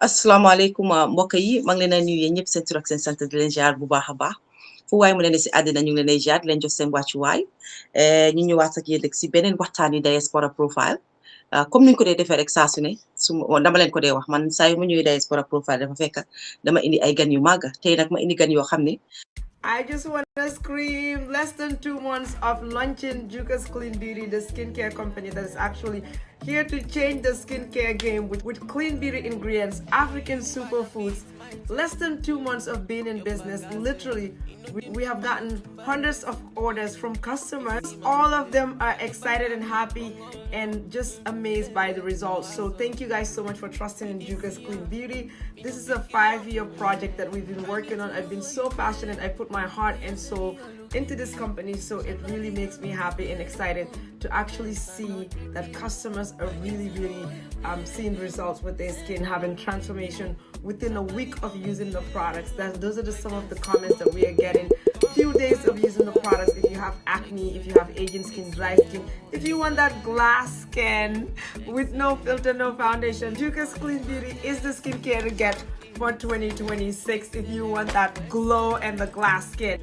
asalaamaaleykum mbokk yi maa ngi leen a nuyu yéen ñëpp seen tur ak seen sant di leen jaar bu baax a baax fu waay mu ne si àddina ñu ngi leen di jaar di leen jox seen wàccuwaay ñu ñëwaat ak yéen rek si beneen waxtaan yi Diaspora profile comme ni ñu ko dee defee rek saa su ne dama leen ko dee wax man saa yu ma ñëwee Diaspora profile dafa fekk dama indi ay gan yu màgg tey nag ma indi gan yoo xam ne. I just want to scream. Less than 2 months of launching Juka's Clean Beauty, the skincare company that is actually here to change the skincare game with clean beauty ingredients, African superfoods. Less than 2 months of being in business, literally, we have gotten hundreds of orders from customers. All of them are excited and happy and just amazed by the results. So thank you guys so much for trusting in Juka's Clean Beauty. This is a 5-year project that we've been working on. I've been so passionate. I put my heart and soul into this company, so it really makes me happy and excited to actually see that customers are really seeing results with their skin, having transformation within a week of using the products. Those are just some of the comments that we are getting. Few days of using the products. If you have acne, if you have aging skin, dry skin, if you want that glass skin with no filter, no foundation, Juka's Clean Beauty is the skincare to get for 2026 if you want that glow and the glass skin.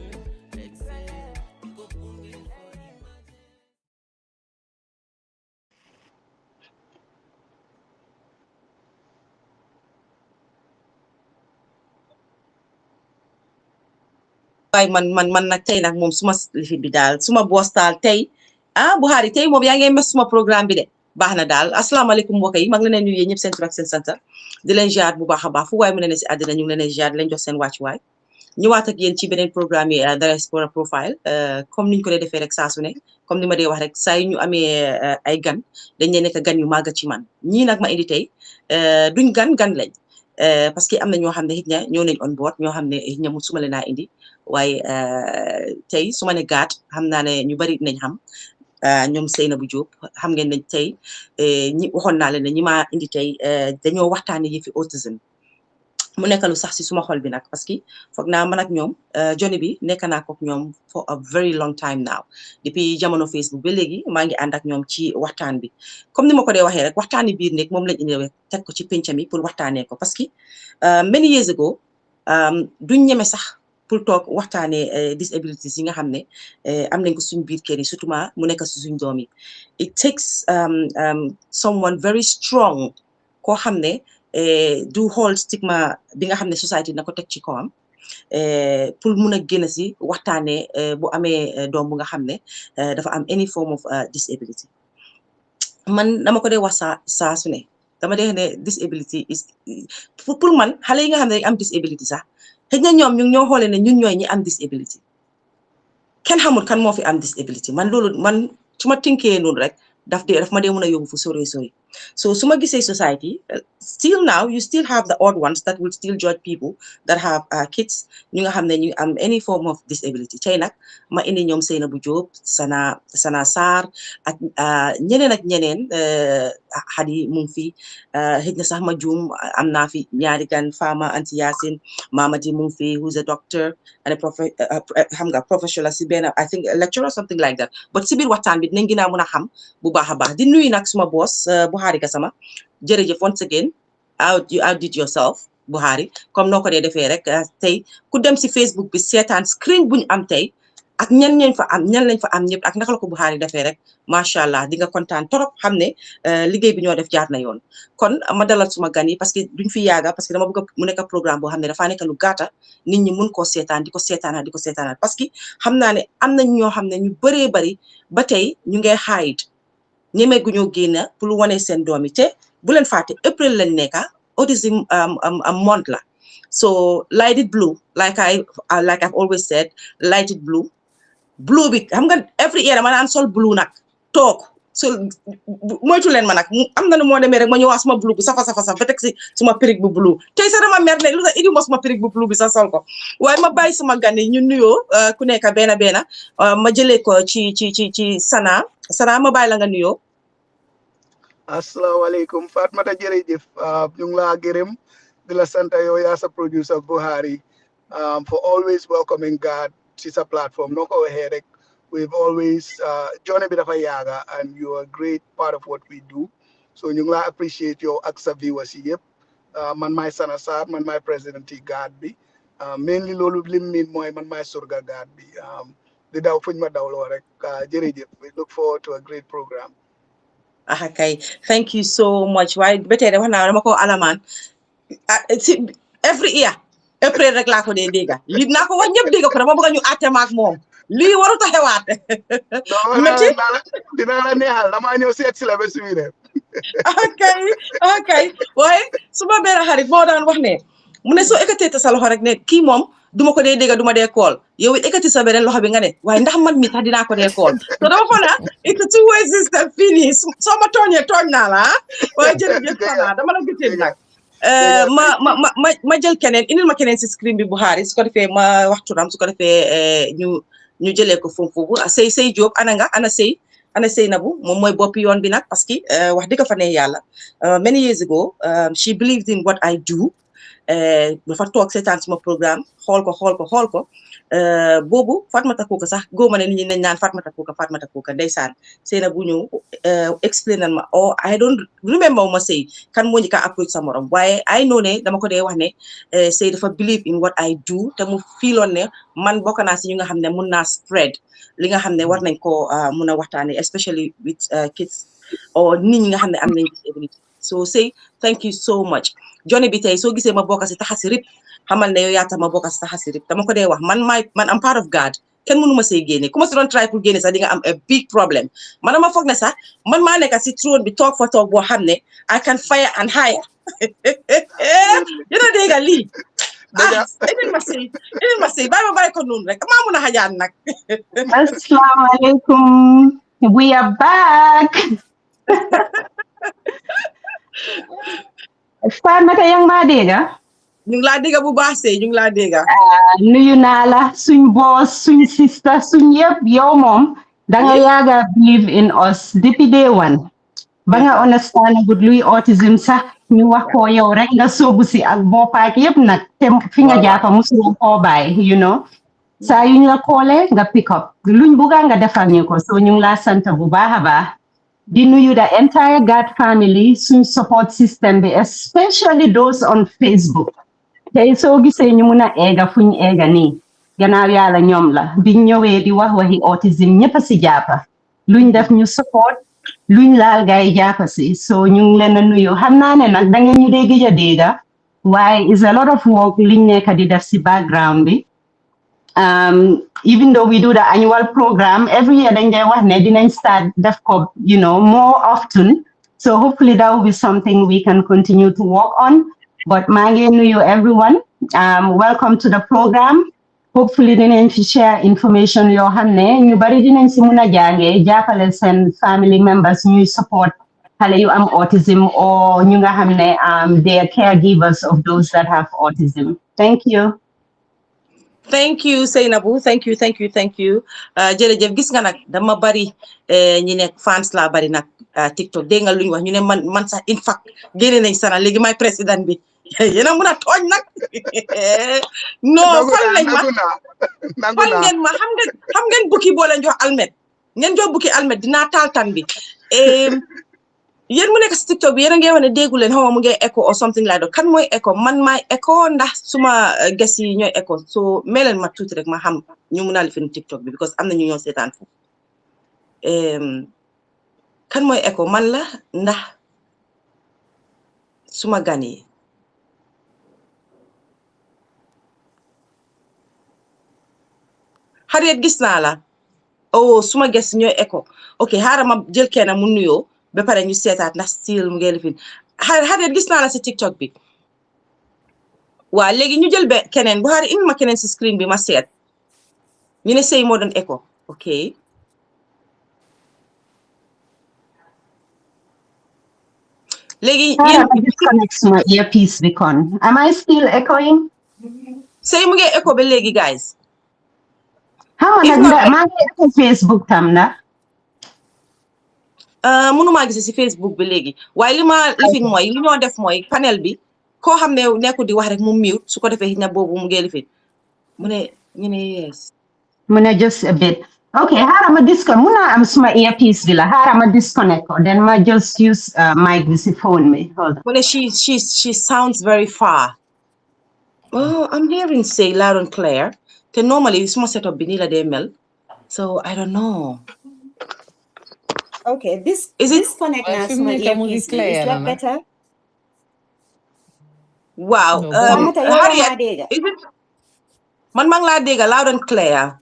waaye man nag tey nag moom suma lifin bi daal suma boos daal tey Buhari tey moom yaa ngi mes suma programme bi de baax na daal asalaamaaleykum mbokk yi maa ngi leen nuyu ñëpp seen tur ak seen sant di leen jaar bu baax a baax fu waay mu ne si àddina ñu ngi leen jaar di leen jox seen wàccuwaay ñëwaat ak yéen ci beneen programme yi Diaspora profile comme niñ ko dee defee rek saa su ne comme ni ma dee wax rek saa yu ñu amee ay gan dañ leen nekk gan yu màgg ci man ñii nag ma indi tey duñ gan lañ parce que am na ñoo xam ne xëy na ñëw nañ on board ñoo xam ne xëy na mu suma leen a indi waaye tey su ma ne gaat xam naa ne ñu bari nañ xam ñoom Seynabou Diop xam ngeen ne tey ñi waxoon naa leen ne ñi ma indi tey dañoo waxtaanee yëfi autism mu nekk lu sax si suma xol bi nag parce que foog naa man ak ñoom journey bi nekk naa ko ak ñoom for a very long time now depuis jamono Facebook ba léegi maa ngi ànd ak ñoom ci waxtaan bi comme ni ma ko dee waxee rek waxtaani biir nekk moom lañ indi teg ko ci penc mi pour waxtaanee ko parce que many years ago duñ ñeme sax pour toog waxtaanee disabilities yi nga xam ne am nañ ko suñ biir kër yi surtout mu nekk si suñ doom yi it takes someone very strong koo xam ne du xool stigma bi nga xam ne society na ko teg ci kawam pour mun a génn si waxtaanee bu amee doom bu nga xam ne dafa am any form of disability man dama ko dee wax saa su ne dama dee ne disability is pour man xale yi nga xam ne am disability sax xëy na ñoom ñu ñoo xoolee ne ñun ñooy ñi am disability kenn xamul kan moo fi am disability man loolu man su ma tinkee noonu rek daf ma dee mën a yóbbu fu sori so su ma gisee society still now you still have the odd ones that will still judge people that have kids ñu nga xam ne ñu am any form of disability tey nag ma indi ñoom Seynabou Diop Sana Sarr ak ñeneen Hadi mu ngi fi xëy na sax ma juum am naa fi ñaari gan Fama Anti Yacine Mamadi mu ngi fi who's a doctor and a xam nga professional si benn I think lecturer or something like that but si biir waxtaan bi dinañ gën a mën a xam bu baax a baax di nuyu nag suma boss Buhari Gassama jërëjëf once again you outdid yourself Buhari comme noo ko dee defee rek tey ku dem si Facebook bi seetaan screen buñu am tey ak ñan lañ fa am ñëpp ak naka la ko Buhari defee rek macha allah di nga kontaan trop xam ne liggéey bi ñoo def jaar na yoon kon ma dalal suma gan yi parce que duñ fi yaaga parce que dama bëgg mu nekk programme boo xam ne dafaa nekk lu gàtta nit ñi mun koo seetaan di ko seetaanaat parce que xam naa ne am nañ ñoo xam ne ñu bëree bëri ba tey ñu ngay hide ñemee gu ñoo génn pour wane seen doom yi te bu leen fàtte April lañ nekka autism month la so light it blue like I've always said light it blue bi xam nga every year ma naan sol blue nag toog so moytu leen ma nag am na nu moo demee rek ma ñëwaat suma blue bi safa ba teg si suma pirig bu blue tey sax dama mer ne lu tax indi ma suma pirig bu blue bi sax sol ko waaye ma bàyyi suma gan yi ñu nuyoo ku nekk benn ma jëlee ko ci Sana ma bàyyi la nga nuyoo. Assalamualaikum Fatmata jërëjëf ñu ngi laa gërëm di la sant yow yaa sa producer Buhari for always welcoming God ci sa platform noo ko waxee rek we've always journey bi dafa yaaga and you are a great part of what we do so ñu ngi laa appreciate yow ak sa viewers yi yëpp man maay Sana Sarr man maay président yi GAD bi mainly loolu lim miin mooy man maay surga GAD bi di daw fuñ ma dawloo rek jërëjëf we look forward to a great program. Okay, thank you so much. Waaye ba tey de wax naa dama ko alamaan every year April rek laa ko dee dégg lii naa ko wax ñëpp dégg ko dama bëgg ñu àtte ma ak moom lii warut a xewaat. non dina la neexal damaa ñëw seet si la ba suñu dem. ok waaye suma benn xarit moo daan wax ne mu ne soo ekkatee sa loxo rek ne kii moom duma ko dee dégg duma dee kool yow it ekkati sa beneen loxo bi nga ne waaye ndax man mi tax dinaa ko dee kool so dama ko na it's a two-way system fii nii soo ma tooñee tooñ naa la waaye jërëjëf Sana dama la gëteel nag ma jël keneen indil ma keneen si screen bi Buhari su ko defee ma wax turam su ko defee ñu jëlee ko foofu Sey Diop ana Sey Nabu moom mooy boppi yoon bi nag parce que wax dëgg fa ne yàlla many years ago she believed in what I do dafa toog seetaan suma programme xool ko boobu Fatmata Kuka sax góoma ne nit ñi nañ naan Fatmata Kuka ndeysaan Sey Nabu ñëw explainal ma I don't remember ma Sey kan moo ñu ka approach sa morom waaye I know ne dama ko dee wax ne Sey dafa believe in what I do te mu fiiloon ne man bokk naa si ñu nga xam ne mun naa spread li nga xam ne war nañ ko mun a waxtaane especially with kids or nit ñi nga xam ne am nañ disability so Sey thank you so much Johnny bi tey soo gisee ma bokk si taxasi rib xamal ne yow yaa tax ma bokk si taxasi rib dama ko dee wax man am part of God kenn mënu ma see génne ku ma si doon try pour génne sax di nga am a big problem man dama foog ne sax man maa nekk si trône bi toog fa toog boo xam ne I can fire and hire yéen a dégg lii indil ma sey bàyyi ko noonu rek maa mun a xajaan nag Assalamualaikum. We are back. Fatmata yang maa dégga ñu ngi laa dégga bu baax Sey ñu ngi laa dégga nuyu naa la suñ boss suñ sister suñ yëpp yow moom danga yaaga believe in us depuis day one ba nga understand good luy autism sax ñu wax ko yow rek nga soobu si ak boppaak yëpp nag te fi nga jàppa musuloo koo bàyyi you know saa yu ñu la koolee nga pick up luñ bugga nga defal ñu ko so ñu ngi laa sant bu baax a baax di nuyu the entire GAD family suñ support system bi especially those on Facebook tey soo gisee ñu mun a eega fuñ eega nii gannaaw yàlla ñoom la biñ ñëwee di wax waxi autism ñëpp a si jàppa luñ def ñu support luñ laal gaay jàppa si so ñu ngi leen a nuyu xam naa ne nag da ngeen ñu dee gëj a dégga waaye is a lot of work liñ nekk di def si background bi even though we do the annual program every year dañ dee wax ne dinañ start def ko you know more often so hopefully that will be something we can continue to work on but maa ngi nuyu everyone welcome to the program hopefully dinañ fi share information yoo xam ne ñu bari dinañ si mun a jàngee jàppale seen family members ñuy support xale yu am autism or ñu nga xam ne they are caregivers of those that have autism thank you Sey Nabu thank you jërëjëf gis nga nag dama bari ñi nekk fans la bari nag TikTok dégg nga luñ wax ñu ne man sax in fact génne nañ Sana léegi may président bi yéen a mun a tooñ nag non fal nañ ma fal ngeen ma xam ngeen bukki boo leen jox almet ngeen jox bukki almet dinaa taal tan bi yéen mu nekk si TikTok bi yéen a ngi wax ne déggu leen xaw ma mu ngi echo or something like that kan mooy echo man maay echo ndax suma ges yi ñooy echo so meleen ma tuuti rek ma xam ñu mun a lifin TikTok bi because am na ñu ñoo seetaan foofu kan mooy echo man la ndax suma gan yi Harriet gis naa la suma ges ñooy echo ok xaaral ma jël kenn mu nuyoo ba pare ñu seetaat ndax still mu ngi lifin Harriet gis naa la si TikTok bi waa léegi ñu jël keneen bu xaari indi ma keneen si screen bi ma seet ñu ne Sey moo doon echo ok léegi disconnect my earpiece bi kon am I still echoing Sey mu ngi echo ba léegi guys maa ngi echo Facebook tam na mënuma gis ci Facebook bi léegi waaye li ma lifin mooy li ñoo def mooy panel bi koo xam ne nekku di wax rek mu mute su ko defee na boobu mu ngi lifin mu ne ñu ne yes mu ne just a bit Okay, harama disconnect. Muna am suma earpiece bila. Harama disconnect. Then ma just use mic this phone me. Hold on. Well, she sounds very far. Oh, I'm hearing say loud and clear. Then normally it's more set up Benila DML. So I don't know. Okay, Is it disconnect now my earpiece. Is that better? wow? Famata Harriet, is it? Man mang la dega loud and clear.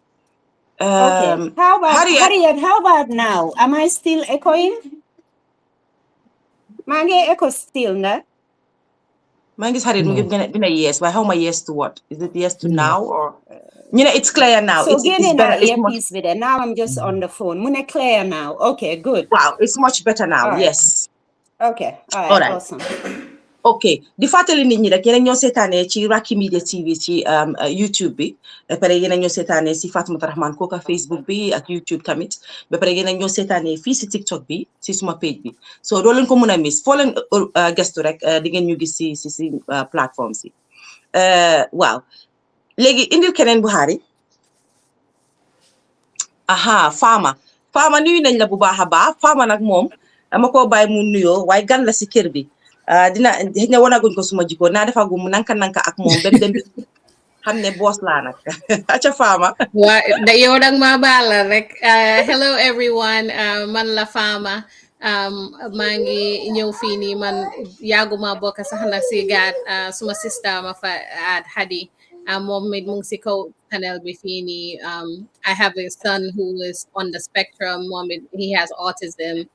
Okay. How about Harriet, Harriet? How about now? Am I still echoing? Mange echo still, no? mine is Harriet. No. Gonna yes. Why? How am I yes to what? Is it yes to now or? You know, it's clear now. So It's better. It's much. earpiece with it. Now I'm just on the phone. Mune clear now. Okay, good. Wow, it's much better now. All right. Yes. Okay. All right. Awesome. Okay, di fàttali nit ñi rek yéen ñoo seetaanee ci Racky Media TV ci YouTube bi ba pare yéen ñoo seetaanee ci Fatoumata Rahman Koka Facebook bi ak YouTube tamit ba pare yéen ñoo seetaanee fii ci TikTok bi ci suma page bi so doo leen ko mën a miss foo leen gestu rek di ngeen ñu gis ci plateforme si waaw léegi indil keneen Buhari aha Fama nuyu nañ la bu baax a baax Fama nag moom dama ko bàyyi mu nuyoo waaye gan la ci kër bi dina xëy na wanaguñ ko suma jikko naa defagum nanka ak moom ba dem xam ne boss laa nag aca Fama waa yow dag ma baal rek hello everyone man la Fama maa ngi ñëw fii nii man yàgguma bokk sax na si gaat suma sista ma fa Hadi moom it mu ngi si kaw panel bi fii nii I have a son who is on the spectrum moom it he has autism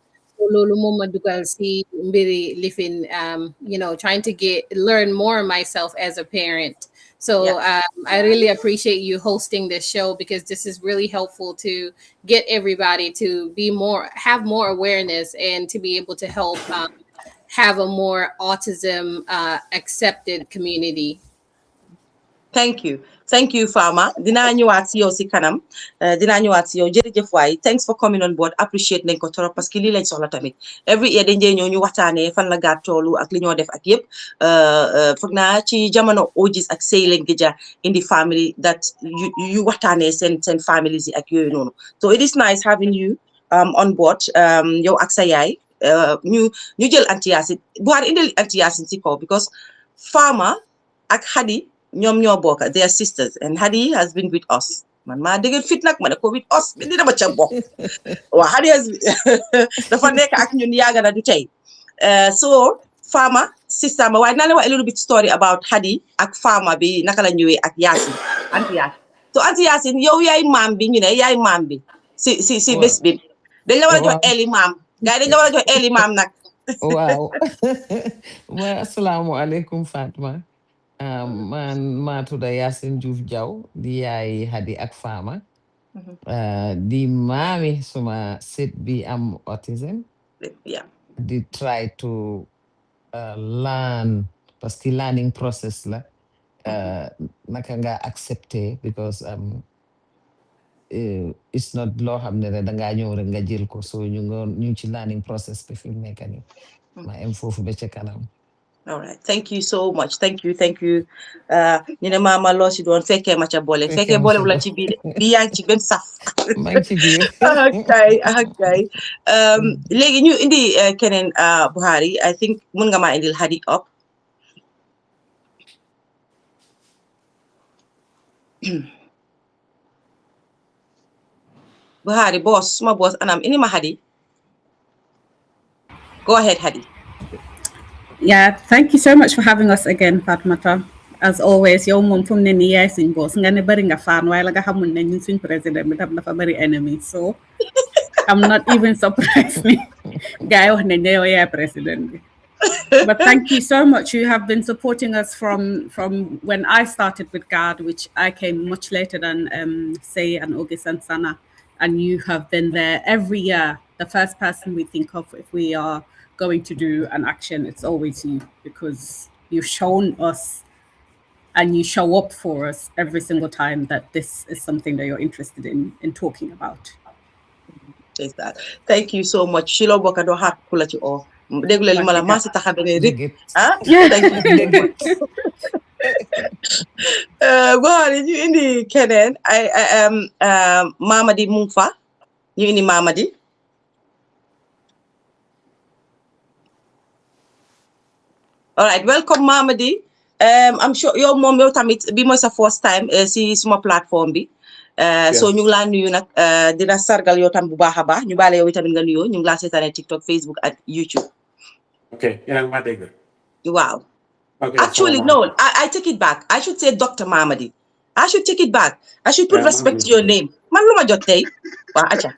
loolu moom ma dugal si mbiri lifin you know trying to learn more myself as a parent so I really appreciate you hosting this show because this is really helpful to get everybody to have more awareness and to be able to help have a more autism accepted community. Thank you Fama dinaa ñëwaat si yow si kanam dinaa ñëwaat si yow jërëjëf waay thanks for coming on board appreciate nañ ko trop parce que lii lañ soxla tamit every year dañ dee ñëw ñu waxtaanee fan la gaat toolu ak li ñoo def ak yëpp foog naa ci jamono OGs ak sëy lañ gëja indi family that yu waxtaanee seen families yi ak yooyu noonu so it is nice having you on board yow ak sa yaay ñu jël Aunty Yassin Buhari indil Aunty Yassin si kaw because Fama ak Hadi ñoom ñoo bokk they are sisters and Hadi has been with us man maa dëgg fit nag ma ne ko with us bi dama ca bokk waaw Hadi dafa nekk ak ñun yàgg na du tey so Fama sister ma waaye naa leen wax a little bit story about Hadi ak Fama bi naka la ñëwee ak Yassin Aunty Yassin so Aunty Yassin yow yaay maam bi ñu ne yaay maam bi si bés bi dañ la war a jox eli maam gars yi dañ la war a jox eli maam nag waaw wa asalaamaaleykum Fatma man maa tudda Yassin Diouf Jaw di yaay Hadi ak Fama di maami suma sët bi am autism di try to learn parce que learning process la naka nga accepter because it's not loo xam ne dangaa ñëw rek nga jël ko so ñu ci learning process bi fi mu nekk nii ma am foofu ba ca kanam. All right thank you so much thank you ñu ne maama loo si doon fekkee ma ca boole fekkee boole wala ci biir bi yaa ngi ci benn saf maa ngi ci biir okay léegi ñu indi keneen Buhari I think mun nga maa indil Hadi up Buhari suma boss anam indi ma Hadi go ahead Hadi. Yeah, thank you so much for having us again, Fatmata. As always, yow moom fu mu ne nii yaay suñ boss nga ne bari nga fan waaye la nga xamul ne ñun suñ président bi tam dafa bari enemy so I'm not even surprised ni gars yi wax ne yow yaay président bi. But thank you so much. You have been supporting us from when I started with GAD, which I came much later than Say and August and Sana, and you have been there every year. The first person we think of if we are going to do an action, it's always you because you've shown us and you show up for us every single time that this is something that you're interested in talking about. Is that thank you so much Shilo Boka do hat kula ci o déglu li mala ma si taxabe ne rek thank you Buhari ñu indi keneen Mamadi mu ngi fa ñu indi Mamadi. All right, welcome Mamadi. I'm sure yow moom yow tamit bi mooy sa first time si suma plateforme bi. So ñu ngi laa nuyu nag dina sargal yow tam bu baax a baax ñu baale yow tamit nga nuyoo ñu ngi laa seetaane TikTok, Facebook ak YouTube. Okay, yéen a ngi maa dégg. Wow. Okay, Actually, no, I take it back. I should say Dr. Mamadi. I should take it back. I should put respect to your name. Man lu ma jot tey. Waa acha.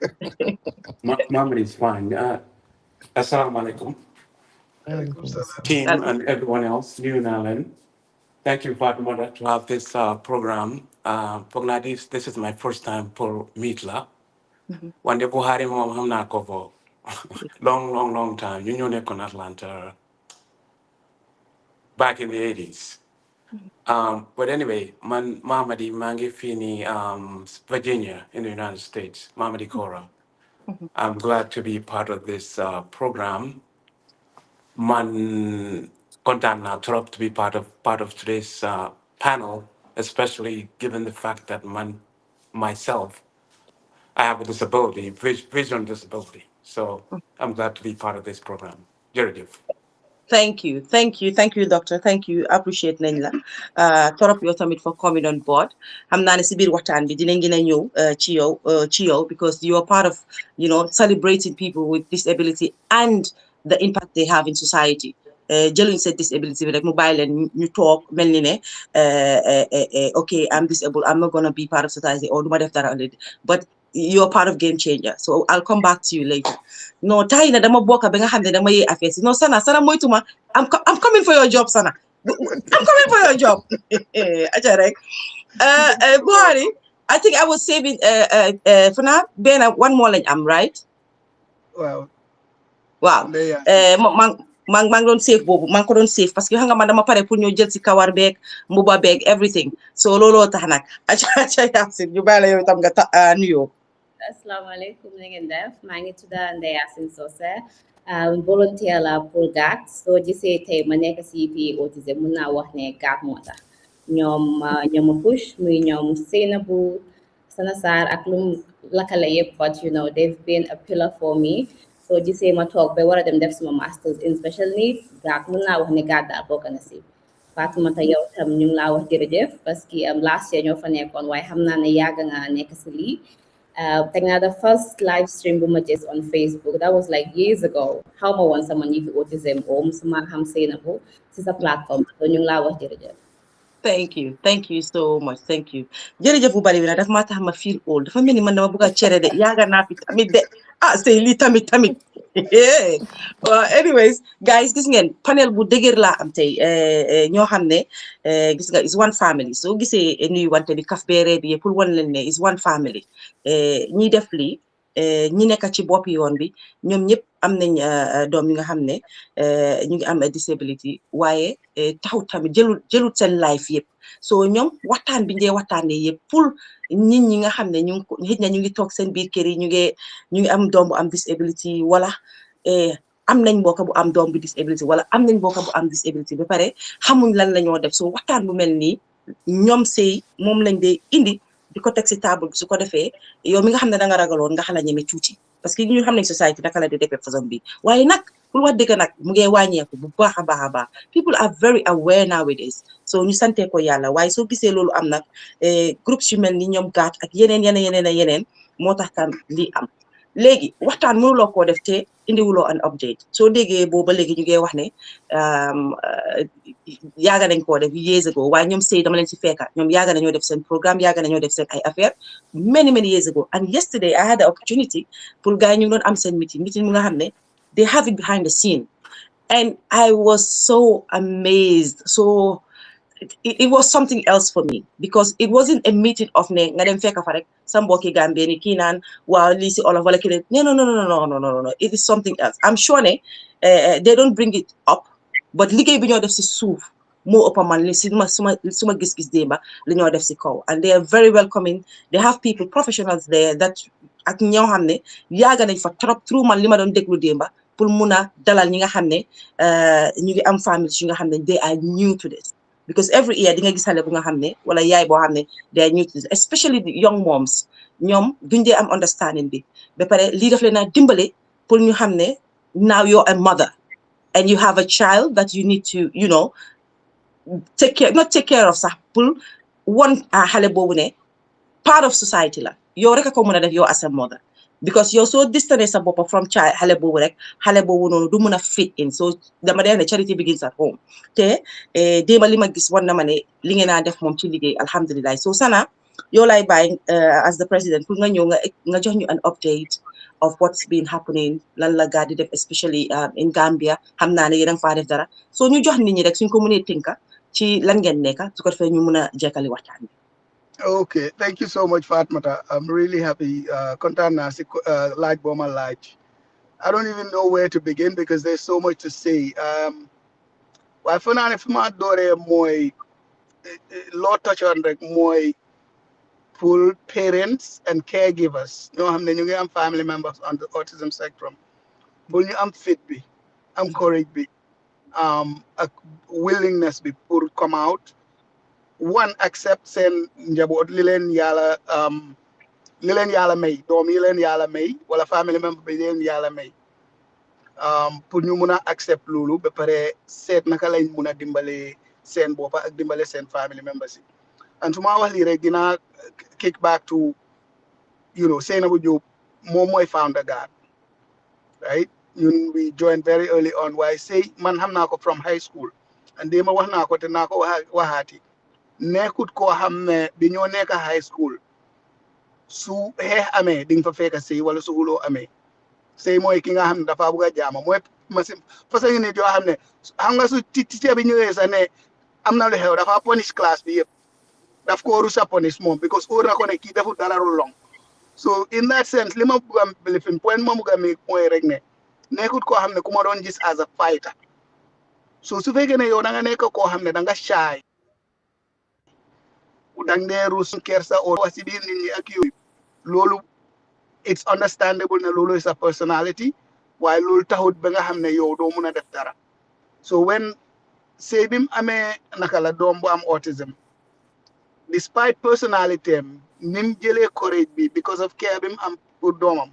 Mamadi is fine. Assalamu alaikum. Team and everyone else, new in Ireland. Thank you, Fatma, to have this program. This is my first time for Meetla. One day, Buhari, I'm not cover. Long time. You know, in Atlanta back in the 80s. But anyway, Mamadi Mangi Fini, Virginia, in the United States, Mamadi Kora. I'm glad to be part of this program. Man, content now to be part of today's panel, especially given the fact that myself, I have a disability, vision disability. So I'm glad to be part of this program. Jerry. Thank you, doctor. Thank you. Appreciate nañ la. Torop yow tamit for coming on board. Xam naa ne si biir waxtaan bi dinañ gën a ñëw ci yow because you're part of, celebrating people with disability and the impact they have in society. Jëluñ seen disability bi rek mu bàyyi leen ñu toog mel ni ne okay, I'm disabled, I'm not gonna be part of society or duma def dara but you're part of game changer. So I'll come back to you later. No, tay na dama bokka ba nga xam ne dama yee affaire si. No, Sana moytuma. I'm coming for your job, Sana. I'm coming for your job. Acha rek. Buhari, I think I was saving for now, Ben, one more lañ am, right? Wow. Mang doon save boobu mang ko doon save parce que xam nga man dama pare pour ñoo jël si kawar beeg mbuba beeg everything. So looloo tax nag. Acha Yacine ñu bàyyi la yow tam nga nuyoo. Assalamualaikum na ngeen def maa ngi tudd Ndeye Yacine Socé volontaire la pour GAT soo gisee tey ma nekk si fii autisme mun naa wax ne GAT moo tax ñoom ma push muy ñoom Seynabou Sana Sarr ak lum lakale yëpp but they've been a pillar for me soo gisee ma toog ba war a dem def suma masters in special needs GAT mun naa wax ne GAT daal bokk na si Fatoumata yow tam ñu ngi laa wax jërëjëf parce que last year ñoo fa nekkoon waaye xam naa ne yàgg nga nekk si lii the first live stream just on Facebook, that was like years ago. How I want someone with autism or someone ham saying this a platform. So you Thank you so much. Thank you. Jërëjëf bu bari bi nag daf maa tax ma feel old. Dafa mel ni man dama bëgg a cere de yaaga naa fi tamit de say lii tamit. Anyways, guys, gis ngeen panel bu dëgër laa am tey ñoo xam ne gis nga is one family. So gisee nuyu wante bi kaf beere bi pour wan leen ne is one family. Ñi def lii ñi nekk ci bopp yoon bi ñoom ñëpp am nañ doom yi nga xam ne ñu ngi am disability waaye taxut tamit jëlut seen life yëpp so ñoom waxtaan bi njee waxtaanee yëpp pour nit ñi nga xam ne ñu ngi toog seen biir kër yi ñu ngi am doom bu am disability wala am nañ mbokk bu am doom bu disability wala am nañ mbokk bu am disability ba pare xamuñ lan la ñoo def so waxtaan bu mel nii ñoom sey moom lañ dee indi di ko teg si table bi su ko defee yow mi nga xam ne da nga ragaloon nga xala ñeme tuuti parce que ñu xam nañ society naka la di defee façon bi waaye nag pour wax dëgg nag mu ngi wàññeeku bu baax a baax people are very aware nowadays so ñu sante ko yàlla waaye soo gisee loolu am nag groupe yu mel ni ñoom GAT ak yeneen moo tax tam lii am léegi waxtaan mënuloo koo def te indiwuloo an update soo déggee booba léegi ñu ngi wax ne yaaga nañ koo def years ago waaye ñoom sey dama leen si fekka ñoom yaaga nañoo def seen programme yaaga nañoo def seen ay affaire many years ago and yesterday I had the opportunity pour gars yi ñu doon am seen meeting mi nga xam ne they have it behind the scene and I was so amazed so it was something else for me because it wasn't a meeting of ne nga dem fekka fa rek sa mbokki Gambie ni kii naan waaw lii si olof wala kii no it is something else I'm sure ne they don't bring it up but liggéey bi ñoo def si suuf moo ëpp man li suma gis-gis démba li ñoo def si kaw and they are very welcoming they have people professionals there that ak ñoo xam ne yaaga nañ fa trop through man li ma doon déglu démba pour mun a dalal ñi nga xam ne ñu ngi am famille yu nga xam ne they are new to this because every year di nga gis xale bu nga xam ne wala yaay boo xam ne they are new to this, especially the young moms ñoom duñ dee am understanding bi ba pare lii daf leen a dimbale pour ñu xam ne now you're a mother and you have a child that you need to take care of sax pour one xale boobu ne part of society la yow rek a ko mën a def yow as a mother because yow soo distance sa bopp from child xale boobu rek xale boobu noonu du mën a fit in so dama dee ne charity begins at home te déema li ma gis war na ma ne li ngeen a def moom ci liggéey alhamdulilah so Sana yow lay bàyyi as the president pour nga ñëw nga jox ñu an update of what's been happening lan la gaa di def especially in Gambia xam naa ne yéen a ngi faa def dara so ñu jox nit ñi rek suñ ko mënee tënka ci lan ngeen nekka su ko defee ñu mën a jekkali waxtaan bi. Okay, thank you so much, Fatmata. I'm really happy. Content large bomber large. I don't even know where to begin because there's so much to say. Well, for now, if my daughter more law touch on like more full parents and caregivers, you have family members on the autism spectrum. But you am fit be, am courage be, a willingness be pour come out. One accept send njaboot li leen yàlla may doom yi leen yàlla may wala family member bi leen yàlla may pour ñu mun a accept loolu ba pare seet naka lañ mun a dimbale seen boppa ak dimbale seen family members yi and su ma wax lii rek dinaa kick back to Seynabou Diop moom mooy founder GAD right ñun we joined very early on waaye say man xam naa ko from high school and déema wax naa ko te naa ko waxaati nekkut koo xam ne bi ñoo nekk high school su xeex amee di nga fa fekk sëy wala su xuloo amee sëy mooy ki nga xam ne dafa bugg a jaama mooy machine parce que nit yoo xam ne xam nga su teacher bi ñëwee sax ne am na lu xew dafa punish classe bi yëpp daf ko rusa punish moom because óor na ko ne kii defut dara lu long so in that sense li ma bugg a lifin point ma bugg a mi mooy rek ne nekkut koo xam ne ku ma doon gis as a fighter so su fekkee ne yow da nga nekk koo xam ne da nga shy dang dee rus kersa o wax ci biir nit ñi ak yooyu loolu it's understandable ne loolu is a personality waaye loolu taxut ba nga xam ne yow doo mun a def dara so when sëy bi mu amee naka la doom bu am autism despite personality am ni mu jëlee courage bi because of care bi mu am pour doomam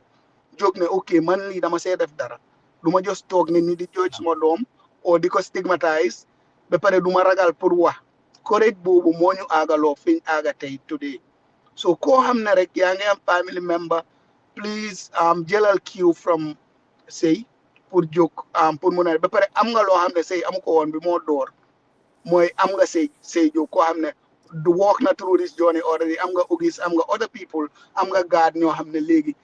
jóg ne ok man lii dama see def dara du ma just toog nit ñi di judge suma doom o di ko stigmatise ba pare du ma ragal pour wax courage boobu moo ñu aagaloo fi ñu aaga tey today so koo xam ne rek yaa ngi am family member please jëlal cue from sëy pour jóg pour mun a ba pare am nga loo xam ne sëy amu ko woon bi moo door mooy am nga sëy jóg koo xam ne du walk na through this journey already am nga ugis am nga other people am nga GAD ñoo xam ne léegi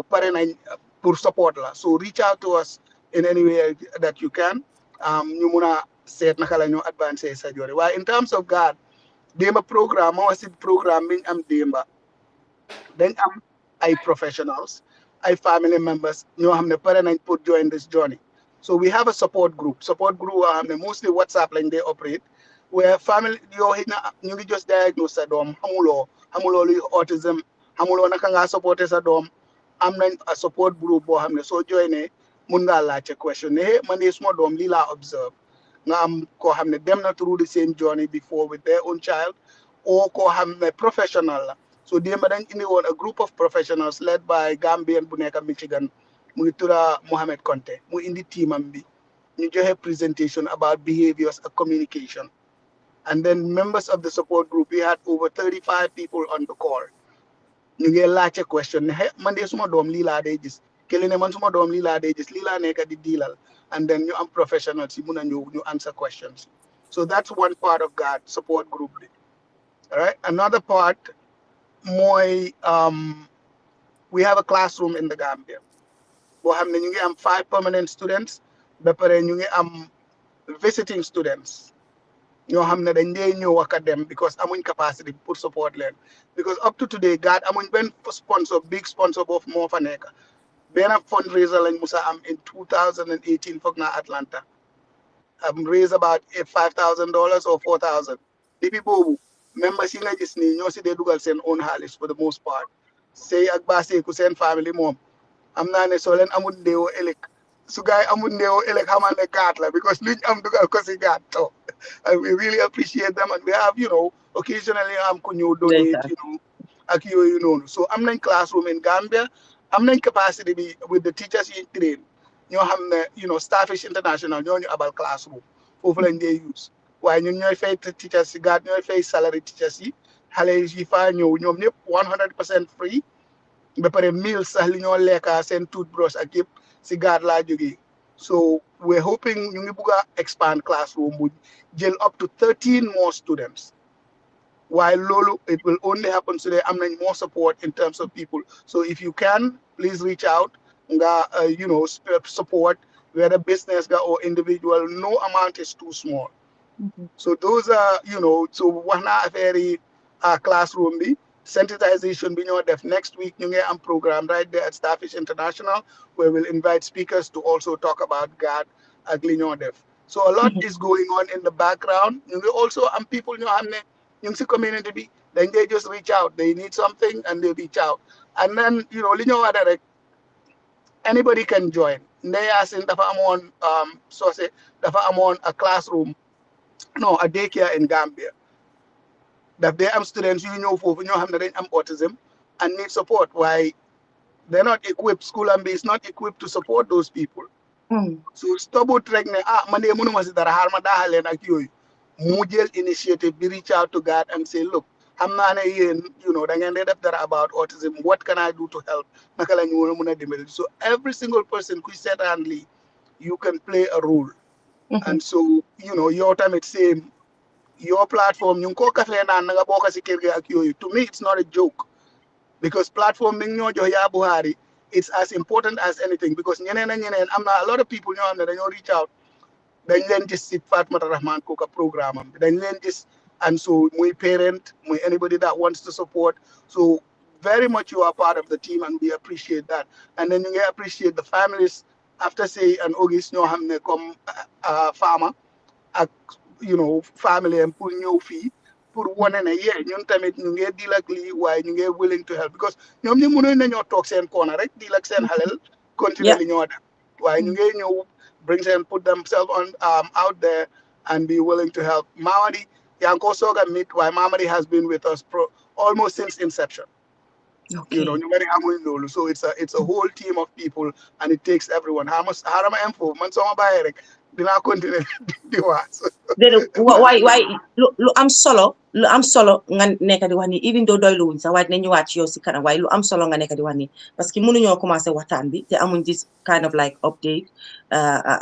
pare nañ pour support la so reach out to us in any way that you can ñu mun a seet naka la ñoo advance sa journey waaye in terms of GAD démba programme moo si programme bi ñu am démba dañ am ay professionals ay family members ñoo xam ne pare nañ pour join this journey so we have a support group woo xam ne mostly WhatsApp lañ dee operate where family yoo xëy na ñu ngi just diagnose sa doom xamuloo luy autism xamuloo naka ngaa supporter sa doom am nañ a support group boo xam ne soo joinee mun ngaa laajte question ne man de suma doom lii laa observe nga am koo xam ne dem na through the same journey before with their own child or koo xam ne professional la so démb dañ indi woon a group of professionals led by Gambian bu nekk Michigan mu ngi tudda Mohamed Conte mu indi teamam bi ñu joxe presentation about behaviors and communication and then members of the support group we had over 35 people on the call ñu ngi laajte question ne man de suma doom lii laa dee gis kële ne man suma doom lii laa dee gis lii laa nekk di diilal and then ñu am professionals yi mun a ñëw ñu answer questions so that's one part of GAD support group bi all right another part mooy we have a classroom in the Gambia boo xam ne ñu ngi am 5 permanent students ba pare ñu ngi am visiting students ñoo xam ne dañ dee ñëw ak a dem because amuñ capacity pour support leen because up to today GAD amuñ benn big sponsor boofu moo fa nekk benn fundraiser lañ musa am in 2018 foog naa Atlanta raise about $5,000 or $4,000 depuis boobu members yi nga gis nii ñoo si dee dugal seen own xaalis for the most part sëy ak baaseeku seen family moom am naa ne soo leen amul ndeewoo ëllëg su gaay amul ndeewoo ëllëg xamal ne GAD la because luñ am dugal ko si GAD to And we really appreciate them. And we have, occasionally could you donate, So I'm in classroom in Gambia. I'm in capacity with the teachers in train. Starfish International, about classroom. Hopefully they use. Why you fay teachers, God, fay salary teachers, xale yi fa ñëw ñoom ñëpp 100% free ba pare meal sax li ñoo lekka seen toothbrush ak yëpp si gaat laa jógee so we're hoping ñu ngi bugg a expand classroom bu jël up to 13 more students while loolu it will only happen so they am nañ more support in terms of people so if you can please reach out nga support whether business ga or individual no amount is too small so those are so wax naa affaire yi classroom bi sensitization bi ñoo def next week ñu ngi am programme right there at Starfish International where we'll invite speakers to also talk about GAD ak li ñoo def so a lot is going on in the background ñu ngi also am people ñoo xam ne ñu ngi si community bi dañ they just reach out they need something and they reach out and then li ñoo wada rek anybody can join Ndeye Yacine dafa amoon soose dafa amoon a classroom no a daycare in Gambia that they am students ñëw foofu ñoo xam ne dañ am autism and need support why they're not equipped school and is not equipped to support those people so stobut rek ne man de mënuma si dara xaar ma daaxal leen ak yooyu mu jël initiative bi reach out to God and say look xam naa ne yéen da ngeen di def dara about autism what can I do to help naka la ñu mën a dimbali so every single person kuy seetaan lii you can play a role and so yow tamit same your platform ñu ngi ko kafee naan na nga bokk si kër gi ak yooyu to me it's not a joke because platform bi ñoo jox yaa Buhari it's as important as anything because ñeneen am na a lot of people ñoo xam ne dañoo reach out dañ leen gis si Fatoumatta Rahman Coker programme am dañ leen gis and so muy parent muy anybody that wants to support so very much you are part of the team and we appreciate that and then ñu ngi appreciate the families after say and August ñoo xam ne comme farmer ak family am pour ñëw fii pour wane ne ñun tamit ñu ngi deal ak lii waaye ñu ngi willing to help because ñoom ñu mënoon nañoo toog seen koona rek deal ak seen xalel continuer li ñoo def waaye ñu ngi ñëw bring them put themselves on out there and be willing to help Mamadi yaa ngi ko soog a meet waaye Mamadi has been with us almost since inception ñu bari amuñ loolu so it's a whole team of people and it takes everyone xaarama info man soo ma bàyyee rek dinaa continuer di wax waay lu am solo nga nekk di wax ni even though doylu wuñ sax waaye dinañ ñëwaat ci yow si kanam waaye lu am solo nga nekk di wax ni parce que mënuñoo commencé waxtaan bi te amuñ this kind of like update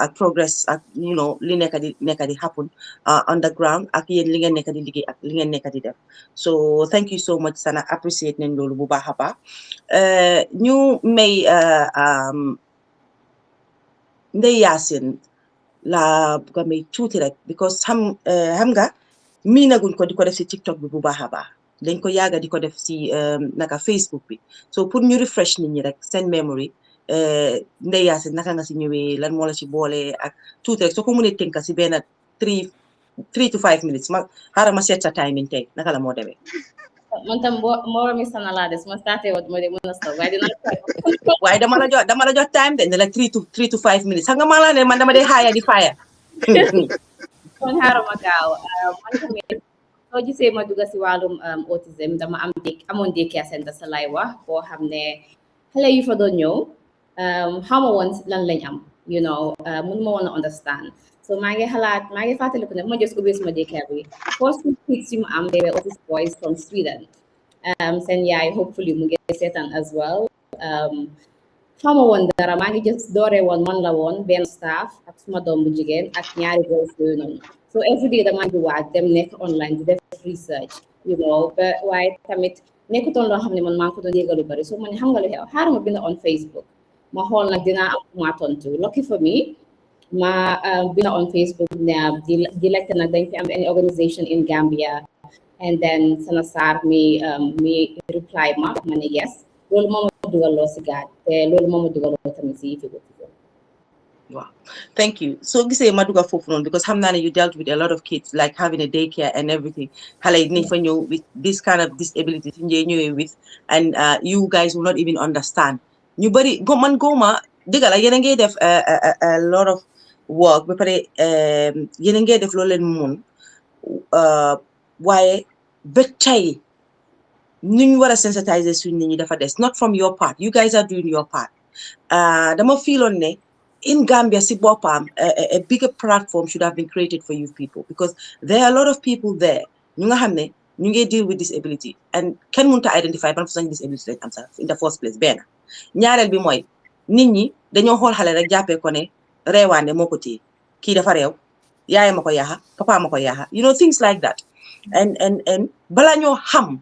ak progress ak li nekk di happen underground ak yéen li ngeen nekk di liggéey ak li ngeen nekk di def so thank you so much Sana appreciate nañ loolu bu baax a baax ñu may Ndeye Yacine la buga may tuuti rek because xam nga miinaguñ ko di ko def si TikTok bi bu baax a baax dañ ko yàgga di ko def si naka Facebook bi so pour ñu refresh nit ñi rek seen memory Ndeye Yacine naka nga si ñëwee lan moo la ci boole ak tuuti rek soo ko mënee tënka si benn 3 to 5 minutes xaaral ma seet sa timing tey naka la moo demee man tam moo mi sana laa des ma starté wat ma de mën a stop waaye dina waaye dama la jox time de ne la 3 to 5 minutes xam nga maa la ne man dama dee xaaya di faaya kon xaaral ma gaaw man tamit soo gisee ma dugg si wàllum autisme dama amoon daycare center sa lay wax boo xam ne xale yu fa doon ñëw xaw ma woon lan lañ am mun ma woon a understand so maa ngi fàttaliku ne ma just ubbi suma daycare bi first kids yu ma am they were autistic boys from Sweden seen yaay hopefully mu ngi seetaan as well xama woon dara maa ngi just dooree woon man la woon benn staff ak suma doom bu jigéen ak ñaari boys yooyu noonu so everyday dama di waaj dem nekk online di def research ba waaye tamit nekkutoon loo xam ne man maa ngi ko doon yëgal lu bari so ma ne xam nga lu xew xaaral ma bind on Facebook ma xool nag dinaa am ma tontu lucky for me ma bind on Facebook ne di lekk nag dañ fi am any organization in Gambia and then Sana Sarr mi reply ma ne yes loolu moo ma dugaloo si GAD te loolu moo ma dugaloo tamit si fi wow thank you so gisee ma dugal foofu noonu because xam naa ne you dealt with a lot of kids like having a daycare and everything xale yi dinañ fa ñëw with this kind of disability fi njee ñëwee with and you guys will not even understand ñu bari man gooma dëgg la yéen a ngi def a lot of work ba pare yéen a ngi def loolu leen mun waaye ba tey ñu war a sensitiser suñ nit ñi dafa des not from your part you guys are doing your part dama feeloon ne in Gambia si boppam a bigger platform should have been created for youth people because there are a lot of people there ñu nga xam ne ñu ngi deal with disability and kenn mënut a identify ban façon disability lañ am sax in the first place benn ñaareel bi mooy nit ñi dañoo xool xale rek jàppee ko ne reewaande moo ko téye kii dafa réew yaay ma ko yaaxa papa ma ko yaaxa you know things like that and balaa ñoo xam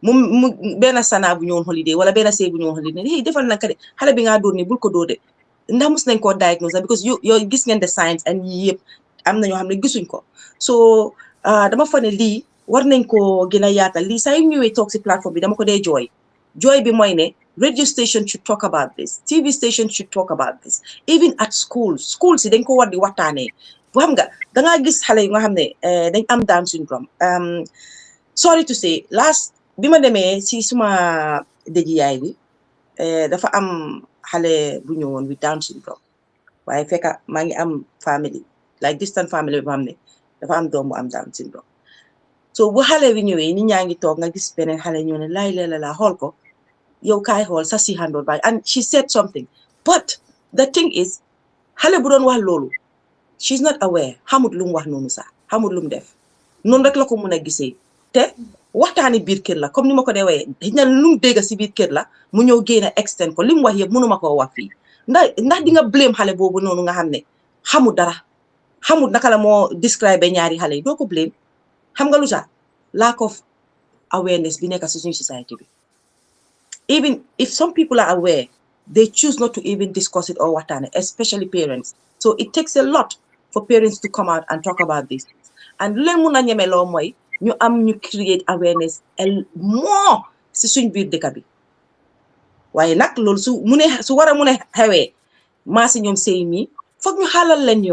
mu benn sana bu ñëwoon holiday wala benn sëy bu ñëwoon holiday ne defal na ka de xale bi ngaa dóor ni bul ko dóor de ndax mus nañ koo diagnose because yow gis ngeen de signs and yii yëpp am na ñoo xam ne gisuñ ko so dama fa ne lii war nañ koo gën a yaatal lii saa yu ñëwee toog si plateforme bi dama ko dee jooy bi mooy ne radio station should talk about this TV station should talk about this even at schools si dañ ko war di waxtaanee bu xam nga dangaa gis xale yu nga xam ne dañ am Down syndrome sorry to say bi ma demee si suma dëji yaay bi dafa am xale bu ñëwoon with Down syndrome waaye fekka maa ngi am family like distant family bi xam ne dafa am doom bu am Down syndrome so bu xale bi ñëwee nit ñaa ngi toog nga gis beneen xale ñëw ne laay la xool ko yow kaay xool sa si handle baay and she said something but the thing is xale bu doon wax loolu she's not aware xamut lu mu wax noonu sax xamut lu mu def noonu rek la ko mun a gisee te waxtaani biir kër la comme ni ma ko dee wooyee xëy lu mu dégg si biir kër la mu ñëw génn extend ko li mu wax yëpp mënuma koo wax fii ndax di nga blame xale boobu noonu nga xam ne xamul dara xamul naka la moo describe ñaari xale yi doo ko blame xam nga lu tax lack of awareness bi nekk si suñu society bi even if some people are aware they choose not to even discuss it or waxtaane especially parents so it takes a lot for parents to come out and talk about this and lu leen mun a ñeme loo mooy ñu am ñu create awareness more si suñ biir dëkk bi waaye nag loolu su war a mun a xewee maa si ñoom sëy mi foog ñu xaalal leen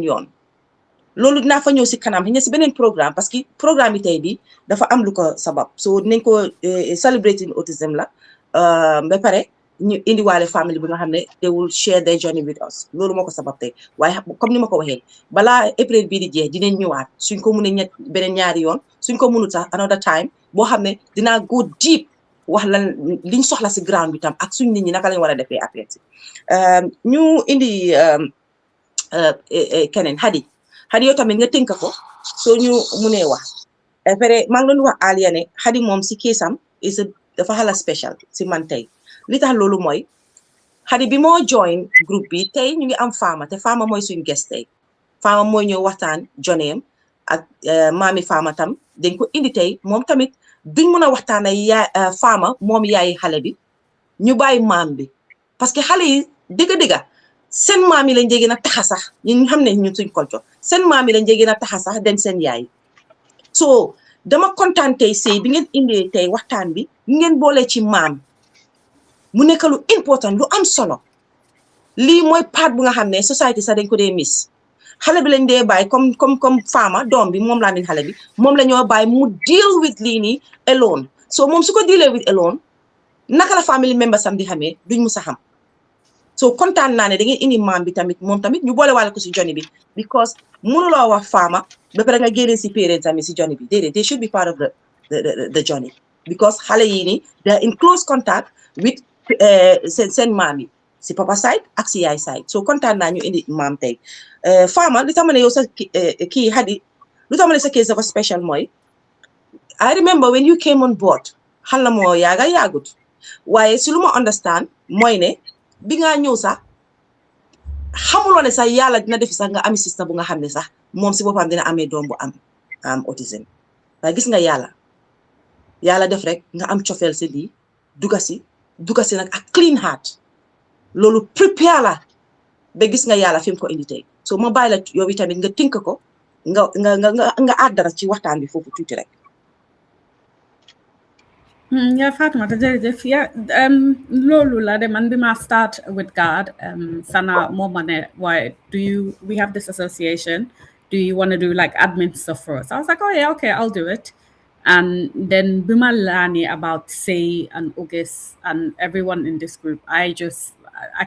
yoon loolu dinaa fa ñëw si kanam xëy na si beneen programme parce que programme bi tey bi dafa am lu ko sabab so dinañ ko celebrating autism la ba pare ñu indiwaale famille bi nga xam ne they will share their journey with us loolu moo ko sabab tey waaye comme ni ma ko waxee balaa April bii di jeex dinañ ñëwaat suñ ko mënee beneen ñaari yoon suñ ko mënut sax another time boo xam ne dinaa go deep wax lan liñ soxla si ground bi tam ak suñ nit ñi naka lañ war a defee affaire si ñu indi keneen Hadi yow tamit nga tënk ko soo ñu mënee wax après maa ngi doon wax Aliya ne Hadi moom si keesam dafa xala special si man tey li tax loolu mooy Hadi bi moo join groupe bi tey ñu ngi am Fama te Fama mooy suñu guest tey Fama mooy ñëw waxtaan joneem ak maami Fama tam dañ ko indi tey moom tamit duñ mën a waxtaan ak Fama moom yaay xale bi ñu bàyyi maam bi parce que xale yi dëgg-dëgga seen maam yi lañ jege na taxa sax ñun xam ne ñun suñ culture seen maam yi lañ jege na taxa sax den seen yaay so dama kontaan tey sëy bi ngeen indee tey waxtaan bi ngeen boole ci maam mu nekk lu important lu am solo lii mooy part bu nga xam ne society sax dañ ko dee miss xale bi lañ dee bàyyi comme Fama doom bi moom laa leen xale bi moom la ñoo bàyyi mu deal with lii nii alone so moom su ko dealee with alone naka la family members am di xamee duñ mus a xam so kontaan naa ne da ngeen indi maam bi tamit moom tamit ñu boole wàlle ko si joni bi because mënuloo wax Fama ba pare nga génnee si parents tamit si joni bi déedéet they should be part of the journey because xale yii nii they are in close contact with seen maam yi si papa side ak si yaay side so kontaan naa ñu indi maam tey Fama li tax ma ne yow sa kii Hadi lu tax ma ne sa case dafa special mooy I remember when you came on board xal na moo yaagut waaye si lu ma understand mooy ne bi nga ñëw sax xamuloo ne sax yàlla dina def sax nga ami sista bu nga xam ne sax moom si boppam dina amee doom bu am autisme waaye gis nga yàlla def rek nga am cofeel si lii duga si nag ak clean heart loolu prepare la ba gis nga yàlla fi mu ko indi tey so ma bàyyi la yow tamit nga tënk ko nga àddara ci waxtaan bi foofu tuuti rek. Yeah, Fatima, yeah, lolu la de man bima start with God, sana momane, why we have this association, do you want to do like admin stuff for us? I was like, oh yeah, okay, I'll do it. And then bima lani about Say and August and everyone in this group, I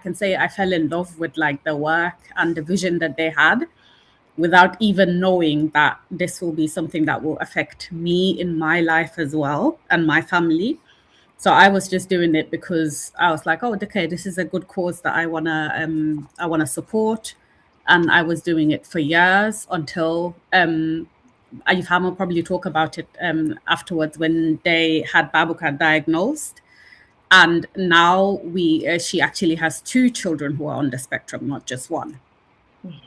can say I fell in love with like the work and the vision that they had. without even knowing that this will be something that will affect me in my life as well and my family. So I was just doing it because I was like, oh, okay, this is a good cause that I wanna support, and I was doing it for years until Ayufam will probably talk about it afterwards when they had Babuka diagnosed, and now she actually has 2 children who are on the spectrum, not just one.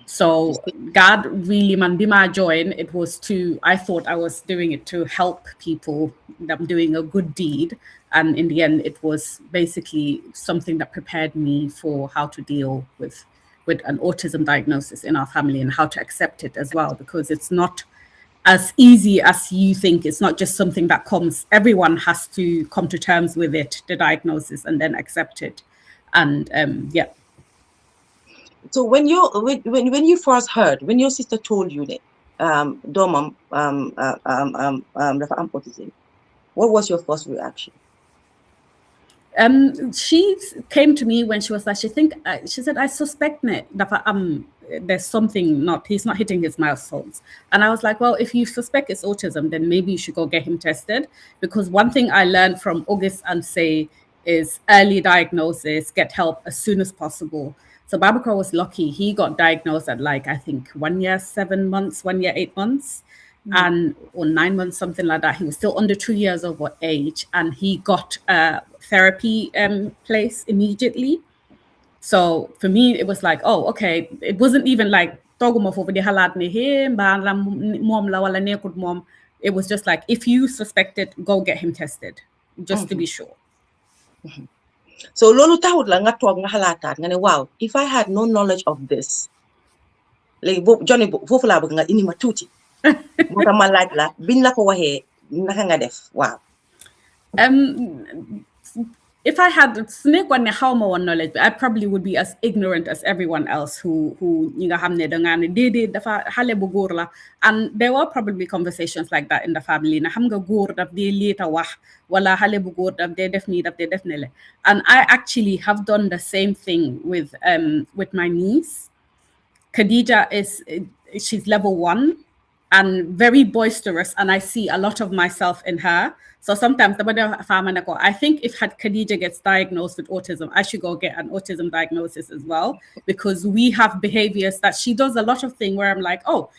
So God really, man, bima join, it was I thought I was doing it to help people, I'm doing a good deed. And in the end, it was basically something that prepared me for how to deal with an autism diagnosis in our family and how to accept it as well, because it's not as easy as you think. It's not just something that comes, everyone has to come to terms with it, the diagnosis, and then accept it. And yeah. So when you first heard, when your sister told you that Domam dafa am autism, what was your first reaction? She came to me when she was like, she said, I suspect that there's something he's not hitting his milestones. And I was like, well, if you suspect it's autism, then maybe you should go get him tested. Because one thing I learned from August and Say is early diagnosis, get help as soon as possible. So Babakar was lucky. He got diagnosed at I think 1 year, 7 months, 1 year, 8 months. Or 9 months, something like that. He was still under 2 years of age, and he got a therapy place immediately. So for me, it was like, oh, okay. It wasn't even like it was just like, if you suspect it, go get him tested, just to be sure. So lolu taxut la nga tok nga xalaataat nga ne wow, if I had no knowledge of this, like Johnny fofu la bëgg nga indi ma tuuti moo tax ma laaj la biñ la ko waxee naka nga def. Wow. If I had knowledge, I probably would be as ignorant as everyone else who and there were probably conversations like that in the family. And I actually have done the same thing with my niece. Khadija she's level 1 and very boisterous, and I see a lot of myself in her. So sometimes I think if Khadija gets diagnosed with autism, I should go get an autism diagnosis as well, because we have behaviors that she does a lot of things where I'm like, oh,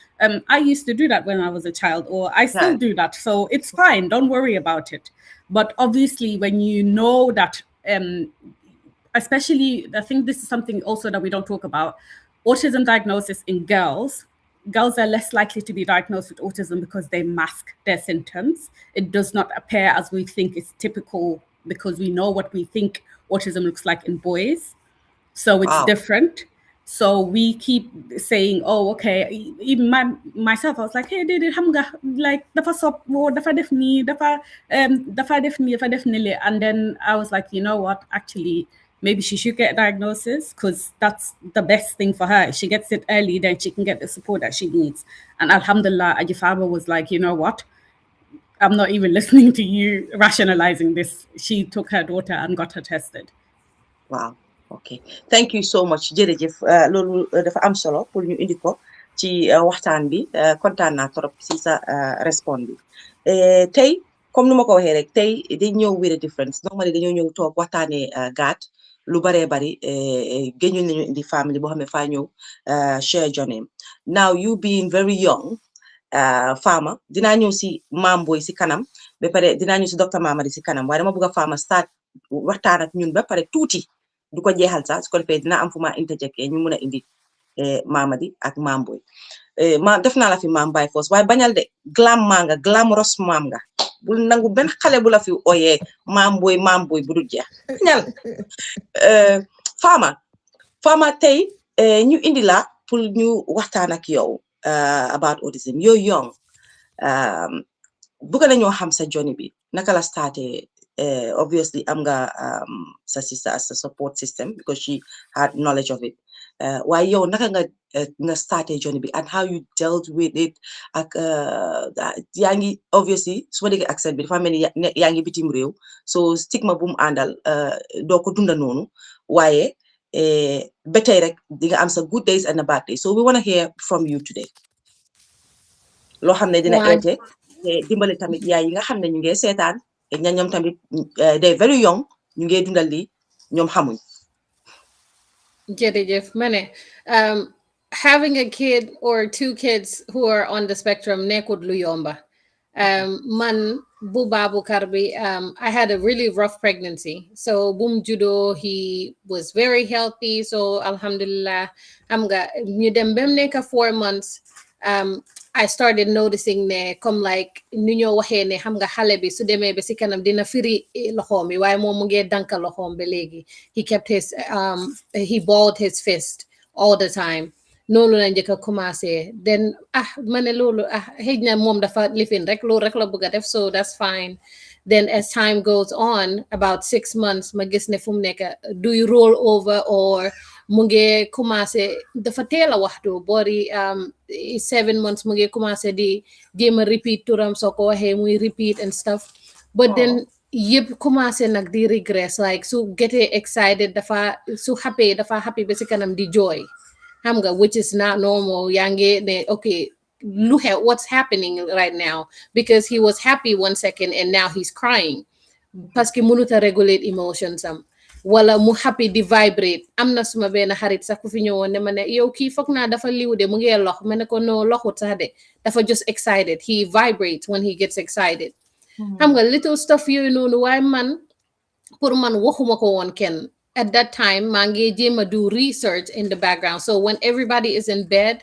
I used to do that when I was a child, or I still do that. So it's fine. Don't worry about it. But obviously, when you know that, especially, I think this is something also that we don't talk about, autism diagnosis in girls are less likely to be diagnosed with autism because they mask their symptoms. It does not appear as we think is typical, because we know what we think autism looks like in boys. So it's different. So we keep saying, oh, okay. Even myself, I was like, hey, did hamga like dafa sop wo dafa def ni dafa def nile. And then I was like, you know what? Actually, maybe she should get a diagnosis, because that's the best thing for her. If she gets it early, then she can get the support that she needs. And alhamdulillah, Ajifaba was like, you know what? I'm not even listening to you rationalizing this. She took her daughter and got her tested. Wow. Okay. Thank you so much. Jërëjëf loolu dafa am solo pour ñu indi ko ci waxtaan bi. Kontaan naa trop ci sa respond bi. Tey comme nu ma ko waxee rek tey dañ ñëw with a difference. Normally dañoo ñëw toog waxtaanee gaat lu baree bari génñul nañu indi family boo xam ne faa ñëw share journey. Now you being very young Fama, dinaa ñëw si Maam Boy si kanam ba pare dinaa ñëw si docteur Mamadi si kanam, waaye dama bëgg a Fama start waxtaan ak ñun ba pare tuuti du ko jeexal sax su ko defee dina am fu ma interject ñu mun a indi Mamadi ak Maam Boy. Def naa la fi Maam Baye Force waaye bañal de glamorous maam nga bul nangu benn xale bu la fi oyee Maam Boy bu dul jeex bañal. Fama tey ñu indi la pour ñu waxtaan ak yow about autism. You're young. Bëgg nañoo xam sa journey bi naka la starté. Obviously am nga sa sister as a support system because she had knowledge of it. Waaye yow naka nga starté journey bi and how you dealt with it ak yaa ngi obviously su ma déggee accent bi dafa mel ni yaa ngi bitim réew, so stigma bu mu àndal doo ko dunda noonu, waaye ba tey rek di nga am sa good days and a bad days. So we want to hear from you today. Loo xam ne dina eete te dimbale tamit yaay yi nga xam ne ñu ngi seetaan te ñoom tamit they very young ñu ngi dundal li ñoom xamuñ. Jërëjëf ma ne having a kid or two kids who are on the spectrum nekkut lu yomba. Man bu Babukar bi I had a really rough pregnancy. So bum judo he was very healthy. So alhamdulillah am nga ñu dem bem nekk 4 months. I started noticing ne comme like nu ñoo waxee ne xam nga xale bi su demee ba si kanam dina firi loxoom bi waaye moom mu ngee danka loxoom ba léegi. He kept his he balled his fist all the time. Noonu la njëkk a commencé then ma ne loolu xëy na moom dafa lifin rek loolu rek la bëgg a def so that's fine. Then as time goes on about 6 months ma gis ne fu mu nekk do you roll over or mu ngi commencé dafa teel a waxtu boori 7 months mu ngi commencé di jéem a repeat turam soo ko waxee muy repeat and stuff but then yëpp commencé nag di regress like su getting excited dafa su happy dafa happy ba si kanam di jooy xam nga which is not normal yaa ngi ne okay look at what's happening right now because he was happy 1 second and now he's crying parce que mënut a regulate emotions am wala mu happy di vibrate am na suma benn xarit sax ku fi ñëwoon ne ma ne yow kii foog naa dafa liw de mu ngee lox ma ne ko no loxut sax de dafa just excited he vibrates when he gets excited xam nga little stuff yooyu noonu waaye man pour man waxuma ko woon kenn at that time maa ngi jéem a do research in the background so when everybody is in bed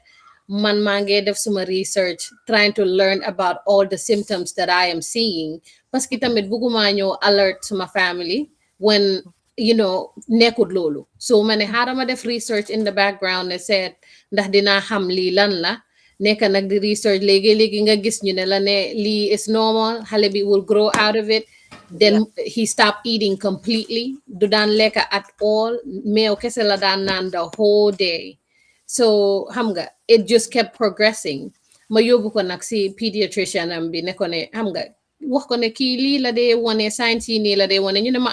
man maa ngi def suma research trying to learn about all the symptoms that I am seeing parce que tamit bëgguma ñëw alert suma family when you know nekkut loolu so ma ne xaaral ma def research in the background ne seet ndax dinaa xam lii lan la nekk nag di research léegi nga gis ñu ne la ne lii is normal xale bi will grow out of it then he stopped eating completely du daan lekk at all meew kese la daan naan the whole day so xam nga it just kept progressing ma yóbbu ko nag si pediatrician am bi ne ko ne xam nga wax ko ne kii lii la dee wane science yi nii la dee wane ñu ne ma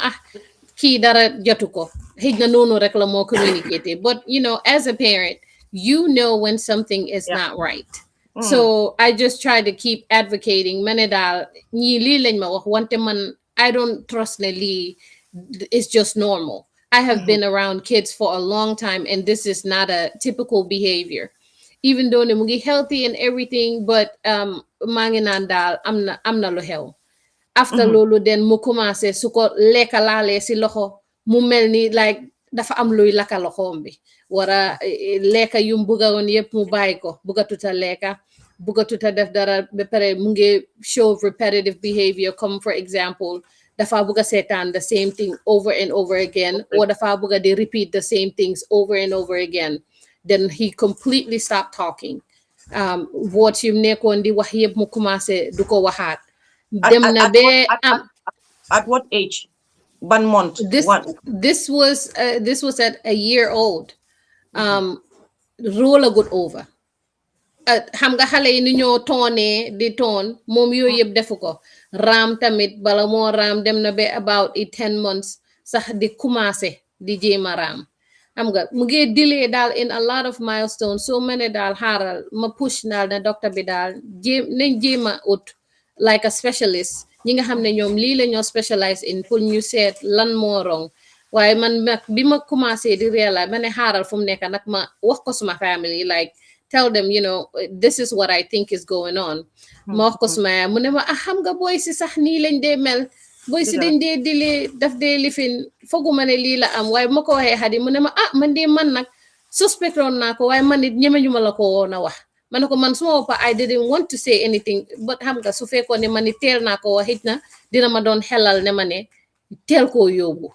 kii dara jotu ko xëj na noonu rek la moo communicated but you know as a parent you know when something is not right so I just try to keep advocating ma ne daal ñii lii lañ ma wax wante man I don't trust ne lii it's just normal I have been around kids for a long time and this is not a typical behavior even though ne mu ngi healthy and everything but maa ngi naan daal am na lu xew after loolu den mu commencé su ko lekka laalee si loxo mu mel ni like dafa am luy laka loxoom bi wara lekka yum buggawoon yëpp mu bàyyi ko buggatuta lekka buggatuta def dara ba pare mu ngi show repetitive behavior comme for example dafa bugga seetaan the same thing over and over again or dafa bugga di repeat the same things over and over again then he completely stopped talking what yum nekkoon di wax yëpp mu commencé du ko waxaat dem na be at what age? 1 month. This was at a year old. Roll a good over. Xam nga xale yi ni ñoo toonee di toon moom yooyu yëpp defu ko raam tamit bala moo raam dem na be about 10 months sax di commencé di jéema raam xam nga mu ngi delay daal in a lot of milestones so mane daal xaaral ma push daal na docteur bi daal nañ jéema ut like a specialist ñi nga xam ne ñoom lii la ñoo specialize in pour ñu seet lan moo wrong waaye man nag bi ma commencé di realize ma ne xaaral fu mu nekk nag ma wax ko suma family like tell them you know this is what I think is going on ma wax ko suma yaay mu ne ma xam nga boy si sax nii lañ dee mel boy si dañ dee dili daf dee lifin foguma ne lii la am waaye ma ko waxee xadi mu ne ma man de man nag suspectoon naa ko waaye man it ñemeñu ma la ko woon a wax ma ne ko man suma woppa I didn't want to say anything but xam nga su fekkoon ne ma ni teel naa ko wax it na dina ma doon xelal ne ma ne teel koo yóbbu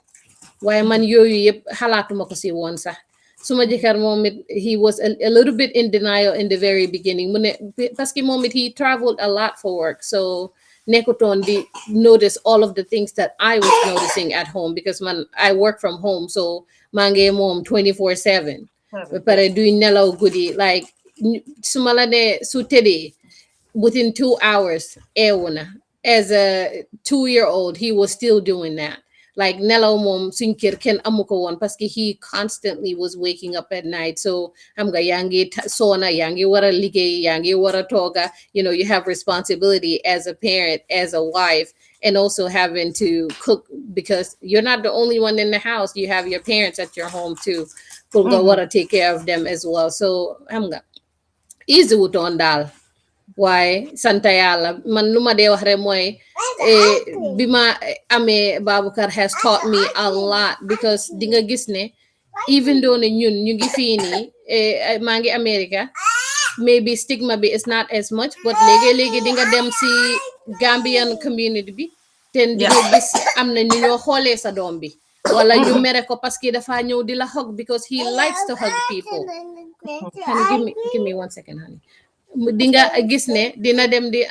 waaye man yooyu yëpp xalaatuma ko si woon sax suma jëkkër moom it he was a little bit in denial in the very beginning mu ne parce que moom it he traveled a lot for work so nekkutoon di notice all of the things that I was noticing at home because man I work from home so maa ngi moom 24/7 ba pare duy nelaw guddi like suma la ne su tëddee within 2 hours eewu na as a 2-year-old he was still doing that like nelaw mom suñ kër ken amuko won parce que he constantly was waking up at night. So xam nga yangi sona yangi wara liggéey yangi wara toga, you know, you have responsibility as a parent, as a wife, and also having to cook because you're not the only one in the house. You have your parents at your home too. Pour nga wara take care of them as well. So xam nga easy wutoon daal. Why santa yàlla man lu ma dee wax rek mooy bi ma amee Baboucarr has taught me a lot because di nga gis ne even though ne ñun ñu ngi fii nii maa ngi America, maybe stigma bi is not as much, but léegi-léegi di nga dem si Gambian community bi ten di nga gis am na ñu ñoo xoolee sa doom bi wala ñu mere ko parce que dafa ñëw di la hug because he likes to hug people. Honey, give me 1 second, honey. Dinga gis ne dina dem di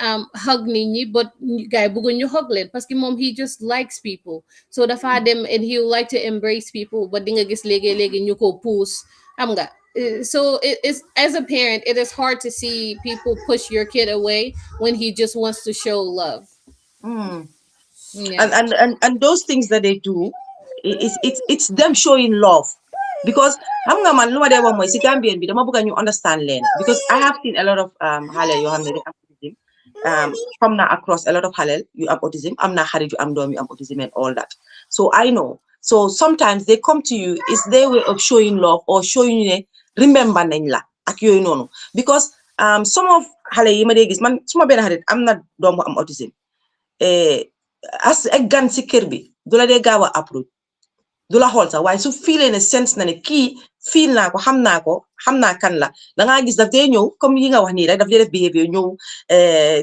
hug nit ñi but guy bëggu ñu hug leen parce que moom he just likes people, so dafa dem and he would like to embrace people, but dinga gis léegi ñu ko puus xam nga. So it is, as a parent, it is hard to see people push your kid away when he just wants to show love. Yeah. And those things that they do, it's them showing love. Because xam nga man lu ma dee wax mooy si Gambien bi dama bëgg ñu understand leen because I have seen a lot of xale yoo xam ne am autism from na across a lot of xale yu am autism, am na xarit yu am doom yu am autism and all that. So I know, so sometimes they come to you, it's their way of showing love or showing you ne remember nañ la ak yooyu noonu. Because some of xale yi ma dee gis man suma benn xarit am na doom bu am autism as a gan si kër bi du la dee gaaw a approach du la xool sax waaye su fiilee ne sense na ne kii fiil naa ko xam naa kan la da ngaa gis daf dee ñëw comme yi nga wax nii rek daf dee def behavior ñëw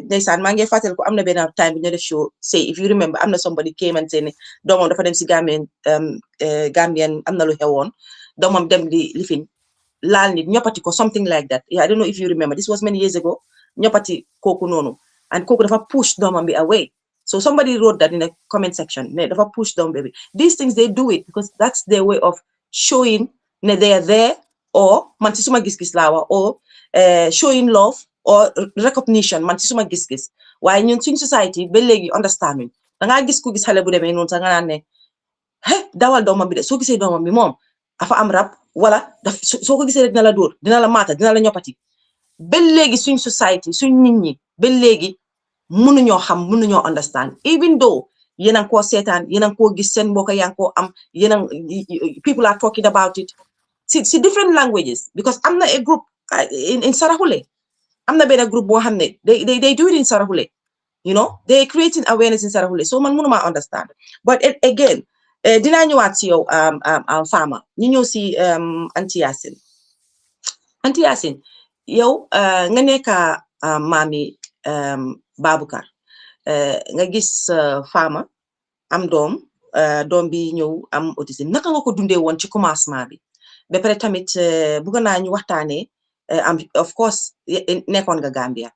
ndeysaan maa ngi fàttali ko am na benn time bi ñu def show say if you remember am na somebody came and say ne doomam dafa dem si Gambien am na lu xewoon doomam dem di lifin laal nit ñoppati ko something like that. I don't know if you remember, this was many years ago. ñoppati kooku noonu and kooku dafa push doomam bi away. So somebody wrote that in the comment section. They never push down, baby. These things, they do it because that's their way of showing that they are there or mantisuma gis lawa or showing love or recognition mantisuma gis. Why in society, belegi understanding. Nga gis ku gis xale bu demee noonu sa nga naan ne dawal doomam bi de soo gisee doomam bi moom afa am rab wala soo ko gisee dina la dóor dina la maata dina la ñoppati ba léegi suñ society suñ nit ñi ba léegi mënuñoo xam mënuñoo understand even though yéen a ngi koo seetaan yéen a ngi koo gis seen mbokk yaa ngi koo am yéen a people are talking about it si different languages because am na a group in Sarahule am na benn group boo xam ne they do it in Sarahule, you know, they creating awareness in Sarahule, so man mënuma understand but again dinaa ñëwaat si yow Fama ñu ñëw si Anti Yacine yow nga nekk maami Baboucarr nga gis Fama am doom bi ñëw am autisme naka nga ko dundee woon ci commencement bi ba pare tamit bëgg naa ñu waxtaanee of course nekkoon nga Gambia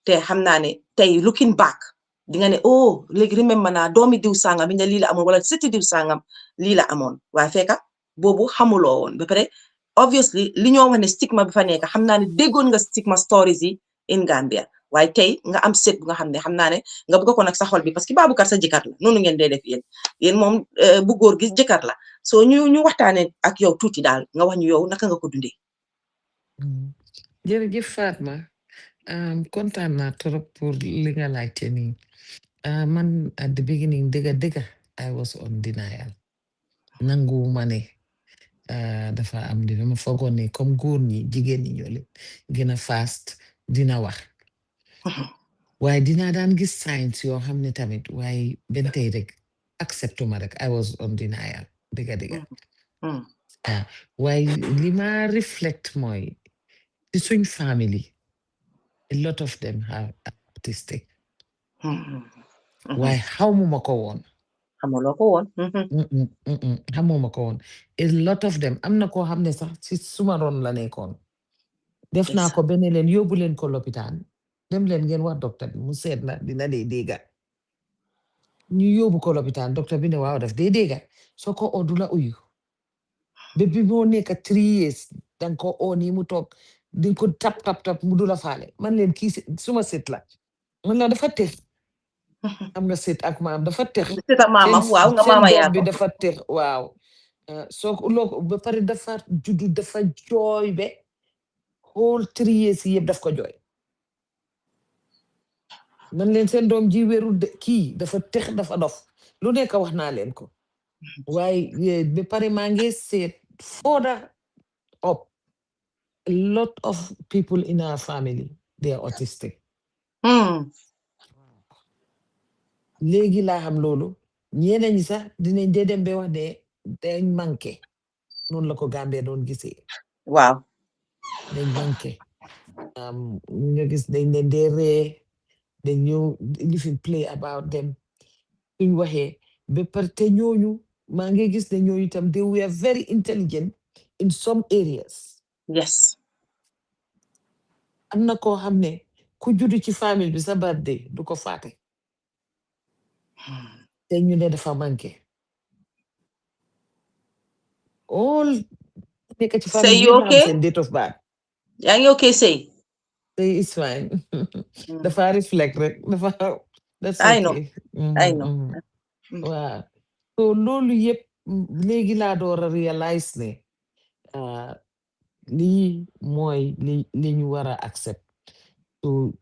te xam naa ne tey looking back di nga ne oh léegi remember naa doomi diw sangam bi nga lii la amoon wala sëti diw sangam lii la amoon waaye fekka boobu xamuloo woon ba pare obviously li ñoo wax ne stigma bi fa nekk xam naa ne déggoon nga stigma stories yi in Gambia waaye tey nga am set bu nga xam ne xam naa ne nga bëgg ko nag sa xol bi parce que Baboucarr sa jëkkër la noonu ngeen dee def yéen moom bu góor gi jëkkër la so ñu waxtaane ak yow tuuti daal nga wax ñu yow naka nga ko dundee. jërëjëf Fatma kontaan naa trop pour li nga laajte nii man at the beginning dëgga I was on denial nangu ma ne dafa am dina ma foogoon ne comme góor ñi jigéen ñi ñoo leen gën a fast dina wax waaye dinaa daan gis signs yoo xam ne tamit waaye benn tey rek acceptu ma rek I was on denial dëgga waaye li ma reflect mooy ci suñ family a lot of them are autistic waaye xamuma ko woon xamuma ko woon a lot of them am na koo xam ne sax ci suma ron la nekkoon def naa ko benn leen yóbbu leen ko lopitaan dem leen ngeen wax docteur bi mu seet na dina dee dégga ñu yóbbu ko lopitaan docteur bi ne waaw daf dee dégga soo ko oo du la uyu ba bi moo nekk 3 years danga ko oo nii mu toog di ko tap mu du la faale man leen kii suma set la man la dafa tëx xam nga seet ak maam dafa tex seet ak maamam waaw nga seen maama doom yaa bi ko dafa tex waaw soo ko loo ba pare dafa juddu dafa jooy be whole 3 years yëpp daf ko jooy man leen seen doom ji wérul de kii dafa tex dafa dof lu nekk wax naa leen ko waaye ba pare maa ngi seet further up a lot of people in our family they are autistic léegi laa xam loolu ñeneen ñi sax dinañ dee dem ba wax ne dañ manqué noonu la ko Gambie doon gisee waaw dañ manqué nga gis dañ leen dee ree dañ ñëw lifin play about them suñ waxee ba pare te ñooñu maa ngi gis ne ñooñu itam they were very intelligent in some areas yes am na koo xam ne ku juddu ci famille bi sa birthday du ko faate te ñu ne dafa manqué all nekk ci famille say bi you yëpp xam okay seen date of birth yaa ngi okay say is fine dafa reflect rek dafa that's I know okay I know waaw so loolu yëpp léegi laa door a realize ne lii mooy li ñu war a accept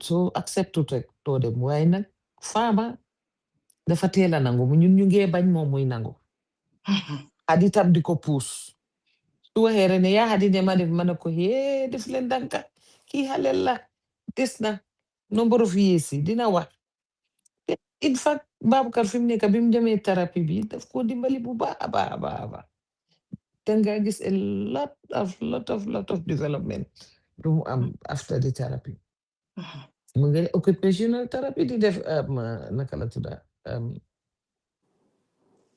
so acceptut rek doo dem waaye nag faama dafa teel a nangu ñun ñu ngee bañ moom muy nangu Hadi tam di ko puus su waxee rek ne yaa Hadi ne ma def ma ne ko hee def leen danka kii xale la des na number of years yi dina wax in fact Baboucarr fi mu nekk bi mu demee thérapie bi daf ko dimbali bu baax a baax a baax a baax danga gis a lot of development lu mu am after the therapy mu ngi occupational therapy di def naka la tudda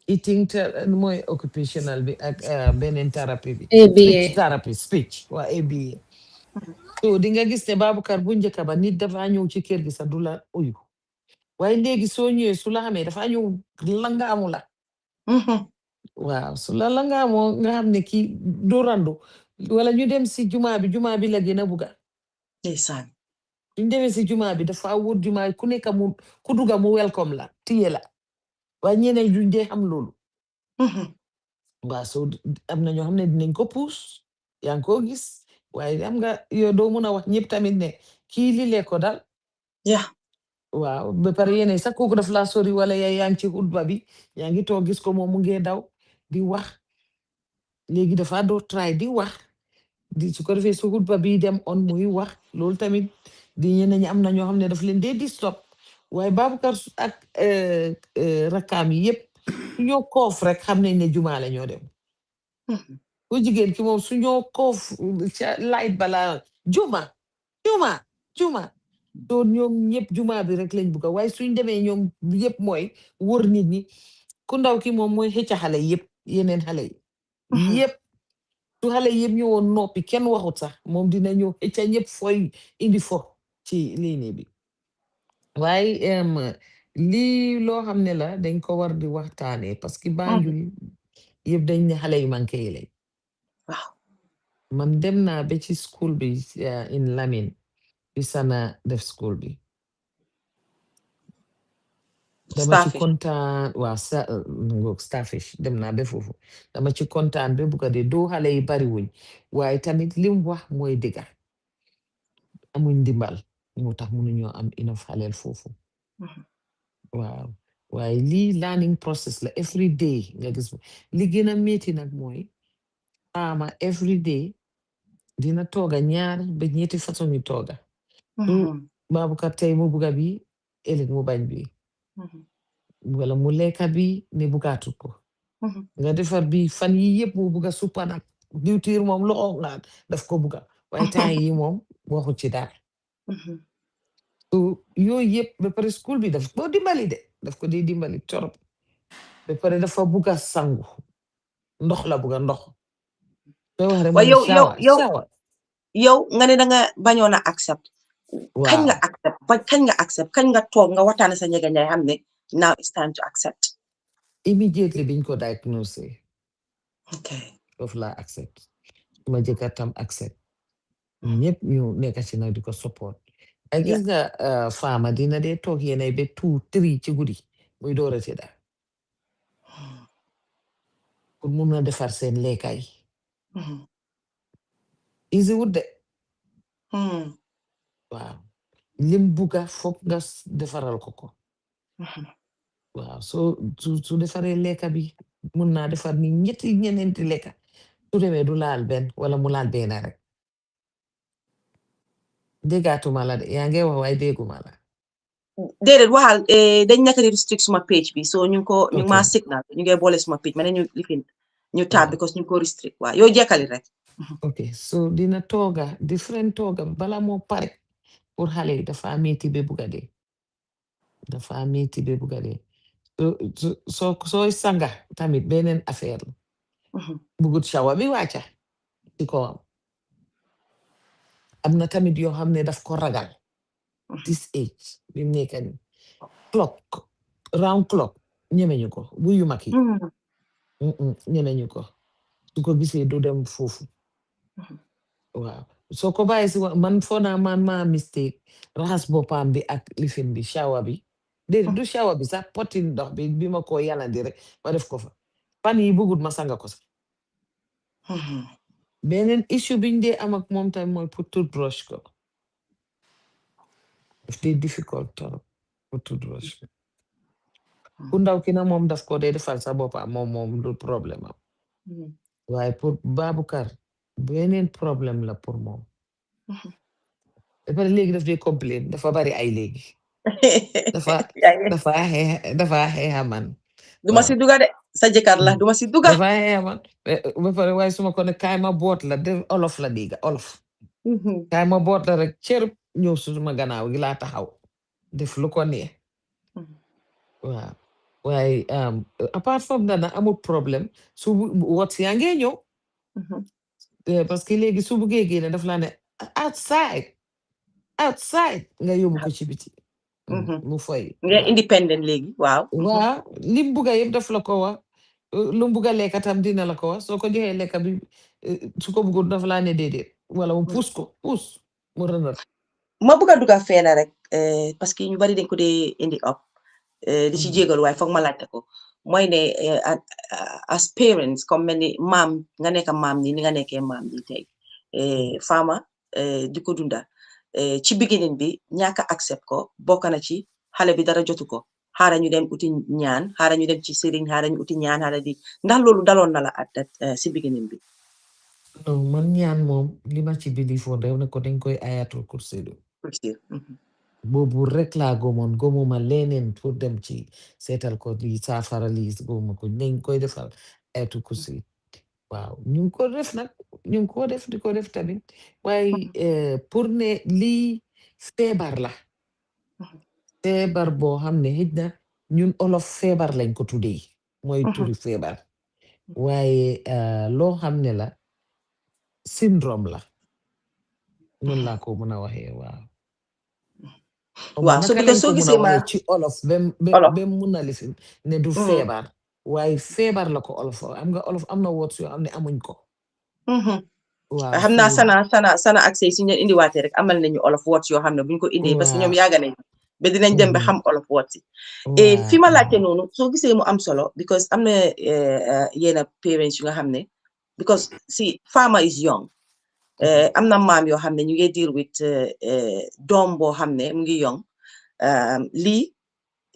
eating mooy occupational bi ak beneen therapy bi speech ABA. therapy speech waa ABA so di nga gis ne Baboucarr bu njëkk ba nit dafa ñëw ci kër gi sax du la uyu waaye léegi soo ñëwee su la xamee dafa ñëw langaamu la waaw su la langaamoo nga xam ne kii doo randu wala ñu dem si jumaa bi la gën a bugga ndeysaan suñ demee si jumaa bi dafa wut jumaa ku nekk ku dugga mu welcome la tiye la waaye ñeneen duñ dee xam loolu waaw so am na ñoo xam ne dinañ ko puus yaa ngi ko gis waaye am nga yow doo mun a wax ñëpp tamit ne kii li lee ko dal waaw ba pare yéene sax kooku daf laa sori wala yaa ngi ci xutba bi yaa ngi toog gis ko moom mu ngee daw di wax léegi dafa doo try di wax di su ko defee su xutba bi dem on muy wax loolu tamit di ñeneen ñi am na ñoo xam ne daf leen dee di stop waaye Baboucarr ak rakkaam yi yëpp su ñoo koof rek xam nañ ne jumaa la ñoo dem ku jigéen ki moom su ñoo koof ca light bala juma so ñoom ñëpp jumaa bi rek lañ bugga waaye suñ demee ñoom yëpp mooy wër nit ñi ku ndaw ki moom mooy xëcca xale yëpp yeneen xale yi yëpp su xale yëpp ñëwoon noppi kenn waxut sax moom dina ñëw xëcca ñëpp fooy indi fo ci liini bi waaye lii loo xam ne la dañ ko war di waxtaanee parce que Banjul yëpp dañ ne xale yu manqué yi lañ waaw man dem naa ba ci school bi in Lamin bi Sana def school bi dama ci kontaan waaw starfish dem naa ba foofu dama ci kontaan ba bugga de doo xale yi bari wuñ waaye tamit lim wax mooy dëgga amuñ ndimbal moo tax mënuñoo am enough xaleel foofu waaw waaye lii learning process la every day nga gis li gën a métti nag mooy ama every day dina tooga ñaar ba ñetti façon yi tooga su Baboucarr tey mu bugga bi ëllëg mu bañ bi wala mu lekka bi ne bugaatut ko nga defar bi fan yi yëpp mu bugga suppa nag diwtiir moom loxo nga daf ko bugga waaye temps yi moom waxu ci dara so yooyu yëpp ba pare school bi daf ko dimbali de daf ko di dimbali torop ba pare dafa bugga sangu ndox la bugga ndox soo wax rek mu ne shower yow nga ne danga bañoon a accept kañ nga accept kañ nga toog nga waxtaane sa njëga njaay xam ne now it's time to accept immediately biñ ko diagnosé okay foofu laa accept ma jëkkër tam accept ñëpp ñu nekk ci nag di ko support ay gis nga faama dina dee toog yenay ba 2 3 ci guddi muy door a tëdda pour mun a defar seen lekka yi easy wut de waaw lim bugga foog nga defaral ko waaw su defaree lekka bi mun naa defar ni ñetti ñeneenti lekka su demee du laal benn wala mu laal benn rek déggaatuma la de yaa ngi wax waaye dégguma la déedéet waxal dañ nekk di restrict suma page bi so ñu ngi ma signal ñu ngi boole suma page ma ne ñu lifin ñu tab because ñu ko restrict waaw yow jekkali rek ok so dina tooga different tooga bala moo pare pour xale yi dafa metti ba bugga dee dafa metti ba bugga dee sooy sanga tamit beneen affaire la bugut shawa bi wàcca ci kawam am na tamit yoo xam ne daf ko ragal this age bi mu nekk ni clock round clock ñemeñu ko bu yu mag yi ñemeñu ko su ko gisee du dem foofu waaw soo ko bàyyi si man foo naa man maa mistake raxas boppam bi ak lifin bi shawa bi déedéet du shawa bi sax poti ndox bi ma ko yalandi rek ma def ko fa fan yi bëggut ma sanga ko sax beneen issue biñ dee am ak moom tamit mooy pour toothbrush ko daf dee difficult trop pour toothbrush ko ku ndaw ki na moom daf ko dee defal sa boppam moom du problème am waaye pour Baboucarr beneen problème la pour moom dafa léegi daf dee complain dafa bari ay léegi dafa xeexa man duma si duga de sa jëkkër la duma si duga dafa xeexa man ba pare waaye suma ko ne kaay ma boot la def olof la diga olof kaay ma boot la rek cër ñëw suma gannaaw gi laa taxaw def lu ko neex waaw waaye apart from that amul problème su wat yaa ngee ñëw parce que léegi su buggee génne daf laa ne outside nga yóbbu ko ci biti mu fay nga independent léegi waaw lim bugga yëpp daf la ko wax lu bugga lekka tam dina la ko wax soo ko joxee lekka bi su ko bugul daf laa ne déedéet wala mu puus mu rënal ma bugga dugga feena rek parce que ñu bari dañ ko dee indi up di ci jégalu waaye foog ma laajte ko mooy ne as parents comme mel ni maam nga nekk maam ni nga nekkee maam ni tey faama di ko dunda ci beginning bi ñàkk a accept ko bokk na ci xale bi dara jotu ko xaara ñu dem uti ñaan xaara ñu dem ci sëriñ xaara ñu uti ñaan xaara di ndax loolu daloon na la at si beginning bi non man ñaan moom li ma ci bilifoon rew ne ko dañ koy ayatul kursi boobu rek laa gomuma leneen pour dem ci seetal ko lii saafara lii gomuma ko dañ koy defal ayatul kursi waaw ñu ngi ko def nag ñu ngi ko def di ko def tamit waaye pour ne lii feebar la feebar boo xam ne xëj na ñun olof feebar lañ ko tuddee mooy turi feebar waaye loo xam ne la syndrome la noonu laa ko mën a waxee waaw so because soo gisee ma ci olof ba mun na lifin ne du feebar waaye feebar la ko olof am nga olof am na words yoo xam ne amuñ ko waaw xam naa sana accès si ñu indiwaatee rek amal nañu olof words yoo xam ne buñ ko indee parce que ñoom yaaga nañ ba dinañ dem ba xam olof words yi fi ma laajte noonu soo gisee mu am solo because am na yenn parents yu nga xam ne because si farmer is young am na maam yoo xam ne ñu ngi deal with doom boo xam ne mu ngi young lii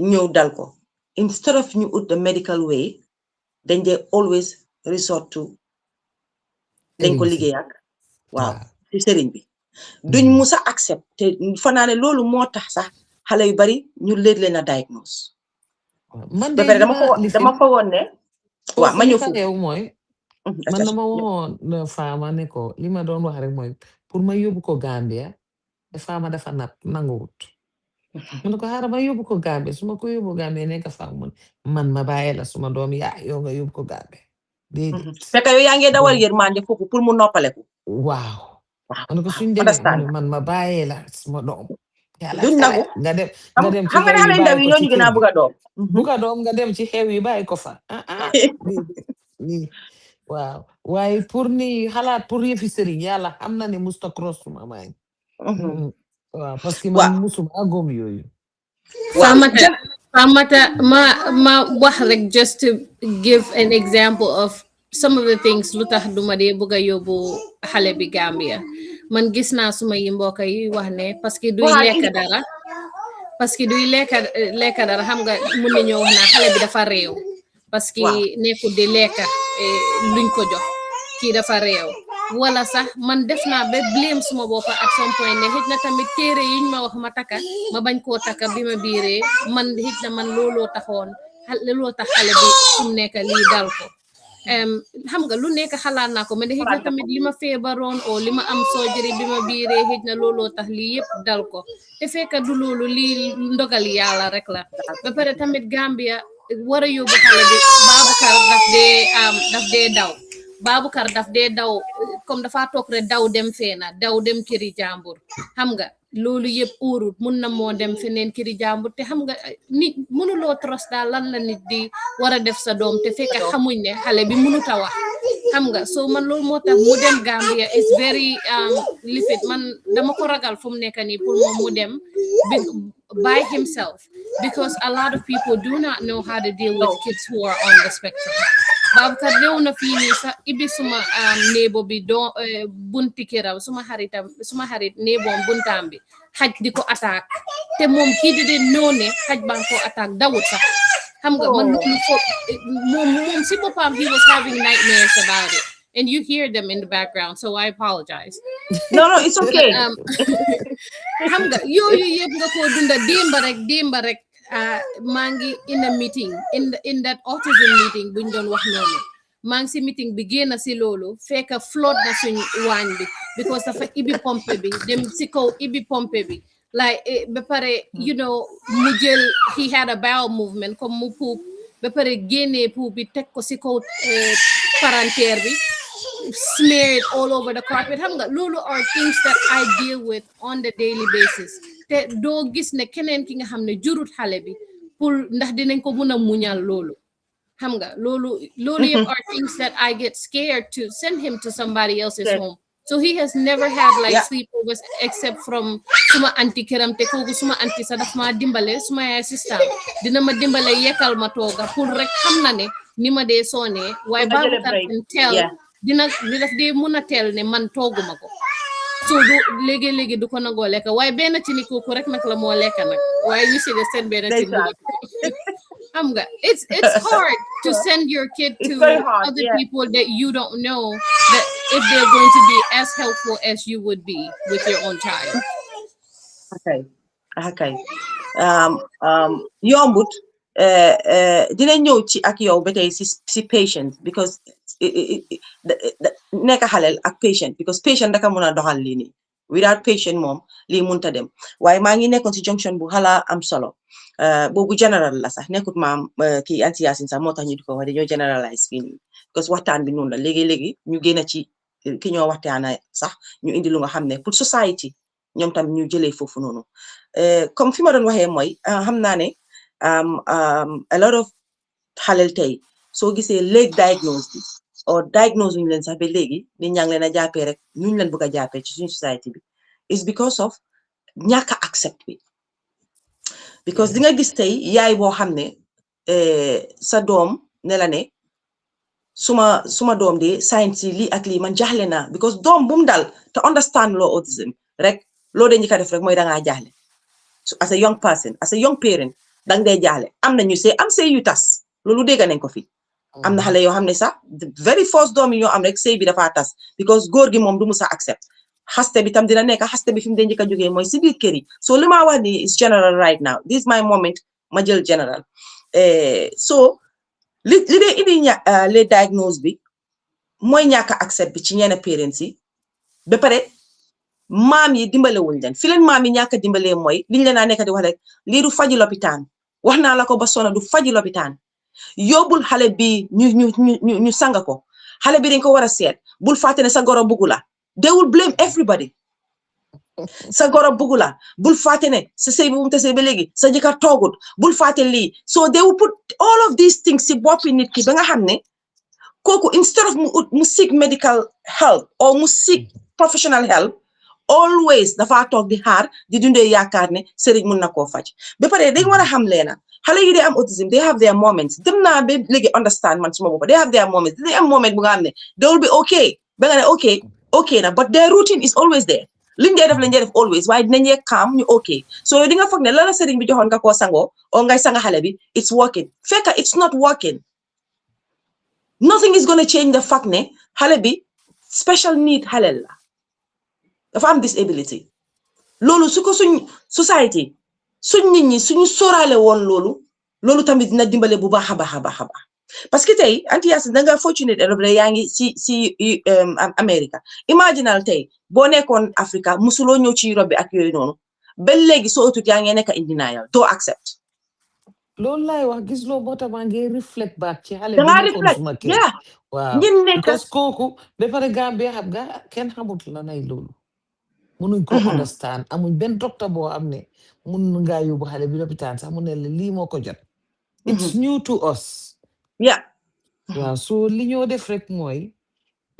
ñëw dal ko instead of ñu ut the medical way dañ dee always resort to dañ ko liggéey ak waaw ci sëriñ bi duñ musa accept te fanaa ne loolu moo tax sax xale yu bari ñu leen leen a diagnose man ba pare dama fa woon ne waaw ma ñëw foofu mooy man dama waxoon faama ne ko li ma doon wax rek mooy pour ma yóbbu ko Gambia te faama dafa nanguwut mu ne ko xaaral ma yóbbu ko Gambia su ma ko yóbbu Gambia nekk faama man ma bàyyi la suma doom yaa yow nga yóbbu ko Gambia déedéet fekk yow yaa ngi dawal yërmande foofu pour mu noppaleku waaw ma ne ko suñ demee man ma bàyyi la suma doom duñ nangu nga dem ci xam nga xale yu ndaw yi ñooñu gën a bëgg a doom doom nga dem ci xew yi bàyyi ko fa nii waaw waaye pour ni xalaat pour yëfi sëriñ yàlla xam na ne musta cross suma maay waaw parce que man musuma gom yooyu. Famata, ma wax rek just to give an example of some of the things lu tax duma dee bëgg a yóbbu xale bi Gambia man gis naa suma yi mbokk yi wax ne parce que duy lekk dara xam nga mun nañoo wax naa xale bi dafa réew parce que nekkul di lekk luñ ko jox kii dafa réew wala sax man def naa ba blame suma boppa at some point ne xëj na tamit téere yiñ ma wax ma taka ma bañ koo taka bi ma biiree man xëj na man looloo tax xale bi fu mu nekk lii dal ko xam nga lu nekk xalaat naa ko mais xëj na tamit li ma feebaroon o li ma am surgery bi ma biiree xëj na looloo tax lii yëpp dal ko te fekk du loolu lii ndogal yàlla rek la ba pare tamit Gambia war a yóbbu xale bi Baboucarr daf dee daw comme dafa toog rek daw dem feena daw dem këri jàmbur xam nga loolu yëpp uurut mun na moo dem feneen këri jàmbur te xam nga nit mënuloo trust daal lan la nit di war a def sa doom te fekk xamuñ ne xale bi mënut a wax xam nga so man loolu moo tax mu dem Gambia is very lifit man dama ko ragal fu mu nekk nii pour moom mu dem by himself because a lot of people do not know how to deal with kids who are on the spectrum. Baboucarr ñëw na fii nii sax ibi suma néebo bi bunti këram suma xarit néeboom buntaam bi xaj di ko attaque te moom kii di noo ne xaj baa ko attaque dawut sax xam nga man loolu moom si boppam he was having nightmares about it and you hear them in the background so I apologize. No, it's okay. xam nga yooyu yëpp nga koo dunda démba rek maa ngi in a meeting in that autism meeting buñ doon wax noonu maa ngi si meeting bi génn si loolu fekk flood na suñ waañ bi because dafa ibi pompe bi dem si kaw ibi pompe bi like ba pare you know mu jël he had a bowel movement comme mu puub ba pare génnee puub bi teg ko si kaw palanteer bi smeared all over the carpet xam nga loolu are things that I deal with on the daily basis te doo gis ne keneen ki nga xam ne jurut xale bi pour ndax dinañ ko mun a muñal loolu xam nga loolu yëpp are things that I get scared to send him to somebody else's home so he has never had like sleepovers except from suma anti këram te kooku suma anti sa daf ma dimbale suma yaay system dina ma dimbale yekkal ma tooga pour rek xam na ne ni ma dee soonee waaye Baboucarr can tell dina daf dee mun a teel ne man tooguma ko so du léegi du ko nangoo lekk waaye benn ci ni kooku rek nag la moo lekk nag waaye ñu si de seen benn ci ni xam nga it's hard to send your kid to other people that you don't know that if they're going to be as helpful as you would be with your own child. Okay. Yombut dina ñëw ci ak yow ba tey si patient because nekk xalel ak patient because patient daka mën a doxal lii nii without patient moom lii mënta dem waaye maa ngi nekkoon si junction bu xala am solo boobu general la sax nekkut maam kii anti Yaasin sax moo tax ñu di ko wax dañoo generalize fii nii because waxtaan bi noonu la léegi ñu génn ci ki ñoo waxtaana sax ñu indi lu nga xam ne pour society ñoom tam ñu jëlee foofu noonu comme fi ma doon waxee mooy xam naa ne a lot of xalel tey soo gisee late diagnose bi or diagnose ñu leen sax ba léegi nit ñaa ngi leen a jàppee rek ñu leen bëgg a jàppee ci suñu society bi is because of ñàkk a accept bi because di nga gis tey yaay boo xam ne sa doom ne la ne suma doom de science yi lii ak lii man jaaxle naa because doom bu mu dal te understand loo autism rek loo de ñi ko def rek mooy dangaa jaaxle so as a young person as a young parent dang dee jaaxle am na ñu sëy yu tas loolu dégg nañ ko fi am na xale yoo xam ne sax very first doom yi ñoo am rek sëy bi dafa tas because góor gi moom du musa accept xaste bi tam dina nekk xaste bi fi mu dee njëkk a jógee mooy si biir kër yi so li ma wax ni is general right now this is my moment ma jël general so li dee indi les diagnose bi mooy ñàkk a accept bi ci ñenn parents yi ba pare maam yi dimbalewuñ leen fi leen maam yi ñàkk a dimbalee mooy liñ leen a nekk di wax rek lii du faji lopitaan wax naa la ko ba sona du faji lopitaan yóbbul xale bi ñu sanga ko xale bi dañ ko war a seet bul fàtte ne sa goro buggu la they will blame everybody sa goro buggu la bul fàtte ne sa sëy bi bu mu tasee ba léegi sa jëkkër toogut bul fàtte lii so they will put all of these things si boppi nit ki ba nga xam ne kooku instead of mu seek medical help or mu seek professional help always dafa toog di xaar di dundee yaakaar ne sëriñ mun na koo faj ba pare dañ war a xam leena xale yi day am autism they have their moments dem naa ba léegi understand man suma bopp they have their moments they am moment bu nga xam ne they will be okay ba nga ne okay na but their routine is always there liñ dee def lañ dee def always waaye dinañ yee calm ñu okay so di nga foog ne la sëriñ bi joxoon nga koo sangoo o ngay sanga xale bi it's working fekka it's not working nothing is going to change the fact ne xale bi special need xale la dafa am disability loolu su ko suñ society suñ nit ñi suñu sóoraale woon loolu tamit dina dimbale bu baax a baax a baax a baax parce que tey anti Yacine da nga fortunate enough yaa ngi si America imaginal tey boo nekkoon Africa musuloo ñëw ci Europe bi ak yooyu noonu ba léegi soo utut yaa ngi nekk in denial doo accept loolu laay wax gis loo moo tax maa ngi reflect back ci xale bi dangaa nekkoon reflect suma kër yeah waaw ñin nekk because kooku ba pare Gambia xam nga kenn xamut la nay loolu munuñ ko understand amuñ benn docteur boo am ne mun ngaa yóbbu xale bi lopitaan sax mu ne la lii moo ko jot it's new to us yeah waaw so li ñoo def rek mooy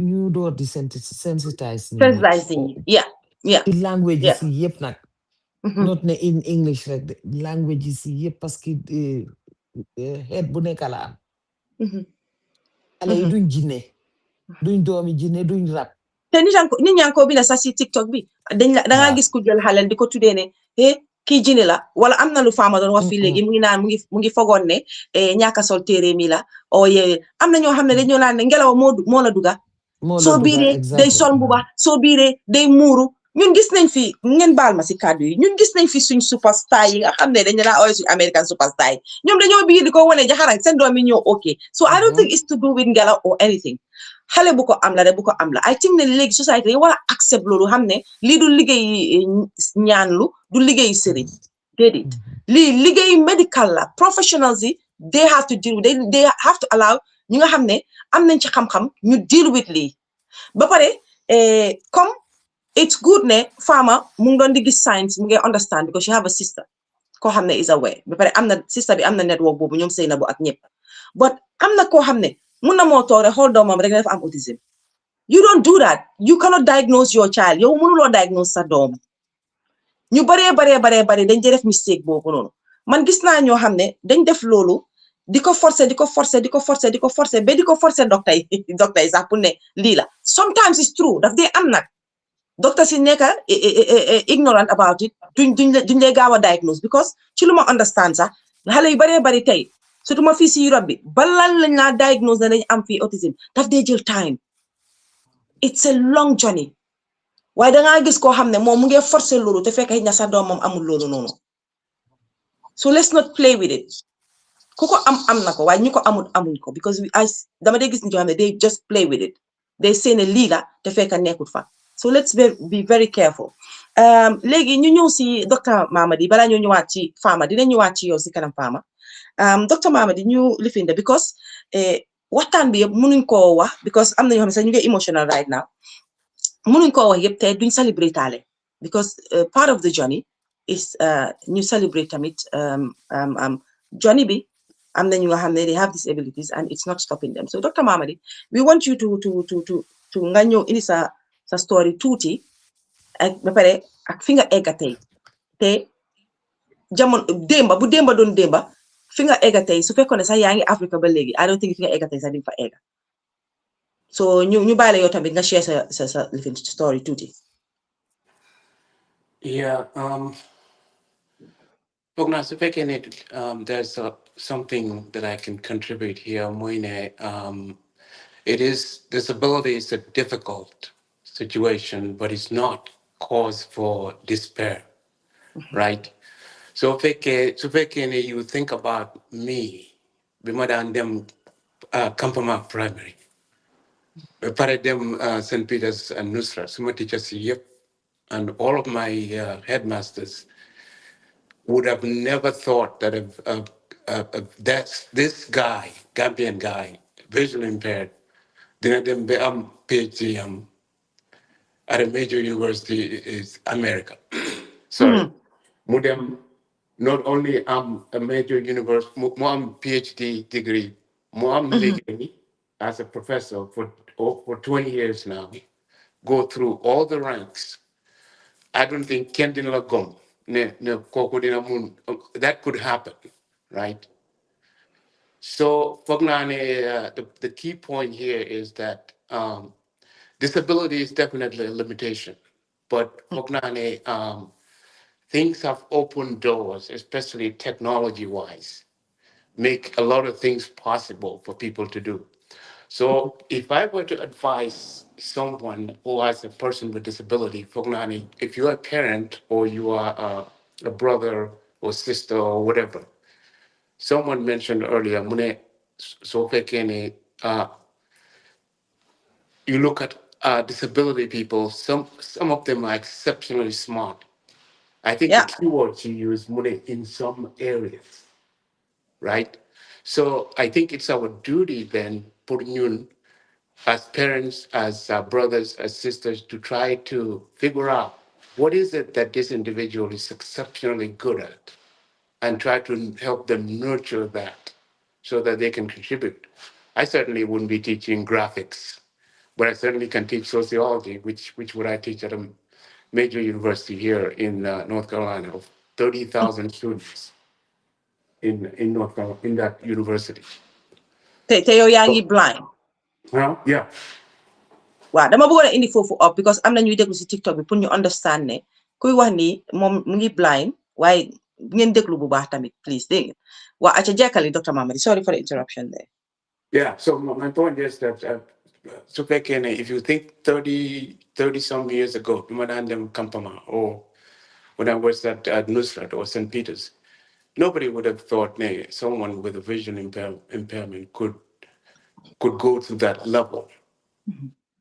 ñu door di sensitize nit ñi sensitizing yeah ci language yi si yëpp nag not ne in English rek de language yi si yëpp parce que xeet bu nekk la am xale yi duñ jinne duñ doomi jinne duñ rab te nit ñaa ngi ko binda sax si TikTok bi dangaa gis ku jël xalel di ko tuddee ne kii jinne la wala am na lu faama doon wax fii léegi mu ngi naan mu ngi fogoon ne ñaaka sol téere mi la o ye am na ñoo xam ne dañoo naan ne ngelaw moo la duga soo biiree day sol mbuba soo biiree day muuru ñun gis nañ fi ngeen baal ma si kàddu yi ñun gis nañ fi suñ superstar yi nga xam ne dañu laa ooy suñ American superstar yi ñoom dañoo biir di ko wane jaxarañ seen doom yi ñëw ok so I don't think it's to do with ngelaw or anything xale bu ko am la rek bu ko am la I think ne léegi société dañu war a accept loolu xam ne lii du liggéey ñaanlu du liggéey sëriñ déedéet lii liggéey medical la professionals yi they have to deal they have to allow ñi nga xam ne am nañ ci xam-xam ñu deal with lii ba pare comme it's good ne Fama mu ngi doon di gis science mu ngi understand because she have a sister koo xam ne is aware ba pare am na sister bi am na network boobu ñoom sëy na bu ak ñëpp but am na koo xam ne mun na moo toog rek xool doomam rek dafa am autism you don't do that you cannot diagnose your child yow mënuloo diagnose sa doom ñu baree dañ def mistake boobu noonu man gis naa ñoo xam ne dañ def loolu di ko forcer ba di ko forcer docteur yi sax pour ne lii la sometimes it's true daf dee am nag docteur si nekka ignorant about it duñ lay gaaw a diagnose because ci lu ma understand sax xale yu bari tey surtout ma fii si Europe bi balal lañ laa diagnose ne dañ am fii autism daf dee jël time it's a long journey waaye dangaa gis koo xam ne moom mu ngi forcer loolu te fekk na sa doom moom amul loolu noonu so let's not play with it ku ko am na ko waaye ñu ko amuñ ko because dama dee gis ni joo xam ne they just play with it they say ne lii la te fekk nekkut fa so let's be very careful léegi ñu ñëw si docteur Mamadi balaa ñoo ñëwaat ci Fama dina ñëwaat ci yow si kanam Fama docteur Mamadi ñu lifinde because waxtaan bi yëpp mënuñ koo wax because am na ñoo xam ne sax ñu ngi emotional right now mënuñ koo wax yëpp te duñ celebrate taale because part of the journey is ñu celebrate tamit journey bi am na ñu nga xam ne they have disabilities and it's not stopping them so docteur Mamadi we want you to nga ñëw indi sa story tuuti ak ba pare ak fi nga egga tey te jamono bu démba doon démba fi nga egga tey su fekkoon ne sax yaa ngi Africa ba léegi I don't think fi nga egga tey sax di fa egga so ñu bàyyi la yow tamit nga share sa living story tuuti. Yeah, Pogna, su fekkee ne there's something that I can contribute here mooy ne disability is a difficult situation, but it's not cause for despair, right? So you think about me, bimadan them Kampama Primary, them St. Peter's and Nusra, suma teachers yep, and all of my headmasters would have never thought that that's this guy, Gambian guy, visually impaired, didn't PhD at a major university is America. Sorry. Mudem, not only a major university, I'm PhD degree, I'm legally as a professor for 20 years now, go through all the ranks I don't think Kentin Lagom, that could happen, right? So, the key point here is that disability is definitely a limitation, but things have opened doors, especially technology-wise, make a lot of things possible for people to do. So if I were to advise someone who has a person with disability, if you're a parent or you are a brother or sister or whatever, someone mentioned earlier, you look at disability people, some of them are exceptionally smart. I think the keyword you use, Mune, in some areas, right? So I think it's our duty then, as parents, as brothers, as sisters, to try to figure out what is it that this individual is exceptionally good at and try to help them nurture that so that they can contribute. I certainly wouldn't be teaching graphics, but I certainly can teach sociology, which would I teach at a major university here in North Carolina of 30,000 students in North Carolina, in that university. Te yow yaa ngi blind. Yeah. Waaw dama bëggoon a indi foofu up because am na ñuy déglu si TikTok bi pour ñu understand ne kuy wax ni moom mu ngi blind waaye ngeen déglu bu baax tamit please dégg nga waa aca jekkali Dr. Mamadi sorry for the interruption there. Yeah, so my point is that if you think 30 some years ago, Kampama, or when I was at Nusrat or St. Peter's, nobody would have thought someone with a vision impairment could go to that level.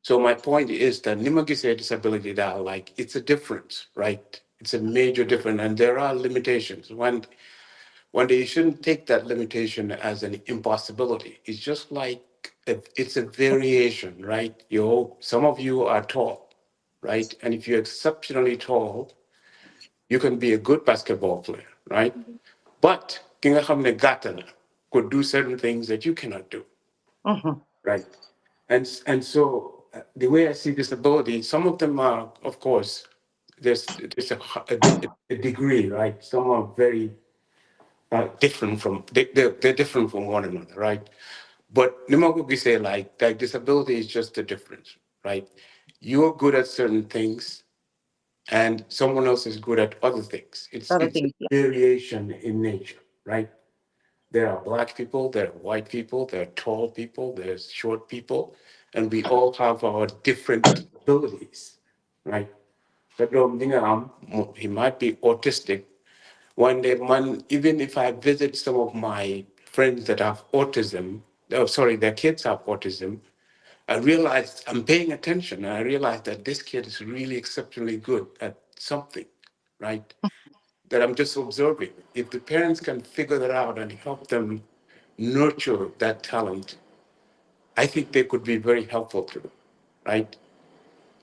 So my point is that Nimagise disability, like, it's a difference, right? It's a major difference, and there are limitations. One day you shouldn't take that limitation as an impossibility. It's just like it's a variation, right? Some of you are tall, right? And if you're exceptionally tall, you can be a good basketball player, right? But Kinga Hamne Gatana could do certain things that you cannot do, right? And so the way I see disability, some of them are, of course, there's a degree, right? Some are very different from they're different from one another, right? But we say like disability is just the difference, right? You're good at certain things, and someone else is good at other things. It's a variation in nature, right? There are black people, there are white people, there are tall people, there's short people, and we all have our different abilities, right? But he might be autistic. One day, even if I visit some of my friends that have autism, their kids have autism, I realized I'm paying attention, and I realized that this kid is really exceptionally good at something, right? That I'm just observing. If the parents can figure that out and help them nurture that talent, I think they could be very helpful to them, right?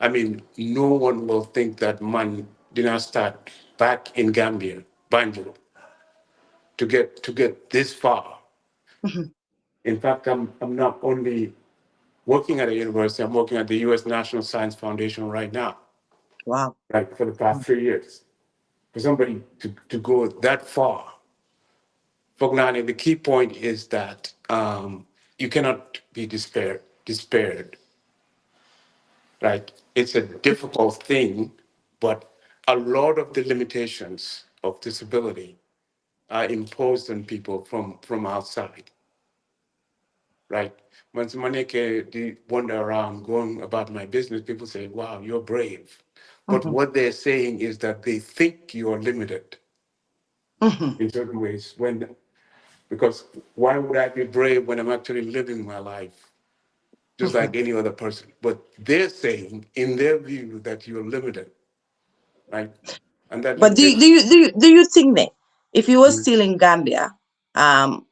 I mean, no one will think that man did not start back in Gambia, Banjul, to get this far. In fact, I'm not only working at a university, I'm working at the U.S. National Science Foundation right now. Wow. Right, for the past 3 years. For somebody to go that far, Fognani, the key point is that you cannot be despaired, right? It's a difficult thing, but a lot of the limitations of disability are imposed on people from outside, right? When somebody wander around going about my business, people say, wow, you're brave. But what they're saying is that they think you're limited in certain ways. Because why would I be brave when I'm actually living my life just like any other person? But they're saying, in their view, that you're limited, right? And that But do you think that if you were still in Gambia, comme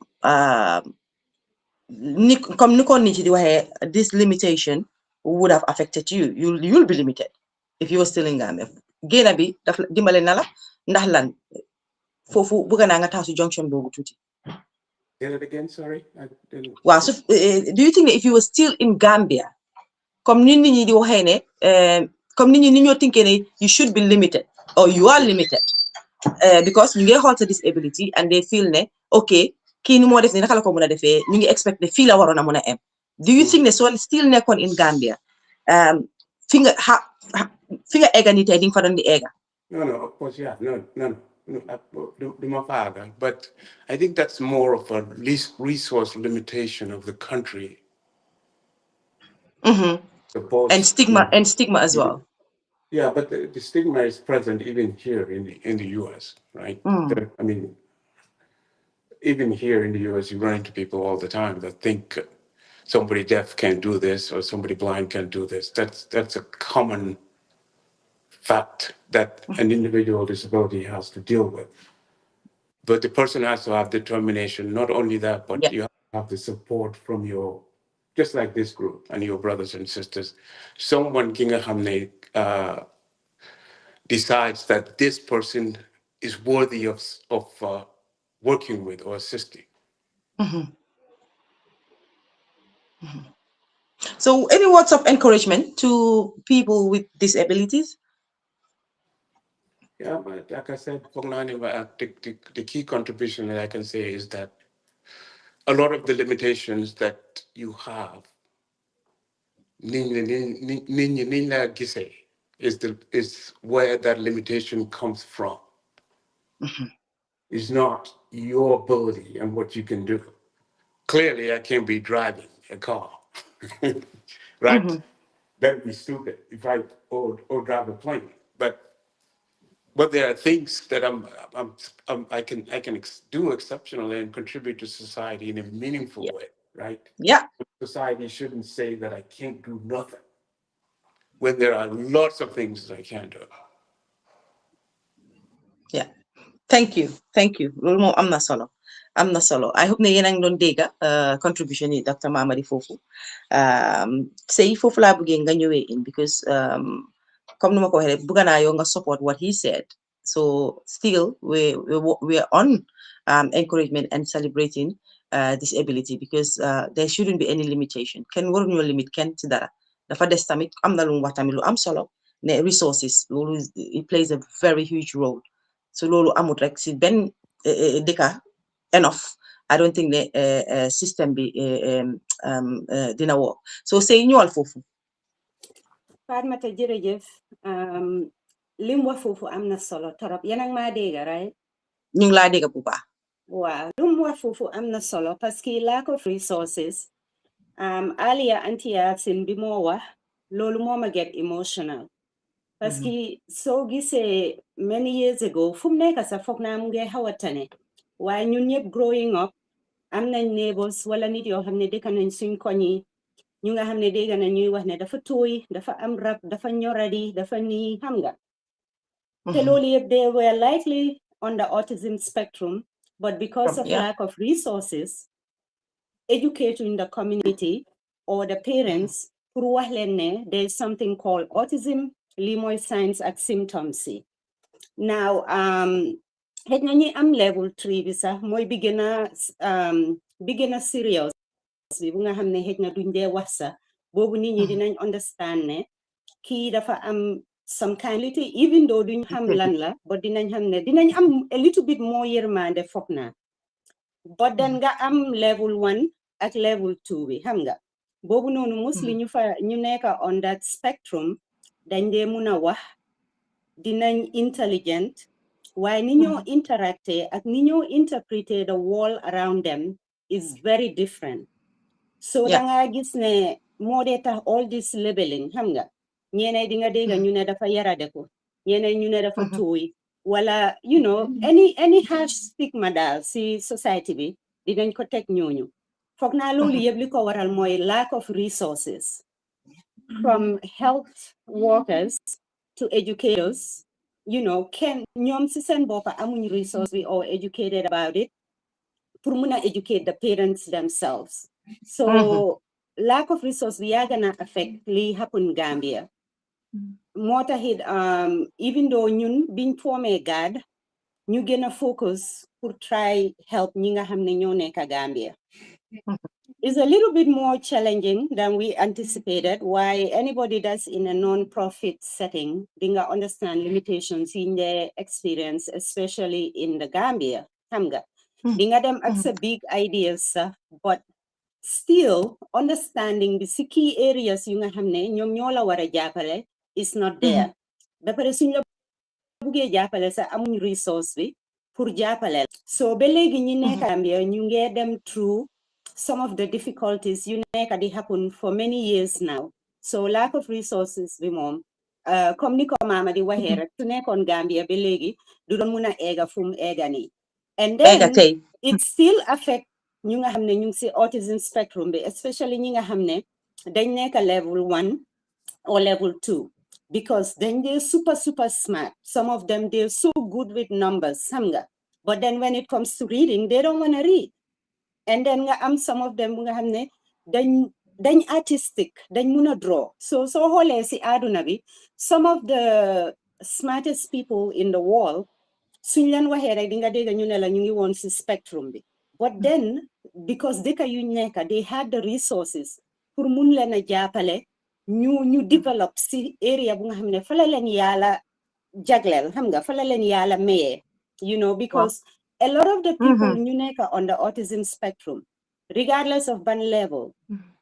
ni ko nit yi di waxee, this limitation would have affected you. You'll be limited if you were still in Gambia. Génn bi daf dimbale na la ndax lan foofu bëgg naa nga taxaw si junction boobu tuuti. Say that again, sorry. Waaw, do you think that if you were still in Gambia, comme nit ñi di waxee ne comme nit ñi thinking you should be limited or you are limited because ñu ngi xool sa disability and they feel ne okay kii ni moo def ni naka la ko mën a defee ñu ngi expect ne fii la waroon a mën a am do you think ne soo still nekkoon in Gambia fi nga egga ni tey di nga fa doon di egga No, of course, yeah. No, my father. But I think that's more of a resource limitation of the country. And stigma as well. Yeah, but the stigma is present even here in the US, right? I mean, even here in the US, you run into people all the time that think somebody deaf can't do this or somebody blind can't do this. That's a common fact that an individual disability has to deal with. But the person has to have determination. Not only that, but you have the support from just like this group and your brothers and sisters. Someone Kinga Hamne decides that this person is worthy of working with or assisting. So any words of encouragement to people with disabilities? Yeah, but like I said, the key contribution that I can say is that a lot of the limitations that you have is where that limitation comes from. It's not your ability and what you can do. Clearly, I can't be driving a car, right? That'd be stupid if I or drive a plane. But there are things that I can do exceptionally and contribute to society in a meaningful way, right? Yeah. Society shouldn't say that I can't do nothing when there are lots of things that I can do. Yeah. Thank you. Loolu moom am na solo. I hope ne yéen a ngi doon dégg contribution yi Dr. Mamadi foofu say foofu laa bëggee nga ñëwee in because comme nu ma ko waxee rek bëgg naa yow nga support what he said. So still we're on encouragement and celebrating disability because there shouldn't be any limitation. Kenn waruñoo limit kenn ci dara. Dafa des tamit am na lu mu wax tamit lu am solo ne resources loolu it plays a very huge role. So loolu amut rek si benn dëkka enough I don't think ne system bi dina work so say ñëwal foofu Fatmata jërëjëf lim wax foofu am na solo torop yéen a ngi maa dégg right ñu ngi laa dégg bu baax waaw lim wax foofu am na solo parce que lack of resources earlier Antia sin bi moo wax loolu moo ma get emotional parce que soo gisee many years ago fu mu nekk sax foog naa mu ngi xaw a tane waaye ñun ñëpp growing up am nañ neighbors wala nit yoo xam ne dëkk nañ suñ koñ yi ñu nga xam ne dégg na ñuy wax ne dafa tooy dafa am rab dafa ñoradi dafa nii xam nga te loolu yëpp they were likely on the autism spectrum but because of lack of resources educating the community or the parents pour wax leen ne there is something called autism lii mooy signs ak symptoms yi now xëj na ñi am level 3 bi sax mooy bi gën a serious bi bu nga xam ne xëj na duñ dee wax sax boobu nit ñi dinañ understand ne kii dafa am some kind even though duñ xam lan la but dinañ xam ne dinañ am a little bit more yërmande foog naa but then nga am level 1 ak level 2 bi xam nga boobu noonu mostly ñu nekk on that spectrum dañ dee mun a wax dinañ intelligent waaye ni ñoo interacté ak ni ñoo interprété the world around them is very different so danga gis ne moo dee tax all this labeling xam nga ñeneen di nga dégg ñu ne dafa yarade ko ñeneen ñu ne dafa tooy wala you know any harsh stigma daal si society bi dinañ ko teg ñooñu foog naa loolu yëpp li ko waral mooy lack of resources from health workers to educators you know ñoom si seen boppa amuñ resource bi or educated about it pour mun a educate the parents themselves so lack of resource bi yaa gën a affect li happen Gambia moo taxit even though ñun biñ formé GAD ñu gën a focus pour try help ñi nga xam ne ñoo nekk Gambia is a little bit more challenging than we anticipated. Why anybody that's in a non-profit setting, they understand limitations in their experience, especially in the Gambia. They them accept big ideas, but still understanding the key areas you hamne ñom ñola wara jappalé is not there. Ba paré suñ la buggé jappalé sa amuñ resource bi pour jappalé. So ba légui ñi nekk Gambia ñu ngé dem through some of the difficulties you nekk di happen for many years now. So lack of resources bi mom comme ni ko mama di waxé rek su nekkon Gambia ba légui du doon mëna éga fum éga ni. And then it still affect ñu nga xam ne ñu ngi si autism spectrum bi especially ñi nga xam ne dañ nekk level 1 or level 2 because then they're super smart. Some of them they're so good with numbers xam nga but then when it comes to reading they don't want to read. And then nga am some of them nga xam ne dañ artistic dañ mun a draw. So xoolee si àdduna bi some of the smartest people in the world suñ leen waxee rek di nga dégg ñu ne la ñu ngi woon si spectrum bi. But then, because they had the resources pour mun leen a jàppale ñu develop si area bu nga xam ne fa la leen yàlla jagleel xam nga fa la leen yàlla mayee you know because a lot of the people ñu nekk on the autism spectrum regardless of ban level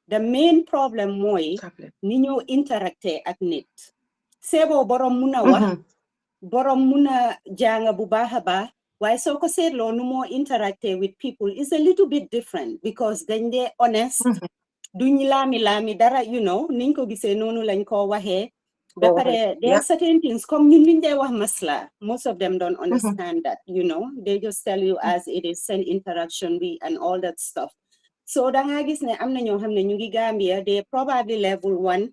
the main problem mooy ni ñoo interacté ak nit seeboo borom mun a wax borom mun a jàng bu baax a baax waaye soo ko seetloo nu moo interacté with people is a little bit different because dañ dee honest duñ laami dara you know niñ ko gisee noonu lañ ko waxee ba pare there are certain things comme ñun liñ dee wax masla most of them don't understand that you know they just tell you as it is send interaction bi and all that stuff so da nga gis ne am na ñoo xam ne ñu ngi Gambia they probably level 1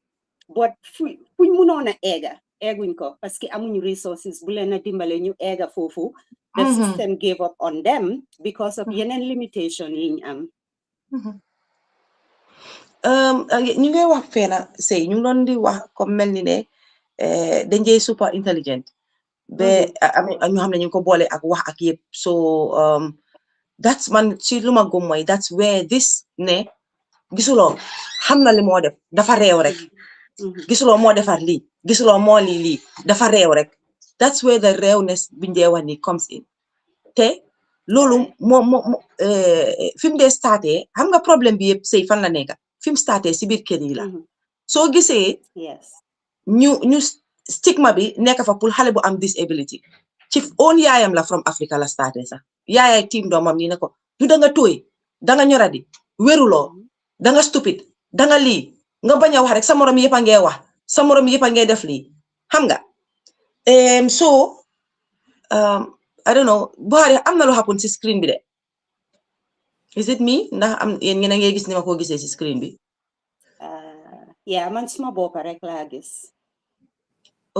but fuñ mënoon a eguñ ko parce que amuñ resources bu leen a dimbale ñu eega foofu the system gave up on them because of yeneen limitation yi ñu am ñu ngi wax feena sëy ñu doon di wax comme mel ni ne dañ jey super intelligent ba ñu xam ne ñu ko boole ak wax ak yëpp so that's man ci lu ma gëm mooy that's where this ne gisuloo xam na li moo def dafa réew rek gisuloo moo defar lii gisuloo moo lii dafa réew rek that's where the realness biñ dee wax ni comes in te loolu moo fi mu dee starté xam nga problème bi yëpp sëy fan la nekk fi mu starté si biir kër yi la soo gisee ñu stigma bi nekk fa pour xale bu am disability ci own yaayam la from Africa la starté sax yaayay tiim doomam nii ne ko du danga tooy danga ñoradi wéruloo danga stupide danga lii nga bañ a wax rek sa morom yëpp a ngee wax sa morom yëpp a ngee def lii xam nga so I don't know Buhari am na lu happen si screen bi de is it me ndax am yéen ngeen a ngee gis ni ma ko gisee si screen bi yeah man suma bopp rek laa gis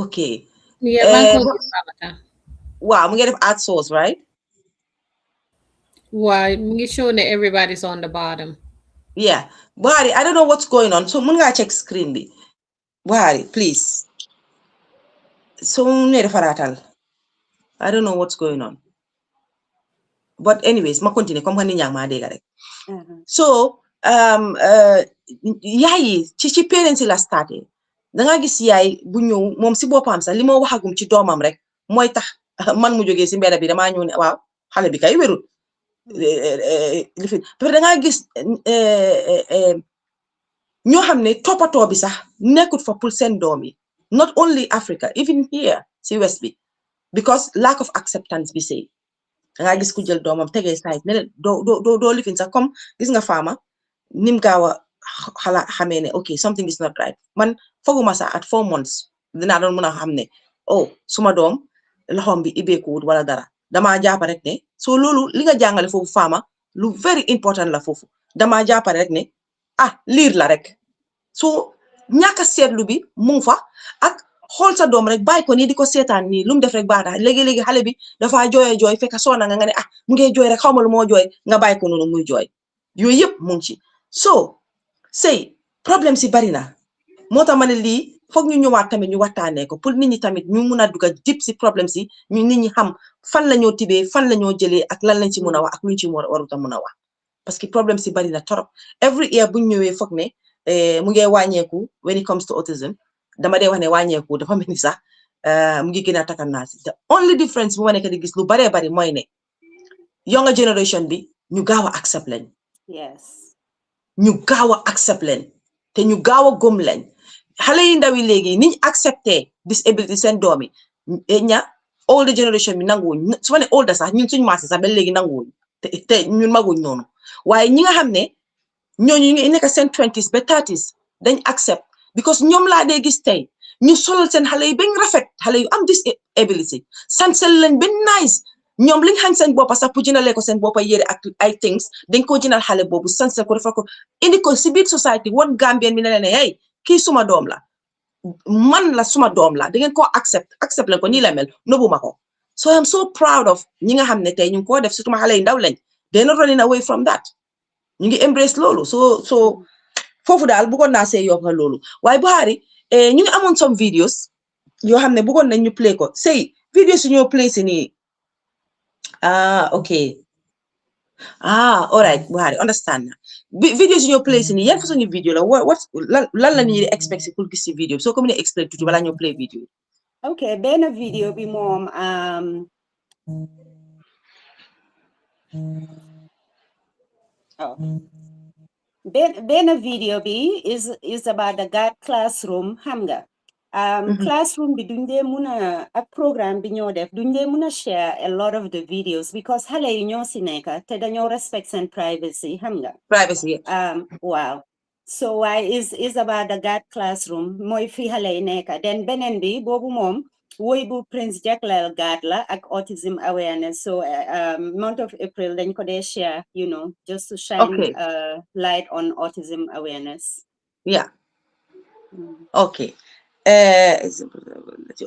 okay waaw mu ngi def add source right waaw mu ngi show ne everybody's on the bottom yeah Buhari I don't know what's going on so mun nga check screen bi Buhari please so ne defaratal I don't know what's going on but anyways ma continue comme ni ñang ma dégg rek so yaay ci parents la starté da nga gis yaay bu ñëw moom si boppam sax li ma waxagum ci doomam rek mooy tax man mu jógee si mbedd bi damaa ñëw ne waaw xale bi kay wérul li fi da nga gis ñoo xam ne toppatoo bi sax nekkut fa pour seen doom yi not only Africa even here si west bi because lack of acceptance bi sëy da nga gis ku jël doomam tegee side ne doo lifin sax comme gis nga faama nim gaaw a xala xamee ne okay something is not right man foguma sax at 4 months dinaa doon mën a xam ne oh suma doom loxoom bi ibeekuwut wala dara damaa jàpp rek ne so loolu li nga jàngale foofu faama lu very important la foofu damaa jàpp rek ne liir la rek so ñàkk a seetlu bi mu ngi fa ak xool sa doom rek bàyyi ko nii di ko seetaan nii lu mu def rek baax na léegi-léegi xale bi dafa jooy fekk soona nga ne mu ngi jooy rek xaw ma lu moo jooy nga bàyyi ko noonu muy jooy yooyu yëpp mu ngi ci so sëy problème si bari na moo tax ma ne lii foog ñu ñëwaat tamit ñu waxtaanee ko pour nit ñi tamit ñu mun a dugg dip si problème si ñu nit ñi xam fan la ñoo tibee fan la ñoo jëlee ak lan lañ ci mun a wax ak luñ ci warut a mun a wax parce que problème si bari na torop every year bu ñëwee foog ne mu ngi wàññeeku when it comes to autism dama dee wax ne wàññeeku dafa mel ni sax mu ngi gën a takal naa si the only difference bu ma nekk di gis lu baree bari mooy ne younger generation bi ñu gaaw a accept lañ yes ñu gaaw a accept leen te ñu gaaw a gëm leen xale yi ndaw yi léegi niñ accepté disability seen doom yi ña older generation bi nanguwuñ su ma ne older sax ñun suñu maase sax ba léegi nanguwuñ te ñun maguñ noonu waaye ñi nga xam ne ñooñu ñu ngi nekk seen 20s ba 30s dañ accept because ñoom laa dee gis tey ñu solal seen xale yi bañ rafet xale yu am disability sansel leen ba nice ñoom liñ xañ seen boppa sax pour jëndalee ko seen boppa yére ak ay things dañ ko jëndal xale boobu sansel ko defal ko indi ko si biir society won Gambien bi ne leen hey kii suma doom la man la suma doom la da ngeen koo accept leen ko nii la mel nobuma ko so I'm so proud of ñi nga xam ne tey ñu ngi koo def surtout xale yu ndaw lañ they're not running away from that ñu ngi embrace loolu so foofu daal bëggoon naa see yokk loolu waaye Buhari ñu ngi amoon some videos yoo xam ne bëggoon nañ ñu play ko say videos yu ñoo play si nii okay all right Buhari understand na videos yu ñoo play si nii yan façon video la lan la ñuy expect si pour gis si video soo ko mënee explain tuuti balaa ñoo play video okay benn video bi moom benn video bi is about the GAT classroom xam nga classroom bi duñ dee mun a ak programme bi ñoo def duñ dee mun a share a lot of the videos because xale yi ñoo si nekk te dañoo respect seen privacy xam nga privacy wow so why is about the GAT classroom mooy fi xale yi nekk then beneen bi boobu moom woy bu Prince jagleel GAT la ak autism awareness so month of April dañ ko dee share you know just to shine light on autism awareness yeah okay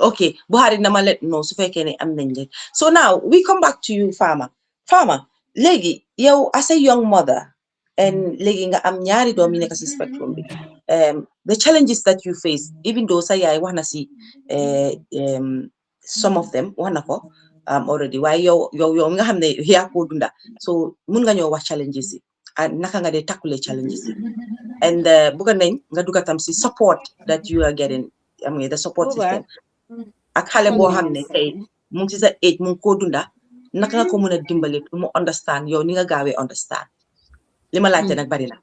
okay Buhari na ma let know su fekkee ne am nañ leen so now we come back to you Fama léegi yow as a young mother and léegi nga am ñaari doom yi nekk si spectrum bi the challenges that you face even though sa yaay wax na si some of them wax na ko already waaye yow nga xam ne yaa ko dunda so mun nga ñoo wax challenges yi naka nga dee tackle challenges yi and bëgg nañ nga dugga tam si support that you are getting the support system ak xale boo xam ne tey mu ngi si sa age mu ngi koo dunda naka nga ko mën a dimbale pour mu understand yow ni nga gaawee understand li ma laajte nag bari na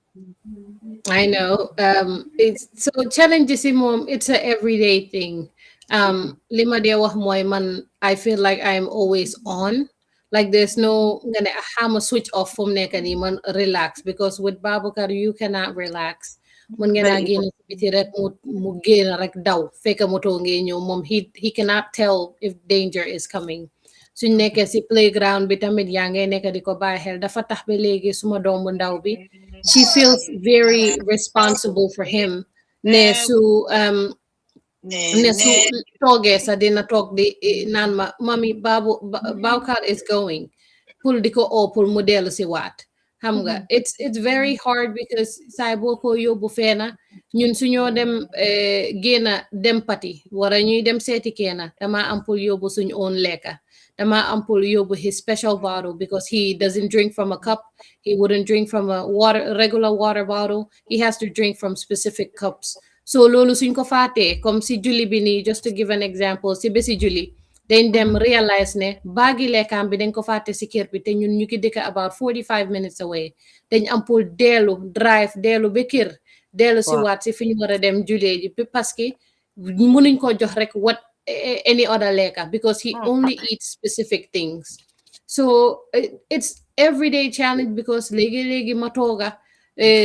I know so challenges yi moom it's a everyday thing li ma dee wax mooy man I feel like I'm always on like there's no nga ne xama switch off fu mu nekk nii man relax because with Baboucarr you cannot relax mën ngeen a génn ci biti rek mu génn rek daw fekk moto ngeen ñëw moom he cannot tell if danger is coming suñ nekkee si playground bi tamit yaa ngay nekk di ko bàyyi xel dafa tax ba léegi suma doom bu ndaw bi she feels very responsible for him ne su toogee sa dina toog di naan ma mami Baboucarr is going pour di ko pour mu dellu si waat xam nga it's very hard because saay boo ko yóbbu feena ñun suñoo dem génna dem pati wara ñuy dem seeti keena dama am pour yóbbu suñ own lekka dama am pour yóbbu his special bottle because he doesn't drink from a cup he wouldn't drink from a regular water bottle he has to drink from specific cups so loolu suñ ko faatee comme si julli bi nii just to give an example si bési julli dañ dem realize ne baagi lekkaam bi dañ ko fàtte si kër bi te ñun ñu ngi dëkk about 45 minutes away dañ am pour drive ba kër dellu si waat si fi ñu war a dem julee ji parce que mënuñ ko jox rek what any other lekka because he only eats specific things so it's everyday challenge because léegi ma tooga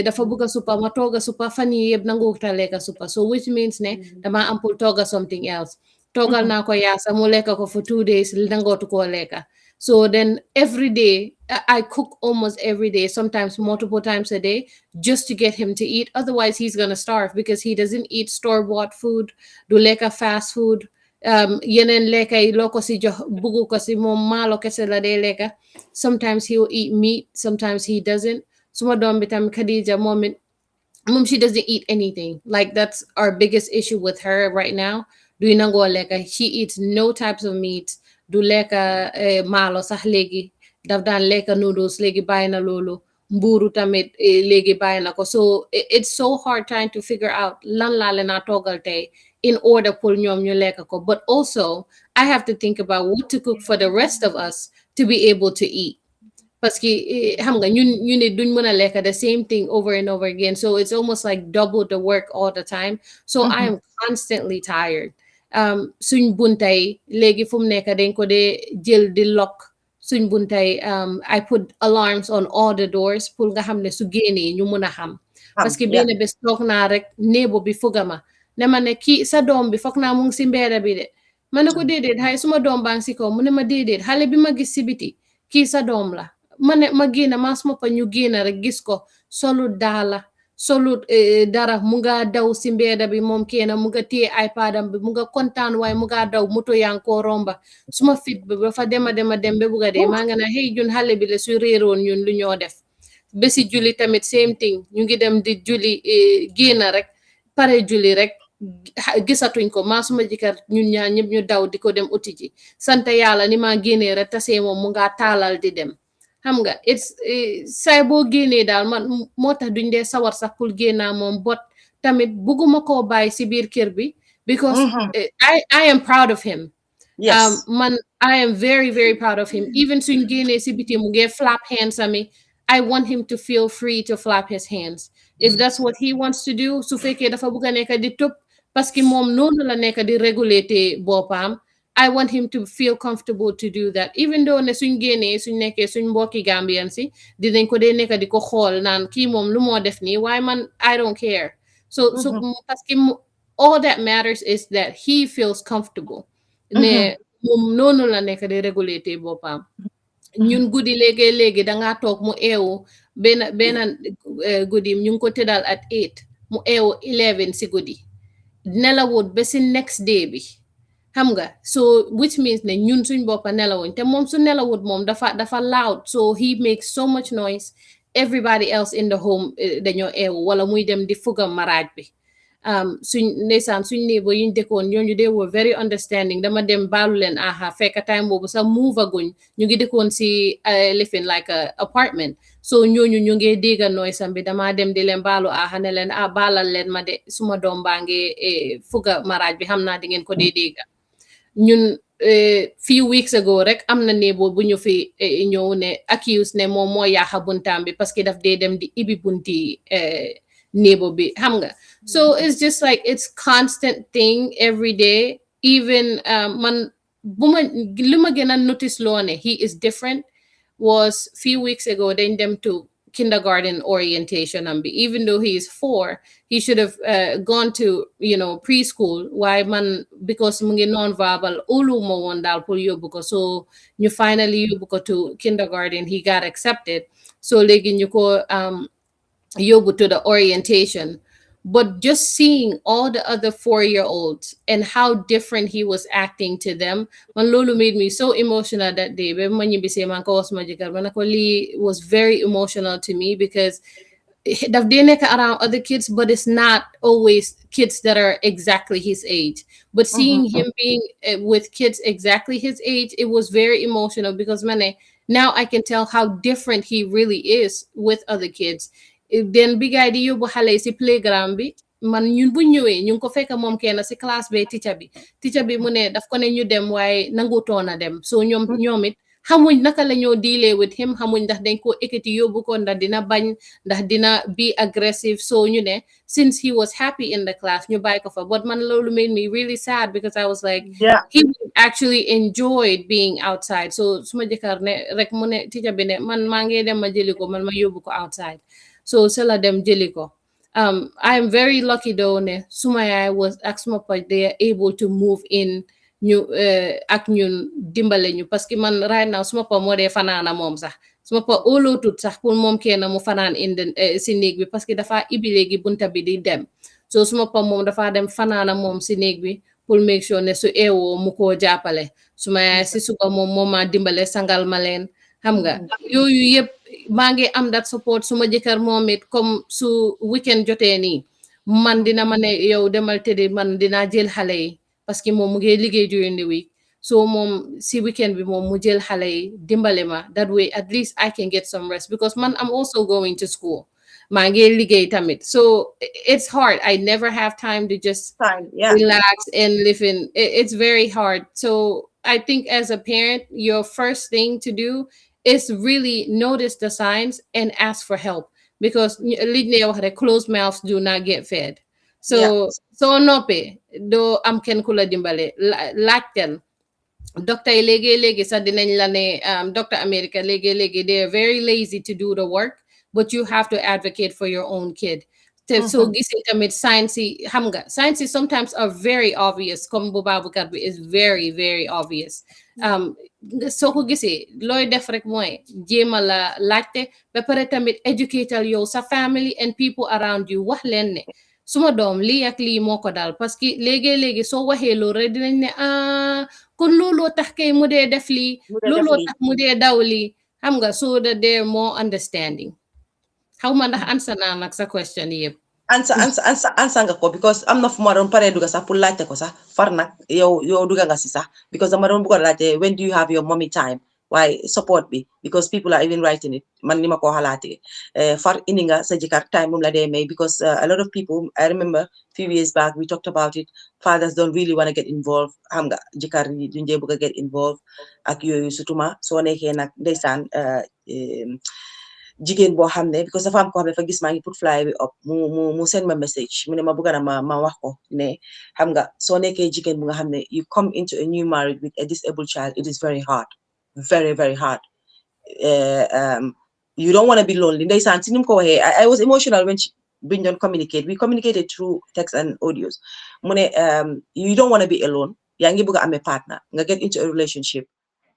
dafa bëgg supa ma tooga supa fan yi yëpp nanguuta lekka supa so which means ne dama am pour tooga something else toogal naa ko yaasa mu lekka ko for 2 days nangootu koo lekka so then every day I cook almost every day sometimes multiple times a day just to get him to eat otherwise he's gonna starve because he doesn't eat store-bought food du lekka fast food yeneen lekka yi loo ko si jox buggu ko si moom maalo kese la dee lekka sometimes he'll eat meat sometimes he doesn't suma doom bi tam Khadija moom she doesn't eat anything like that's our biggest issue with her right now du nangoo lekka she eats no types of meat du lekka maalo sax léegi daf daan lekka noodles léegi bàyyi na loolu mburu tamit léegi bàyyi na ko. So it's so hard trying to figure out lan laa leen a toggal tey in order pour ñoom ñu lekk ko. But also I have to think about what to cook for the rest of us to be able to eat. Parce que xam nga ñu ne duñ mën a lekk the same thing over and over again, so it's almost like double the work all the time. So I am constantly tired. Suñ buntay léegi fu mu nekk dañ ko dee jël di lock suñ buntay. I put alarms on all the doors pour nga xam ne su génnee ñu mën a xam. Parce que benn bés toog naa rek néebo bi fugama ne ma ne kii sa doom bi foog naa mu ngi si mbeeda bi de. Ma ne ko déedéet xay suma doom baa ngi si kaw. Mu ne ma déedéet xale bi ma gis si biti kii sa doom la. ma génn maa suma pa ñu génn rek gis ko solut daala solut dara mu nga daw si mbeeda bi moom kenn mu nga téye iPadam bi mu nga kontaan waaye mu nga daw moto yaa ngi koo romba suma fit bi dafa dema dem ba bugga dee maa nga ne xëy jun xale bi la su réeroon ñun lu ñoo def. Bési julli tamit same thing ñu ngi dem di julli génn rek pare julli rek gisatuñ ko maa suma jëkkër ñun ñaar ñëpp ñu daw di ko dem uti ji sant yàlla ni maa génnee rek tasee moom mu nga taalal di dem. Xam nga say boo génnee daal man moo tax duñ dee sawar sax pour génnaa moom bot tamit bugguma koo bàyyi si biir kër bi because I am proud of him. Man I am very very proud of him. Even suñ génnee si biti mu ngee flap hands ami I want him to feel free to flap his hands if that's what he wants to do. Su fekkee dafa bugg a nekk di tëb parce que moom noonu la nekk di réguler boppam. I want him to feel comfortable to do that, even though ne suñ génnee suñ nekkee suñ mbokki Gambian si dinañ ko dee nekk di ko xool naan kii moom lu moo def nii waaye man I don't care. So parce que all that matters is that he feels comfortable. Ne moom noonu la nekk di réguler boppam. Ñun guddi léegi dangaa toog mu eewu benn guddi ñu ngi ko tëddal at 8 mu eewu 11 si guddi nelawut ba si next day bi. Xam nga so which means ne ñun suñ boppa nelawuñ te moom su nelawut moom dafa loud, so he makes so much noise. Everybody else in the home dañoo eewu wala muy dem di fugam maraaj bi. Suñ ndeysaan suñ néebo yuñ dëkkoon ñooñu they were very understanding. Dama dem baalu leen aha fekk time boobu sax move aguñ ñu ngi dëkkoon si living like a apartment, so ñooñu ñu ngi dégga noise am bi dama dem di leen baalu aha ne leen baalal leen ma de suma doom baa ngi fuga maraaj bi xam naa di ngeen ko dee dégga. Ñun few weeks ago rek am na néebo bu ñu fi ñëw ne accuse ne moom moo yaaxa buntaam bi parce que daf dee dem di ibi bunti néebo bi xam nga. So it's just like it's constant thing every day. Even man lu ma gën a notice loo ne he is different was few weeks ago dañ dem to kindergarten orientation am bi even though he is 4 he should have gone to preschool. Why man because mu ngi non-verbal ulu mo woon daal pour yóbbu ko, so ñu finally yóbbu ko to kindergarten. He got accepted, so léegi ñu ko yóbbu to the orientation. But just seeing all the other 4-year-olds and how different he was acting to them, man lolu made me so emotional that day. Ba ma ñibbisee man ko wax ma jëkkër ma ne ko lii was very emotional to me because daf dee nekk around other kids, but it's not always kids that are exactly his age. But seeing him being with kids exactly his age, it was very emotional because now I can tell how different he really is with other kids. Then big idea yóbbu xale si playground bi man ñun bu ñëwee ñu ngi ko fekk moom kenn si classe bi teacher bi mu ne daf ko ne ñu dem waaye nangutoon a dem, so ñoom it xamuñ naka la ñoo dealee with him, xamuñ ndax dañ ko ekkati yóbbu ko ndax dina bañ ndax dina be aggressive. So ñu ne since he was happy in the class ñu bàyyi ko fa. But man loolu made me really sad because I was like he actually enjoyed being outside. So suma jëkkër ne rek mu ne teacher bi ne man maa ngi dem ma jëli ko man ma yóbbu ko outside. So sela dem jëli ko. I am very lucky though ne suma yaay was ak suma pa they are able to move in ñu ak ñun dimbale ñu parce que man right now suma pa moo dee fanaana moom sax suma pa óolootut sax pour moom kenn mu fanaan si néeg bi parce que dafa ibi léegi bunta bi di dem. So suma pa moom dafa dem fanaana moom si néeg bi pour make sure ne su eewoo mu koo jàppale. Suma yaay si suba moom ma dimbale sangal ma leen xam nga yooyu yëpp maa ngi am that support. Suma jëkkër moom it comme su weekend jotee nii man dina ma ne yow demal tëddi man dinaa jël xale yi parce que moom mu ngi liggéey during the week. so mom si weekend bi mom mu jël xale yi dimbale ma, that way at least I can get some rest because man I'm also going to school, maa ngi liggéey tamit, so it's hard. I never have time to just Time, yeah. relax and live in. It's very hard. So I think as a parent, your first thing to do is really notice the signs and ask for help, because closed mouths do not get fed. Yeah. So nope, do am ken kula dimbale laajtel doctor yi léegi sax dinañ la ne doctor America léegi they are very lazy to do the work, but you have to advocate for your own kid. So gisee tamit science yi xam nga science yi sometimes are very obvious, comme bu Babacar bi is very very obvious. Soo ko gisee looy def rek mooy jéema la laajte ba pare tamit educatal yow sa family and people around you, wax leen ne suma doom lii ak lii moo ko dal, parce que léegi soo waxee loolu rek dinañ ne kon looloo tax kay mu dee def lii, looloo tax mu dee daw lii, xam nga, so that they're more understanding. Xaw ma ndax answer naa nag sa question yëpp. Answer nga ko, because am na fu ma doon paree duga sax pour laajte ko sax far nag yow duga nga si sax, because dama doon bëgg a laajte when do you have your mommy time, why support bi, because people are even writing it, man ni ma ko xalaatee far indi nga sa jëkkër time moom la dee may, because a lot of people, I remember few years back we talked about it, fathers don't really want to get involved, xam nga jëkkër yi duñ dee bëgg a get involved ak yooyu, surtout ma soo nekkee nag ndeysaan jigéen boo xam ne, because dafa am ko xam ne dafa gis maa ngi put fly bi up mu send ma message mu ne ma bëgg na ma wax ko ne xam nga soo nekkee jigéen bu nga xam ne you come into a new marriage with a disabled child, it is very hard, very very hard. You don't want to be lonely. Ndeysaan si ni mu ko waxee, I was emotional when we don't communicate. We communicated through text and audios. Mu ne you don't want to be alone. Yaa ngi bëgg a amee partner nga get into a relationship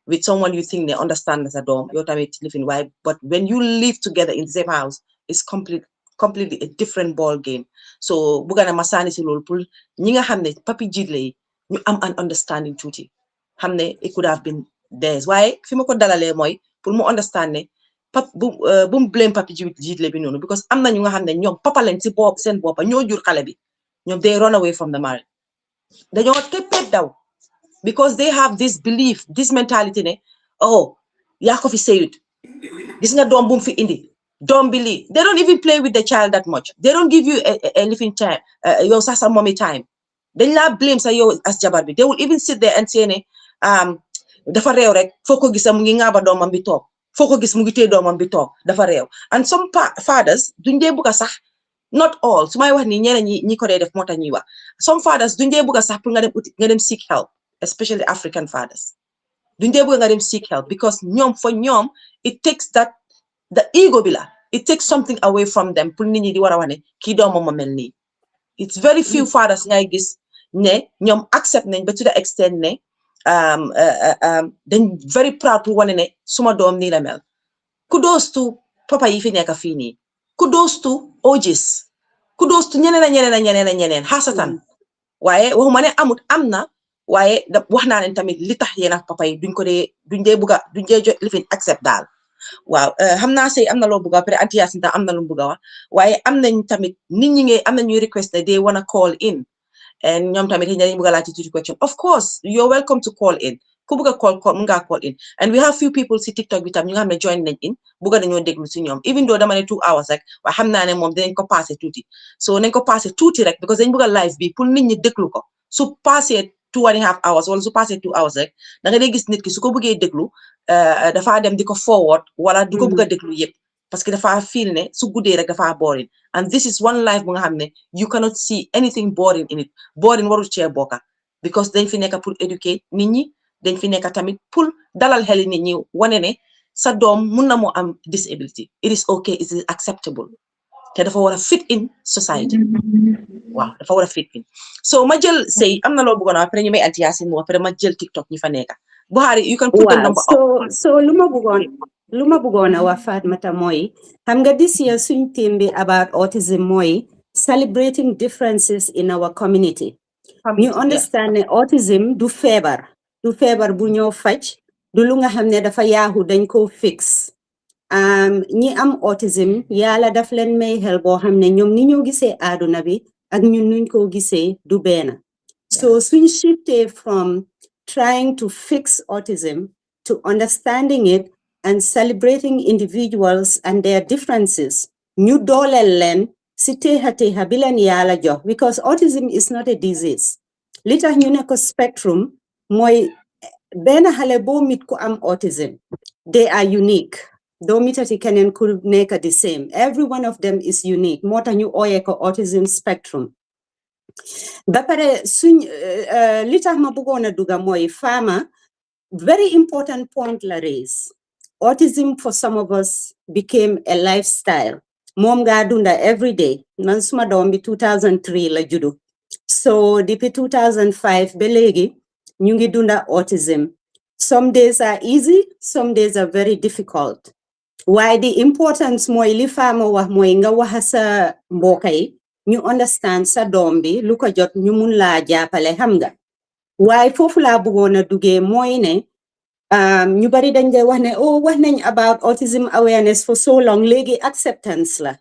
with someone you think they understand as a dom, your time living why, but when you live together in the same house, it's completely a different ball game. So bugana masani si lol pul ñi nga xamne papi jidle yi ñu am an understanding tuuti xamne it could have been theirs. Why fi ma ko dalale moy pour mu understand ne pap bu mu blame papi jidle bi nonu, because am na ñu nga xamne ñom papa lañ ci bop sen bopa ñoo jur xale bi, ñom they run away from the marriage, dañoo teppet daw, because they have this belief, this mentality ne oh yaa ko fi sayut gis nga doom bu mu fi indi doom bi lii. They don't even play with the child that much, they don't give you a living time, yow sax sa mommy time, dañ laa blame sa yow as jabar bi. They will even sit there and say ne dafa réew rek, foo ko gis mu ngi ŋaaba doomam bi toog, foo ko gis mu ngi téye doomam bi toog, dafa réew. And some fathers duñ dee bugg a sax, not all, su may wax ni ñeneen ñi ko dee def moo tax ñuy wax, some fathers duñ dee bugg a sax pour nga dem seek help, especially African fathers. Duñ dee bëgg nga dem seek help, because for ñoom it takes that the ego bi la, it takes something away from them pour nit ñi di war a wax ne kii doomam ma mel nii. It's very few fathers ngay gis ne ñoom accept nañ ba to the extent ne dañ very proud pour wane ne suma doom nii la mel. Kudos to papa yi fi nekk fii nii, kudos to OGs, kudos to ñeneen xaasatan. Waaye waxuma ne amut, am na, waaye wax naa leen tamit li tax yéen ak papa yi duñ dee bugga duñ dee jot lifin accept daal. Waaw xam naa sey am na loo bugga après Auntie Yacine am na lu mu bugga wax, waaye am nañ tamit nit ñi am na ñuy request ne they wanna call in, and ñoom tamit dañ bugga laajte tuuti question. Of course you're welcome to call in, ku bugga call mun ngaa call in, and we have few people si TikTok bi tam ñu nga xam ne join nañ in bugga dañoo déglu si ñoom, even though dama ne 2 hours rek, waaye xam naa ne moom dinañ ko passé tuuti, so nañ ko passé tuuti rek, because dañ bugga live bi pour nit ñi déglu ko. Su passé 2.5 hours wala su passé 2 hours rek da nga dee gis nit ki su ko bëggee déglu dafa dem di ko forward wala du ko bëgg a déglu yëpp, parce que dafa feel ne su guddee rek dafa boring, and this is one life bu nga xam ne you cannot see anything boring in it. Boring warul cee bokka, because dañ fi nekk pour educate nit ñi, dañ fi nekk tamit pour dalal xeli nit ñi, wane ne sa doom mun na moo am disability, it is okay, it is acceptable, te dafa war a fit in society. Waaw dafa war a fit in. So ma jël sey am na loo bëggoon après ñu may Auntie Yacine moo après ma jël TikTok ñi fa nekk. Buhari, you can put the number up. So lu ma bëggoon a wax Fatmata mooy xam nga this year suñ theme bi about autism mooy celebrating differences in our community. You understand ne autism du feebar bu ñoo faj, du lu nga xam ne dafa yaaxu dañ ko fix. ñi am autism yàlla daf leen may xel boo xam ne ñoom ni ñoo gisee àdduna bi ak ñun nuñ ko gisee du benn. So suñ shifté from trying to fix autism, to understanding it and celebrating individuals and their differences. Ñu dooleel leen si teexa bilen yàlla jox because autism is not a disease. Li tax ñu ne ko spectrum mooy benn xale boo mit ku am autism. They are unique. Doo mitati keneen ku nekk the same. Every one of them is unique. Moo tax ñu ooyee ko autism spectrum. Ba pare suñ li tax ma bëggoon a duga mooy Fama very important point la raise. Autism for some of us became a lifestyle. Mom ga dunda every day. Man suma doom bi 2003 la judu. So depuis 2005 ba léegi ñu ngi dunda autism. Some days are easy, some days are very difficult. Why the importance mooy li Fama wax mooy nga wax sa mbokk yi ñu understand sa doom bi lu ko jot ñu mun laa jàppale xam nga. Waaye foofu laa bëggoon a duggee mooy ne ñu bari dañ dee wax ne oh wax nañ about autism awareness for so long léegi acceptance la.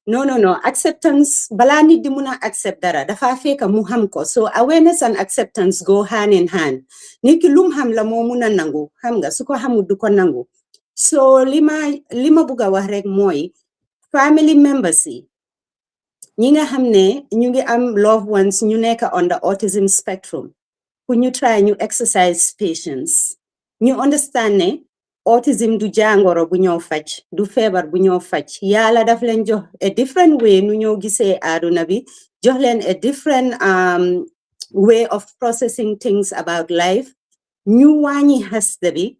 No, acceptance balaa nit di mun a accept dara dafa fekk mu xam ko. So awareness and acceptance go hand in hand. Nit ki lum xam la moo mun a nangu xam nga su ko xamul du ko nangu. So li ma bëgg a wax rek mooy family members yi ñi nga xam ne ñu ngi am loved ones ñu nekk on the autism spectrum. Pour ñu try ñu exercise patience. Ñu understand ne autism du jàngoro bu ñoo faj, du feebar bu ñoo faj. Yàlla daf leen jox a different way nu ñoo gisee àdduna bi, jox leen a different way of processing things about life. Ñu wàññi xasta bi,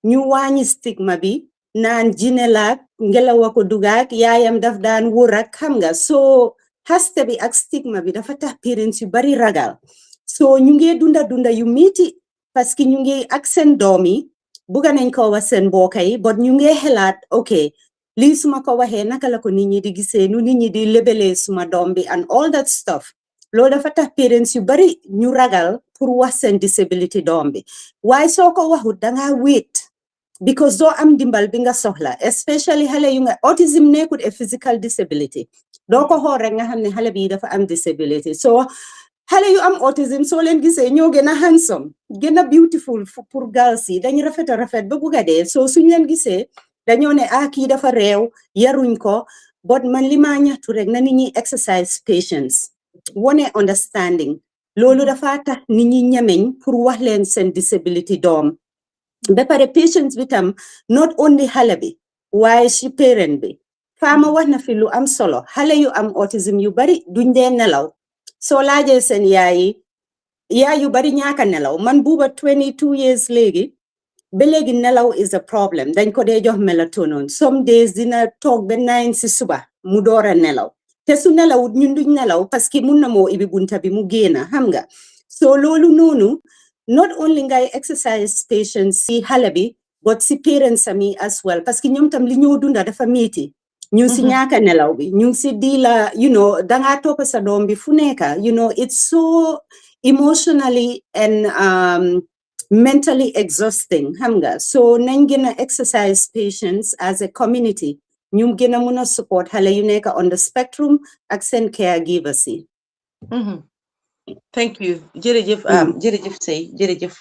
ñu wàññi stigma bi, naan jine laak ngelaw ko dugaak yaayam daf daan wóor ak xam nga. So xasta bi ak stigma bi dafa tax parents yu bari ragal. So ñu ngi dunda yu metti parce que ñu ngi ak seen doom yi bugga nañ ko wax seen mbokk yi but ñu ngi xelaat ok lii suma ko waxee naka la ko nit ñi di gisee nu nit ñi di lebelee suma doom bi and all that stuff. Loolu dafa tax parents yu bari ñu ragal pour wax seen disability doom bi waaye soo ko waxut danga wait because doo am dimbal bi nga soxla especially xale yu nga autism nekkut a physical disability doo ko xool rek nga xam ne xale bi dafa am disability. So xale yu am autism soo leen gisee ñoo gën a handsome gën a beautiful pour girls yi dañu rafet a rafet ba bugga dee soo suñ leen gisee dañoo ne kii dafa réew yaruñ ko but man li ma ñaxtu rek na nit ñi exercise patience wone understanding loolu dafa tax nit ñi ñemeñ pour wax leen seen disability doom ba pare patience bi tam not only xale bi waaye si parent bi Fama wax na fi lu am solo xale yu am autism yu bari duñ dee nelaw soo laajee seen yaay yu bari ñaaka nelaw man buuba 22 years léegi ba léegi nelaw is a problem dañ ko dee jox melatonin some days dina toog ba 9 si suba mu door a nelaw te su nelawut ñun duñ nelaw parce que mun na moo ibi bunta bi mu génna xam nga. So loolu noonu not only ngay exercise patience si xale bi but si parents ami as well parce que ñoom tam li ñoo dunda dafa metti ñu si ñaaka nelaw bi ñu si di la danga topp sa doom bi fu nekka it's so emotionally and mentally exhausting xam nga. So nañ gën a exercise patience as a community ñu gën a mun a support xale yu nekk on the spectrum ak seen caregivers yi. Thank you jërëjëf jërëjëf Sey jërëjëf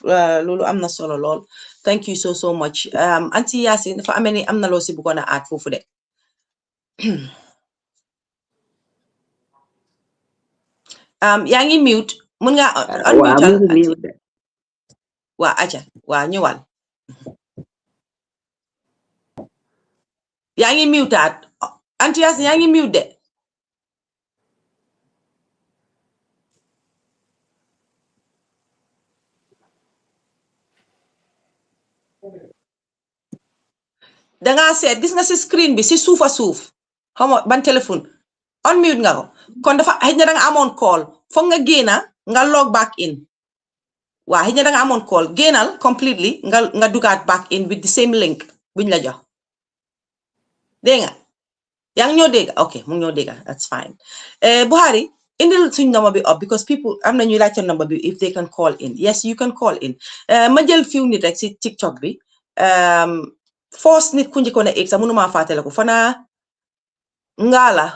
loolu am na solo lool thank you so much Aunty Yacine dafa amee ni am na loo si bëggoon a aat foofu de yaa ngi mute mun nga unmute waa aca waa ñëwal yaa ngi mute aat Aunty Yacine yaa ngi mute de danga seet gis nga si screen bi si suufa suuf xam nga ban téléphone unmute nga ko kon dafa xëy na danga amoon call foog nga génna nga log back in waa xëy na danga amoon call génnal completely nga dugaat back in with the same link buñ la jox dégg nga yaa ngi ñoo dégg ok mu ngi ñoo dégg that's fine Buhari indil suñ number bi up because people am na ñuy laajte number bi if they can call in yes you can call in ma jël few nit rek si TikTok bi force nit ku njëkkoon a egg sax mënuma fàttale ko fana ngaala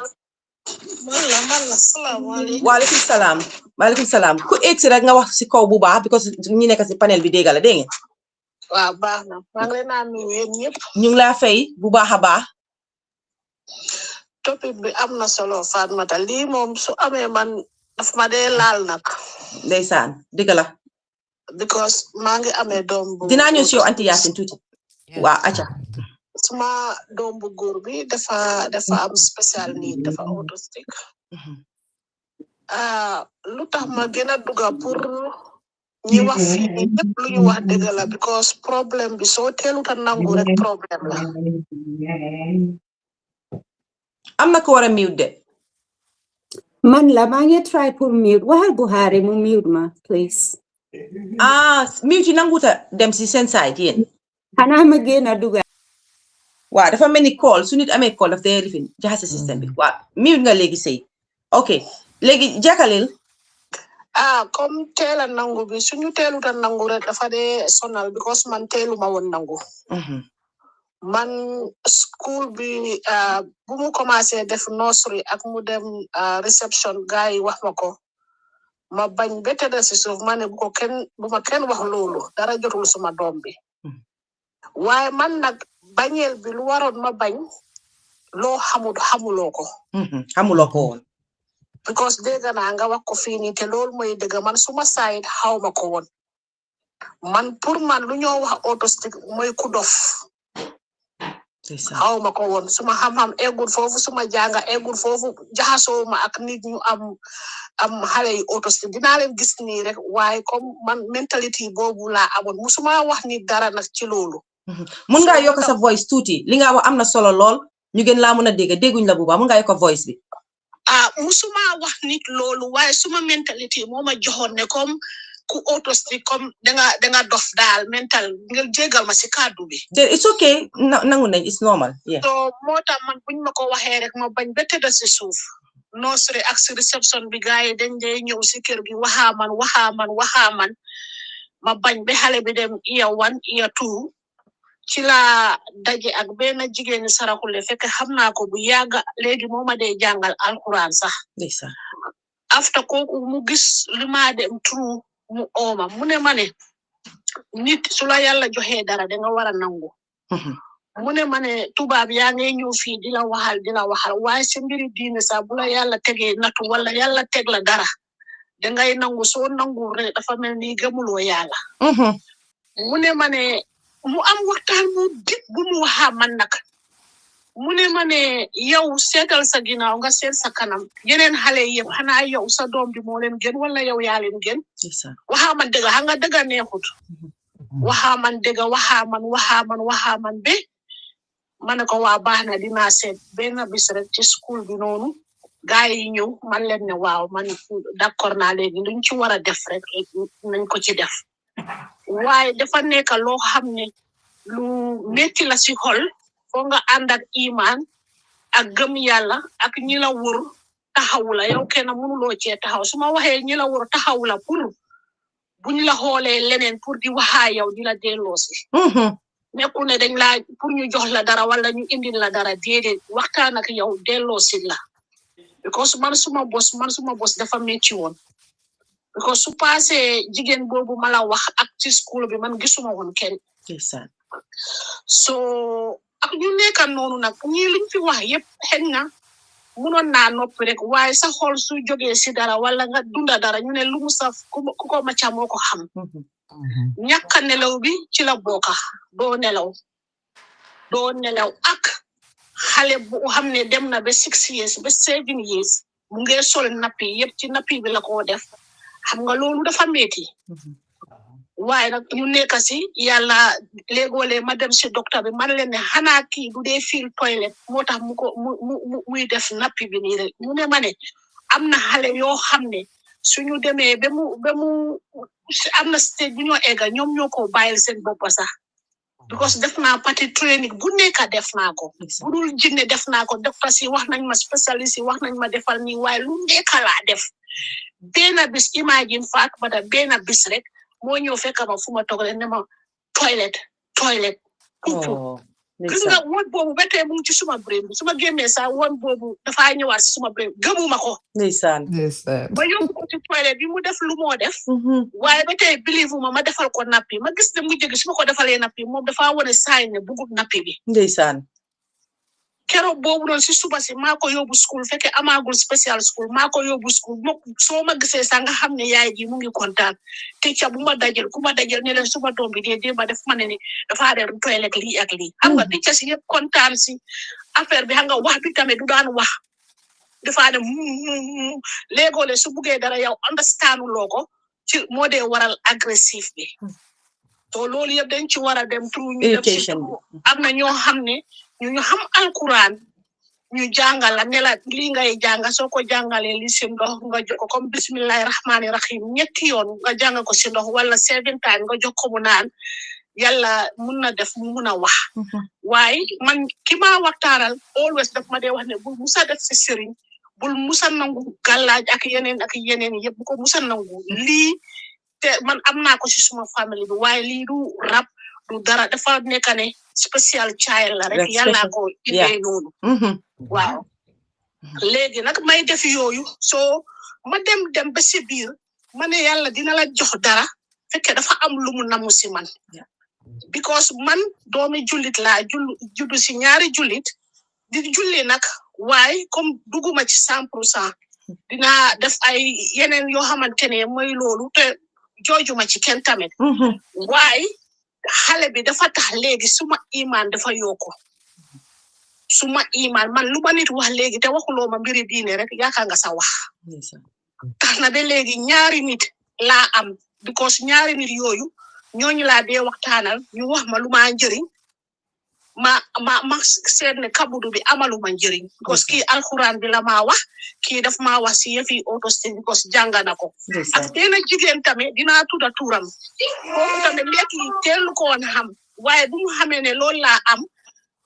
Malla salaamaaleykum. Waaleykum salaam. Waaleykum salaam. Ku egg si rek nga wax si kaw bu baax because ñi nekk si panel bi dégg la dégg ngeen. Waaw baax na maa ngi leen a nuyu yéen ñëpp. ñu ngi laa fay bu baax a baax. topic bi am na solo Fatmata lii moom su amee man daf ma dee laal nag. Ndeysaan dëgg la. because maa ngi amee doom bu. dinaa ñëw si yow anti Yaasin tuuti. waa acca. suma doom bu góor bi dafa am special need dafa autistique. lu tax ma gën a dugga pour ñi wax fii nii lépp lu ñu wax dëgg la because problème bi soo teeluta nangu rek problème la. am na ko war a mute de. man la maa ngi try pour mute waxal Buhari mu mute ma please. mute yi nanguta dem si seen side yéen. xanaa ma gën a dugga. waaw dafa mel ni call su nit amee call daf day lifin jaxase système bi waaw mute nga léegi sëy ok léegi jàkkaleel. comme teel a nangu bi suñu teeluta nangu rek dafa dee sonal because man teeluma woon nangu. man school bi bu mu commencé def nursery ak mu dem reception gars yi wax ma ko ma bañ ba tëdd si suuf ma ne bu ma kenn wax loolu dara jotul suma doom bi. waaye man nag bañeel bi lu waroon ma bañ loo xamuloo ko. xamuloo ko woon. because dégg naa nga wax ko fii nii te loolu mooy dëgg man suma saayit xaw ma ko woon man pour man lu ñoo wax autistique mooy ku dof. xaw ma ko woon suma xam-xam eggul foofu suma jànga eggul foofu jaxasoo ma ak nit ñu am xale yu autistique dinaa leen gis nii rek waaye comme man mentalité boobu laa amoon musuma wax ni dara nag ci loolu. mun ngaa yokk sa voice tuuti li nga wax am na solo lool ñu gën laa mën a dégg dégguñ la bu baax mun ngaa yokk voice bi. musuma wax nit loolu waaye suma mentalité moo ma joxoon ne comme ku autistique comme danga dof daal mental nga jégal ma si kàddu bi. it's okay nangu nañ it's normal. so moo tax man buñ ma ko waxee rek ma bañ ba tëdd si suuf nursery ak si reception bi gars yi dañ dee ñëw si kër gi waxaaman ma bañ ba xale bi dem year 1 year 2 ci la daje ak benn jigéeni Saraxule fekk xam naa ko bu yàgga léegi moo ma dee jàngal alquran sax. after kooku mu gis li ma dem true mu ooma mu ne ma ne nit su la yàlla joxee dara da nga war a nangu. mu ne ma ne tubaab yaa ngay ñëw fii di la waxal waaye si mbiri diine sax bu la yàlla tegee natu wala yàlla teg la dara da ngay nangu soo nangu rek dafa mel ni gëmuloo yàlla. mu ne ma ne mu am waxtaan mu dib bu mu waxaa man nag mu ne ma ne yow seetal sa ginnaaw nga seet sa kanam yeneen xale yëpp xanaa yow sa doom bi moo leen gën wala yow yaa leen gën. waxaa man dëgg xam nga dëgg neexut. waxaa man dëgg waxaa man be ma ne ko waa baax na dinaa seet benn bis rek ci school bi noonu gars yi ñëw man leen ne waaw man d'accord naa léegi luñ ci war a def rek nañ ko ci def. waaye dafa nekk loo xam ne lu metti la si xol foo nga ànd ak iman ak gëm yàlla ak ñi la wër taxawu la yow kenn mënuloo cee taxaw su ma waxee ñi la wër taxawu la pour buñ la xoolee leneen pour di waxaa yow di la delloosi. nekkul ne dañ laa pour ñu jox la dara wala ñu indil la dara déedéet waxtaan ak yow delloosi la. because man suma bos dafa metti woon. because su passé jigéen boobu ma la wax ak ci school bi man gisuma woon kenn. so ak ñu nekkan noonu nag ñii luñ fi wax yëpp xëy na munoon naa noppi rek waaye sa xol su jógee si dara wala nga dunda dara ñu ne lu mu saf ku ko macca moo ko xam. ñàkk a nelaw bi ci la bokka doo nelaw ak xale bu xam ne dem na ba 6 years ba 7 years mu ngi sol nappi yëpp ci nappi bi la ko def. xam nga loolu dafa metti waaye nag ñu nekk si yàlla léegoolee ma dem si docteur bi man leen ne xanaa kii du dee fil toilette moo tax muy def nappi bi nii rek mu ne ma ne am na xale yoo xam ne suñu demee ba mu am na stage bu ñoo egga ñoom ñoo ko bàyyil seen bopp sax because def naa party training bu nekk def naa ko bu dul jinne def naa ko docteur si wax nañ ma spécialiste yi wax nañ ma defal nii waaye lu nekk laa def benn bis imagine Fatmata benn bis rek moo ñëw fekk ma fu ma toog rek ne ma toilette puupu gis nga woon boobu ba tey mu ngi ci suma brain bi suma génnee sax woon boobu dafaa ñëwaat si suma brain gëmuma ko ndeysaan ma yóbbu ko ci toilette bi mu def lu moo def waaye ba tey believe ma defal ko nappi ma gis ne mu jóge su ma ko defalee nappi moom dafaa wane saay ne bugut nappi bi ndeysaan keroog boobu noonu si suba si maa ko yóbbu school fekkee amaagul special school maa ko yóbbu school soo ma gisee sax nga xam ne yaay ji mu ngi kontaan te ca bu ma dajal ku ma dajal ne leen suma doom bi dee démba def ma ne ni dafaa dem toilette lii ak lii xam nga ticca si yëpp kontaan si affaire bi xam nga wax bi tamit du daan wax dafaa dem léegoo su buggee dara yow understand loo ko ci moo dee waral agressif bi to loolu yëpp dañ ci war a dem trou ñu def si am na ñoo xam ne ñu xam alquran ñu jàngal la ne la lii ngay jànga soo ko jàngalee li si ndox nga jox ko comme bismillahi rahmaani rahim ñetti yoon nga jàng ko si ndox wala 7 times nga jox ko mu naan yàlla mun na def mu mun a wax waaye man ki ma waxtaanal always daf ma dee wax ne bul musa def si sëriñ bul musa nangu gàllaaj ak yeneen yëpp bu ko musa nangu lii te man am naa ko si suma famille bi waaye lii du rab du dara dafa nekk ne special child la rek yàlla ko indee noonu waaw léegi nag may def yooyu soo ma dem ba si biir ma ne yàlla dina la jox dara fekke dafa am lu mu namu si man because man doomi jullit laa juddu si ñaari jullit di julli nag waaye comme duguma ci 100% dinaa def ay yeneen yoo xamante ne mooy loolu te joojuma ci kenn tamit waaye xale bi dafa tax léegi suma iman dafa yokku suma iman man lu ma nit wax léegi te waxuloo ma mbiri diine rek yaakaar nga sa wax tax na ba léegi ñaari nit laa am because ñaari nit yooyu ñooñu laa dee waxtaanal ñu wax ma lu ma njëriñ ma seet ne kabudu bi amaluma njëriñ because kii alxuraan bi la maa wax kii daf maa wax si yëfi autisme because jànga na ko ak benn jigéen tamit dinaa tudda turam kooku tamit léegi teelu ko woon xam waaye bu mu xamee ne loolu laa am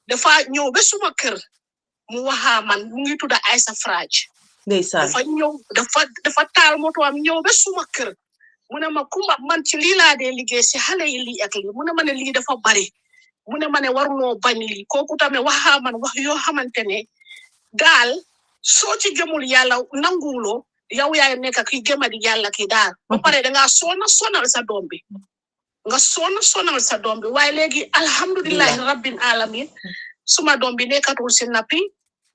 dafa ñëw ba suma kër mu waxaa man mu ngi tudda Aysa Fraj ndeysaan dafa ñëw dafa taal moto am ñëw ba suma kër mu ne ma kumba man ci lii laa dee liggéey si xale yi lii ak lii mu ne ma ne lii dafa bari mu ne ma ne waruloo bañ lii kooku tamit waxaa man wax yoo xamante ne daal soo ci gëmul yàlla nanguwuloo yow yaay nekk ki gëmadi yàlla ki daal ba pare dangaa sonal sa doom bi nga sonal sa doom bi waaye léegi alhamdulillahi rabbil alamin suma doom bi nekkatul si nappi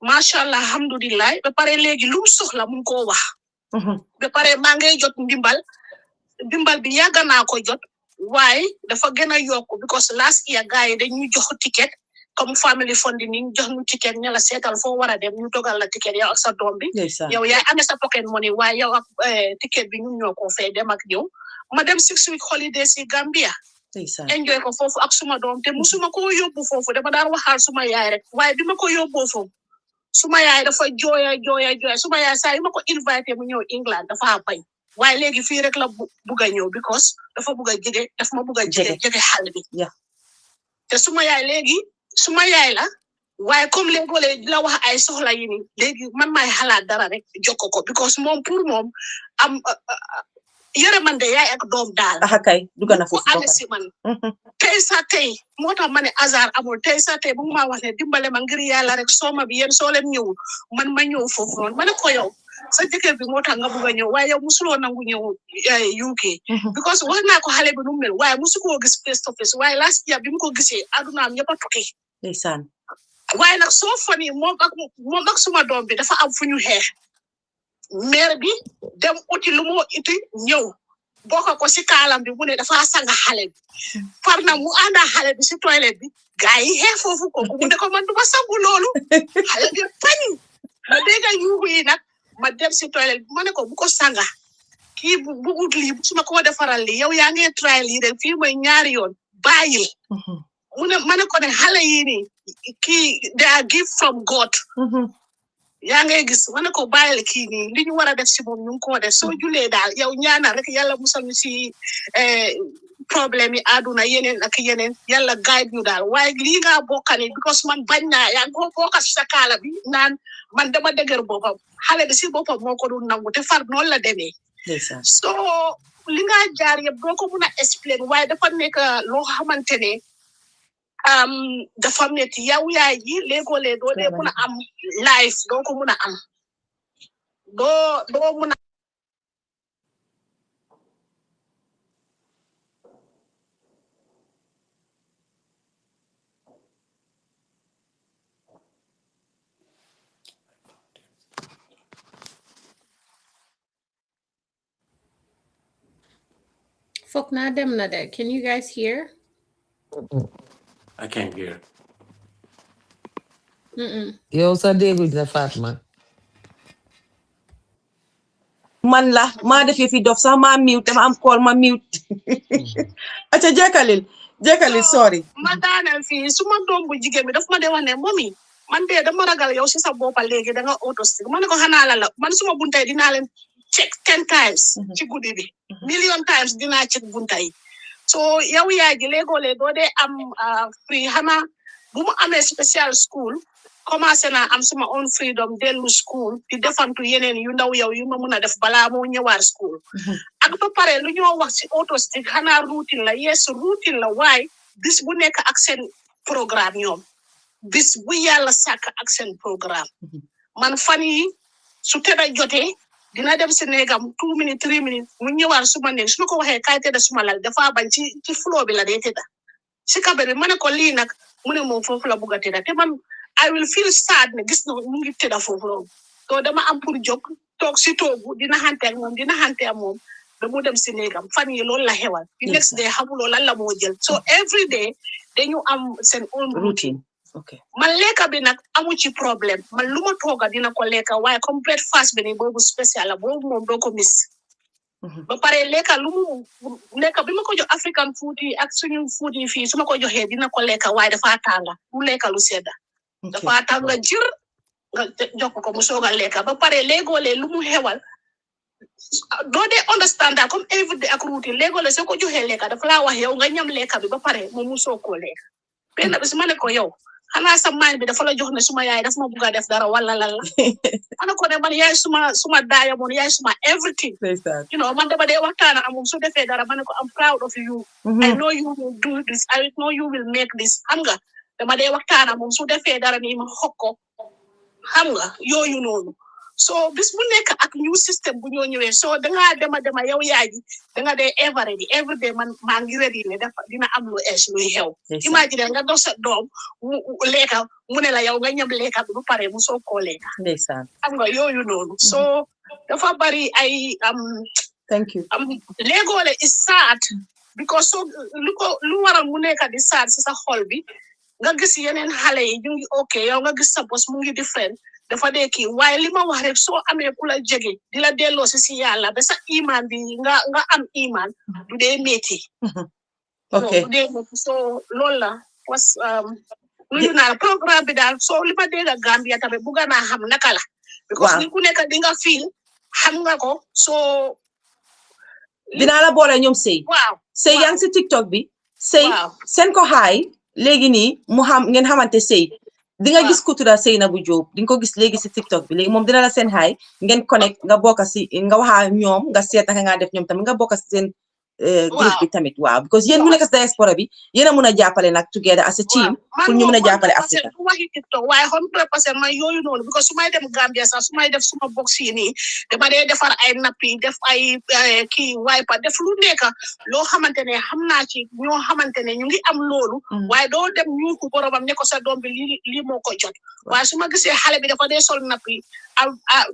macha allah alhamdulilah ba pare léegi lu mu soxla mu ngi koo wax ba pare maa ngay jot ndimbal bi yàgg naa ko jot waaye dafa gën a yokku because last year gars yi dañuy jox ticket comme family funding ni jox ñu ticket ne la seetal foo war a dem ñu dogal la ticket yow ak sa doom bi yow yaay amee sa pocket money waaye yow ak ticket bi ñun ñoo ko fay dem ak ñëw ma dem 6 week holiday si Gambia enjoy ko foofu ak suma doom te musuma ko yóbbu foofu dama daan waxal suma yaay rek waaye bi ma ko yóbboo foofu suma yaay dafa jooya suma yaay saa yi ma ko invité mu ñëw England dafa bañ waaye léegi fii rek la bugg a ñëw because dafa bugg a jege daf ma bugg a jege xale bi te suma yaay léegi suma yaay la waaye comme léegi la wax ay soxla yi ni léegi man maay xalaat dara rek jokko ko because moom pour moom am yërmande yaay ak doom daal kay dugg na foofu ame si man tey moo tax ma ne hasard amul tey bu ma wax ne dimbale ma ngir yàlla rek sooma bi yéen soo leen ñëwul man ma ñëw foofu noonu ma ne ko yow sa jëkkër bi moo tax nga bugg a ñëw waaye yow musuloo nangu ñëw UK because wax naa ko xale bi nu mel waaye musu koo gis face to face waaye last year bi mu ko gisee adunaam ñëpp a tukki ndeysaan waaye nag soo fani moom ak suma doom bi dafa am fu ñu xeex maire bi dem uti lu moo iti ñëw bokk ko si kaalam bi mu ne dafa sanga xale bi par na mu ànda xale bi si toilette bi gars yi xeex foofu ko mu ne ko man duma sangu loolu xale bi pañ ma dégga yuuxu yi nag ma dem si toilette bi ma ne ko bu ko sanga kii bu ut lii suma ko defaral lii yow yaa ngi try lii rek fii mooy ñaari yoon bàyyil mu ne ma ne ko ne xale yii nii kii they are gift from God yaa ngay gis ma ne ko bàyyil kii nii li ñu war a def si moom ñu ngi koo def soo julee daal yow ñaanal rek yàlla musal ñu si problème yi àdduna yeneen ak yeneen yàlla guide ñu daal waaye lii nga bokkani because man bañ naa yaa ngi bokka sa kaala bi naan man dama dëgër boppam xale bi si boppam moo ko dul nangu te far noonu la demee so li nga jaar yëpp doo ko mun a explain waaye dafa nekk loo xamante ne dafa metti yow yaay ji léegoo-lee doo dee mun a am live doo ko mun a am doo mun a Foog naa dem na de. Can you guys hear? I can't hear. Yow sa dégguñ la Fatma. man la maa defee fi dof sax maa mute dama am call ma mute aca jekkalil sorry ma daaneel fii su ma doom bu jigéen bi daf ma dee wax ne momi man de dama ragal yow si sa boppa léegi da nga autistique ma ne ko xanaa la man suma buntay dinaa leen check 10 times ci guddi bi million times dinaa check buntay so yow yaay ji léegoo-lee doo dee am free xanaa bu mu amee special school commencé naa am suma own freedom dellu school di defantu yeneen yu ndaw yow yu ma mun a def balaa moo ñëwaat school ak ba pare lu ñoo wax ci autistique xanaa routine la yes routine la waaye bis bu nekk ak seen programme ñoom bis bu yàlla sàkk ak seen programme man fan yi su tëdda jotee dina dem si néegam 2 minutes 3 minutes mu ñëwaat suma néeg su ma ko waxee kaay tëdda suma lal dafa bañ ci floor bi la dee tëdda si kabe bi ma ne ko lii nag mu ne moom foofu la bugg a tëdda te man I will feel sad ne gis na mu ngi tëdda foofu loolu to dama am pour jóg toog si toogu dina xante ak moom ba mu dem si néegam fan yi loolu la xewal di next day xamuloo lan la moo jël so every day dañu am seen own routine okay man lekka bi nag amu ci problème man lu ma tooga dina ko lekka waaye comme breakfast bi ni boobu spécial la boobu moom doo ko miss ba pare lekka lekka bi ma ko jox African food yi ak suñu food yi fii su ma ko joxee dina ko lekka waaye dafa tànga lu lekka lu sedda dafa tànga jir nga jox ko mu soog a lekka ba pare léegoolee lu mu xewal doo dee understand comme everyday ak routine léegoolee soo ko joxee lekka dafa laa wax yow nga ñam lekka bi ba pare moom mu soog koo lekka benn bis ma ne ko yow xanaa sa maan bi dafa la jox ne suma yaay dafa ma bugg a def dara wala lan la ma ne ko ne man yaay suma diamond yaay suma everything you know man dama dee waxtaana amum su defee dara ma ne ko I'm proud of you I know you will do this I know you will make this xam nga dama dee waxtaana moom su defee dara nii ma xokko xam nga yooyu noonu so bis bu nekk ak new system bu ñoo ñëwee so dangaa dema yow yaay ji danga dee every day man maa ngi ready ne dafa dina am lu es luy xew imagine nga dox sa doom lekka mu ne la yow nga ñam lekka bi bu pare mu soo koo lekka ndeysaan xam nga yooyu noonu so dafa bari ay thank you léegoole is sad because so lu waral mu nekk di sad si sa xol bi nga gis yeneen xale yi ñu ngi okay yow nga gis sa bos mu ngi different dafa dee kii waaye li ma wax rek soo amee ku la jege di la delloo si yàlla ba sa iman bi nga am iman du dee métti okay du dee métti so loolu la was nuyu naa programme bi daal soo li ma dégg Gambia tamit bugga naa xam naka la because ni ku nekk di nga feel xam nga ko soo dinaa la boole ñoom sëy sëy yaa ngi si TikTok bi sëy seen ko xaay léegi nii mu xam ngeen xamante sëy di nga gis ku tudda Seynabou Jobe di nga ko gis léegi si TikTok bi léegi moom dina la seen xaay ngeen connect nga bokk si nga waxaa ñoom nga seet naka nga def ñoom tamit nga bokk si seen groupe bi tamit waaw because yéen mu nekk si diaspora bi yéen a mun a jàppale nag together as a team pour ñu mun a jàppale Africa waxi TikTok waaye 100% man yooyu noonu because su may dem Gambia sax su may def suma box yi nii dama dee defar ay nappi def ay kii wiper def lu nekk loo xamante ne xam naa ci ñoo xamante ne ñu ngi am loolu waaye doo dem ñu ko boromam ne ko sa doom bi lii moo ko jot waaye su ma gisee xale bi dafa dee sol nappi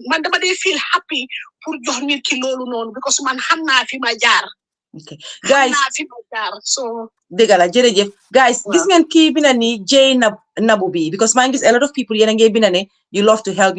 man dama dee feel happy pour jox nit ki loolu noonu because man xam naa fi ma jaar okay guys so dëgg la jërëjëf guys gis ngeen kii bi na ni Nabou bi because maa ngi gis a lot of people yéen a ngi bina ne you love to help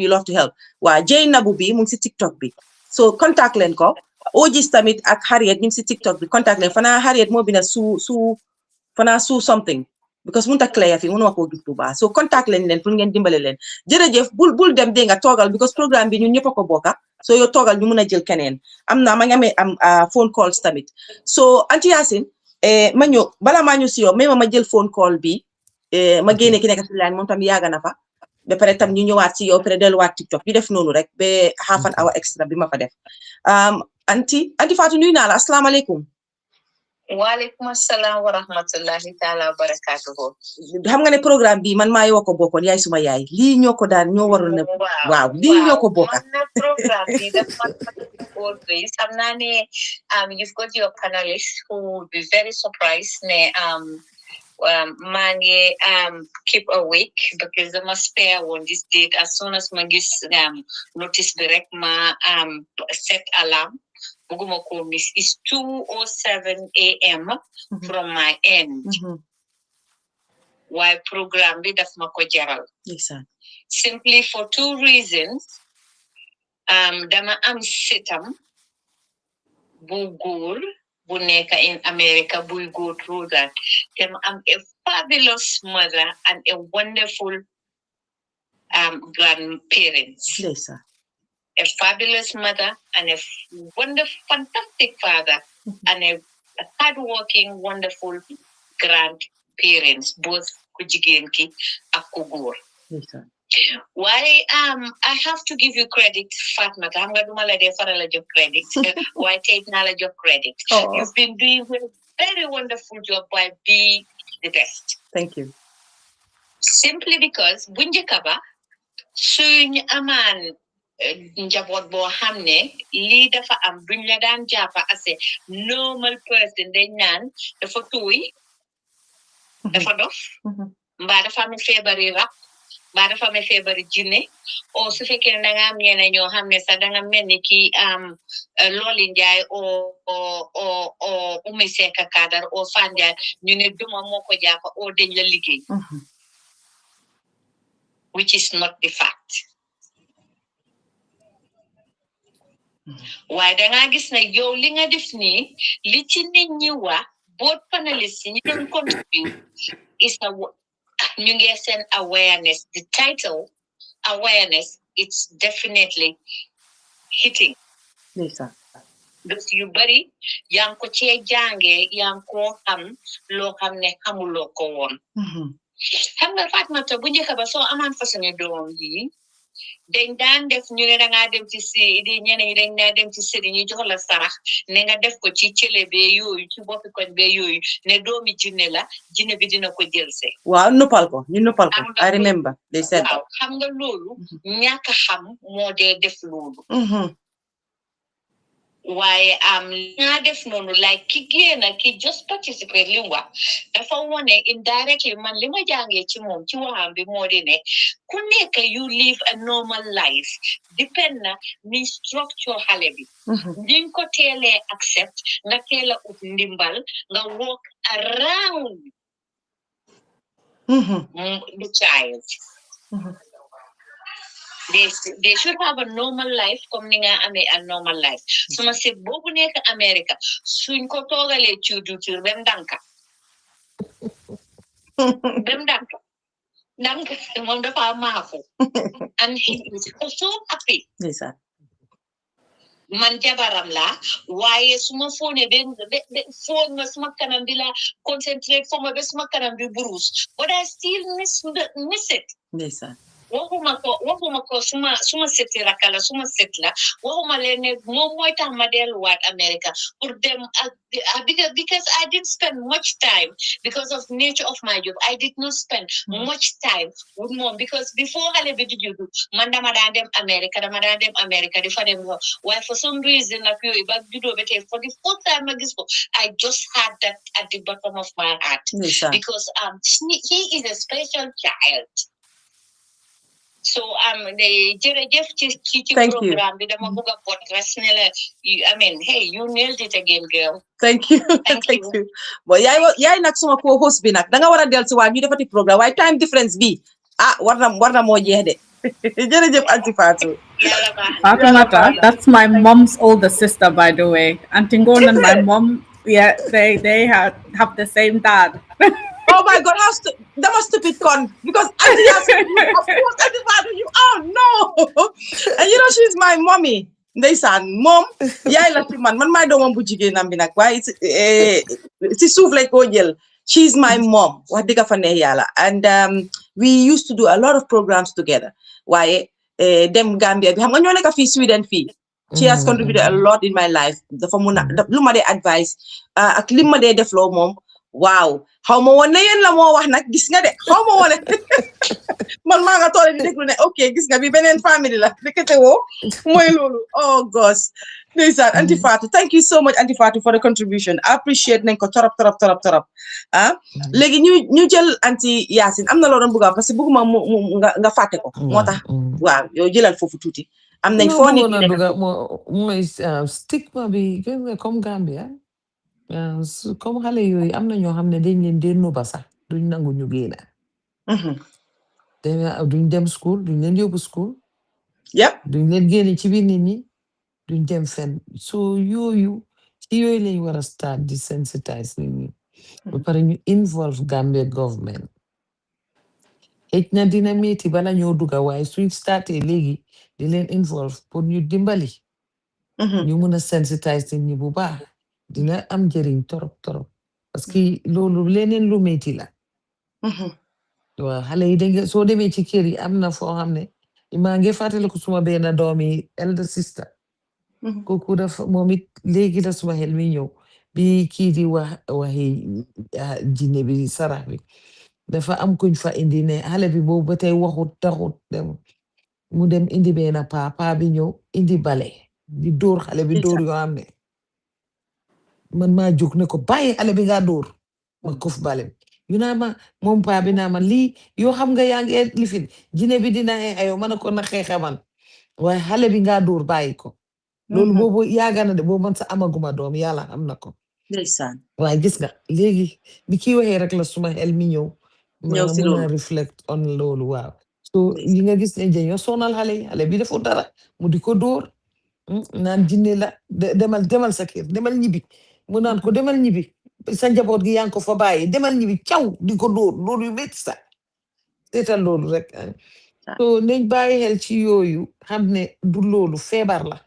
waaw Nabou bi mu ngi si TikTok bi so contact leen ko Ogis tamit ak Harriet ñu ngi si TikTok bi contact leen fanaa Harriet moo bina su something because mënut a clair fi mënuma koo gis bu baax so contact leen pour ngeen dimbale leen jërëjëf bul dem dee nga toogal because programme bi ñun ñëpp a ko bokka so yow toogal ñu mun a jël keneen ma ngi amee am phone calls tamit so Auntie Yacine ma ñëw bala maa ñëw si yow mais ma jël phone call bi ma génne ki nekk si line moom tam yàgg na fa ba pare tam ñu ñëwaat si yow pare delluwaat TikTok ñu def noonu rek ba half an hour extra bi ma fa def Auntie Fatou nuyu naa la asalaamaaleykum Waalaikum assalam wa rahmatullahi ta'ala wa barakatuhu. xam nga ne programme bi man maa yoo ko bokkoon yaay suma yaay lii ñoo ko daan ñoo waroon na waaw lii ñoo ko bokka man na programme bi daf ma always xam naa ne you've got your panelists who will be very surprised ne maa ngi keep awake because I must spare on this date as soon as ma gis notice bi rek ma set alarm buguma ko miss. Is 2:07 a.m. from my end. Why program bi daf ma ko jaral. Simply for two reasons. Dama am sitam bu góor bu nekk in America bu go through that. Dama am a fabulous mother and a wonderful grandparents. A fabulous mother and a wonderful, fantastic father and a hardworking, wonderful grandparents, both kujigenki and kugur. Why I have to give you credit, Fatma. I'm going to do my credit. Why take knowledge of credit? You've been doing a very wonderful job by being the best. Thank you. Simply because bunjekaba suñ aman njaboot boo xam ne lii dafa am duñ la daan jàppa as a normal person dañ naan dafa tuuy dafa dof mbaa dafa am feebari rab mbaa dafa am feebari jinne o su fekkee ne danga am ñeneen ñoo xam ne sax danga mel ni kii Looli Njaay o Umi Seka Kadar o Fan Njaay ñu ne duma moo ko jàppa o dañ la liggéey which is not the fact. Waaye dangaa gis ne yow li nga def nii li ci nit ñi wax both panelists yi ñu doon contribute is ñu ngi seen awareness. The title awareness, it's definitely hitting. Yes, sir. Because yu bari yaa ngi ko cee jàngee yaa ngi ko xam loo xam ne xamuloo ko woon. Xam nga Fatmata bu njëkk ba soo amaan façon doom yi dañ daan def ñu ne dangaa dem ci si di ñeneen ñi dañ daa dem ci sëriñ ñu jox la sarax ne nga def ko ci cële bee yooyu ci boppi koñ bee yooyu ne doomi jinne la jinne bi dina ko jël see. Waaw noppal ko ñu noppal ko. I remember they said. Waaw xam nga loolu ñàkk xam moo dee def loolu. Waaye nga def noonu like ki génna ki just participate li mu wax dafa wone indirectly man li ma jàngee ci moom ci waxam bi moo di ne ku nekk you live a normal life depend na ni structure xale bi ni ko teelee accept nga teel a ut ndimbal nga walk around the child. They should have a normal life comme ni nga amee a normal life. Suma set boobu nekk America suñ ko toogalee ci duutir bem danka moom dafa maafu and he is so happy. Man jabaram la waaye suma fone ben phone ma suma kanam bi la concentrate fo ma be suma kanam bi bruise but I still miss it. waxuma ko suma seti rakala suma setla waxuma leen moom mooy tax ma delluwaat America pour dem because I didn't spend much time because of nature of my job. I did not spend much time with mom because before xale bi di juddu man dama daan dem America di fa dem waaye for some reason like yooyu ba juddoo ba tey for the first time ma gis ko I just had that at the bottom of my heart because he is a special child. So jërëjëf ci programme bi dama bëgg a podcast ne la I mean hey you nailed it again girl. Thank you. Bon yaay nag suma co-host bi nag danga war a dellu si waat ñu defati programme waaye time difference bi war na moo jeex de jërëjëf Aunty Fatou. Fatimata, that's my mom's older sister, by the way. Auntie Ngone and my mom, yeah, they have the same dad. Oh my God, that was stupid con because Auntie Fatou, you no. And you know she's my mommy. Ndeysaan mom yaay la ci man maay doomam bu jigéenam bi nag waaye ci suuf lay ko jël. She's my mom wax dëgg fa neex yàlla and we used to do a lot of programs together waaye dem Gambia bi xam nga ñoo nekk fii Sweden fii She has contributed a lot in my life. Dafa mun a lu ma dee advice ak li ma dee def loo moom waaw xaw ma woon ne yéen la moo wax nag gis nga de xaw ma woon man maa nga toole di déglu ne ok gis nga bi beneen famille la dëkkate woo mooy loolu oh gosh ndeysaan Auntie Fatou thank you so much Auntie Fatou for the contribution I appreciate nañ ko torop léegi ñu jël Auntie Yacine am na loo doon bëgg parce que bëgguma mu nga fàtte ko moo tax waaw yow jëlal foofu tuuti am nañ foo nit ñi nekk mooy stigma bi gis nga comme Gambia comme xale yooyu am na ñoo xam ne dañ leen dee nuba sax duñ nangu ñu génn duñ dem school duñ leen yóbbu school duñ leen génne ci biir nit ñi duñ dem fenn so yooyu ci yooyu lañ war a start di sensitize nit ñi ba pare ñu involve Gambia government xëj na dina metti bala ñoo dugga waaye suñ starté léegi di leen involve pour ñu dimbali ñu mun a sensitize nit ñi bu baax dina am njëriñ torop parce que loolu leneen lu metti la waaw xale yi dégg soo demee ci kër yi am na foo xam ne maa ngi fàttaliku suma benn doomi elder sister kooku dafa moom it léegi la suma xel mi ñëw bi kii di waxi jinne bi sarax bi dafa am kuñ fa indi ne xale bi boobu ba tey waxut taxut dem mu dem indi benn paa bi ñëw indi bale di dóor xale bi dóor yoo xam ne man maa jóg ne ko bàyyi xale bi nga dóor ma kof bale yu naa ma moom paa bi naa ma lii yoo xam nga yaa ngi lifin jinne bi dina ayo ma ne ko na xeexa man waaye xale bi nga dóor bàyyi ko loolu boobu yaaga na de boobu man sa amaguma doom yàlla am na ko ndeysaan waaye gis nga léegi bi kii waxee rek la suma xel mi ñëw ma si mun a reflect on loolu waaw so yi nga gis ne dañoo sonal xale bi defu dara mu di ko dóor naan jinne la demal sa kër demal ñibbi mu naan ko demal ñibbi sa njaboot gi yaa ngi ko fa bàyyi demal ñibbi caw di ko dóor yu métti sax seetal loolu rek so nañ bàyyi xel ci yooyu xam ne du loolu feebar la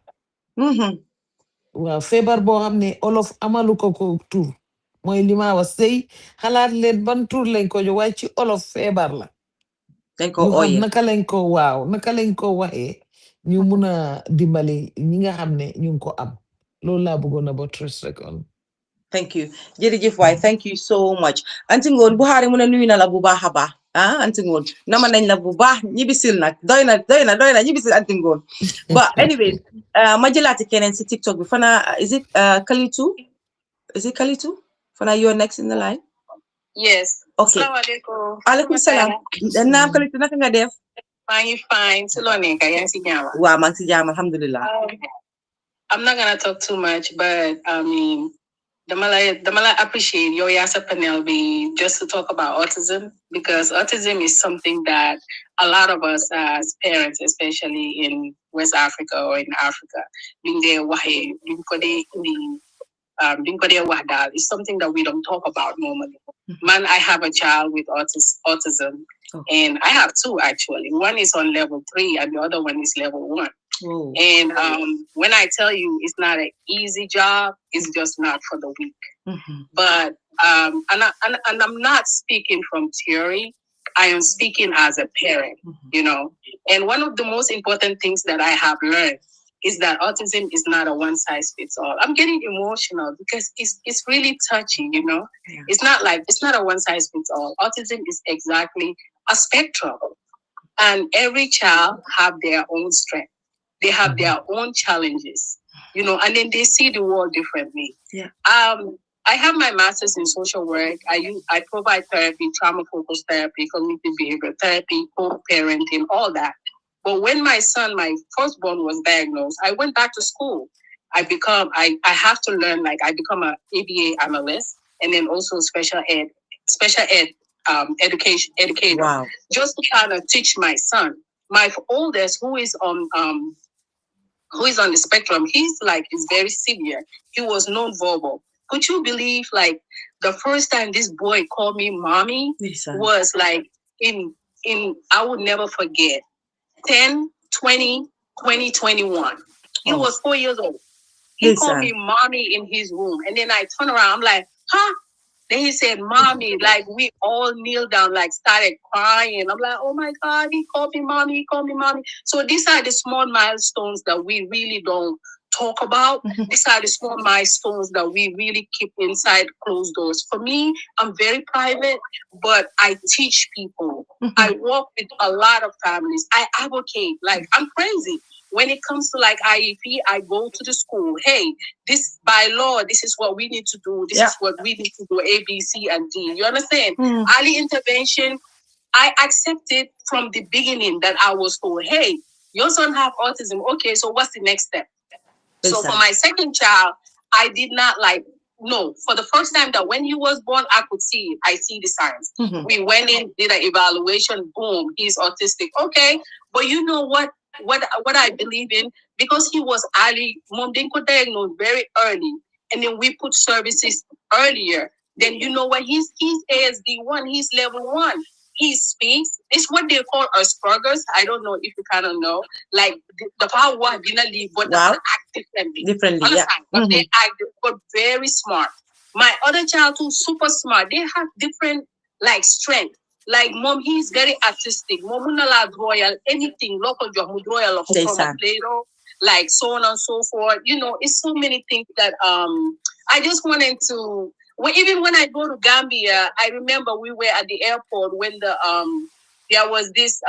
waaw feebar boo xam ne olof amalu ko tur mooy li ma wax sëy xalaat leen ban tur lañ ko jox waaye ci olof feebar la dañ ko ñu xam ooyee naka lañ ko waxee ñu mun a dimbali ñi nga xam ne ñu ngi ko am loolu laa bëggoon a buttress rek on thank you jërëjëf waay thank you so much Auntie Ngoone Buhari mu ne nuyu na la bu baax a baax Auntie Ngoone nama nañ la bu baax ñibisil nag doy na ñibisil Auntie Ngoone but anyway ma jëlaati keneen si TikTok bi fana is it Kalitu fana you're next in the line yes okay aleykum salaam naam Kalitu naka nga def maa ngi fine si loo nekk yaa ngi si jàmm waaw maa ngi si jàmm alhamdulillah I'm not gonna talk too much but I mean Damala appreciate your Yasa panel just to talk about autism because autism is something that a lot of us as parents, especially in West Africa or in Africa, is something that we don't talk about normally. Man, I have a child with autism, and I have two actually. One is on level 3, and the other one is level 1. Oh. And when I tell you it's not an easy job, it's just not for the weak. But and I'm not speaking from theory. I am speaking as a parent, you know. And one of the most important things that I have learned is that autism is not a one size fits all. I'm getting emotional because it's really touchy, you know. Yeah. It's not a one size fits all. Autism is exactly a spectrum, and every child have their own strength. They have their own challenges, you know, and then they see the world differently. Yeah. I have my master's in social work. I provide therapy, trauma-focused therapy, cognitive behavioral therapy, co-parenting, all that. But when my firstborn was diagnosed, I went back to school. I have to learn, I become an ABA analyst and then also special ed educator. Wow. Just to kind of teach my son. My oldest, who is on the spectrum, is very severe. He was non-verbal. Could you believe, the first time this boy called me mommy was in I would never forget, 10/20/2021. He was 4 years old. He called me mommy in his room. And then I turn around, I'm like, huh? Then he said, "Mommy," like we all kneel down, like started crying. I'm like, "Oh my God, he called me mommy, he called me mommy." So these are the small milestones that we really don't talk about. These are the small milestones that we really keep inside closed doors. For me, I'm very private, but I teach people. I work with a lot of families. I advocate, like I'm crazy. When it comes to like IEP, I go to the school. Hey, this by law, this is what we need to do. This is what we need to do. A, B, C, and D. You understand? Early intervention. I accepted from the beginning that I was told, hey, your son have autism. Okay, so what's the next step? So for my second child, I did not like, no, for the first time that when he was born, I could see it. I see the signs. We went in, did an evaluation, boom, he's autistic. Okay, but you know what I believe in? Because he was early, mom didn't could diagnose very early, and then we put services earlier. Then you know what? He's ASD1, he's level 1. He speaks. It's what they call Asperger's. I don't know if you kind of know. Like the power didn't leave, but they act differently. Understand? But they act, but very smart. My other child too, super smart. They have different like strength. Like mom, he's very artistic. Mom, royal anything local job, royal from Play-Doh, like so on and so forth. You know, it's so many things that I just wanted to. Well, even when I go to Gambia, I remember we were at the airport when there was this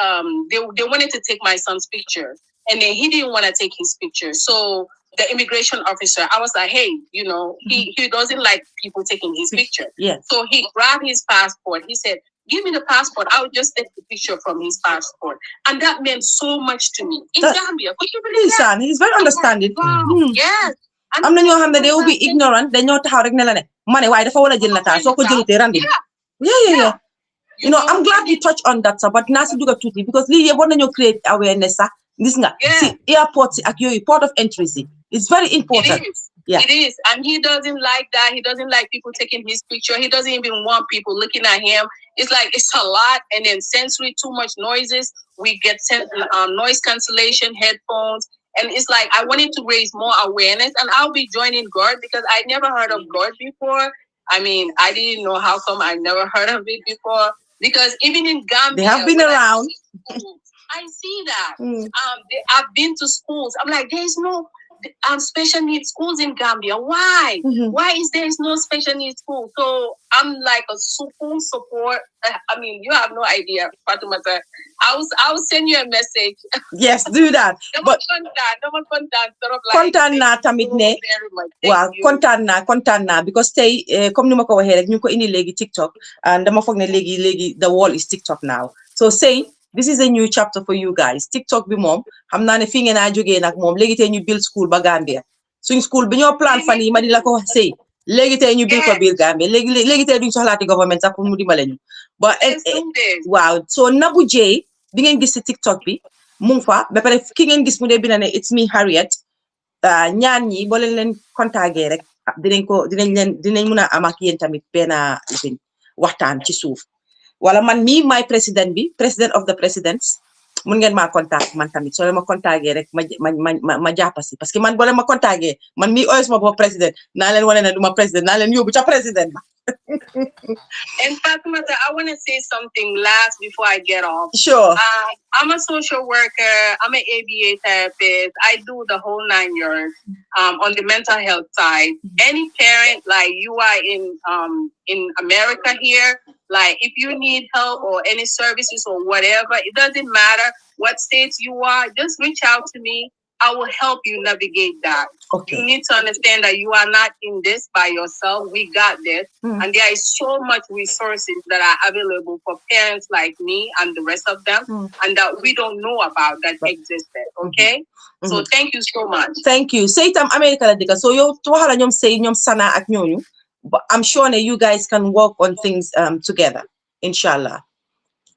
they wanted to take my son's picture, and then he didn't want to take his picture. So the immigration officer, I was like, hey, you know, he doesn't like people taking his picture. So he grabbed his passport. He said, give me the passport. I'll just take the picture from his passport. And that meant so much to me. In Gambia, could you believe that? He's very understanding. Yes. am na ñoo xam ne they will be ignorant dañoo taxaw rek ne la ne ma ne waaye dafa war a jël nataal soo ko jëlutee randi yeah you know I'm glad you touch on that sax but naa si dugga tuuti because lii yëpp war nañoo create awareness sax gis nga si airport si ak yooyu port of entry si it's very important. It is. And he doesn't like that. He doesn't like people taking his picture. He doesn't even want people looking at him. It's like, it's a lot. And then sensory, too much noises. We get noise cancellation, headphones. And it's like, I wanted to raise more awareness. And I'll be joining GORD because I never heard of GORD before. I mean, I didn't know how come I never heard of it before. Because even in Gambia, they have been around. I see that. I've been to schools. I'm like, there's no special needs schools in Gambia. Why? Why is there no special needs school? So I'm like a full support. I mean, you have no idea, Fatimata. I will send you a message. Yes, do that. But kontaan naa tamit ne waaw kontaan naa because tey comme ni ma ko waxee rek ñu ko indi léegi TikTok and dama foog ne léegi the world is TikTok now. So say this is a new chapter for you guys. TikTok bi moom xam naa ne fii ngeen a jógee nag moom léegi tey ñu build school ba Gambia suñ school bi ñoo plan fan yi ma di la ko wax sëy léegi tey ñu build ko biir Gambia léegi tey duñ soxlaati government sax pour mu dimbale ñu ba waaw so Nabou J bi ngeen gis si TikTok bi mu ngi fa ba pare ki ngeen gis mu dee bina ne it's me Harriet ñaan ñi boo leen contacté rek dinañ mun a am ak yéen tamit benn waxtaan ci suuf wala man mii maay président bi president of the presidents mun ngeen maa contact man tamit soo leen ma contacté rek ma jàppasi parce que man boo leen ma contacté man mii oyes ma boo président naa leen wane ne du ma président naa leen yóbbu ca président ba. And Fatimata, I want to say something last before I get off. Sure. I'm a social worker. I'm an ABA therapist. I do the whole 9 years on the mental health side. Any parent, like you are in America here, like if you need help or any services or whatever, it doesn't matter what state you are, just reach out to me. I will help you navigate that. Okay. You need to understand that you are not in this by yourself. We got this. And there is so much resources that are available for parents like me and the rest of them and that we don't know about that existed. Okay? So thank you so much. Thank you. Say tam America la dika. So yo to waxala ñom sey ñom Sana ak ñooñu. I'm sure that you guys can work on things together. Inshallah.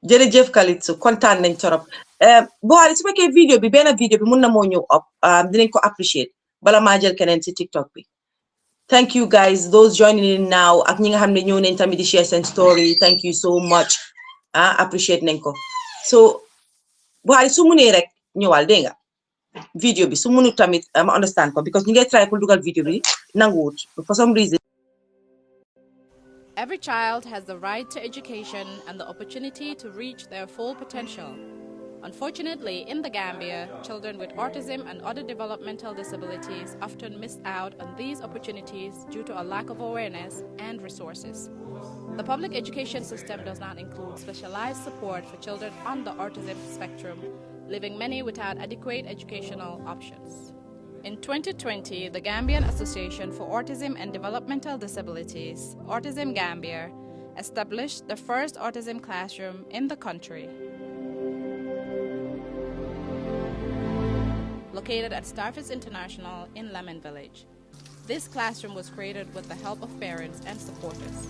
Jërëjëf Kalitsu kontaan nañ torop Buhari su fekkee vidéo bi benn vidéo bi mun na moo ñëw up dinañ ko appreciate bala maa jël keneen ci TikTok bi. Thank you guys those joining in now ak ñi nga xam ne ñëw nañ tamit di share seen story thank you so much appreciate nañ ko so Buhari su munee rek ñëwal dégg nga vidéo bi su munu tamit ma understand ko because ñu ngi try pour dugal vidéo bi nanguwut for some reason Every child has the right to education and the opportunity to reach their full potential. Unfortunately, in the Gambia, children with autism and other developmental disabilities often miss out on these opportunities due to a lack of awareness and resources. The public education system does not include specialized support for children on the autism spectrum, leaving many without adequate educational options. In 2020, the Gambian Association for Autism and Developmental Disabilities, Autism Gambia, established the first autism classroom in the country. Located at Starfish International in Lemon Village. This classroom was created with the help of parents and supporters.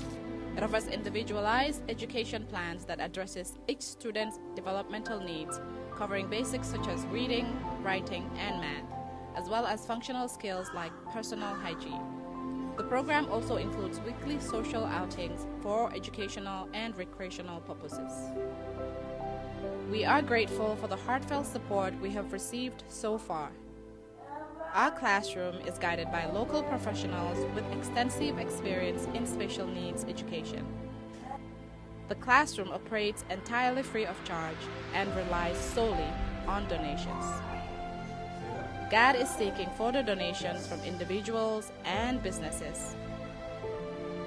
It offers individualized education plans that addresses each student's developmental needs, covering basics such as reading, writing, and math, as well as functional skills like personal hygiene. The program also includes weekly social outings for educational and recreational purposes. We are grateful for the heartfelt support we have received so far. Our classroom is guided by local professionals with extensive experience in special needs education. The classroom operates entirely free of charge and relies solely on donations. GAD is seeking further donations from individuals and businesses.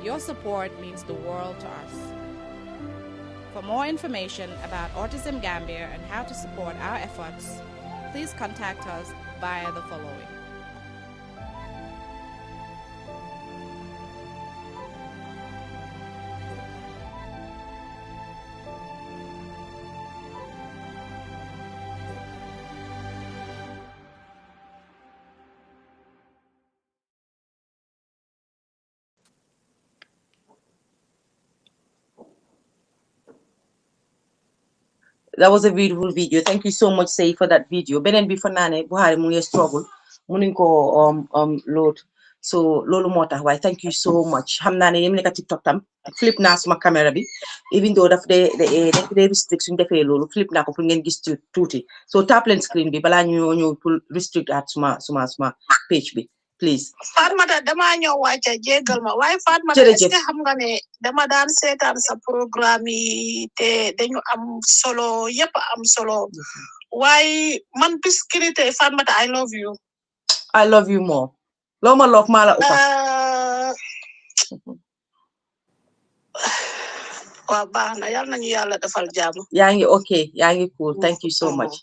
Your support means the world to us. For more information about Autism Gambia and how to support our efforts, please contact us via the following. That was a beautiful video. Thank you so much, Say, for that video. Benen bi fa naane Buhari mu ngi struggle munuñ ko load. So lolu motax way thank you so much. Xam naa ne yem nekk TikTok tam flip naa suma camera bi even though daf de restrict suñ defee lolu flip naa ko pour ngeen gis tuuti. So tap leen screen bi bala ñu ñëw pour restrict at suma page bi please. Fatmata dama ñëw wàcce jéggal ma waaye Fatmata est-ce que xam nga ne dama daan seetaan sa programme yi te dañu am solo yépp am solo waaye man biscuité Fatmata I love you. I love you more. Loo ma love maa la uppa. Waaw baax na yal nañu yàlla defal jàmm. Yaa ngi okay yaa ngi cool thank you so much.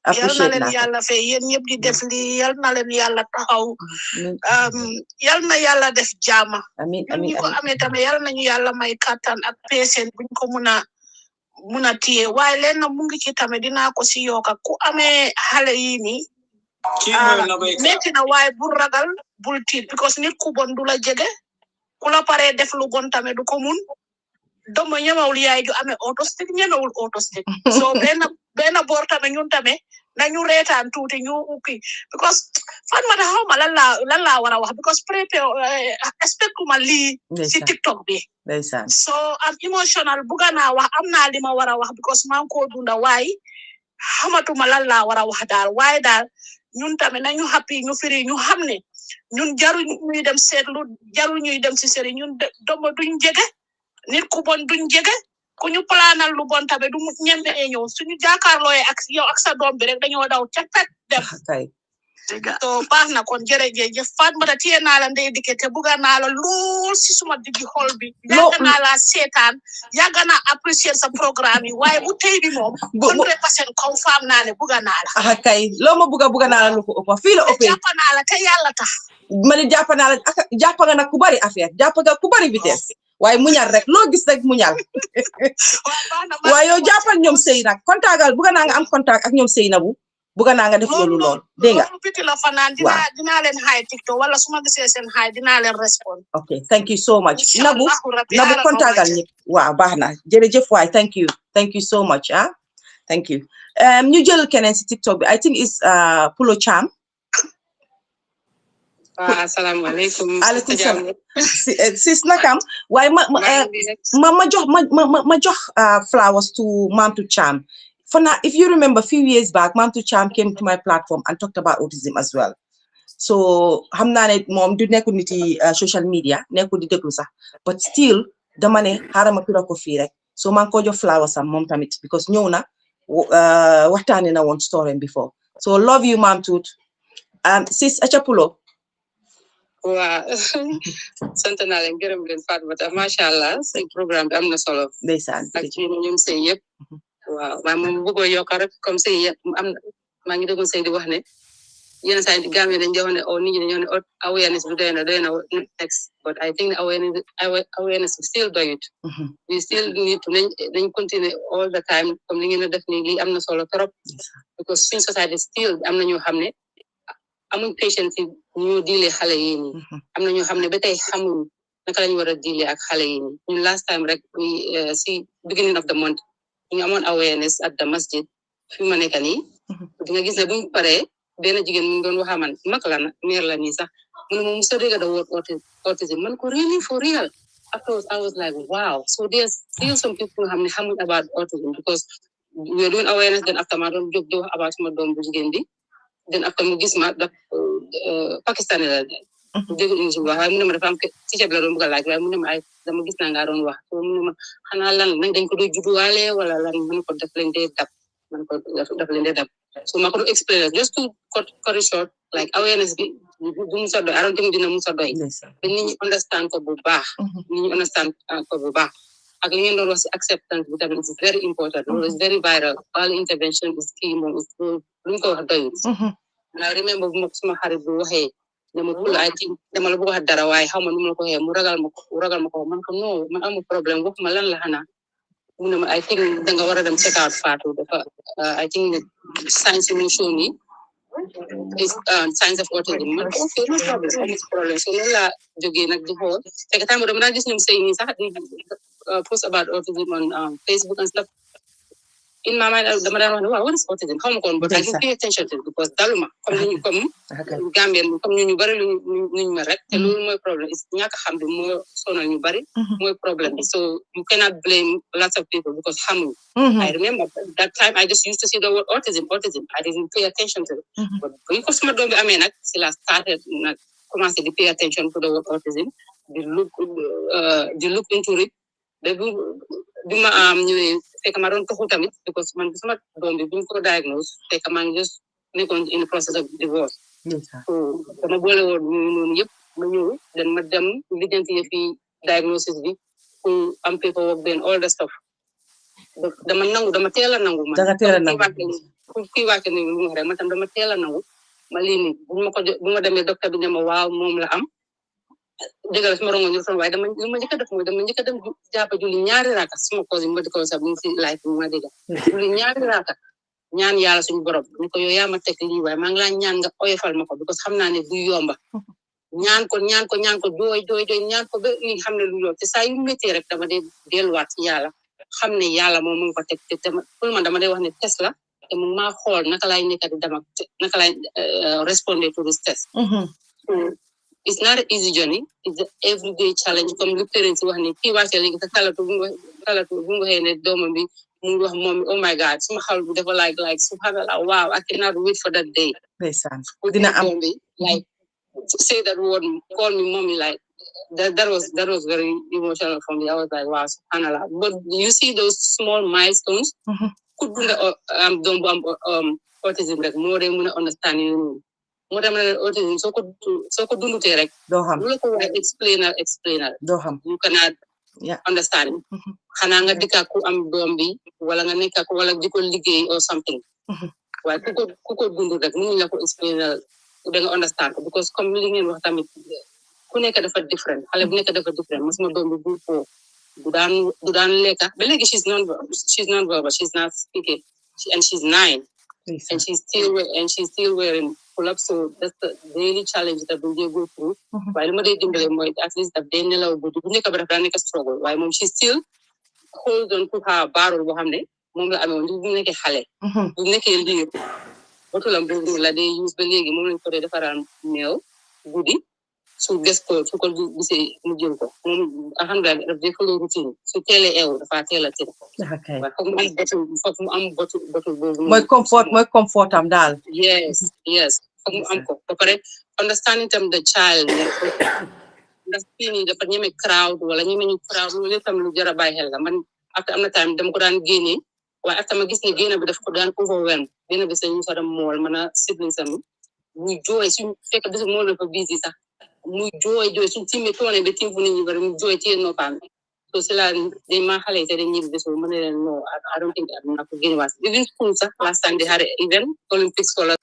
Appreciate yal na leen yàlla fay yéen ñëpp di def lii yal na leen yàlla taxaw yal na yàlla def jàmm. Amiin ñun amiin ñi ko amee tamit yal nañu yàlla may kattan ak patience buñ ko mun a téye waaye leen na mu ngi ci tamit dinaa ko si yokka ku amee xale yi nii metti na waaye bul ragal bul tiit because nit ku bon du la jege ku la paree def lu bon tamit du ko mun domo ñemewul yaay ju amee autistique ñemewul autistique so benn boor tamit ñun tamit nañu reetaan tuuti ñu ukki because Fatmata xaw ma lan laa war a wax because expect ma lii si TikTok bi so am emotional buga naa wax am naa li ma war a wax because maa ngi ko dunda waaye xamatuma lan laa war a wax daal waaye daal ñun tamit nañu happy ñu firi ñu xam ne ñun jarul ñuy dem seetlu jarul ñuy dem si sëriñ ñun domo duñ jege nit ku bon duñ jege ku ñu planal lu bon tamit du ñembe ñëw suñu jàkkaarlooyee ak yow ak sa doom bi rek dañoo daw ca pet dem so baax na kon jërëjëf Fatmata téye naa la ndey dikke te bugga naa la lool si suma diggi xol bi yàgg naa la seetaan yàgg naa apprécier sa programme yi waaye bu tey bi moom 100% confirm naa ne bugga naa la kay loo ma bugga naa la lu ko ëpp fii la ëppee jàpp naa la te yàlla tax ma ne jàpp naa la jàpp nga nag ku bari affaire jàpp nga ku bari vitesse waaye muñal rek loo gis rek muñal waaye yow jàppal ñoom sëy nag contactal bugga naa nga am contact ak ñoom sëy na bu bugga naa nga def loolu lool dégg nga biti la fanaan dinaa leen xaay TikTok wala su ma gisee seen xaay dinaa leen respond okay thank you so much nabu contactal ñëpp waaw baax na jërëjëf waay thank you so much thank you ñu jël keneen si TikTok bi I think is Pulo Cham asalaamaaleykum aleykum salaam sis nakam waaye ma jox flowers to Mamtu Cham for now. If you remember a few years back Mamtu Cham came to my platform and talked about autism as well so xam naa ne moom du nekkul niti social media nekkul di déglu sax but still dama ne xaaral ma pira ko fii rek so maa ngi ko jox flowers am moom tamit because ñëw na waxtaane na woon story before so love you Mom Tut sis acapulo waa sant naa leen gërëm leen Fatoumata macha allah seen programme bi am na solo ndeysaan ak ñoom sëy yëpp waaw waaye moom bëggoo yokk rek comme sëy yëpp am na maa ngi déggoon sëy di wax ne yenn saa yi Gambie dañ jox ne nit ñi dañoo ne awareness bi doy na next but I think awareness bi still doyut we still need to dañ continue all the time comme li ngeen a def nii lii am na solo trop because suñ society still am na ñoo xam ne amuñ patience yi ñu diile xale yi nii am na ñoo xam ne ba tey xamuñ naka lañu war a diile ak xale yi nii ñun last time rek si beginning of the month ñu amoon awareness at the masjid fi ma nekk nii di nga gis ne buñ paree benn jigéen mu ngi doon waxa man mag la na meer la nii sax mu ne moom musa dégg the word autism man ko really for real afterwards I was like wow so there's still some people xam ne xamuñ about autism because we are doing awareness then after ma doon jóg di wax about suma doom bu jigéen bi then after mu gis ma daf Pakistani la dégg English bu wax waaye mu ne ma dafa am teacher bi la doon bëgg a laaj waaye mu ne ma ay dama gis naa nga doon wax so mu ne ma xanaa lan nag dañ ko doon judduwaale wala lan mu ne ko daf leen dee dab man ko daf leen dee dab so ma ko doon explain just to cut it short like awareness bi du musa doy I don't think dina musa doy ba nit ñi understand ko bu baax nit ñi understand ko bu baax ak li ngeen doon wax si acceptance bi tamit is very important it's very vital all intervention is key moom is lu ñu ko wax doyut and I remember bu ma suma xarit bu waxee dama pul I think dama la bëgg wax dara waaye xaw ma nu ma ko waxee mu ragal ma ko man ko non man amu problème wax ma lan la xanaa mu ne ma I think danga war a dem check out Fatou dafa I think science mu show me is signs of autism man okay no problem so loolu laa jógee nag di xool fekk time dama daan gis ñoom sëy nii sax di post about autism on Facebook and stuff in my mind dama daan wax ne waaw what is autism xaw ma koon but I didn't pay attention to it because daluma comme Gambien comme ñu bari luñu ma rek te loolu mooy problème is ñàkk xam bi moo sonal ñu bari mooy problème bi so you cannot blame lots of people because xamuñ I remember that time I just used to see the word autism I didn't pay attention to it but buñ ko suma doom bi amee nag si la started nag commencé di pay attention to the word autism di look into it bi ma ñëwee fekk ma doon toxu tamit because man sama doom bi buñ ko diagnose fekk maa ngi just nekkoon in the process of divorce so dama boole woon noonu yëpp ma ñëw dan ma dem lijjanti fi diagnosis bi pour am paperwork then all the stuff dama teel a nangu man kii wàcce ni lu rek man tam dama teel a nangu ma lii nii bu ma demee docteur bi ne ma waaw moom la am dëggal sama rongo ñu waaye li ma njëkk a def mooy dama njëkk a dem jàppa julli ñaari raaka suma cause yi ma di ko sax bu si life bi ma dégga julli ñaari raaka ñaan yàlla suñu borom ni ko yow yaa ma teg lii waaye maa ngi laa ñaan nga oyofal ma ko because xam naa ne du yomba ñaan ko jooy ñaan ko ba ni xam ne lu yoon te saa yu métti rek dama dee delluwaat ci yàlla xam ne yàlla moom mu ngi ko teg te pour man dama dee wax ne test la te mu maa xool naka laay nekk di dama naka laay respondre to this test it's not an easy journey it's an everyday challenge comme lu parents wax ni kii wàcce léegi te kalatu bu nga xëy ne doomam bi mu ngi wax moom oh my god suma xawal bu dafa like subhanallah wow I cannot wait for that day dina am like say that word call me mommy like that was very emotional for me I was like wow subhanallah but you see those small milestones could dunda doom bu am autism rek moo dee mën a understand you moo tax ma ne autism soo ko dundutee rek doo xam lu la ko waxee explainer doo xam you cannot understand xanaa nga dikka ku am doom bi wala nga nekka ko wala di ko liggéey or something waaye ku ko dund rek mënuñ la ko explainer da nga understand ko because comme li ngeen wax tamit ku nekk dafa different xale bu nekk dafa different ma sama doom bi bu foo du daan lekka ba léegi she's non-verbal she's not speaking and she's 9 and she's still wearing pull-ups so that's the daily challenge that we go through waaye li ma dee dimbale mooy at least daf dee nelaw guddi bu nekk ba daf daa nekk struggle waaye moom she still hold on to her barrel boo xam ne moom la amee woon bu nekkee xale bu nekkee liir botulam boobu la dee use ba léegi moom lañ ko dee defaraan meew guddi su ko gisee mu jël ko moom alhamdulilah daf dee follow routine su teelee eew dafa teel a tëdd waaye foog mu am botul boobu mooy comfort am daal yes foog mu am ko ba pare understanding tam the child ndax fii nii dafa ñeme crowd wala ñeme ñu crowd loolu yëpp tam lu jar a bàyyi xel la man après am na time dama ko daan génne waaye après ma gis ne génne bi daf ko daan overwhelm génne bi sañu fa dem mool mën a siblings am muy jooy suñ fekk bisu mool dafa busy sax muy jooy suñ timmi toone ba tim fu nit ñi bari mu jooy ci noppam so c'est là dañ maa xale yi te dañ ñibbi bisu ma ne leen no I don't think aduna ko génne waas even school sax last time they had an event Olympics wala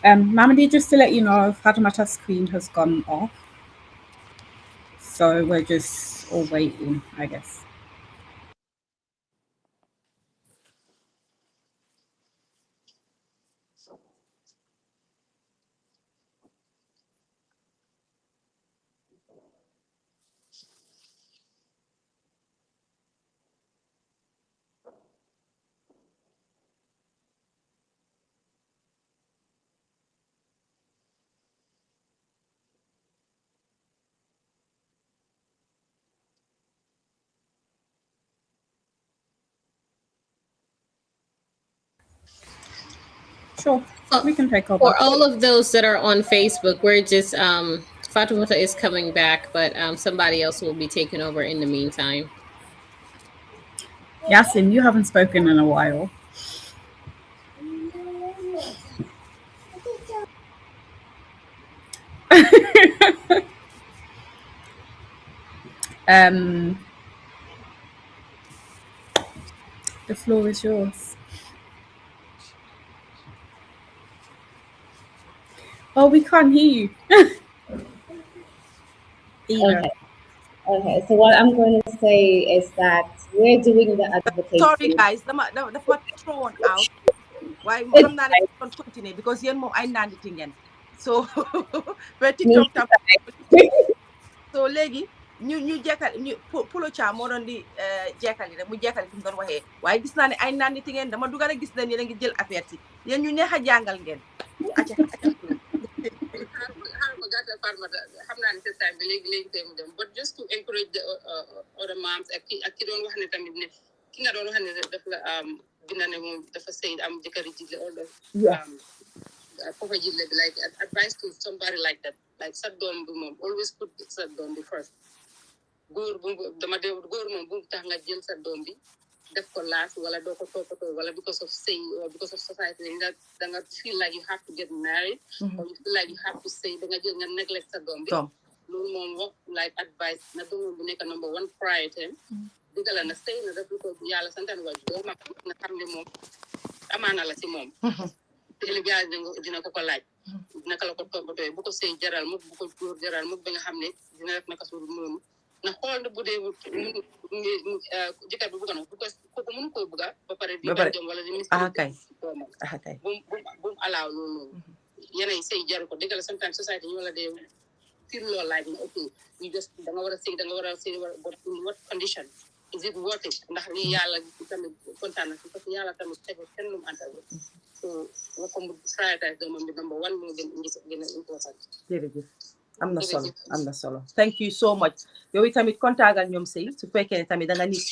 Mamadi, just to let you know, Fatimata's screen has gone off. So we're just all waiting, I guess. Sure, we can take over. For all of those that are on Facebook, we're just Fatimata is coming back, but somebody else will be taking over in the meantime. Yasin, you haven't spoken in a while. The floor is yours. Oh, we can't hear you. Okay, so what I'm going to say is that we're doing the advocacy. Sorry guys, dafa thrown out. Why xam naa ne kon continue because yéen moom ay nanditi ngeen. So ba TikTok tam so léegi ñu jekkal ñu Pulo Cha moo doon di jekkali rek mu jekkali fi mu doon waxee waaye gis naa ne ay nanditi ngeen dama dugal a gis leen yéen a ngi jël affaire si yéen ñu neex a jàngal ngeen. Acca xam naa ne c'est ça bi léegi tey mu dem but just to encourage the other moms ak ki doon wax ne tamit ne ki nga doon wax ne daf la dina ne moom dafa sëy am jëkkëri jigle foofa jigle bi like advice to somebody like that like sa doom bi moom always put sa doom bi first góor moom bu tax nga jël sa doom bi def ko last wala doo ko toppatoo wala because of say or because of society da nga feel like you have to get married or you feel like you have to say da nga jël nga neglect sa doom bi loolu moom wax like advice na doomam bu nekk number one priority digala na sëy na def lu ko yàlla santaan waaj doomam na xam ne moom amaana la ci moom te ëllëg yàlla dina ko laaj naka la ko toppatoo bu ko sëy jaral mukk bu ko góor jaral mukk ba nga xam ne dina def naka suul noonu na xool bu dee jëkkër bi bëgg na kooku mënu koo bëgga ba pare di jom wala di ministre bu alaaw loolu yeneen sëy jaru ko dëgg la sometimes society ñu wala dee feel loolu laaj na ok ñu just da nga war a sëy but in what condition is it worth it ndax lii yàlla tamit kontaan na parce que yàlla tamit tegu kenn lu mu antal so nga ko mu prioritize doomam bi number one moo gën a important jërëjëf am na solo thank you so much yow tamit contactal ñoom sëy su fekkee ne tamit da nga need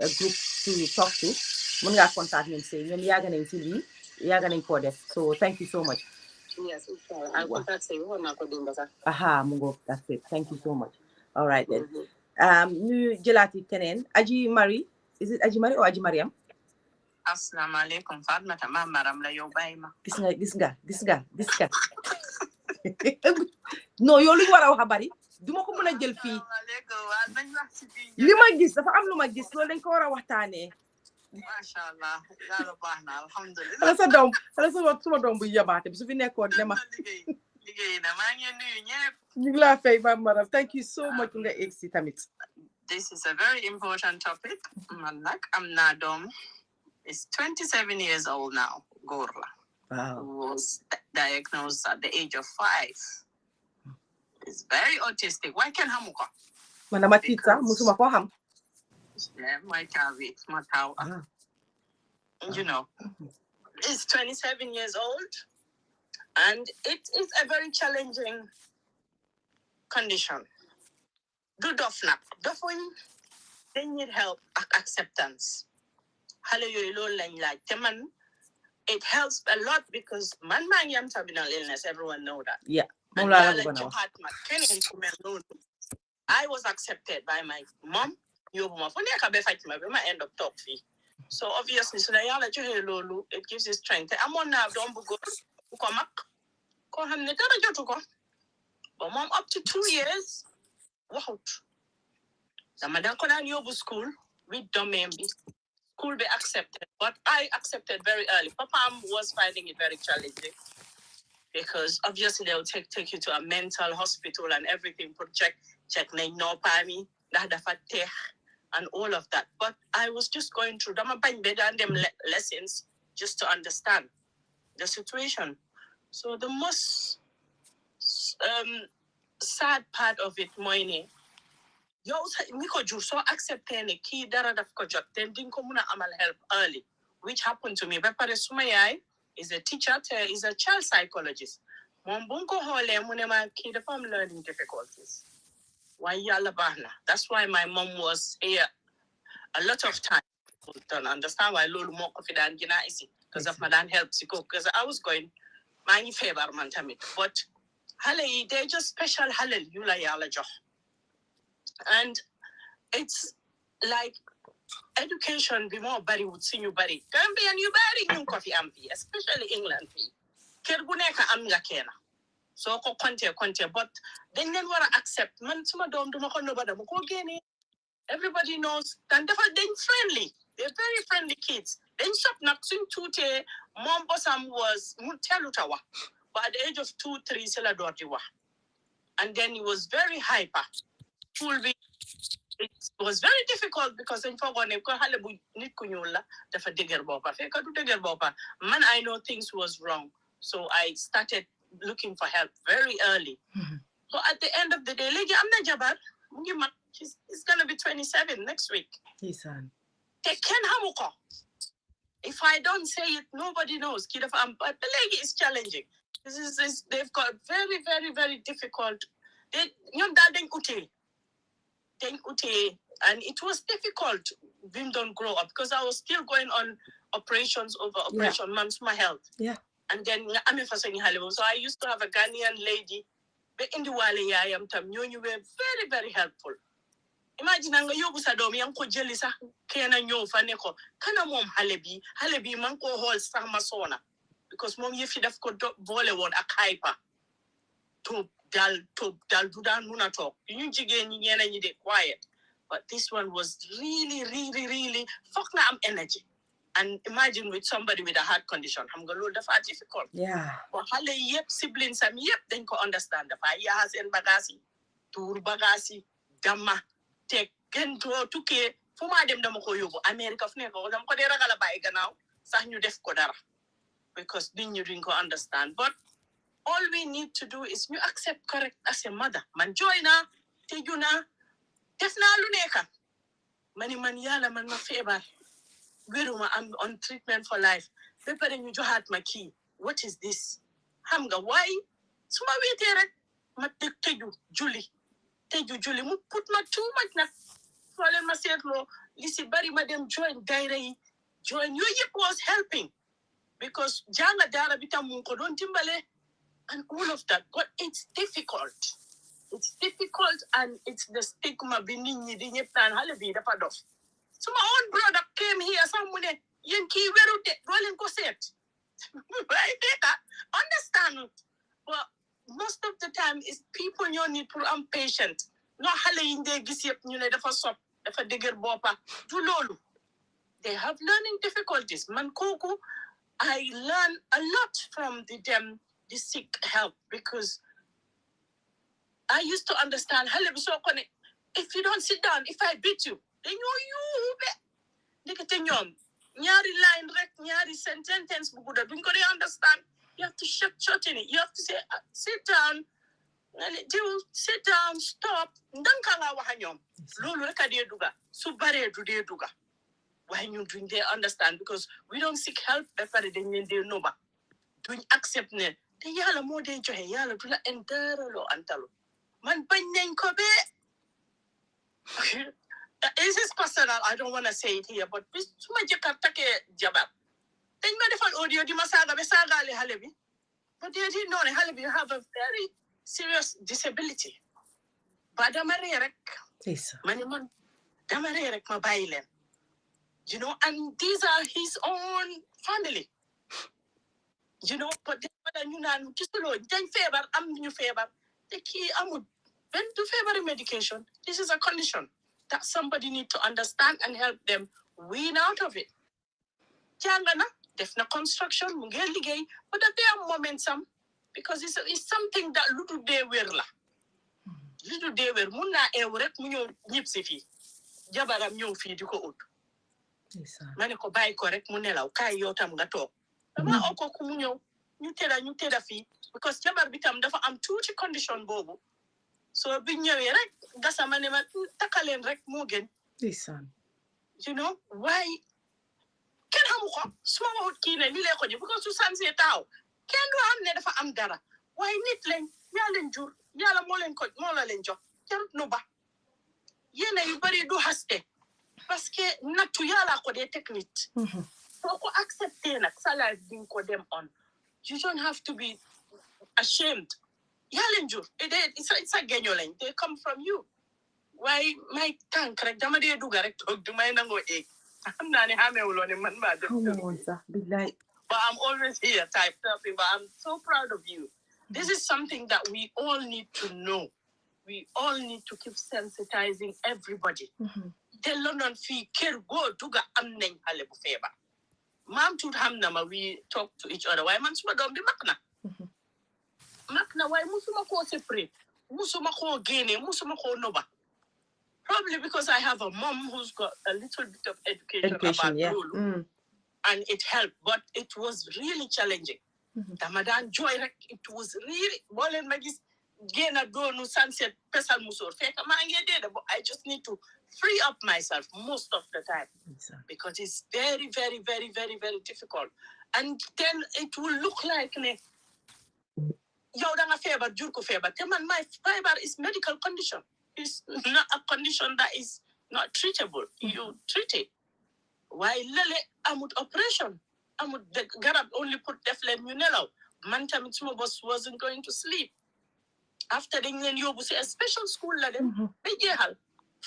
a group to talk to mën ngaa contact ñoom sëy ñoom yàgg nañ ci lii yàgg nañ koo def so thank you so much. Yes, I'll contact you. Mu ngoog, that's it. Thank you so much. All right then. Ñu jëlaati keneen Aji Marie, is it Aji Marie or Aji Mariam? Assalamualaikum Fatmata maram la yow bayma. Gis nga. No, yow lu ñu war a wax a bari duma ko mën a jël fii. Li ma gis dafa am lu ma gis loolu dañ ko war a waxtaanee. Masha Allah yàlla baax na alhamdulillah. Ala suma doom bu yabaate bi su fi nekkoon ne ma. Liggéey na maa ngi nuyu ñëpp. Ñu ngi laa fay ba maram. Thank you so much nga egg si tamit. This is a very important topic. Man nag am naa doom. Is 27 years old now, Gorla. Wow. Who was diagnosed at the age of 5. Is very autistic. Why can't Hamuka? Man dama tita musuma ko xam. Yeah, my tawi, my taw. You know, he's 27 years old, and it is a very challenging condition. Do dofna, they need help, acceptance. It helps a lot because man terminal illness. Everyone know that. Yeah. I was accepted by my mom. End of talk fee. So obviously, it gives you strength. I'm on now. Don't go. But mom, up to 2 years. Wow. The madam could school with Domembi. School be accepted, but I accepted very early. Papa was finding it very challenging because obviously they'll take you to a mental hospital and everything, check no pami, and all of that. But I was just going through them lessons just to understand the situation. So the most sad part of it, Moine, yo miko ju so accepting ki dara daf ko jot then din ko muna amal help early, which happened to me. Pepare suma yaay is a teacher, is a child psychologist. Mom bunko hole mune ma ki dafa am learning difficulties. Why yalla bahna? That's why my mom was here a lot of time. Don't understand why lolu mo ko fi dan gina isi because of my dad help siko because I was going my favor man tamit. But hale they just special halal yula yalla jox. And it's like education be more bari would see you bari. Gambian you bari yung coffee ampi, especially England fee. Kerbuneka amga kena. So ko konte, but then wara accept man suma dom duma ko nobada mo ko geni. Everybody knows and they're friendly. They're very friendly kids. Then shop naksun tute mom bosam was mutelutawa. But at the age of 2, 3 sela dortiwa. And then he was very hyper. It was very difficult because in Fogone, man, I know things was wrong. So I started looking for help very early. So at the end of the day, lady, I'm not Jabar. He's going to be 27 next week. Yes, son. If I don't say it, nobody knows. But the lady is challenging. They've got very, very, very difficult. And it was difficult. Vim don't grow up because I was still going on operations over operation, mom's my health. Yeah. And then so I used to have a Ghanaian lady. But in the Wale you were very, very helpful. Imagine nga yobu sa domi yang ko jeli sa kena nyo fane ko kana mom halebi man ko hol sa masona because mom yefi daf ko bole won akaipa to dal dudan muna talk you jige ni nyena ni de quiet, but this one was really, really, really fuck na am energy. And imagine with somebody with a heart condition, I'm going to find difficult. Yeah. But hale yep siblings am yep then ko understand the fire has en bagasi tour bagasi dama take gento tuke fuma dem dama ko yobo America fne ko dam ko de ragala bay gannaaw sax ñu def ko dara because nit ñi duñ ko understand. But all we need to do is you accept correct as a mother. Man joina tejuna defna lu neka man yalla man ma febar wiruma I'm on treatment for life. Pepere ñu joxat ma key. What is this? Xam nga why suma wété rek ma teju julli mu put ma too much na fole ma setlo lisi bari ma dem join daira yi join you was helping because janga dara bitam mun ko don timbale and all of that. But it's difficult and it's the stigma benin ni di plan halebi da padof. So my own brother came here somewhere yen ki weru de do len ko set right understand but most of the time is people you need pour am patient no xale yi ndé gis yépp ñu né dafa sop dafa dëgër bopa du lolu they have learning difficulties man koku I learn a lot from the sick help because I used to understand xale bi so ko né if you don't sit down if I beat you then you be ndekete ñom ñaari line rek ñaari sentence bu gudda duñ ko dey understand you have to shorten it you have to say sit down sit down stop ndanka nga wax ñom lolu rek a dee duga su bare du dee duga why ñu duñ dee understand because we don't seek help ba pare dañ leen dee noba duñ accept ne te yàlla moo dee joxe yàlla du la enteralo antalo man bañ nañ ko be this is personal I don't want to say it here but suma jëkkër take jabar dañ ma defal audio di ma saaga be saagaale xale bi but they didn't know ne xale bi you have a very serious disability ba dama ree rek man dama ree rek ma bàyyi leen you know and these are his own family you know but ñu naan gisuloo dañ feebar am ñu feebar te kii amul benn du feebar medication this is a condition that somebody need to understand and help them wean out of it jangana def na construction mu ngi liggéey but at their moment because it's something that lu dee wér la lu dee wér mun naa eew rek mu ñëw ñib si fii jabaram ñëw fii di ko ut ma ne ko bàyyi ko rek mu nelaw kaay yow tam nga toog dama oo ko ku mu ñëw ñu tëdda fii because jabar bi tam dafa am tuuti condition boobu so bi ñëwee rek gasama ne ma takaleen rek moo gën you know why kenn xamu ko suma waxut kii ne ni lee ko ji because su sansee taaw kenn du xam ne dafa am dara waaye nit lañ yaa leen jur yàlla moo la leen jox jarut nu ba yéena yu bari du haste parce que nattu yàlla ko dee technique soo ko accepté nag sa life di ko dem on you don't have to be ashamed yaa leen jur it's a geño lañ they come from you waaye may tànk rek dama dee duga rek toog du may nangoo eeg xam naa ne xamewuloo ne man maa def but I'm always here type stuff but I'm so proud of you this is something that we all need to know we all need to keep sensitizing everybody te London fii kër goo duga am nañ xale bu feebar maam tuut xam na ma we talk to each other waaye man suma doom bi mag na waaye musuma koo separate musuma koo génne musuma koo noba probably because I have a mom who's got a little bit of education about Lulu and it helped but it was really challenging dama daan jooy rek it was really boo leen ma gis génna doonu sunset pesal musoor fekk maa ngi dee but I just need to free up myself most of the time because it's very very very very very difficult and then it will look like ne yow da nga feebar jur ko feebar te man my feebar is medical condition it's not a condition that is not treatable you treat it waaye lele amut operation amut garab only put def leen ñu nelaw man tamit suma boss wasn't going to sleep after dañ leen yóbbu si a special school la dem ba jeexal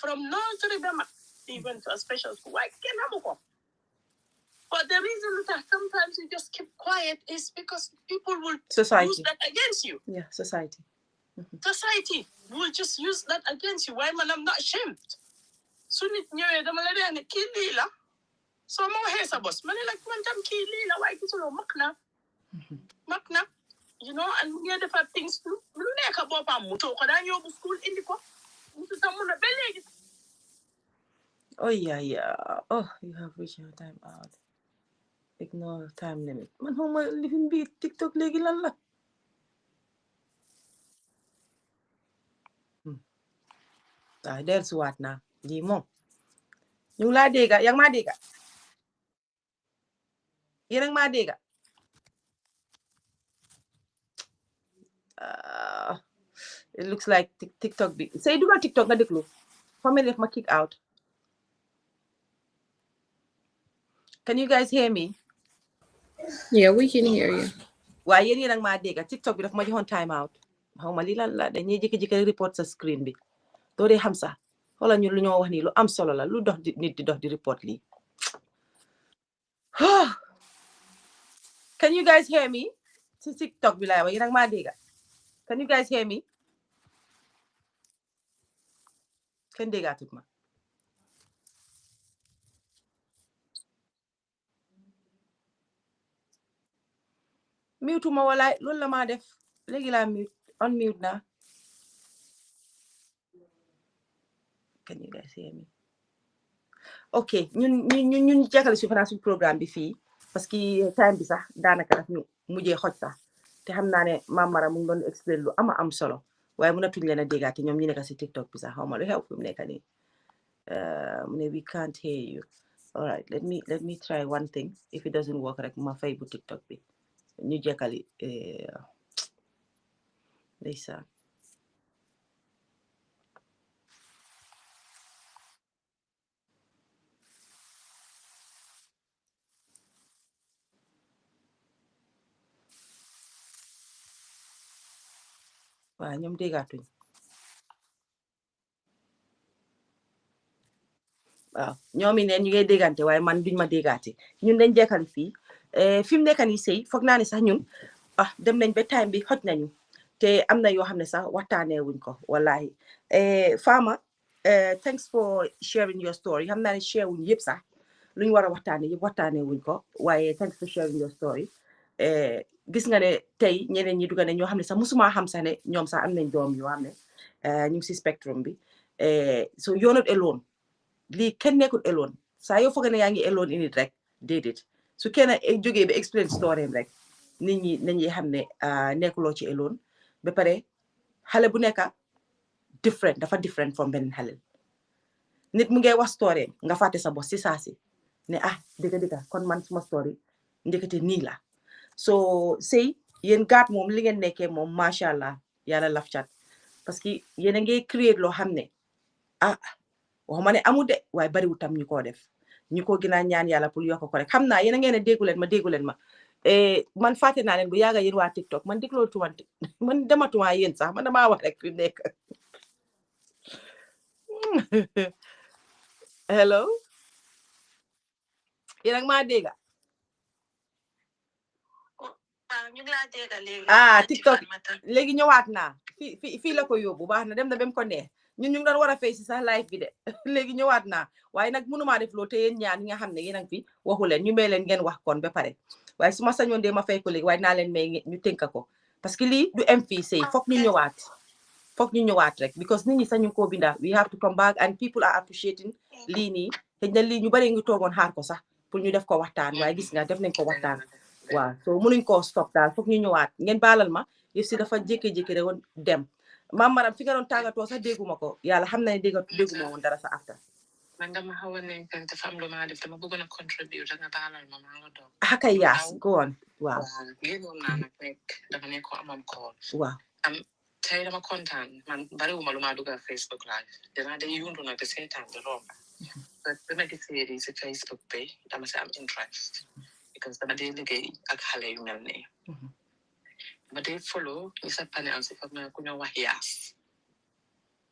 from nursery ba mag he went to a special school waaye kenn xamu ko but the reason that sometimes you just keep quiet is because people will use that against you society will just use that against you why man I'm not ashamed su nit ñëwee dama la dee ne kii lii la soo ma waxee sa boss ma ne la man tam kii lii la waaye gisuloo mag na you know and ngeen defar things lu nekk boppam mu too ko daa yóbbu school indi ko musu tam mun a ba léegi you have reached your time out ignore time limit man xawma lifin bi TikTok léegi lan la waaw del suwaat naa ji moom ñu ngi laa dégga yaa ngi maa dégga yéen a ngi maa dégga it looks like TikTok bi say dugal TikTok nga déglu fa ma def ma kick out can you guys hear me yeah we can hear you waaye yéen a ngi maa dégga TikTok bi daf ma joxoon time out xaw ma lii lan la dañuy jékki-jékki report sa screen bi doo dee xam sax xoolal ñu lu ñoo wax nii lu am solo la lu dox nit di dox di report lii Can you guys hear me? Si TikTok bi laay wax yéen ak maa dégga. Can you guys hear me? Kenn déggaatut ma. Mute ma walaay loolu la maa def léegi laa unmute naa. Can you guys hear me? Ok ñun jekkale su fanaa suñu programme bi fii parce que time bi sax daanaka daf ñu mujjee xoj sax te xam naa ne Mame Mara mu ngi doon explain lu am solo waaye mënatuñ leen a déggaate ñoom ñu nekk si TikTok bi sax xaw ma lu xew fi mu nekk nii mu ne we can't hear you. All right, let me try one thing. If it doesn't work rek ma fay bu TikTok bi ñu jekkali ndeysaan. waaw ñoom déggaatuñ. waaw ñoom i neen ñu ngay déggante waaye man duñ ma déggaate ñun dañ jekkali fii fi mu nekk nii sëy foog naa ne sax ñun dem nañ ba time bi xoj nañu te am na yoo xam ne sax waxtaanee wuñ ko wallahi. Fama thanks for sharing your story xam naa ne share wuñ yëpp sax lu ñu war a waxtaanee yëpp waxtaanee wuñ ko waaye thanks for sharing your story. Gis nga ne tey ñeneen ñi dugga ne ñoo xam ne sax musuma xam sax ne ñoom sax am nañ doom yoo xam ne ñu ngi si spectrum bi so you're not alone. lii kenn nekkul alone saa yoo foog ne yaa ngi alone in it rek déedéet su kenn jógee ba explain story rek nit ñi nañuy xam ne nekkuloo ci alone ba pare xale bu nekk different dafa different from beneen xale nit mu ngay wax story nga fàtte sa bos si saasi ne dëgg kon man suma story ndekete nii la so sëy yéen gaat moom li ngeen nekkee moom macha allah yàlla laf cat parce que yéen a ngay create loo xam ne waxuma ne amul de waaye bariwul tam ñu ko def ñu ko gën a ñaan yàlla pour yokk ko rek xam naa yéen a ngeen ne déggu leen ma man fàtte naa leen bu yàgga yéen waa TikTok man dégloo tuwante man dematuma yéen sax man damaa wax rek fi nekk hello yéen ak maa dégga TikTok léegi ñëwaat naa fii la ko yóbbu baax na dem na ba mu ko neex ñun ñu ngi doon war a fay si sax live bi de léegi ñëwaat naa waaye nag mënumaa def loo te yéen ñaan ñi nga xam ne yéen a ngi fi waxu leen ñu may leen ngeen wax kon ba pare waaye su ma sañoon de ma fay ko léegi waaye naa leen may ñu tënka ko parce que lii du am fii sëy foog ñu ñëwaat rek because nit ñi sax ñu koo binda we have to come back and people are appreciating lii nii xëy na lii ñu bari ngi toogoon xaar ko sax pour ñu def ko waxtaan waaye gis nga def nañ ko waxtaan waaw so mënuñ koo stop daal foog ñu ñëwaat ngeen baalal ma yëf si dafa jékki-jékki rek woon dem Mame Maram fi nga doon tàggatoo sax dégguma ko yàlla xam na ne dégguma woon dara sa after man dama xaw a ne dafa am lu ma def dama bëggoon a contribute nga baalal ma maa nga doon kay yaas go on waaw génnoon naa nag nekk dama ne ko amam kool waaw tey dama kontaan man bariwuma lu ma dugal Facebook live dinaa de yundu nag de seetaan de romba dama gisee di si Facebook bi dama si am interest because dama dee liggéey ak xale yu mel nii dama dee follow ñi sa panel si foog na ku ñoo wax yaas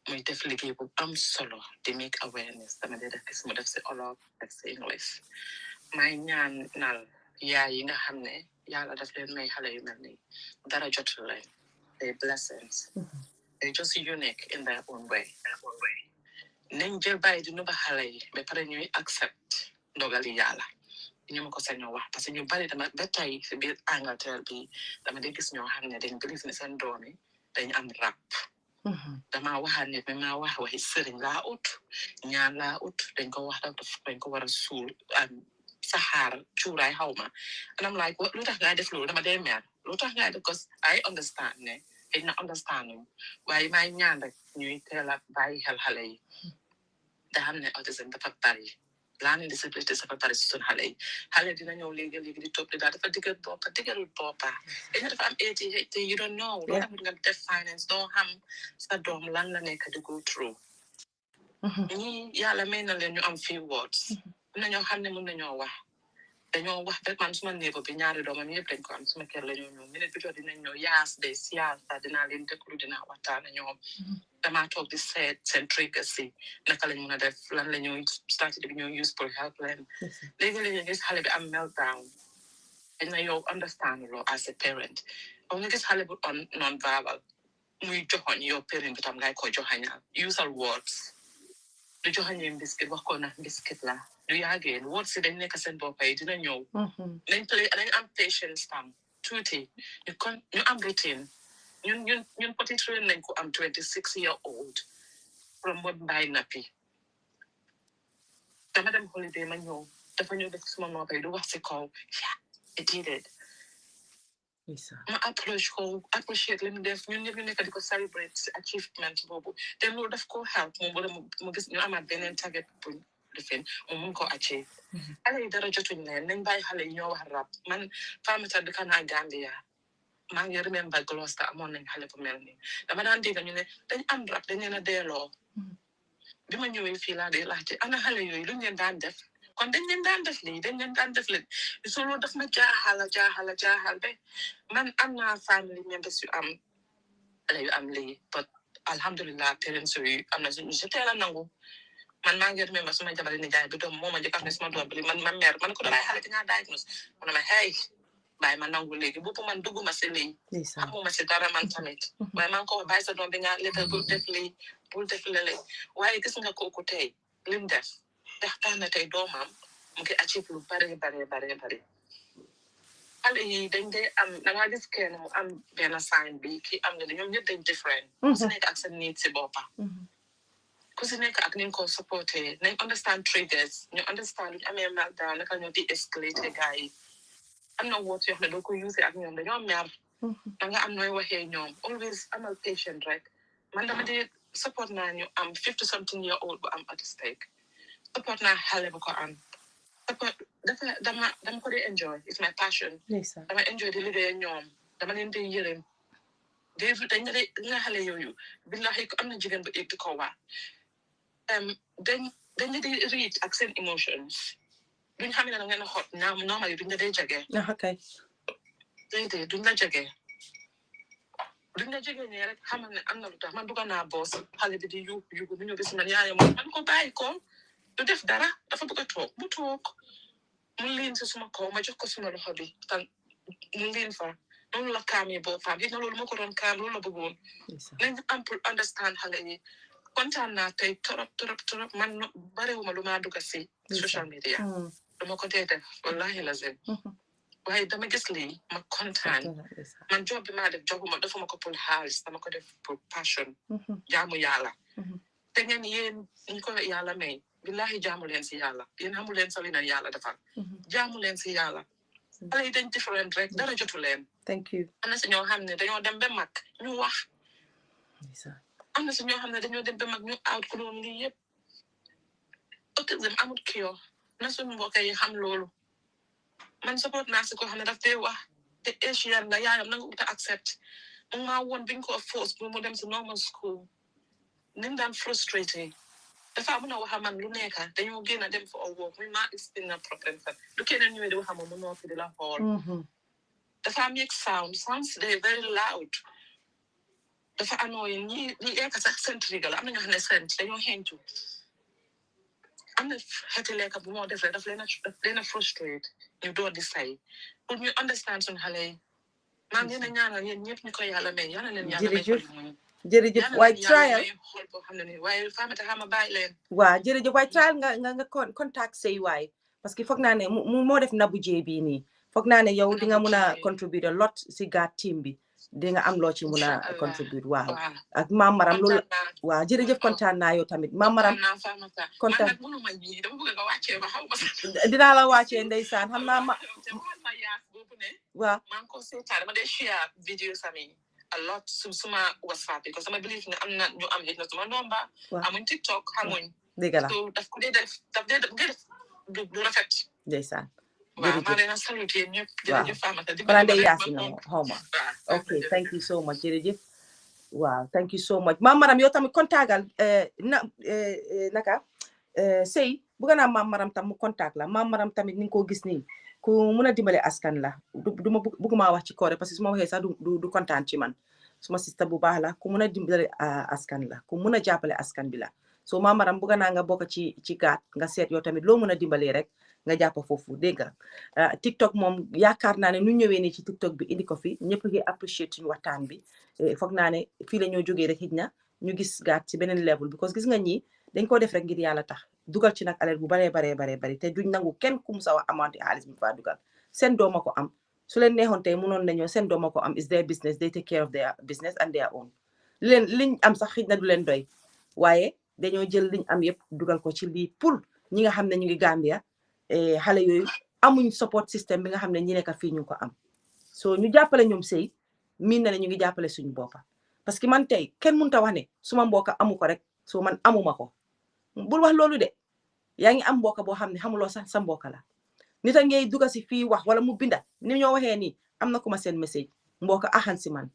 muy def liggéey bu am solo di make awareness dama dee def gis mu def si olof def si English may ñaan nal yaay yi nga xam ne yàlla daf leen may xale yu mel nii dara jotul leen they blessings they just unique in their own way nañ jël bàyyi di nuba xale yi ba pare ñuy accept ndogali yàlla ñu ma ko sañoo wax parce que ñu bari dama ba tey si biir Angleterre bi dama dee gis ñoo xam ne dañ believe ne seen doom yi dañ am rab dama waxaat ne mais maa wax waxi sëriñ laa ut ñaan laa ut dañ ko wax dañ ko war a suul saxaar cuuraay xaw ma and I'm like lu tax ngay def loolu dama dee mer lu tax ngay def because I understand ne dañ na understanding waaye may ñaan rek ñuy teel a bàyyi xel xale yi da xam ne autisme dafa bari learning disability dafa bari si suñu xale yi xale dina ñëw léegi di topp daal dafa diggalul boppa dañu dafa am ADHD you don't know loo tax nga def finance doo xam sa doom lan la nekk di go through ñi yàlla may na leen ñu am few words am na ñoo xam ne mën nañoo wax dañoo wax rek man suma néebo bi ñaari doomam yëpp dañ ko am suma kër la ñoo ñëw minute bi jot dinañ ñëw yaas de siyaas dinaa leen déglu dinaa waxtaan ak ñoom damaa toog di seet seen triggers si naka lañ mën a def lan la ñuy stratégie bi ñuy use pour help leen léegi-léegi gis xale bi am meltdown dina yow understand loo as a parent ba nga gis xale bu non verbal muy joxoñ yow parent bi tam ngay ko joxañal usal words du joxañee biscuit wax ko na biscuit la du yàggee words si dañ nekk seen bopp yi dina ñëw nañ am patience tam tuuti ñu am routine ñun poti train nañ ko am 26-year-old from what mbaay nappi dama dem holiday ma ñëw dafa ñëw def suma noppa yi du wax si kaw yeah it did it ma appreciate li mu def ñun ñëpp ñu nekk di ko celebrate si achievement boobu te loolu daf ko help moom bu mu gis ñu amaat beneen target pour defin moom mun ko achieve xale yi dara jotuñ leen nañ bàyyi xale yi ñoo wax rap man famita dëkk naa Gambia maa ngi remember Gloucester amoon nañ xale bu mel nii dama daan dégg ñu ne dañ am rap dañ leen a delloo bi ma ñëwee fii laa dee laajte ana xale yooyu luñ leen daan def kon dañ leen daan def lii dañ leen daan def leen so loolu daf ma jaaxal ba man am naa family members yu am xale yu am lii but alhamdulillah parents yu am na suñu si teel a nangu man maa ngi remember suma jabari ni jaay bi doom moo ma njëkk a ne suma doom bi man ma mer man ko damay xale bi nga diagnose mu ne ma hey bàyyi ma nangu léegi boppu man dugguma si lii xamuma si dara man tamit waaye maa ngi ko bàyyi sa doom bi nga lekk bul def lii bul def lele waaye gis nga kooku tey lim def tax na tey doomam mu ngi achieve lu bare xale yi dañ dee am da ngaa gis kenn mu am benn sign bi kii am na ñoom ñëpp dañ different ku si nekk ak sa need si boppa ku si nekk ak ni nga ko supporté nañ understand triggers ñu understand luñu amee meltdown naka ñoo di escalate gars yi am na woot yoo xam ne doo ko use ak ñoom dañoo mer da nga am nooy waxee ñoom always amal patient rek man dama di support naa ñu am 50-something-year-old bu am at stake support naa xale bu ko am support dama ko di enjoy it's my passion dama enjoy di liggéey ñoom dama leen di yërëm dañ nga xale yooyu billahi ko am na jigéen bu egg di ko waa dañ di read ak seen emotions duñ xam ne da ngeen a xot normally duñ la dee jege déedéet duñ la jege nii rek xamal ne am na lu tax man bëgg naa boos xale bi di yuuxu bu ñu gis man yaayam man ko bàyyi ko du def dara dafa bëgg a toog mu toog mu liin si suma kaw ma jox ko suma loxo bi tan mu liin fa noonu la kaamee boppam gis na loolu moo ko doon kaam loolu la bëggoon nañ am pour understand xale yi kontaan naa tey torop man bariwuma lu maa dugg si social media dama ko dee def wallahi lazim waaye dama gis lii ma kontaan man job bi maa def jobuma defuma ko pour xaalis dama ko def pour passion jaamu yàlla te ngeen yéen ñu ko yàlla may billahi jaamu leen si yàlla yéen xamu leen sa li na yàlla defal jaamu leen si yàlla xale yi dañ different rek dara jotu leen thank you am na si ñoo xam ne dañoo dem ba mag ñu wax am na si ñoo xam ne dañoo dem ba mag ñu out ku doon lii yëpp autisme amul kio na suñu mbokk yi xam loolu man support naa si ko xam ne daf dee wax te Asian la yaayam nanga uta accept mu maa woon biñ ko force pour mu dem si normal school nim daan frustrated dafa mun a wax man lu nekka dañoo génn a dem for a walk muy maa explain na problème fa du keneen ñëwee di wax mu noppi di la xool dafa make sounds they very loud dafa annoying ñi ekka sax sent rigal am na ñoo xam ne sent dañoo xencu am na xeeti lekka bu moo def rek daf leen a frustrate ñu door di say pour ñu understand suñu xale yi maa ngi leen a ñaanal yéen ñëpp ñu ko yàlla may yàlla leen yàlla may jërëjëf waaye trial xool boo xam ne ni waaye famata xama bàyyi leen waaw jërëjëf waaye trial nga contact say waay parce que foog naa ne mu moo def nabu jee bii nii foog naa ne yow di nga mun a contribute a lot si gaat team bi di nga am loo ci mun a contribute waaw ak Maam Maram loolu waaw jërëjëf kontaan naa yow tamit Maam Maram kontaan dinaa la wàccee ndeysaan xam naa waaw maa ngi ko seetaan dama dee share vidéo sami a lot suma WhatsApp because I believe ne am na ñu am it na suma nomba amuñ TikTok xamuñ dëgg la so daf ko dee def du rafet ndeysaan waaw maa leen a salute yéen ñëpp jërëjëf Famata xanaa ndey Yaasin na xaw ma ok thank you so much jërëjëf waaw thank you so much Maam Maram yow tamit contactal naka sëy bëgg naa Maam Maram tam mu contact la Maam Maram tamit ni nga ko gis nii ku mun a dimbale askan la du ma bëgguma wax ci koore parce que su ma waxee sax du kontaan ci man suma sista bu baax la ku mun a dimbale askan la ku mun a jàppale askan bi la so mamaram bëgg naa nga bokk ci gaat nga seet yow tamit loo mën a dimbalee rek nga jàpp foofu dégg nga TikTok moom yaakaar naa ne nu ñëwee nii ci TikTok bi indi ko fi ñëpp ngi appreciate suñu waxtaan bi foog naa ne fii la ñoo jógee rek xëj na ñu gis gaat ci beneen level because gis nga ñi dañ ko def rek ngir yàlla tax dugal ci nag alal bu baree bari te duñ nangu kenn ku mu sa wax amante xaalis bi faa dugal seen dooma ko am su leen neexoon tey mënoon nañoo seen dooma ko am is their business they take care of their business and their own liñ am sax xëj na du leen doy waaye dañoo jël liñ am yëpp dugal ko ci lii pour ñi nga xam ne ñu ngi Gambia xale yooyu amuñ support système bi nga xam ne ñi nekk fii ñu ko am so ñu jàppale ñoom sëy miin na ne ñu ngi jàppale suñu boppa parce que man tey kenn mënut a wax ne suma mbokka amu ko rek so man amuma ko bul wax loolu de yaa ngi am mbokka boo xam ne xamuloo sax sa mbokka la nit a ngay duga si fii wax wala mu binda ni ñoo waxee nii am na ku ma seen message mbokka axan si man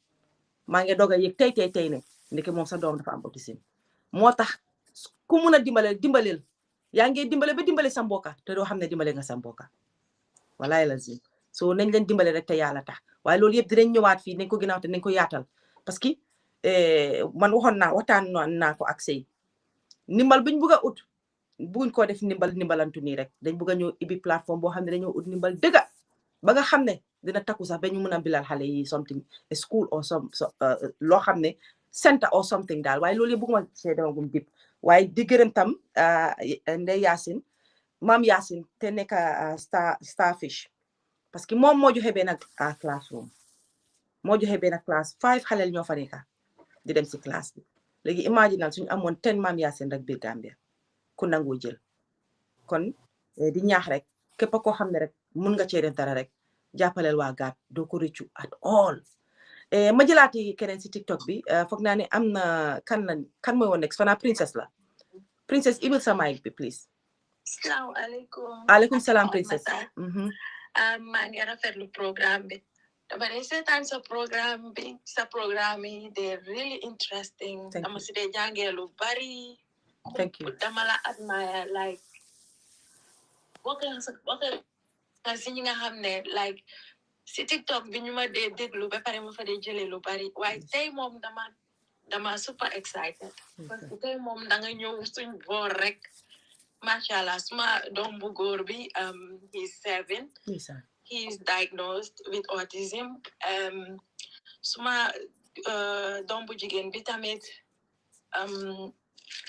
maa ngi doog a yëg tey ne ndeke moom sa doom dafa am autisme moo tax ku mun a dimbaleel yaa ngi dimbale ba dimbale sa mbokka te doo xam ne dimbale nga sa mbokka walaay la zi so nañ leen dimbale rek te yàlla tax waaye loolu yëpp dinañ ñëwaat fii nañ ko ginnaaw te nañ ko yaatal parce que man waxtaan naa ko ak sëy ndimbal buñ bugg a ut buñ ko def ndimbalantu nii rek dañ bugg a ñëw ibi plateforme boo xam ne dañoo ut ndimbal dëgga ba nga xam ne dina takku sax ba ñu mën a bilal xale yi something school or loo xam ne center or something daal waaye loolu yëpp bugguma see demagum dip waaye di gërëm tam Ndey Yaasin maam Yaasin te nekk starfish parce que moom moo joxe benn classroom moo joxe benn classe 5 xaleel ñoo fa nekka di dem si classe bi léegi imaginal suñu amoon 10 maam Yaasin rek biir Gambia ku nangoo jël kon di ñaax rek képp koo xam ne rek mun nga cee def dara rek jàppaleel waa gaat doo ko rëccu at all ma jëlaati keneen si TikTok bi foog naa ne am na kan mooy woon next fanaa princess la princess ibil sa mic bi please. Assalamualaikum. Alaikum salam princess. Maa ngi rafetlu programme bi. Dama dee seetaan sa programme bi they're really interesting. Dama si dee jàngee lu bari. Thank you. Dama la admire like bokk si ñi nga xam ne like si TikTok bi ñu ma dee déglu ba pare ma fa dee jëlee lu bari waaye tey moom dama super excited parce que tey moom da nga ñëw suñ boor rek macha allah suma doom bu góor bi he's 7 he's diagnosed with autism suma doom bu jigéen bi tamit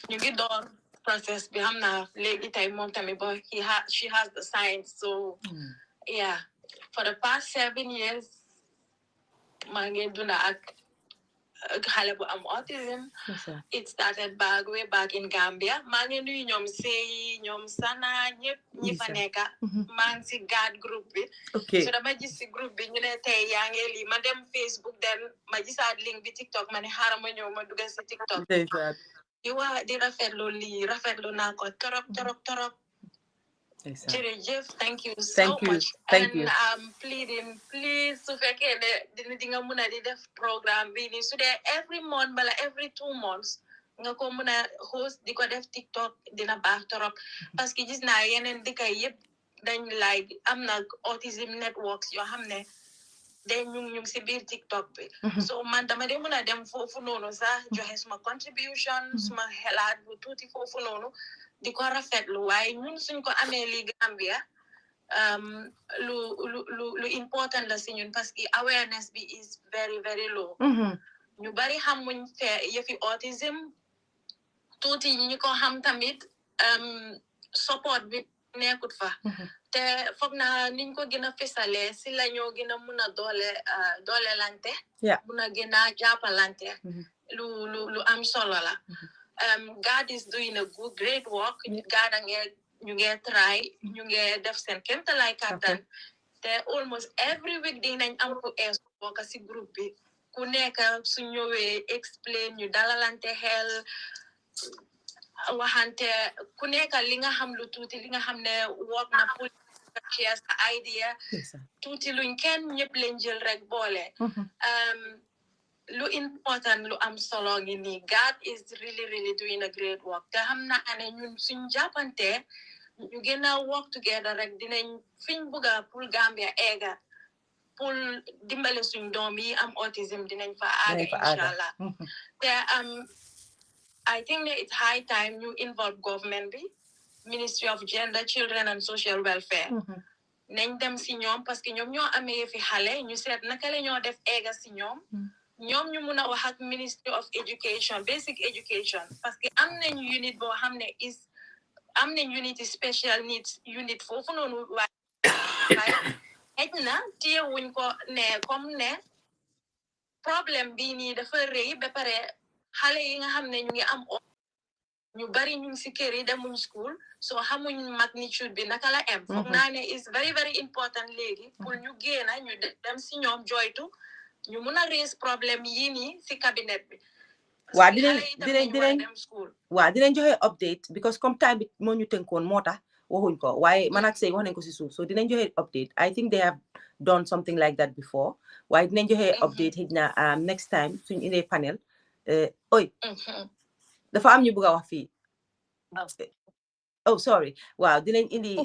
ñu ngi door process bi xam naa léegi tey moom tamit but she has the signs so yeah for the past 7 years maa ngi dunda ak xale bu am autism. It started way back in Gambia maa ngi nuyu ñoom Sey ñoom Sana ñëpp ñi fa nekka maa ngi si gaat groupe bi so dama gis si groupe bi ñu ne tey yaa ngi lii ma dem Facebook dem ma gisaat link bi TikTok ma ne xaaral ma ñëw ma dugal si TikTok di rafetlu lii rafetlu naa ko torop jërëjëf thank you so much and I'm pleading please su fekkee ne di nga mun a di def programme bi ni su dee every month bala every 2 months nga ko mun a host di ko def TikTok dina baax torop parce que gis naa yeneen dëkk yëpp dañ like am na autism networks yoo xam ne dañ ñu si biir TikTok bi so man dama de mun a dem foofu noonu sax joxe suma contribution suma xelaat bu tuuti foofu noonu di ko rafetlu waaye ñun suñ ko amee li Gambia lu important la si ñun parce que awareness bi is very very low ñu bari xamuñ yëfi autism tuuti ñi ko xam tamit support bi nekkut fa te foog naa niñ ko gën a fisalee si la ñoo gën a mun a doole lante mun a gën a jàppalante lu am solo la God is doing a great work. God ñu ngi try ñu ngi def seen kéemtalaay kàttan te almost every week dinañ am ku bokk si groupe bi ku nekk su ñëwee explain ñu dalalante xel waxante ku nekk li nga xam lu tuuti li nga xam ne work na pour share sa idea tuuti luñ kenn ñëpp leen jël rek boole lu important lu am solo ngi nii God is really doing a great work te xam naa ne ñun suñ jàppante ñu gën a work together rek dinañ fiñ bugga pour Gambia eega pour dimbale suñ doom yi am autism dinañ fa aga inshallah te I think that it's high time you involve government bi Ministry of Gender, Children and Social Welfare nañ dem si ñoom parce que ñoom ñoo amee fi xale ñu seet naka la ñoo def eega si ñoom ñoom ñu mun a wax ak Ministry of Education, Basic Education parce que am nañ unit boo xam ne am nañ unity special needs unit foofu noonu waaye xëj na téyewuñ ko ne comme ne problème bii nii dafa rëy ba pare xale yi nga xam ne ñu ngi am ñu bari ñu ngi si kër yi demuñ school soo xamuñ magnitude bi naka la am foog naa ne is very very important léegi pour ñu génn ñu dem si ñoom joytu ñu mun a raise problème yii nii si cabinet bi waa dinañ joxe update because comme time bi moo ñu tënkoon moo tax waxuñ ko waaye man ak Sey wax nañ ko si suuf so dinañ joxe update I think they have done something like that before waaye dinañ joxe update xëy na next time suñ indee panel dafa am ñu bëgg a wax fii oh sorry waaw dinañ indi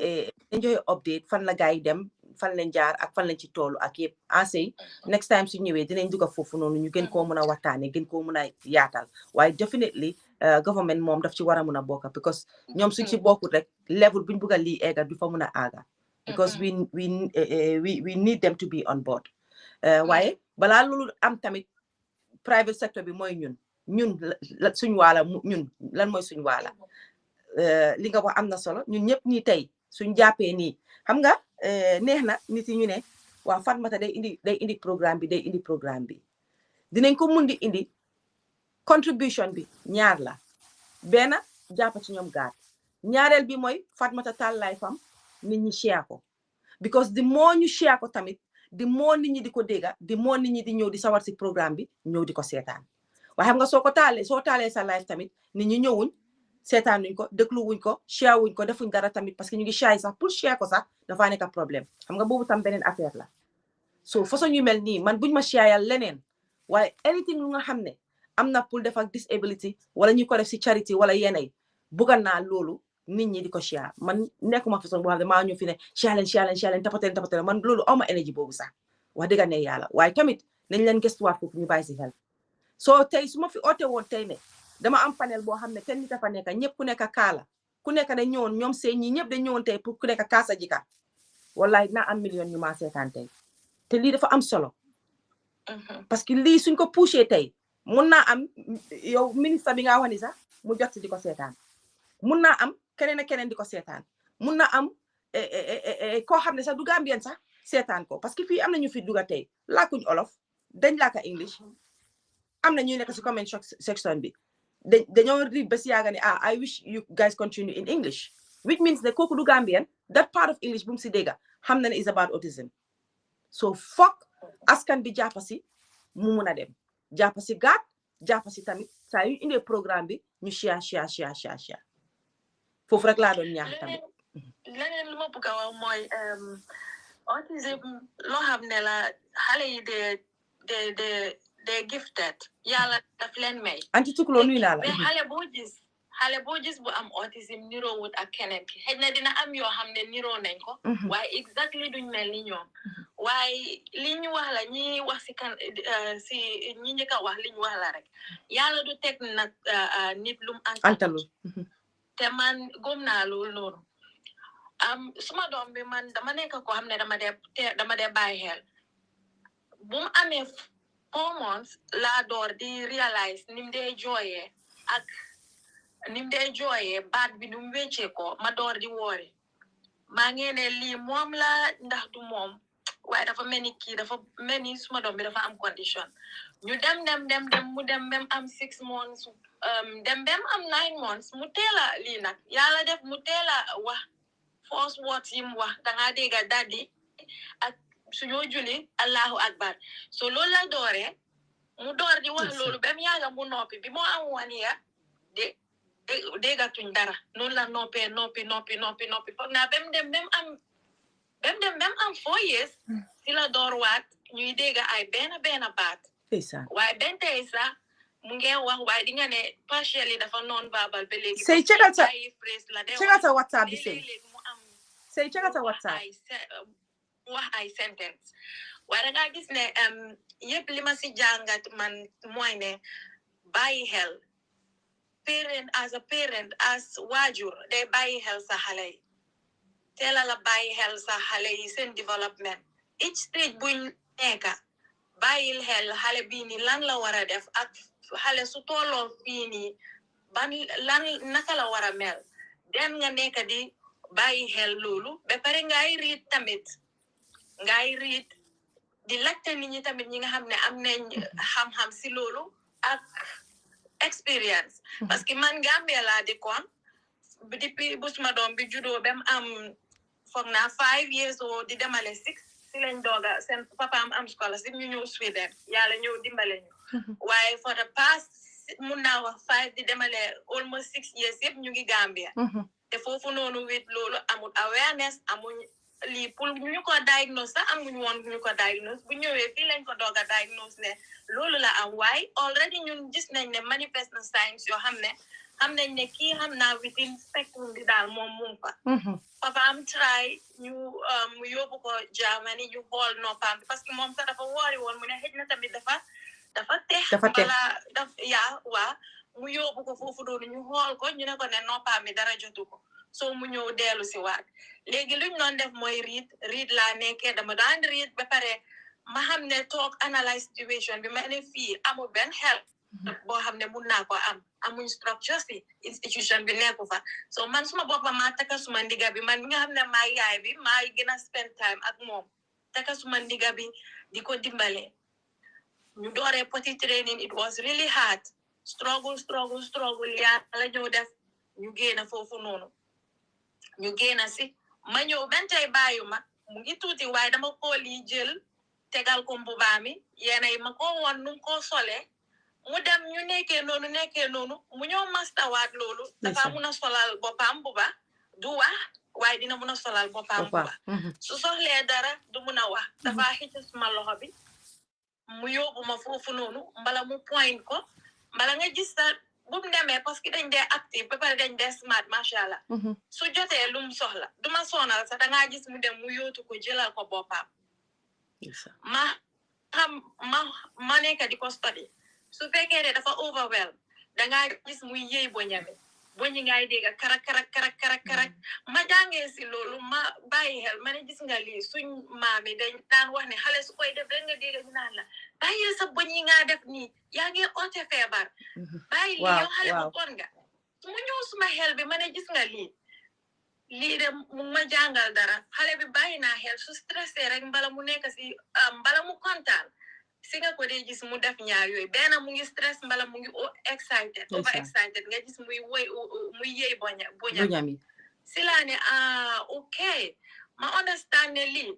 dinañ joxe update fan la gaay dem fan lañ jaar ak fan lañ ci toolu ak yëpp Sey next time su ñëwee dinañ dugg foofu noonu ñu gën koo mën a waxtaane gën koo mën a yaatal waaye definitely government moom daf ci war a mën a bokk because ñoom suñ ci bokkut rek level buñ bëgg a lii eega du fa mën a aaga because we need them to be on board waaye balaa loolu am tamit private sector bi mooy ñun suñ waala ñun lan mooy suñ waala li nga wax am na solo ñun ñëpp nii tey suñ jàppee nii xam nga neex na nit yi ñu ne waaw Fatoumatta day indi programme bi dinañ ko mun di indi contribution bi ñaar la benn jàppa ci ñoom gaat ñaareel bi mooy Fatoumatta taal live fam nit ñi share ko because di moo ñu share ko tamit di moo nit ñi di ko dégga di moo nit ñi di ñëw di sawar si programme bi ñëw di ko seetaan waaye xam nga soo taalee sa live tamit nit ñi ñëwuñ seetaan nuñ ko déglu wuñ ko share wuñ ko defuñ dara tamit parce que ñu ngi shy sax pour share ko sax dafaa nekk problème xam nga boobu tam beneen affaire la so façon yu mel nii man buñ ma share leneen waaye anything lu nga xam ne am na pour def ak disability wala ñu ko def si charity wala yeneen bugga naa loolu nit ñi di ko share man nekkuma façon boo xam ne maa ñëw fi ne share leen tapateel man loolu awma énergie boobu sax wax dëgg ne yàlla waaye tamit nañ leen gëstuwaat foofu ñu bàyyi si xel soo tey su ma fi oote woon tey ne dama am panel boo xam ne 10 nit a fa nekk ñëpp ku nekk kaala ku nekk da ñëwoon ñoom seen ñi ñëpp da ñëwoon tey pour ku nekk kaasa jika wallahi naa am million ñu maa seetaan tey te lii dafa am solo parce que lii suñ ko poussé tey mun naa am yow ministre bi nga wax ni sax mu jot si di ko seetaan mun naa am keneen ak keneen di ko seetaan mun na am koo xam ne sax du Gambien sax seetaan ko parce que fii am na ñu fi duga tey làkkuñ olof dañ làkka English am na ñuy nekk si comment section bi dañoo read ba si yaaga ne I wish you guys continue in English which means ne kooku du Gambian that part of English bu mu si dégga xam na ne is about autism so fuck askan bi jàppa si mu mun a dem jàppa si gaat jàppa si tamit saa yu indee programme bi ñu share foofu rek laa doon ñaax tamit leneen lu ma bëgg a wax mooy autism loo xam ne la xale yi de gifted yàlla daf leen may anti tukuloo nuyu naa la xale boo gis bu am autism niroo wut ak keneen ki xëy na dina am yoo xam ne niroo nañ ko waaye exactly duñ mel ni ñoom waaye li ñu wax la ñi wax si kan si ñi njëkk a wax li ñu wax la rek yàlla du teg nag nit lum antalu te man gëm naa loolu noonu suma doom bi man dama nekk ko xam ne dama dee bàyyi xel bu mu amee 4 months laa door di realize nim dee jooyee ak nim dee jooyee baat bi nu mu wéccee ko ma door di woori maa ngi ne lii moom la ndax du moom waaye dafa mel ni kii dafa mel ni suma doom bi dafa am condition ñu dem mu dem même am 6 months dem am 9 months mu teela lii nag yàlla def mu teela wax first words yi mu wax dangaa dégga daddi ak suñoo julli allahu akbar so loolu la dooree mu door di wax loolu ba mu yàgga mu noppi bi moo am 1 year déggatuñ dara noonu la noppi foog naa ba mu dem am 4 years si la door waat ñuy dégga ay benn baat waaye benn tey sax mu ngi wax waaye di nga ne partially dafa non verbal ba léegi say checkal sa WhatsApp bi say checkal sa WhatsApp wax ay sentence waaye da ngaa gis ne yëpp li ma si jàngat man mooy ne bàyyi xel parent as waajur day bàyyi xel sa xale yi teela la bàyyi xel sa xale yi seen development each stage buñ nekka bàyyil xel xale bii nii lan la war a def ak xale su tolloo fii nii lan naka la war a mel den nga nekk di bàyyi xel loolu ba pare ngay riit tamit ngay riit di laajte nit ñi tamit ñi nga xam ne am nañ xam-xam si loolu ak experience parce que man Gambia laa dëkkoon depuis bu suma doom bi juddoo ba mu am foog naa 5 years old di demale 6 si lañ dooga seen papa am scholarship ñu ñëw Sweden yàlla ñëw dimbale ñu waaye for the past mun naa wax 5 di demale almost 6 years yëpp ñu ngi Gambia te foofu noonu wit loolu amul awareness amuñ lii pour ñu ko diagnose sax amuñ woon ñu ko diagnose bu ñëwee fii lañ ko doog a diagnose ne loolu la am waaye already ñun gis nañ ne manifest na signs yoo xam nañ ne kii xam naa within spectrum bi daal moom mu ngi fa papa am try ñu mu yóbbu ko Germany ñu xool noppam bi parce que moom sax dafa woori woon mu ne xëj na tamit dafa tex wala waa mu yóbbu ko foofu doonu ñu xool ko ñu ne ko ne noppam bi dara jotu ko so mu ñëw dellu si waat léegi luñ doon def mooy riit laa nekkee dama daan riit ba pare ma xam ne toog analyse situation bi ma ne fii amul benn help boo xam ne mun naa ko amuñ structure si institution bi nekku fa so man suma boppa maa taka suma ndiga bi man mi nga xam ne maa yaay bi maa gën a spend time ak moom taka suma ndiga bi di ko dimbale ñu dooree potty training it was really hard struggle yàlla ñëw def ñu génn foofu noonu ñu génn si ma ñëw benn tey bàyyu ma mu ngi tuuti waaye dama ko lii jël tegal ko mbubaami yéenay ma ko woon nu ko solee mu dem ñu nekkee noonu mu ñëw mastawaat loolu dafa mun a solal boppam buba du wax waaye dina mun a solal boppam buba su soxlee dara du mun a wax dafa xëcc suma loxo bi mu yóbbu ma foofu noonu mbala mu point ko mbala nga gis sa bu mu demee parce que dañ dee active ba pare dañ dee smart macha allah su jotee lu mu soxla duma sonal sax dangaa gis mu dem mu yóotu ko jëlal ko boppam ma nekk di ko study su fekkee ne dafa overwhelm dangaa gis muy yëy boñi ngay dégg karak ma jàngee si loolu ma bàyyi xel ma ne gis nga lii suñ maam yi dañ daan wax ne xale su koy def rek nga dégg ñu naan la bàyyil sa boñ yi nga def nii yaa ngi oote feebar bàyyi lii yow xale bu bon nga mu ñëw suma xel bi ma ne gis nga lii de mu ma jàngal dara xale bi bàyyi naa xel su stressé rek mbala mu nekk si mbala mu kontaan si nga ko dee gis mu def ñaar yooyu benn mu ngi stress mbala mu ngi over excited nga gis muy yëy boñam si laa ne ok ma understand ne lii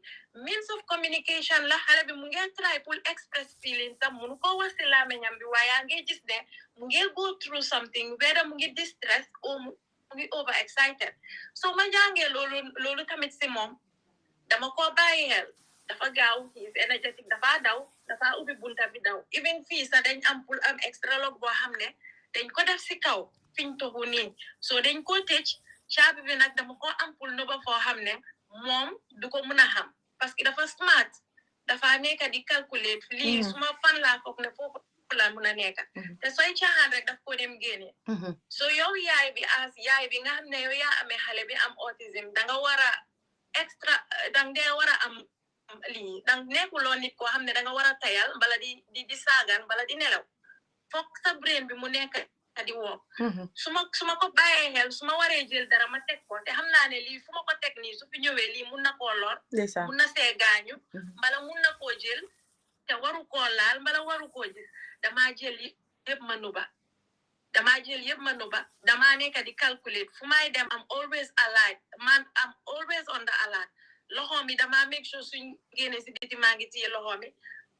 means of communication la xale bi mu ngi try pour express feeling tam munu ko wax si làmmiñam bi waaye yaa ngi gis ne mu ngi go through something whether mu ngi distress or mu ngi over excited so ma jàngee loolu tamit si moom dama ko bàyyi xel dafa gaaw he is energetic dafa daw dafa ubbi bunta bi daw even fii sax dañ am pour am extra log boo xam ne dañ ko def si kaw fiñ toxu nii so dañ ko tëj caabi bi nag dama ko am pour nëba foo xam ne moom du ko mën a xam parce que dafa smart dafa nekk di calculer lii suma fan laa foog ne foofu la mën a nekk te sooy caaxaan rek daf ko dem génne so yow yaay bi nga xam ne yow yaa amee xale bi am autisme danga war a extra dang dee war a am lii dang nekkuloo nit koo xam ne danga war a tayal mbala di saagan mbala di nelaw foog sa brain bi mu nekk di woo suma ko bàyyee xel suma waree jël dara ma teg ko te xam naa ne lii fu ma ko teg nii su fi ñëwee lii mun na koo lor mun na see gaañu mbala mun na koo jël te waru koo laal mbala waru koo gis damaa jël yëpp ma nuba damaa nekk di calculate fu may dem am always alert man am always on the alert loxo mi damaa make sure suñ génne si biti maa ngi téye loxo mi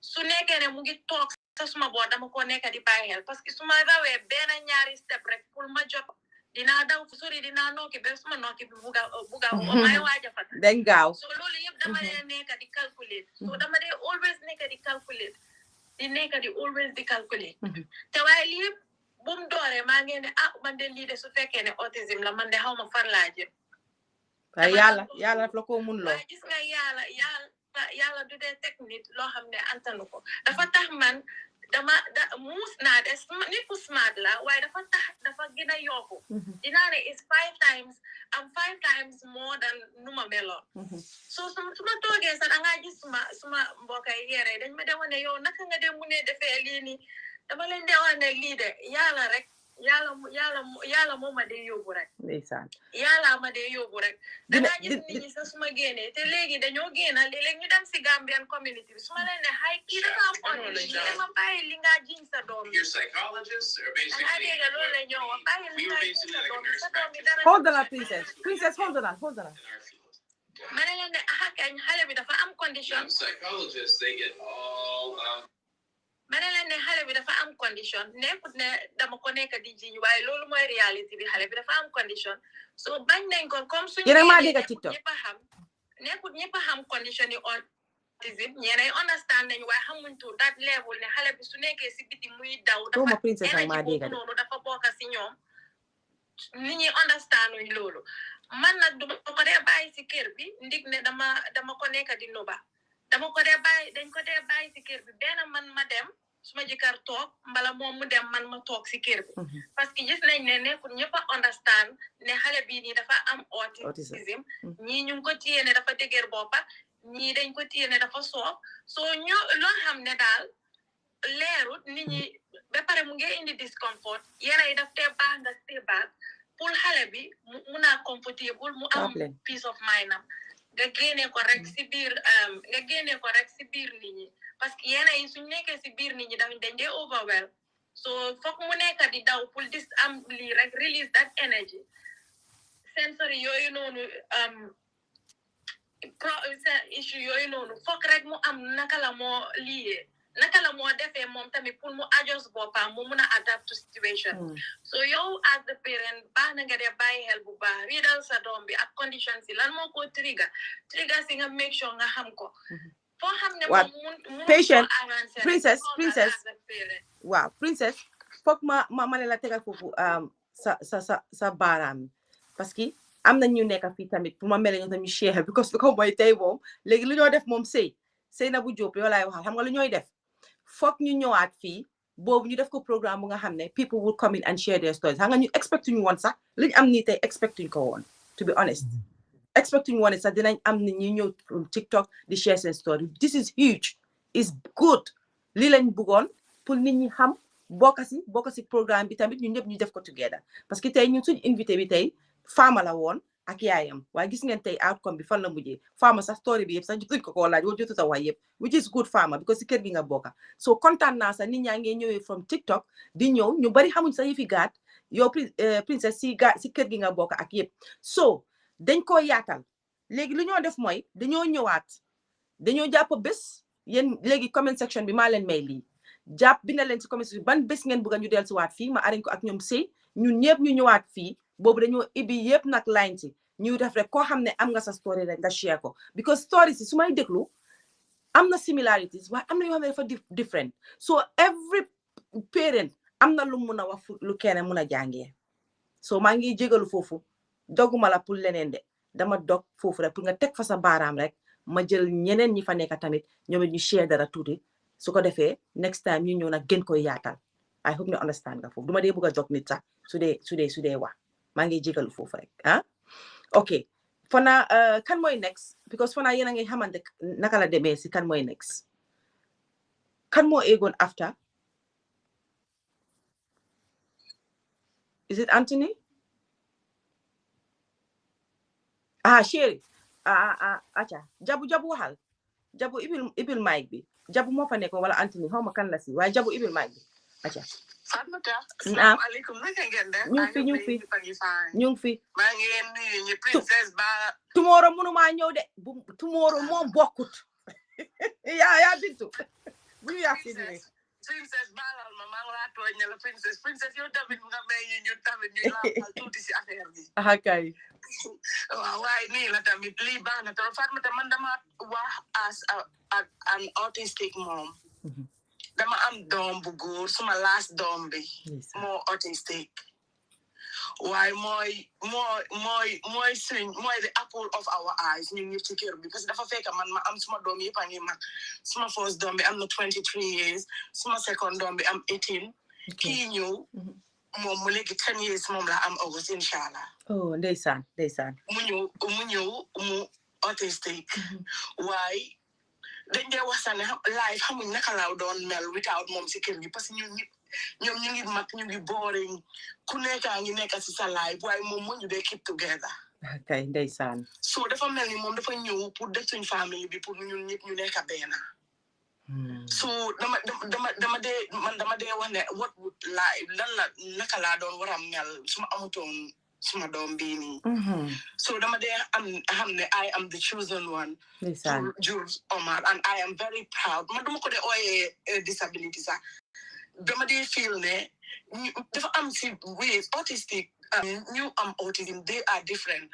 su nekkee ne mu ngi toog sa suma boor dama ko nekk di bàyyi xel parce que su ma rawee benn ñaari step rek pour ma jot dinaa daw sori dinaa nokki ba suma nokki bi buga o may waaja fat dañ gaaw so loolu yëpp dama dee nekk di calculate so dama dee always nekk di calculate di calculate te waaye lii yëpp bu mu dooree maa ngi ne man de lii de su fekkee ne autisme la man de xaw ma fan laa jëm waaye yàlla daf la ko mun loo waaye gis nga yàlla yàlla du dee teg nit loo xam ne antanu ko dafa tax man muus naa de nit ku smart la waaye dafa gën a yokku dinaa ne is 5 times am 5 times more than nu ma meloon so su ma toogee sax dangaa gis suma mbokay yére dañ ma de wane yow naka nga de mu ne defee lii nii dama leen de wane lii de yàlla rek yàlla moo ma dee yóbbu rek ndeysaan yàlla ma dee yóbbu rek dangaa gis nit ñi sax suma génnee te léegi dañoo génna léeg-léeg ñu dem si Gambian community bi su ma leen ne xay kii dafa am autisme dama bàyyi li nga jiñ sa doom bi dangaa dégga loolu la ñoo wax bàyyi li nga jiñ sa doom bi dara hold on princess hold on ma ne leen ne kañ xale bi dafa am condition ma ne leen ne xale bi dafa am condition nekkut ne dama ko nekk di jiñ waaye loolu mooy réalité bi xale bi dafa am condition so bañ nañ ko comme suñu ñëpp a xam nekkut ñëpp a xam condition yi autism ñeneen understand nañ waaye xamuñ to that level ne xale bi su nekkee si biti muy daw dafa énergie boobu noonu dafa bokk si ñoom nit ñi understand uñ loolu man nag duma ko dee bàyyi si kër bi ndig ne dama ko nekk di nuba dama ko dee bàyyi dañ ko dee bàyyi si kër bi benn man ma dem suma jëkkër toog mbala moom mu dem man ma toog si kër bi parce que gis nañ ne nekkul ñëpp a understand ne xale bii nii dafa am autism ñii ñu ngi ko téye ne dafa dëgër boppa ñii dañ ko téye ne dafa soof soo loo xam ne daal leerut nit ñi ba pare mu ngi indi discomfort yéena yi daf tee baax nga stay back pour xale bi mu naa comfortable mu am peace of mind am nga génne ko rek si biir nit ñi parce que yéena yi suñ nekkee si biir nit ñi dañ dee overwhelm so foog mu nekk di daw pour dis am lii rek release that energy sensory yooyu noonu issue yooyu noonu foog rek mu am naka la moo defee moom tamit pour mu adjust boppam mu mun a adapt to situation so yow as the parent baax na nga dee bàyyi xel bu baax riidal sa doom bi ak conditions yi lan moo ko trigger si nga make sure nga xam ko foo xam ne moom patient princess waaw princess foog ma ne la tegal foofu sa baaraam parce que am na ñu nekk fii tamit pour ma mel ne tamit share because lu ko mooy tey moom léegi lu ñoo def moom sëy na bu jóob yow laay waxal xam nga lu ñooy def foog ñu ñëwaat fii boobu ñu def ko programme bu nga xam ne people will come in and share their stories xam nga ñu expectuñ woon sax li ñu am nii tey expectuñ ko woon to be honest expectuñ woon sax dinañ am nit ñi ñëw from TikTok di share seen story this is huge is good lii lañ bëggoon pour nit ñi xam bokk si programme bi tamit ñun ñëpp ñu def ko together parce que tey ñun suñ invité bi tey Fama la woon ak yaayam waaye gis ngeen tey outcome bi fan la mujjee Fama sax story bi yëpp sax jotuñ ko laaj woo jotut a wax yëpp which is good Fama because si kër gi nga bokka so kontaan naa sax nit ñaa ngi ñëwee from TikTok di ñëw ñu bari xamuñ sax yëfi gaat yow princess si kër gi nga bokka ak yëpp so dañ ko yaatal léegi lu ñoo def mooy dañoo ñëwaat dañoo jàpp bés yéen léegi comment section bi maa leen may lii bi na leen si comment section bi ban bés ngeen bëgg ñu del si waat fii ma arañ ko ak ñoom sëy ñun ñëpp ñu ñëwaat fii boobu dañoo ibi yëpp nag line si ñu def rek koo xam ne am nga sa story rek nga share ko because story si su may déglu am na similarities waaye am na yoo xam ne dafa different so every parent am na lu mun a wax lu kenn mun a jàngee so maa ngi jégalu foofu doguma la pour leneen de dama dog foofu rek pour nga teg fa sa baaraam rek ma jël ñeneen ñi fa nekk tamit ñoom it ñu share dara tuuti su ko defee next time ñu ñëw nag gën koy yaatal I hope you understand nga foofu duma dee bëgg a jog nit sax su dee wax maa ngi jégalu foofu rek ok fana kan mooy next because fana yéen a ngi xamante naka la demee si kan mooy next kan moo eegoon after is it Anthony chéri aca jabu waxal jabu ibil mic bi jabu moo fa nekkoon wala Anthony xaw ma kan la si waaye jabu ibil mic bi aca Fatmata asalaamaaleykum naka ngeen def ñu ngi fi maa ngi leen nuyu ñi princesse ba tomorrow mënuma ñëw de tomorrow moom bokkut yaa bintu bu ñu yàq princesse baalal ma maa ngi laa tooñ ne la princesse yow tamit nga may ñu tamit ñu laal tuuti si affaire bi kay waaw waaye nii la tamit lii baax na trop Fatmata man dama wax as an autistic mom dama am doom bu góor suma last doom bi moo autistic Why mooy the apple of our eyes ñun ñëpp ci kër bi parce que dafa fekk man ma am suma doom yëpp a ngi mag suma first doom bi am na 23 years suma second doom bi am 18 kii ñëw moom mu léegi 10 years moom la am August inshallah. Oh ndeysaan mu ñëw mu autistic waaye dañ dee waxtaan ne life xamuñ naka laaw doon mel without moom si kër gi parce que ñoom ñu ngi mag ñu ngi boring ku nekkaa ngi nekk si sa life waaye moom moo ñu dee keep together. kay ndeysaan. So dafa mel ni moom dafa ñëw pour def suñ famille bi pour ñun ñëpp ñu nekk benn. So dama dee wax ne what would life lan la naka laa doon war a mel su ma amutoon suma doom bii nii. So dama dee xam ne I am the chosen one. ndeysaan. Jur Omar and I am very proud man duma ko dee ooyee disability sax dama dee feel ne dafa am si ways autistic ñu am autism they are different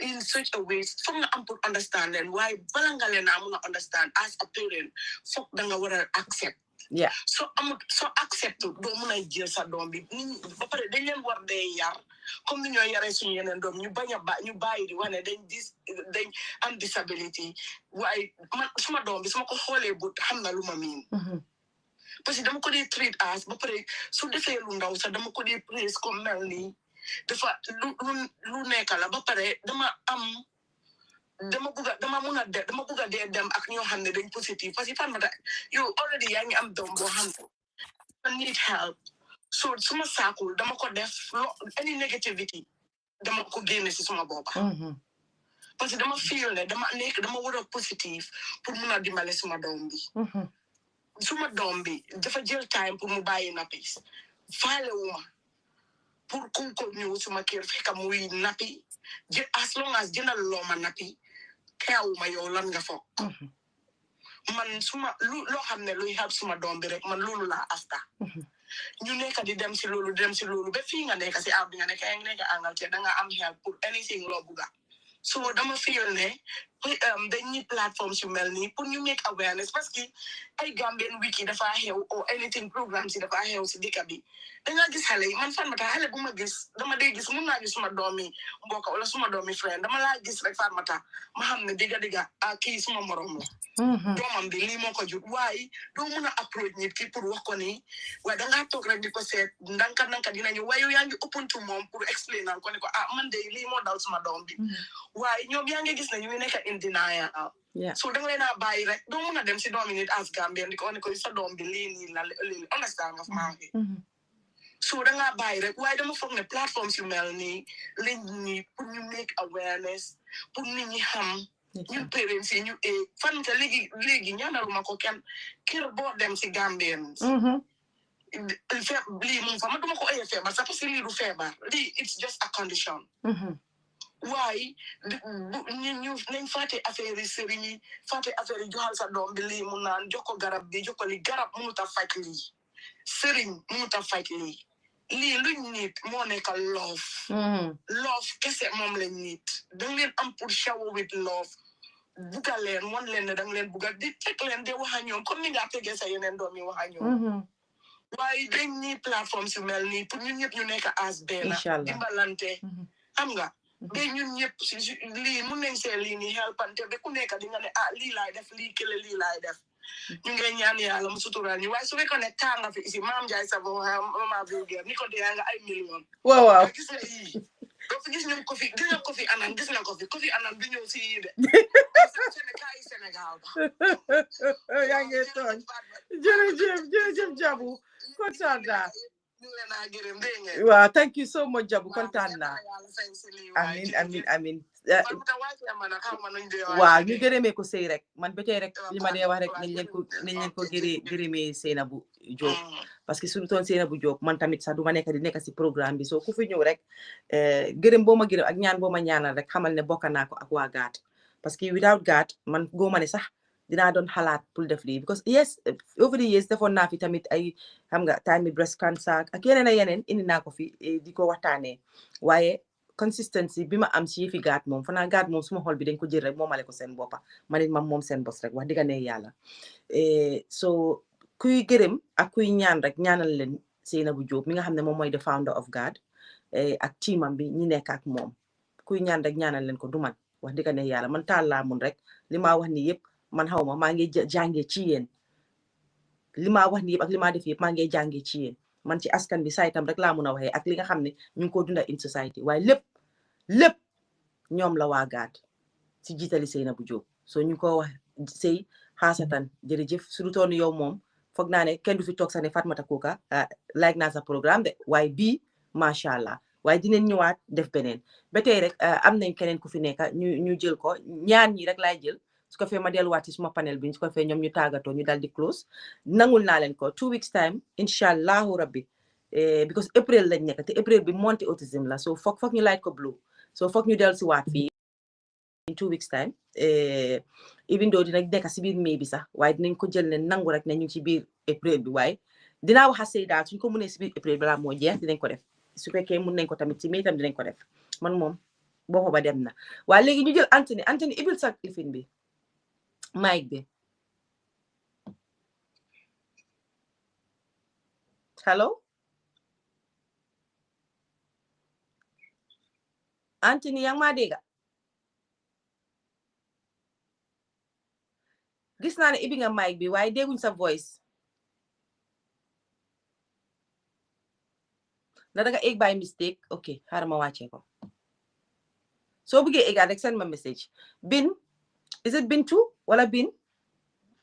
in such a way foog nga am pour understand leen waaye bala nga leen a mun a understand as a parent foog da nga war a accept. Yeah. So accept doo mun a jël sa doom bi ba pare dañ leen war dee yar comme ni ñoo yaree suñu yeneen doom ñu bàyyi di wax ne dañ am disability waaye man suma doom bi suma ko xoolee but xam na lu ma miin. Parce que dama ko dee treat as ba pare su defee lu ndaw sax dama ko dee praise comme mel nii dafa lu nekk la ba pare dama mun a dee dem ak ñoo xam ne dañ positif parce que fan ma yow already yaa ngi am doom boo xam ne need help so suma saakul dama ko def any negativity dama ko génne si suma boppa parce que dama feel ne dama war a positif pour mun a dimbale suma doom bi suma doom bi dafa jël time pour mu bàyyi nappi faale wuma pour ku ko ñëw suma kër fekk muy nappi as long as jëndal loo ma nappi xewuma yow lan nga foog man loo xam ne luy help suma doom bi rek man loolu laa afta ñu nekk di dem si loolu ba fii nga nekk si aw bi nga nekk yaa ngi nekk Angleterre da nga am help pour anything loo bugga so dama feel ne dañ ñi platforms yu mel nii pour ñu make awareness parce que ay Gambian Week yi dafa xew or anything programmes yi dafa xew si dëkk bi da nga gis xale yi man fan ma tax xale bu ma gis dama dee gis mun naa gis suma doomi mbokk wala suma doomi friend dama laa gis rek fan ma tax ma xam ne digga kii suma morom la doomam bi lii moo ko jur waaye doo mun a approach nit ki pour wax ko nii waaye dangaa toog rek di ko seet ndanka dinañu waaye yow yaa ngi open to moom pour explain ko ne ko man de lii moo dal suma doom bi waaye ñoom yaa ngi gis ne ñu ngi nekk in denial so da nga leen a bàyyi rek doo mun a dem si doomi nit as Gambien di ko ne ko sa doom bi lii nii la lii understand nga maa ngi so da ngaa bàyyi rek waaye dama foog ne plateformes yu mel nii lañ nii pour ñu make awareness pour nit ñi xam ñun parents yi ñu fan te léegi ñaanaluma ko kenn kër boo dem si Gambien lii moom fa ma duma ko feebar sax parce que lii du feebar lii it's just a condition waaye ñu nañ fàtte affaire yi sëriñ yi fàtte affaire yi joxal sa doom bi lii mu naan jox ko garab bi jox ko li garab mënut a faj lii sëriñ mënut a faj lii luñ nit moo nekk love kese moom lañ nit danga leen am pour shower with love buga leen wan leen ne danga leen buga di teg leen de wax a ñoom comme ni nga tegee sa yeneen doom yi wax a ñoom waaye dañ ñi plateforme yu mel nii pour ñun ñëpp ñu nekk as benn dimbalante xam nga ba ñun ñëpp lii mun nañ see lii nii helpante ba ku nekk di nga ne lii laay def lii kële lii laay def ñu ngi ñaan yàlla mu sutural ñu waaye su fekkoon ne tànga fi ici maam Ndiaye Savon mama vulgaire ni ko dee nga ay million waaw gis nga yii doo fi gis ñoom Kofi gis nga Kofi Annan gis nga Kofi Annan bi ñëw si yii de kaay Sénégal ba yaa ngi tooñ jërëjëf Jabu kontaan naa waaw thank you so much Jabu kontaan naa amin waaw ñu gërëmee ko sëy rek man ba tey rek li ma dee wax rek nañ leen ko gërëmee Seynabou Diop parce que suñu toon Seynabou Diop man tamit sax du ma nekk di nekk si programme bi soo ku fi ñëw rek gërëm boo ma gërëm ak ñaan boo ma ñaanal rek xamal ne bokk naa ko ak waa gaat parce que without gaat man góoma ne sax dinaa doon xalaat pour def lii because yes over the years defoon naa fi tamit ay xam nga time breast cancer ak yeneen indi naa ko fi di ko waxtaanee waaye consistency bi ma am ci yëfi gaat moom fanaa gaat moom suma xol bi dañ ko jël rek moomale ko seen boppa man it moom seen bos rek wax digga ne yàlla so kuy gërëm ak kuy ñaan rek ñaanal leen Seynabou Diop mi nga xam ne moom mooy the founder of GAD ak teamam bi ñi nekk ak moom kuy ñaan rek ñaanal leen ko du man wax dëgg ne yàlla man taal laa mun rek li maa wax ni yëpp man xaw ma maa ngi jàngee ci yéen li maa wax ni yëpp ak li maa def yëpp maa ngi jàngee ci yéen man ci askan bi saytam rek laa mun a waxee ak li nga xam ne ñu ngi ko dunda in society waaye lépp ñoom la waa GAD si jiitali Seynabou Diop soo ñu ko wax sëy xaasatan jërëjëf su du toon yow moom foog naa ne kenn du fi toog sax ne Fatoumatta Kuka like naa sa programme de waaye bii macha allah waaye dinañ ñëwaat def beneen ba tey rek am nañ keneen ku fi nekk ñu jël ko ñaan ñi rek laay jël su ko fee ma delluwaat ci suma panel bi su ko fee ñoom ñu tàggatoo ñu dal di close nangul naa leen ko 2 weeks time incha allahu rabbi because April lañ nekk te April bi monti autism la so foog ñu light ko blue so foog ñu dellu si waat fii in 2 weeks time even though dinañ nekk si biir mai bi sax waaye dinañ ko jël ne nangu rek ne ñu ci biir April bi waaye dinaa wax a sëy daal suñ ko mënee si biir April balaa moo jeex dinañ ko def su fekkee mun nañ ko tamit si mai tam dinañ ko def man moom boppa ba dem na waaye léegi ñu jël Anthony ibil sax lifin bi mic bi hello Anthony yaa ngi maa dégga gis naa ne ibi nga mic bi waaye dégguñ sa voice na danga egg by mistake ok xaaral ma wàccee ko soo bëggee eggaat rek send ma message bin is it bin too wala bin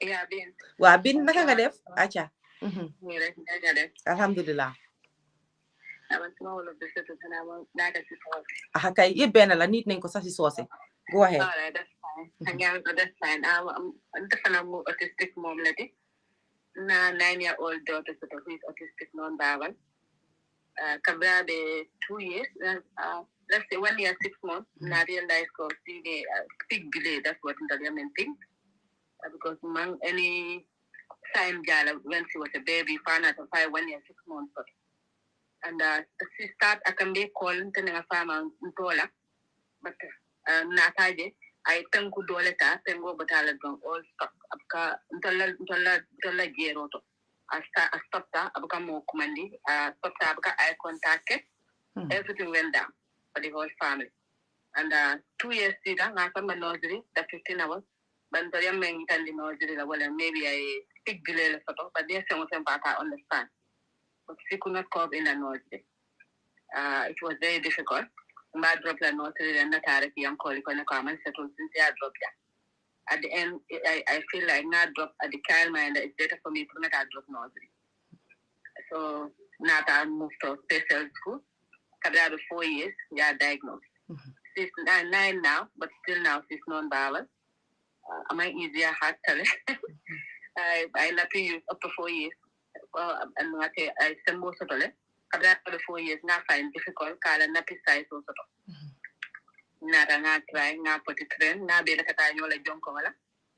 yeah bin waa bin naka nga def acca ni rek nga def alhamdulillah aha kay yëpp benn la nit nañ ko sax si soose go ahead all right that's fine that's fine defana mu autistic mom la di na 9-year-old daughter who is autistic non-verbal kabra be 2 years let's say 1 year 6 months na realize ko see big delay that's what the main thing because man any time jala when she was a baby found out 1 year 6 months and she start akambe call tena fama ntola but nataje ay tanku dole ta tengo batala don all stop abka ntola jeroto stop ta abka mo kumandi stop ta abka eye contact everything went down for the whole family and 2 years later na sama nursery the 15 hours but the young man in the nursery la wala maybe I big delay photo but they say I understand but she could not cope in a nursery. It was very difficult. I dropped the nursery and not a young colleague on a common settle since I dropped that. At the end, I feel like not drop at the child mind. It's better for me to not drop nursery. So now I moved to special school. After 4 years, yeah, diagnosed. She's 9 now, but still now she's non-verbal. I might easier hard tell. I not to use up to 4 years. And what I send most of it. After 4 years, not find difficult. Kala na precise also. Nada nga try nga poti train na be na katayo la jonko wala.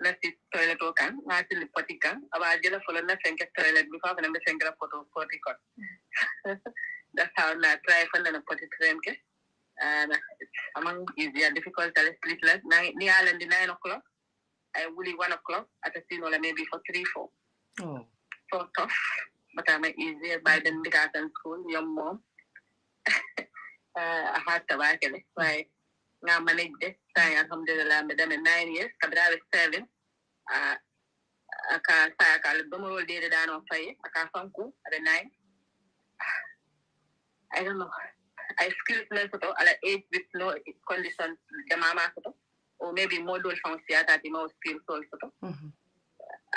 Na si toilet okan na si potika. Aba jela follow na senke toilet before na be senke photo potikot. That's how na try for na poti train ke. Among easier difficult sleepless. Ni island 9 o'clock. I will 1 o'clock at a scene or maybe for 3-4. Oh. So tough, but I'm easier by the kindergarten school, young mom. I had to work in it. Why now manage this time, alhamdulillah, madam 9 years, Kabra 7. I can't say I can't do more day than on fire. I can't funku at 9. I don't know. I skillfulness at an age with no conditions, the mama, or maybe model from theater, the most skillful.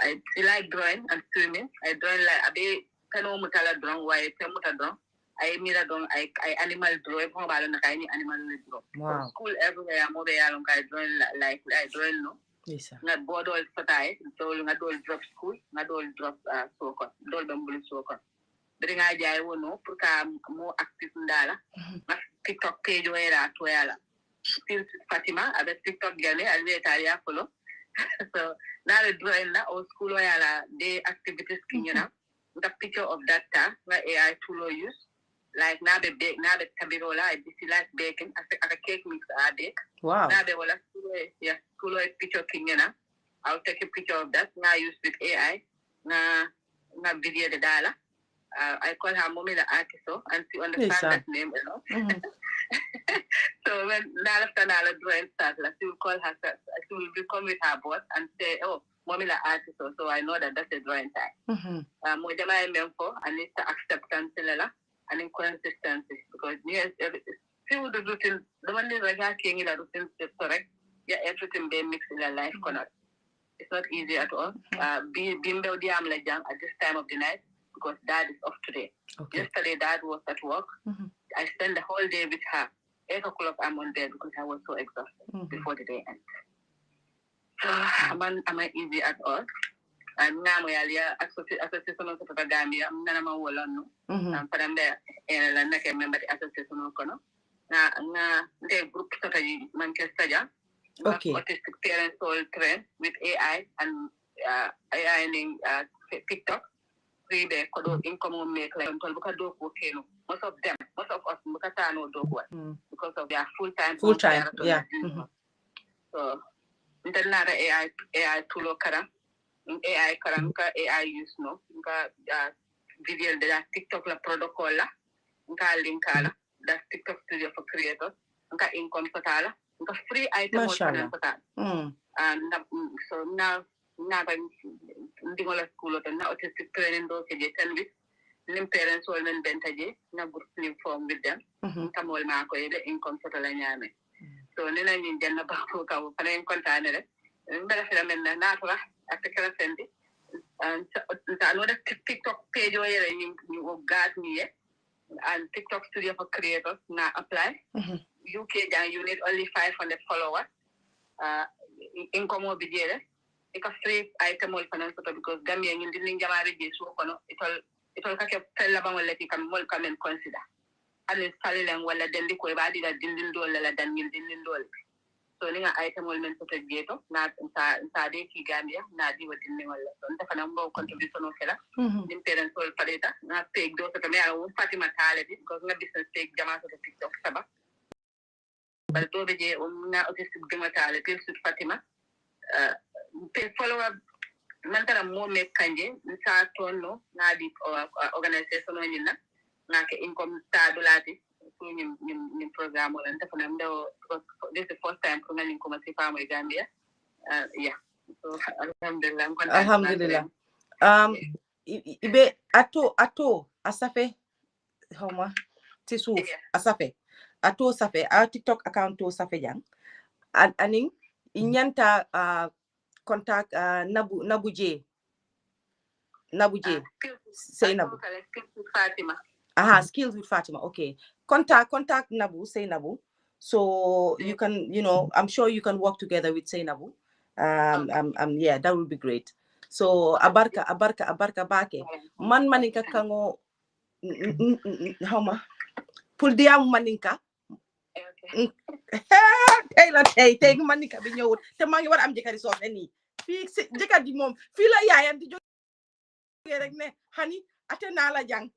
I like drawing and swimming. I draw like a bit. Kano mutala drawing. Why temuta drawing? I mira drawing. I animal draw. Kung balo na kaini animal draw. Wow. School everywhere. Mo be along kay drawing like I drawing no. Yes sir. Nga bodo patay. So nga dol drop school. Nga dol drop soko. Dol bambuli soko. Beri nga jay wo no. Purka mo active ndala. Mas TikTok page wo era to yala. Still Fatima. Abe TikTok gane. Alwe taria follow. So now the drawing na or school yala day activities kinyana with a picture of that where AI tool use like now the bake now the kabirola I like baking as a cake mix I bake. Wow. Now the wala school picture kinyana. I'll take a picture of that now use with AI na video the dala I call her Mommy La Artiso, and she understands that name, you know. So when Nala drawing starts, she will call her, she will come with her boss and say, oh, Mommy La Artiso. So I know that that's a drawing time. Mojama Mempo, I need to acceptance and inconsistency because yes, people do things, the one is like king in a routine is correct. Yeah, everything they mix in their life cannot. It's not easy at all. Being at this time of the night because dad is off today. Yesterday dad was at work. I spent the whole day with her. 8 o'clock I'm on bed because I was so exhausted before the day ends. So am I easy at all? I'm now association of the Gambia. I'm not alone. But I'm there and I member the association of Kono. Now the group strategy Manchester. Autistic parents all trained with AI and AI and TikTok. Free the kodo income make like most of them, most of us because of their full time. Yeah. So internet AI tool kara AI karanka AI use no video the TikTok la protocol la link la that TikTok studio for creators income totala free item and so now ndingola school to now autistic training do ke 10 weeks nim parents wol men bentaje na group nim form with them tamol ma ko yede income totala nyame so nena ni janna ba ko ka fa en contane rek mbele fi men na to ak kala sendi ta no TikTok page o yere ni o gat ni and TikTok studio for creators na apply UK dan you need only 500 followers income will be there. It's a free item all finance because Gambia in the Ninja register so it will take a la bango let you come and consider. And it's salary wala then the body that didn't do la than you didn't do. So ninga item will meant to take ghetto, not Sade ki Gambia, not di what in wala. So the number contribution of kela. The parents all pareta, not take those of the mayor Fatima Tality because no business take Jama to the TikTok saba. But do the na autistic dematale till Fatima follow up mantara mo me kanje sa tonno na di organization ni na ke income stability ni program wala ntafana ndo this is the first time kuna ni kuma si famo Gambia yeah so alhamdulillah ibe ato asafe homa tisuf asafe ato safe a TikTok account to safe jang aning inyanta contact Nabu J say Nabu Fatima skills with Fatima. Okay, contact Nabu, say Nabu, so you can, I'm sure you can work together with say Nabu. Yeah, that would be great. So abarka bake man maninka kango homa pul diam maninka tey maninka bi ñewut te ma ngi war am jëkkëri soof ne nii fii jëkkër ji moom fii la yaayam di jógee rek ne hani ate naa la jàng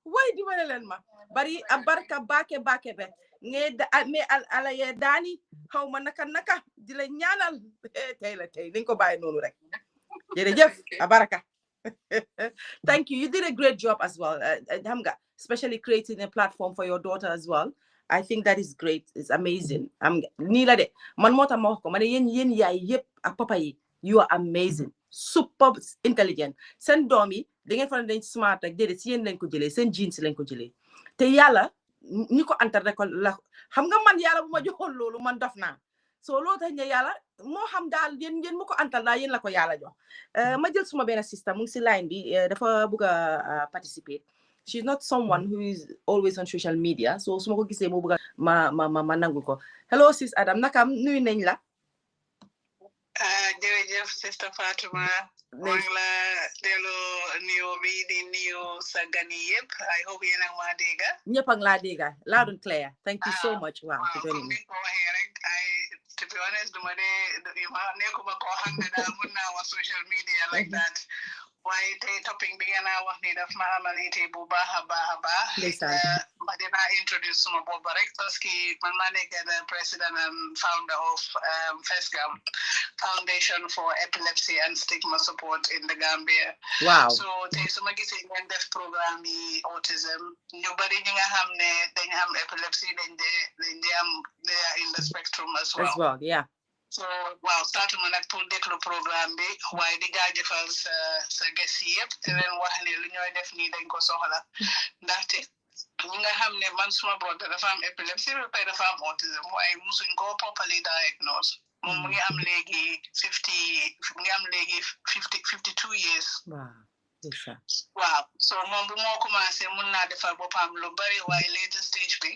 way di wala leen ma bari abarka bake be nge me ala ye daani xaw ma naka di la ñaanal tey dañ ko bàyyi noonu rek jërëjëf abarka thank you did a great job as well hamga especially creating a platform for your daughter as well. I think that is great. It's amazing. Nii la de man moo tax ma wax ko ma ne yéen yaay yëpp ak papa yi you are amazing, super intelligent. Seen doom yi da ngeen fa ne dañ smart rek déedéet si yéen lañ ko jëlee seen jeans lañ ko jëlee te yàlla ñi ko antar rek la xam nga man yàlla bu ma joxoon loolu man dof naa so loolu tax ne yàlla moo xam daal yéen mu ko antal daal yéen la ko yàlla jox ma jël suma benn sister mu ngi si line bi dafa bëgg a participer. She's not someone who is always on social media. So suma ko gisee mo bëgg ma nangu ko. Hello sis Adam nakam nuyu nañ la. Jërëjëf sister Fatima. Maa ngi la delloo nuyoo bi di nuyu sa gan yi yëpp. I hope yéen a ngi maa dégg. Ñëpp a ngi laa dégg loud and clear. Thank you so much. Wow, for joining me. To be honest, nekkuma koo xam ne daal mun naa wax social media like that. Waaye tey topic bi ngeen a wax ni daf ma amal ite bu baax a baax. Ma dinaa introduce suma bopp rek parce que man maa nekk the president and founder of FESGAM, Foundation for Epilepsy and Stigma Support in the Gambia. Wow. So tey su ma gisee ngeen def programme yi autism ñu bari ñi nga xam ne dañ am epilepsy dañ dee am they are in the spectrum as well. As well, yeah. So waaw startuma nag pour déglu programme bi waaye di jaajëfal sa ges yi yëpp te leen wax ne lu ñooy def nii dañ ko soxla ndaxte ñi nga xam ne man suma brother dafa am epilepsy ba pare dafa am autism waaye musuñ ko properly diagnose moom mu ngi am léegi 52 years. Waaw so moom bu moo commencé mun naa defal boppam lu bari waaye later stage bi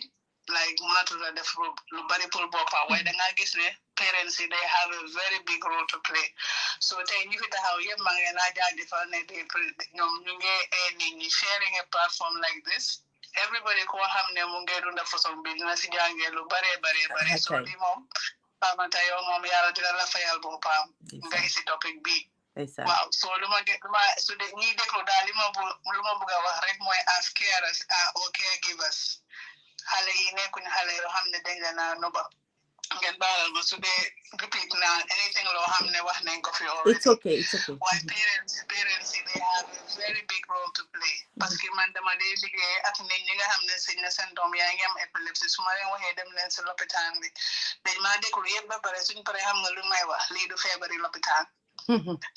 like mënatul a def lu bari pour boppam waaye da nga gis ne parents they have a very big role to play. So tey ñu fi taxaw yëpp maa ngi naa jaajëfal ne ñoom ñu ngi nit ñi sharing a platform like this. Everybody ko xam ne mu ngi dunda façon bi dina si jàngee lu bare so di moom Pamata yow moom yàlla dina la fayal boppam nga isi topic bi. Waaw so lu ma su de ñi déglu daal lu ma bëgg a wax rek mooy as carers or caregivers xale yi nekkuñ xale yoo xam ne dañ leen a noba ngeen baalal ma su dee repeat na anything loo xam ne wax nañ ko fi already. It's okay. Why parents they have a very big role to play parce que man dama dee liggéey ak nit ñi nga xam ne sëñ na seen doom yaa ngi am epilepsy su ma leen waxee dem leen si lopitaan bi dañ maa déglu yëpp ba pare suñ pare xam nga lu may wax lii du feebari lopitaan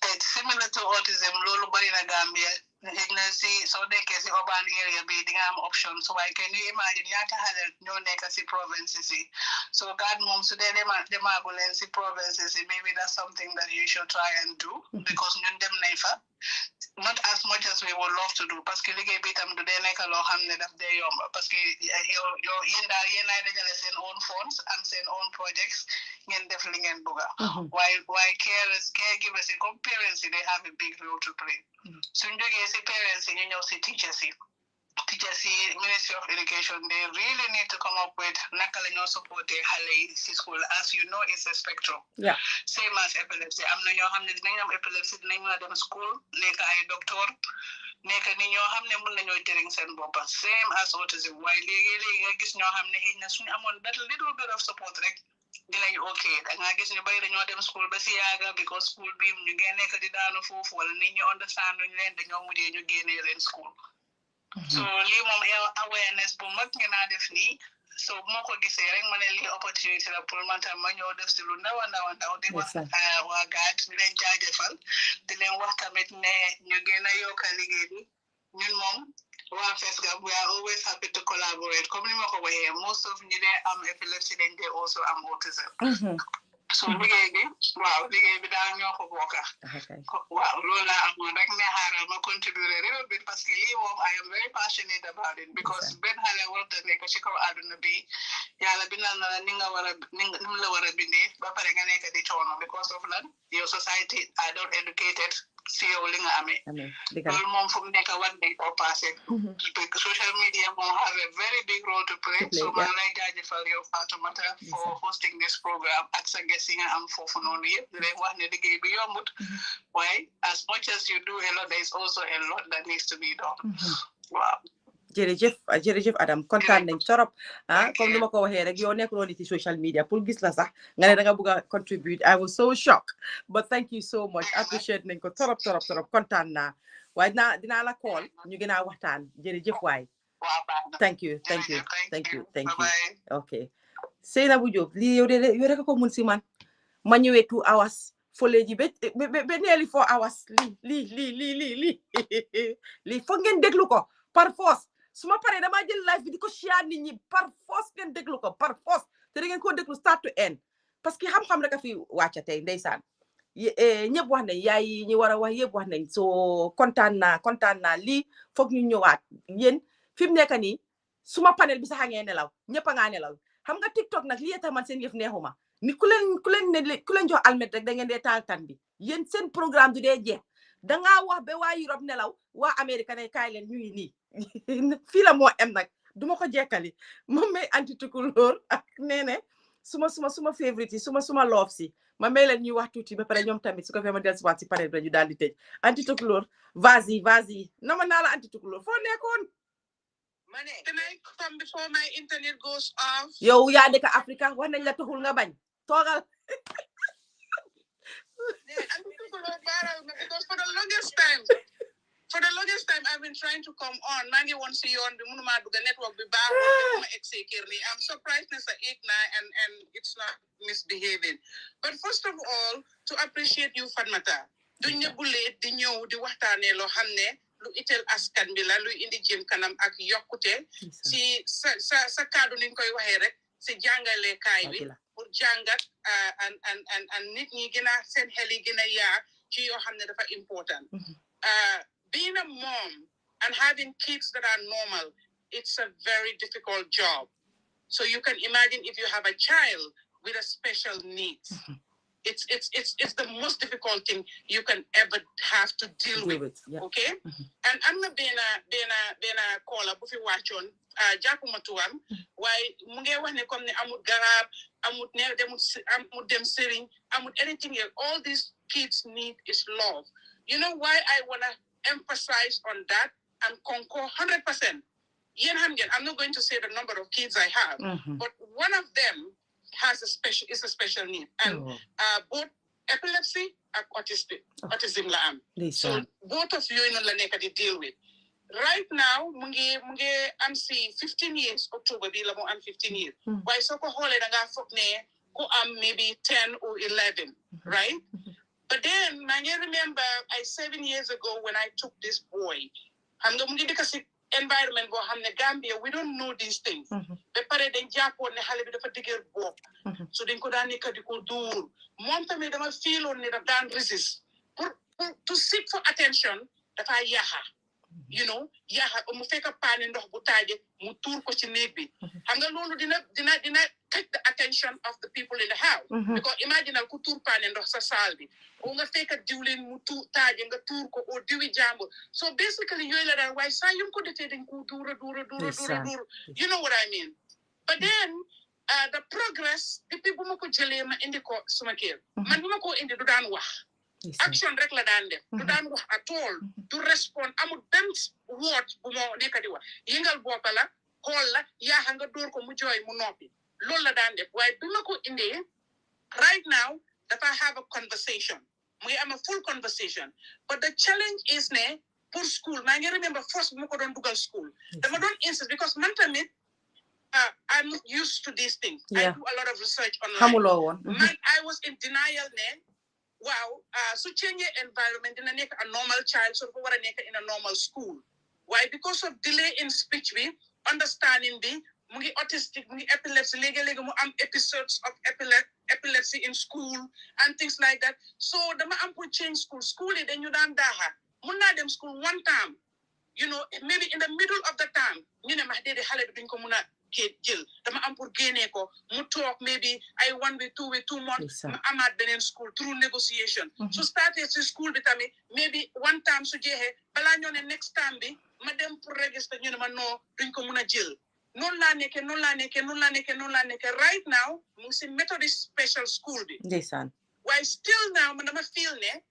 te similar to autism loolu bari na Gambia xëy na si soo nekkee si urban area bi di nga am options waaye can you imagine ñaata xale ñoo nekk si provinces yi so God moom su dee demaagu leen si provinces yi maybe that's something that you should try and do because ñun dem nañ fa not as much as we would love to do parce que liggéey bi tam du dee nekk loo xam ne daf dee yomb parce que yéen daal yéen ay dajale seen own funds am seen own projects ngeen def li ngeen bëgga waaye caregivers yi comme parents yi they have a big role to play suñ jógee si parents yi ñu ñëw si teachers yi Ministry of Education they really need to come up with naka la ñoo supporté xale yi si school as you know it's a spectrum same as epilepsy am na ñoo xam ne dinañ am epilepsy dinañ mën a dem school nekk ay docteur nekk ni ñoo xam ne mën nañoo jëriñ seen boppa same as autism waaye léegi nga gis ñoo xam ne xëy na suñu amoon that little bit of support rek dinañ ok da nga gis ñu bari dañoo dem school ba si yaaga because school bi ñu ngeen nekk di daanu foofu wala nit ñu understand ñu leen dañoo mujjee ñu génnee leen school so lii moom awareness bu mag nga naa def nii so bu ma ko gisee rek ma ne lii opportunity la pour man tam ma ñëw def si lu ndaw di wax waa gaat di leen jaajëfal di leen wax tamit ne ñu gën a yokk liggéey bi ñun moom waa FESGAM we are always happy to collaborate comme ni ma ko waxee most of ñi dee am epilepsy dañ dee also am autism so liggéey bi daal ñoo ko bokka waaw loolu laa amoon rek ne xaaral ma contribuer a little bit parce que lii moom I am very passionate about it because benn xale warta nekk ci kaw àdduna bi yàlla bindal na la ni nga war a ni mu la war a bindee ba pare nga nekk di coono because of lan your society are not educated si yow li nga amee loolu moom fu mu nekk war nañ koo passé social media moom have a very big role to play so maa lay jaajëfal yow Fatoumata for hosting this program ak sa guest yi nga am foofu noonu yëpp di leen wax ne liggéey bi yombut waaye as much as you do a lot there is also a lot that needs to be done waaw jërëjëf Adam kontaan nañ torop comme ni ma ko waxee rek yow nekkuloo nit ci social media pour gis la sax nga ne da nga bëgg a contribute I was so shocked but thank you so much appreciate nañ ko torop kontaan naa waaye dinaa la call ñu gën a waxtaan jërëjëf waay thank you okay Seynabou Diop lii yow rek ko mun si man ma ñëwee 2 hours fole ji ba neeli 4 hours lii foog ngeen déglu ko par force su ma paree damaa jël live bi di ko share nit ñi par force ngeen déglu ko par force te da ngeen ko déglu start to end parce que xam-xam rek a fi wàcca tey ndeysaan ñëpp wax nañ yaay yi ñi war a wax yëpp wax nañ soo kontaan naa lii foog ñu ñëwaat yéen fi mu nekk nii suma panel bi sax a ngeen nelaw ñëpp a ngaa nelaw xam nga TikTok nag lii tax man seen yëf neexuma ni ku leen jox almet rek da ngeen dee taal tan bi yéen seen programme du dee jeex dangaa wax ba waa Europe nelaw waa Amérique ne kaay leen ñu ngi nii fii la moo em nag duma ko jekkali moom may anti tukulóor ak nee ne suma favorite yi suma love si ma may leen ñuy wax tuuti ba pare ñoom tamit su ko fee ma del siwaat si panel bi ñu daal di tëj anti tukulóor vas-y nama naa la anti tukulóor foo nekkoon Can I come before my internet goes off? Yow yaa dëkk Africa wax nañ la taxul nga bañ toogal. Because for the longest time I've been trying to come on. Mangi wants to on the Munuma the network be back. I'm surprised Nessa 8-9 and it's not misbehaving. But first of all, to appreciate you, Fatmata. Dunya bullet di ñew di waxtane lo xamne lu itel askan bi la lu indi jëm kanam ak yokkute ci sa kaddu ni koy waxe rek ci jangale kay bi pour jangat and nit ñi gëna seen xel yi gëna yaa ci yo xamne dafa important. Being a mom and having kids that are normal, it's a very difficult job. So you can imagine if you have a child with a special needs. It's the most difficult thing you can ever have to deal with. Yeah. Okay? And I'm not being a caller bu fi wàccoon jàppuma tuwam waaye mu ngi wax ne comme ne amut garab amut ne amut dem sëriñ amut anything else. All these kids need is love. You know why I want to emphasize on that and concur 100%. I'm not going to say the number of kids I have, but one of them has a special need, and both epilepsy and autism la am. So both of you la nekk di deal with. Right now, mungi am si 15 years October bi la mo am 15 years. Why so ko hole da nga fokk ne ko am maybe 10 or 11, right? But then I remember 7 years ago when I took this boy. I'm going to because environment bo xamne Gambia we don't know these things. Be pare dañ jappone xale bi dafa digër bop. So dañ ko daan nekk di ko dur. Mom tamit dama feeloon ne daf daan resist. To seek for attention dafa yaha. You know, yaha mu fekk paane ndox bu taaje mu tour ko ci neeg bi. Xam nga lolu dina take the attention of the people in the house. Because imagine ku tour paane ndox sa saal bi. O nga fekk diwlin mu taaje nga tour ko o diwi jambo. So basically yoy la daan way sa yum ko defé dañ ko dura. You know what I mean? But then the progress depuis bu mako jëlé ma indi ko suma kër. Man bu mako indi du daan wax. Action rek la daan def. Du daan wax at all. Du respond amul benn word bu mo nekk di wax. Yëngal boppa la xool la yaa nga door ko mu jooy mu noppi. Loolu la daan def waaye du ma ko indee right now dafa have a conversation. We am a full conversation. But the challenge is ne pour school. I remember first we don't do school. Dama don't insist because man tamit I'm not used to these things. Yeah. I do a lot of research online. I was in denial ne. Wow, so change environment in a normal child, so what in a normal school. Why? Because of delay in speech, we understanding the mungi autistic, mungi epilepsy, legally episodes of epilepsy in school and things like that. So the ma ampu change school. School then you don't daha. Muna them school one time. You know, maybe in the middle of the time, you know, mahde de hale bin ko muna jil. Dama ampur gene ko mu talk maybe I 1 week, 2 week, 2 months. I'm at the school through negotiation. So started to school bitami maybe one time so jehe balanyo ne next time bi madam pour register ñu ma no duñ ko mëna jël. Non la nekk right now mu ci Methodist special school bi. Ndeysaan. Why still now man dama feel ne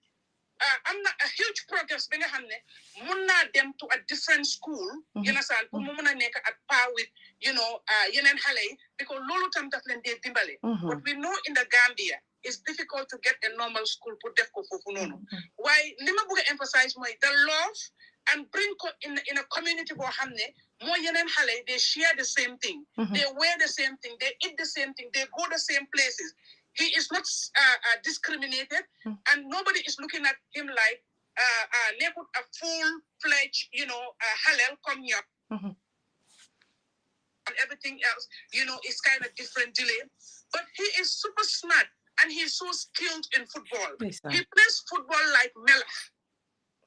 I'm not a huge progress bi nga xamne mën na dem to a different school you understand pour mu mëna nekk at par with you know yenen xalé because lolu tam daf leen dé dimbalé. But we know in the Gambia it's difficult to get a normal school pour def ko fofu nonu. Why lima bëgg emphasize moy the love and bring in a community bo xamne mo yenen xalé they share the same thing. They wear the same thing, they eat the same thing, they go the same places. He is not discriminated, and nobody is looking at him like they put a full-fledged, you know, halal come here. And everything else, you know, is kind of different delay. But he is super smart, and he's so skilled in football. He plays football like Melach.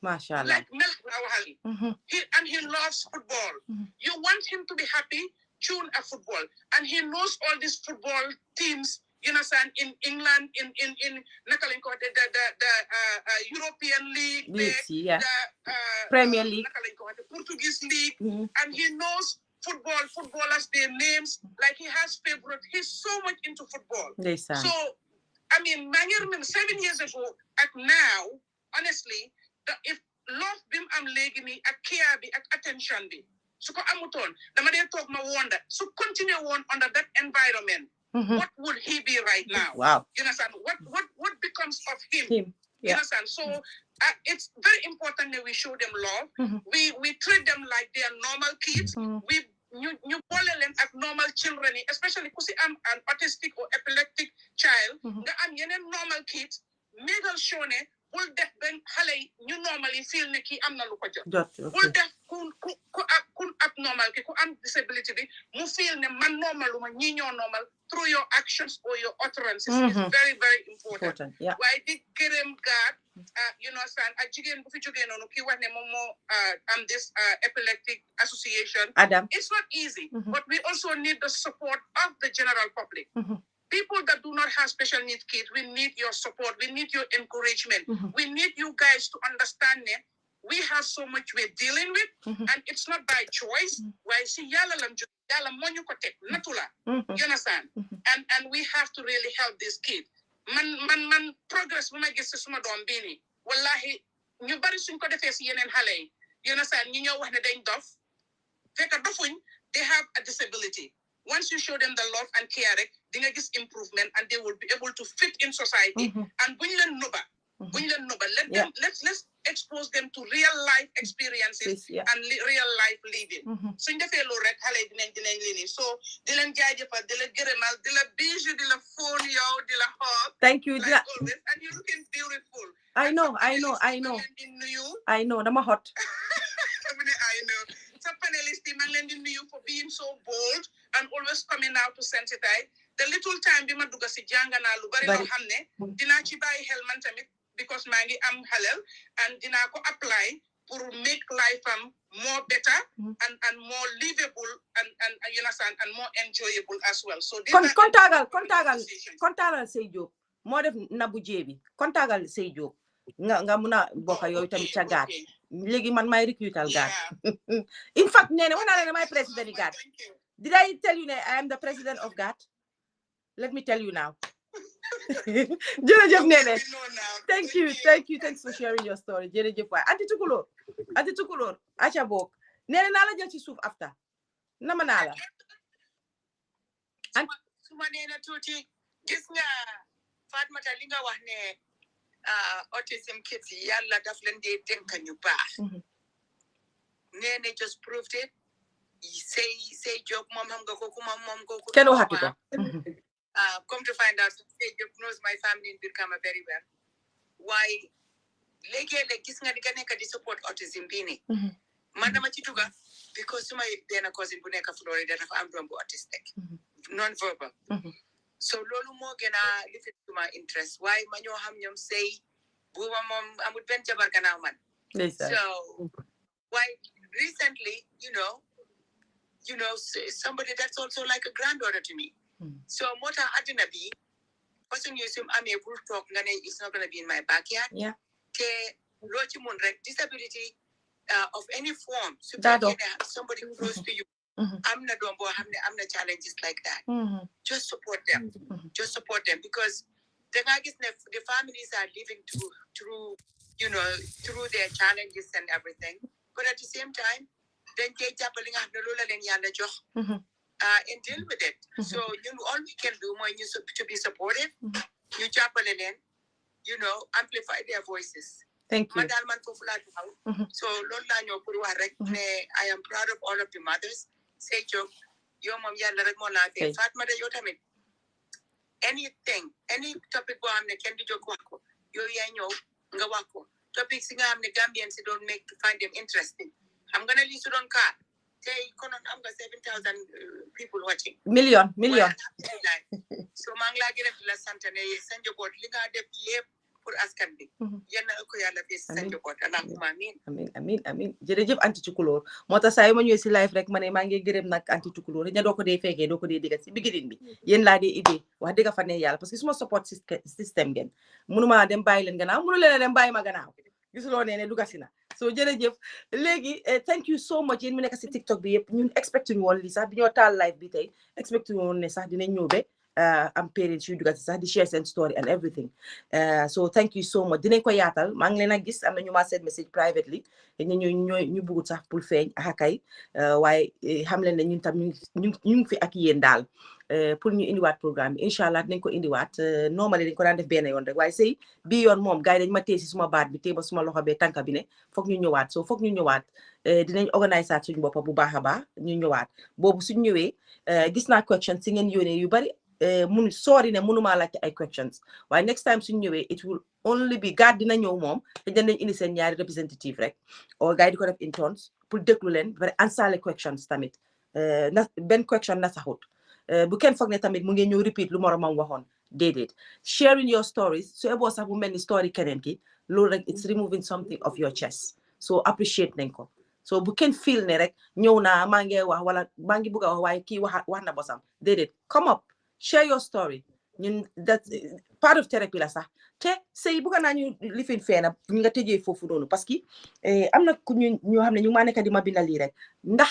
Mashallah. Like Melach. He loves football. You want him to be happy, tune a football. And he knows all these football teams. You understand? In England, in the European League, the Premier League, the Portuguese League, and he knows footballers, their names. Like he has favorite. He's so much into football. So, I mean, I remember 7 years ago. At now, honestly, if love bim am legimi, a care be, attention be. su ko amutoon dama dee toog ma wonder su continue woon under that environment what would he be right now? Wow. You understand? What becomes of him? Yeah. You understand? So it's very important that we show them love. We treat them like they are normal kids. You call them as normal children, especially because I'm an autistic or epileptic child. I'm normal kids. Make sure ne bul def ben xalé ñu normally feel ne ki am na lu ko jot. Bul def kun abnormal ki ku am disability bi mu feel ne man normal ma ñi ñoo normal through your actions or your utterances is very, very important. Why did Kerem God, you know, a jigen bu fi joge nonu ki wax ne mom mo am this epileptic association. Adam. It's not easy, but we also need the support of the general public. People that do not have special needs kids, we need your support. We need your encouragement. We need you guys to understand that we have so much we're dealing with, and it's not by choice. Why see yalla monyu ko tek natula. You understand? And we have to really help this kid. Man progress bu ma gis ci suma doom bi ni wallahi ñu bari suñ ko defé ci yenen xalé yi. You understand? Ñi ñoo wax ne dañ dof fekk dofuñ, they have a disability. Once you show them the love and care, they will get improvement and they will be able to fit in society. And let them let's expose them to real life experiences and real life living. So in the fellow rek xalé dinañ lini. So di len jaajeufal, di la gëremal, di la bijou, di la phone yow, di la hug. Thank you. Like always, and you're looking beautiful. I know. Dama hot. I know. So panelists, for being so bold and always coming out to sensitize. The little time bima duga si janga na lu bari lo xamne dina ci baye xel man tamit because mangi am halal and dina ko apply pour make life more better and more livable and you understand and more enjoyable as well. So kontagal Sey Diop mo def nabu jebi kontagal Sey Diop nga muna bokka yoy tamit ca gaat legi man may recruital gaat. In fact nene wana la my president gaat. Did I tell you I am the president of GAT? Let me tell you now. Jerejef nene. Thank you. Thanks for sharing your story. Jerejef way. Anti tukulor. Acha bok. Nene na la jël ci suuf after. Nama na la. Suma nene tuti gis nga Fatmata li nga wax ne autism kids yalla daf leen dee denk ñu baax. Nene just proved it. Say joke mom xam nga ko mom ko Ken waxati ko. Come to find out say joke knows my family in Birkama very well. Why legi gis nga diga nek di support autism bi ni. Man dama ci duga because suma dena cousin bu nek Florida dafa am doom bu autistic. Non verbal. So lolu mo gëna li fi suma interest. Why ma ñoo xam ñom say bu mom amul ben jabar gannaaw man. So why recently, you know, somebody that's also like a granddaughter to me. So mota adina bi person you assume I'm able to talk ngane it's not going to be in my backyard. Yeah. Ke lo ci mun rek disability of any form. So somebody close to you. I'm not doing I'm not challenges like that. Just support them. Just support them because the families are living through through their challenges and everything. But at the same time, then and deal with it. So all we can do more to be supportive. You amplify their voices. Thank you. So I am proud of all of the mothers. Say joke, your mom Fatma anything, any topic go amne can do joke wako. Yo nga wako. Topics nga amne Gambians don't make to find them interesting. I'm gonna list it on card. Say I'm got 7,000 people watching. Million. So mangla gere la santane sanjo bot linga def yep pour askan bi. Yenna ko yalla bi sanjo bot amin. Jerejef anti tukulor. Mota say ma ñëw ci live rek mané ma ngi gërem nak anti tukulor. Ña doko dé féké doko dé diga ci beginning bi. Yeen la dé idée wax dëgg fa né yalla parce que suma support system gen. Mënuma dem bayyi len gannaaw, mënu leen dem bayyi ma gannaaw. Gisuloo né dugasina. So jerejef légui thank you so much yeen mu nekk ci TikTok bi yépp ñun expect ñu won li sax bi ñoo taal live bi tay expect ñu won né sax dinañ ñëw bé am parents yu dugal sax di share seen story and everything so thank you so much dinañ ko yaatal maa ngi leen a gis am na ñu ma send message privately ñu bëggut sax pour feeñ akay waaye xam leen ne ñun tam ñu ngi fi ak yéen daal pour ñu indiwaat programme bi incha allah dinañ ko indiwaat normally dañ ko daan def benn yoon rek waaye sëy bii yoon moom gars yi dañ ma téye si suma baat bi téye ba suma loxo bee tànka bi ne foog ñu ñëwaat so foog ñu ñëwaat dinañ organiser suñu boppa bu baax a baax ñu ñëwaat boobu suñ ñëwee gis naa questions si ngeen yónnee yu bari sorry ne mënumaa laajte ay questions waaye next time suñ ñëwee it will only be gars dina ñëw moom te dinañ indi seen ñaari representative rek o gars yi di ko def in turns pour déglu leen ba pare answer questions tamit na benn question na saxut bu kenn foog ne tamit mu ngi ñëw repeat lu moromam waxoon déedéet sharing your stories so eboo sax bu mel ni story keneen ki loolu rek it's removing something of your chest so appreciate nañ ko so bu kenn feel ne rek ñëw naa maa ngi wax wala maa ngi bëgg a wax waaye kii wax na bosam déedéet come up share your story ñun that part of therapy la sax te sëy bëgg naa ñu lifin feena ñu nga tëjee foofu noonu parce que am na ku ñoo xam ne ñu maa nekk di ma bindal lii rek ndax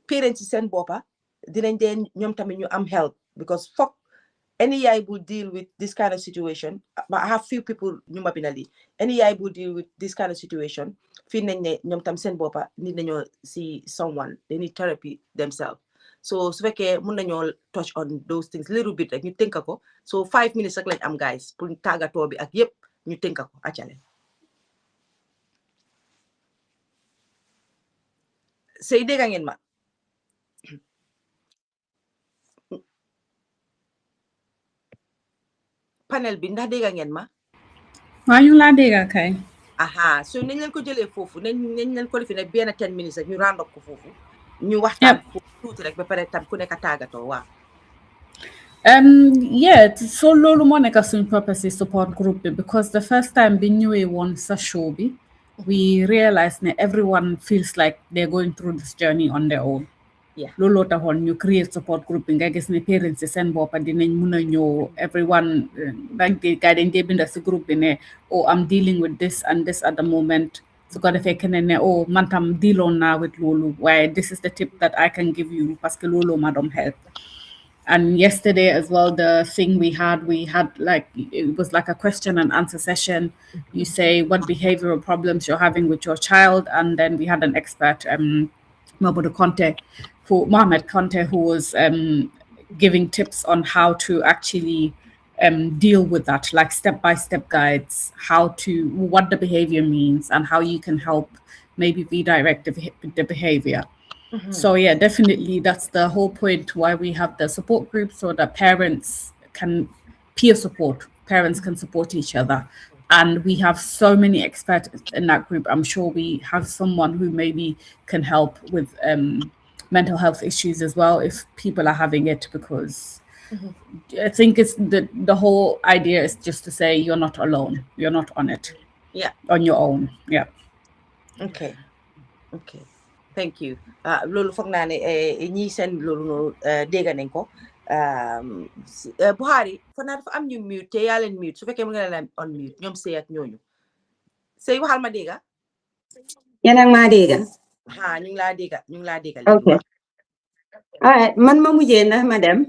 parents yi seen boppa dinañ dee ñoom tamit ñu am help because fuck any yaay will deal with this kind of situation I have few people ñu ma bindal lii any yaay will deal with this kind of situation fii nañ ne ñoom tam seen boppa nit nañoo see someone they need therapy themselves so su fekkee mun nañoo touch on those things little bit rek ñu tënka ko so 5 minutes rek lañ am guys pour tàggatoo bi ak yépp ñu tënka ko accale sëy dégga ngeen ma panel bi ndax dégga ngeen ma waaw ñu laa dégga kay aha so nañ leen ko jëlee foofu nañ leen ko defi ne benn 10 minutes rek ñu randok ko foofu ñu waxtaan foofu tuuti rek ba pare tam ku nekk tàggatoo waaw yeah so loolu moo nekk suñ purpose support group bi because the first time bi ñëwee woon sa show bi we realized that everyone feels like they're going through this journey on their own looloo taxoon ñu create support group bi nga gis ne parents yi seen boppa dinañ mun a ñëw everyone like gars dañ dee binda si group bi ne oh I'm dealing with this and this at the moment su ko defee keneen ne oh man tam dealoon naa with loolu waaye this is the tip that I can give you parce que loolu ma doon help and yesterday as well the thing we had like it was like a question and answer session you say what behavioral problems you're having with your child and then we had an expert Mohamed Conte who was giving tips on how to actually deal with that, like step-by-step guides, what the behavior means and how you can help maybe redirect the behavior. So yeah, definitely that's the whole point why we have the support group so that parents can parents can support each other. And we have so many experts in that group. I'm sure we have someone who maybe can help with mental health issues as well if people are having it, because I think it's the whole idea is just to say you're not alone. You're not on it. Yeah. On your own. Yeah. Okay. Thank you. Loolu foog naa ne ñi seen loolu noonu dégg nañ ko Buhari foog naa dafa am ñu mute te yaa leen mute su fekkee mu nga leen on mute ñoom sëy ak ñooñu sëy waxal ma dégga yéen a ngi maa dégga ñu ngi laa dégga ok alright man ma mujjee ndax ma dem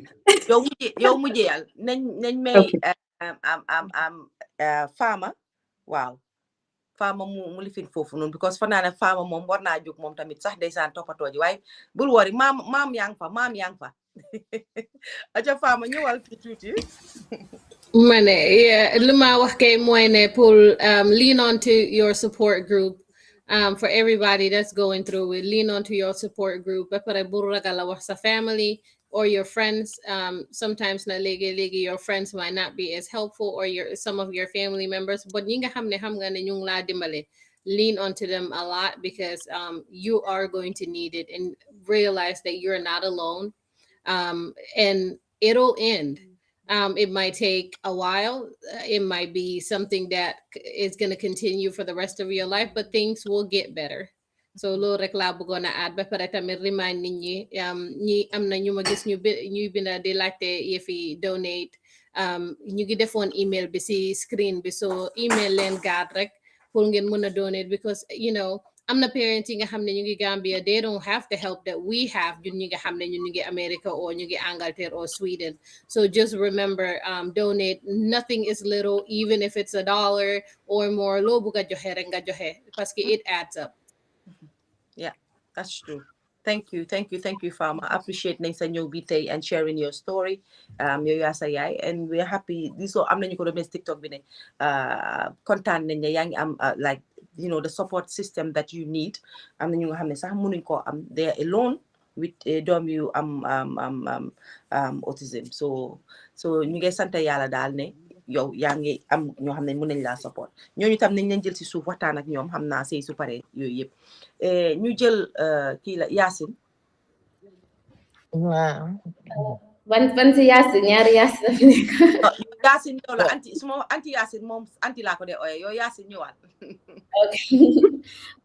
yow mujjeyal nañ may Fama waaw Fama mu lifin foofu noonu because fa naa ne Fama moom war naa jóg moom tamit sax ndeysaan toppatoo ji waaye bul wori maam yaa ngi fa aca Fama ñëwal tuuti ma ne li ma wax kay mooy ne pour lean on to your support group for everybody that's going through it. Lean on to your support group ba pare bul ragal a wax sa family or your friends. Sometimes na léegi your friends might not be as helpful, or some of your family members, but ñi nga xam ne ñu ngi laa dimbale, lean onto them a lot, because you are going to need it, and realize that you're not alone, and it'll end. It might take a while. It might be something that is going to continue for the rest of your life, but things will get better. So loolu rek laa bëggoon a add ba pare tamit remind nit ñi am na ñu ma gis ñuy binda di laajte yëfi donate, ñu ngi defoon email bi si screen bi, so email leen gaat rek pour ngeen mën a donate, because am na parents yi nga xam ne ñu ngi Gambia, they don't have the help that we have ñun ñi nga xam ne ñun ñu ngi America or ñu ngi Angleterre or Sweden. So just remember, donate. Nothing is little, even if it's $1 or more. Loo bugg a joxe rek nga joxe parce que it adds up. Yeah, that's true. Thank you, Farmer. Appreciate nañ sa ñëw bi tey and sharing your story. Yow yaa sa yaay, and we're happy. This am nañu ko doon TikTok bi ne kontaan nañ ne yaa ngi am like the support system that you need. Am na ñu nga xam ne sax mënuñ koo am, they are alone with doom yu am autism. So ñu ngi sant yàlla daal ne yow yaa ngi am ñoo xam ne mën nañ laa support. Ñooñu tam nañ leen jël si suuf waxtaan ak ñoom, xam naa sey su paree yooyu yëpp. ñu jël kii la Yacine. waaw. ban si Yacine ñaari Yacine la fi nekk. Yacine yow la anti su ma anti Yacine moom anti laa ko de ooyee yow Yacine ñëwaat.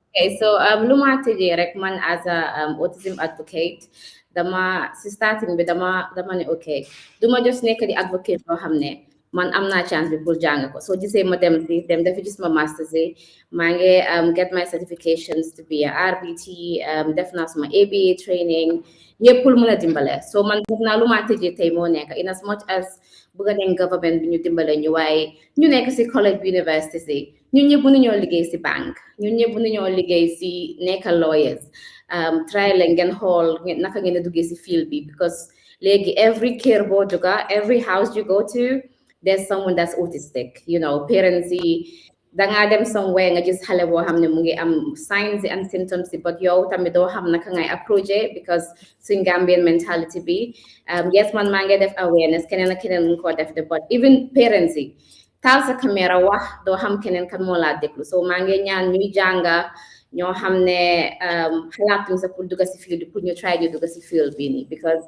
Okay, so lu ma tëjee rek man as a autism advocate dama si starting bi dama ne okay duma just nekk di advocate boo xam ne man am naa chance bi pour jàng ko soo gisee ma dem dafa gis ma masters yi maa ngi get my certifications to be a RBT def naa suma ABA training yëpp pour mën a dimbale so man def naa lu ma tëjee tey moo nekk in as much as bëgg nañ government bi ñu dimbale ñu waaye ñu nekk si college bi university si ñun ñëpp mënuñoo liggéey si banque ñun ñëpp mënuñoo liggéey si nekk lawyers try leen ngeen xool naka ngeen a duggee si field bi because léegi every kër boo jóga every house you go to there's someone that's autistic parents yi dangaa dem somewhere nga gis xale boo xam ne mu ngi am signs and symptoms but yow tamit doo xam naka ngay approché because suñ Gambian mentality bi yes man maa ngi def awareness keneen ak keneen mu ko def de but even parents yi taal sa caméra wax doo xam keneen kan moo laa déglu so maa ngi ñaan ñuy jànga ñoo xam ne xalaatuñ sa pour dugga si field pour ñu try ñu dugga si field bi nii because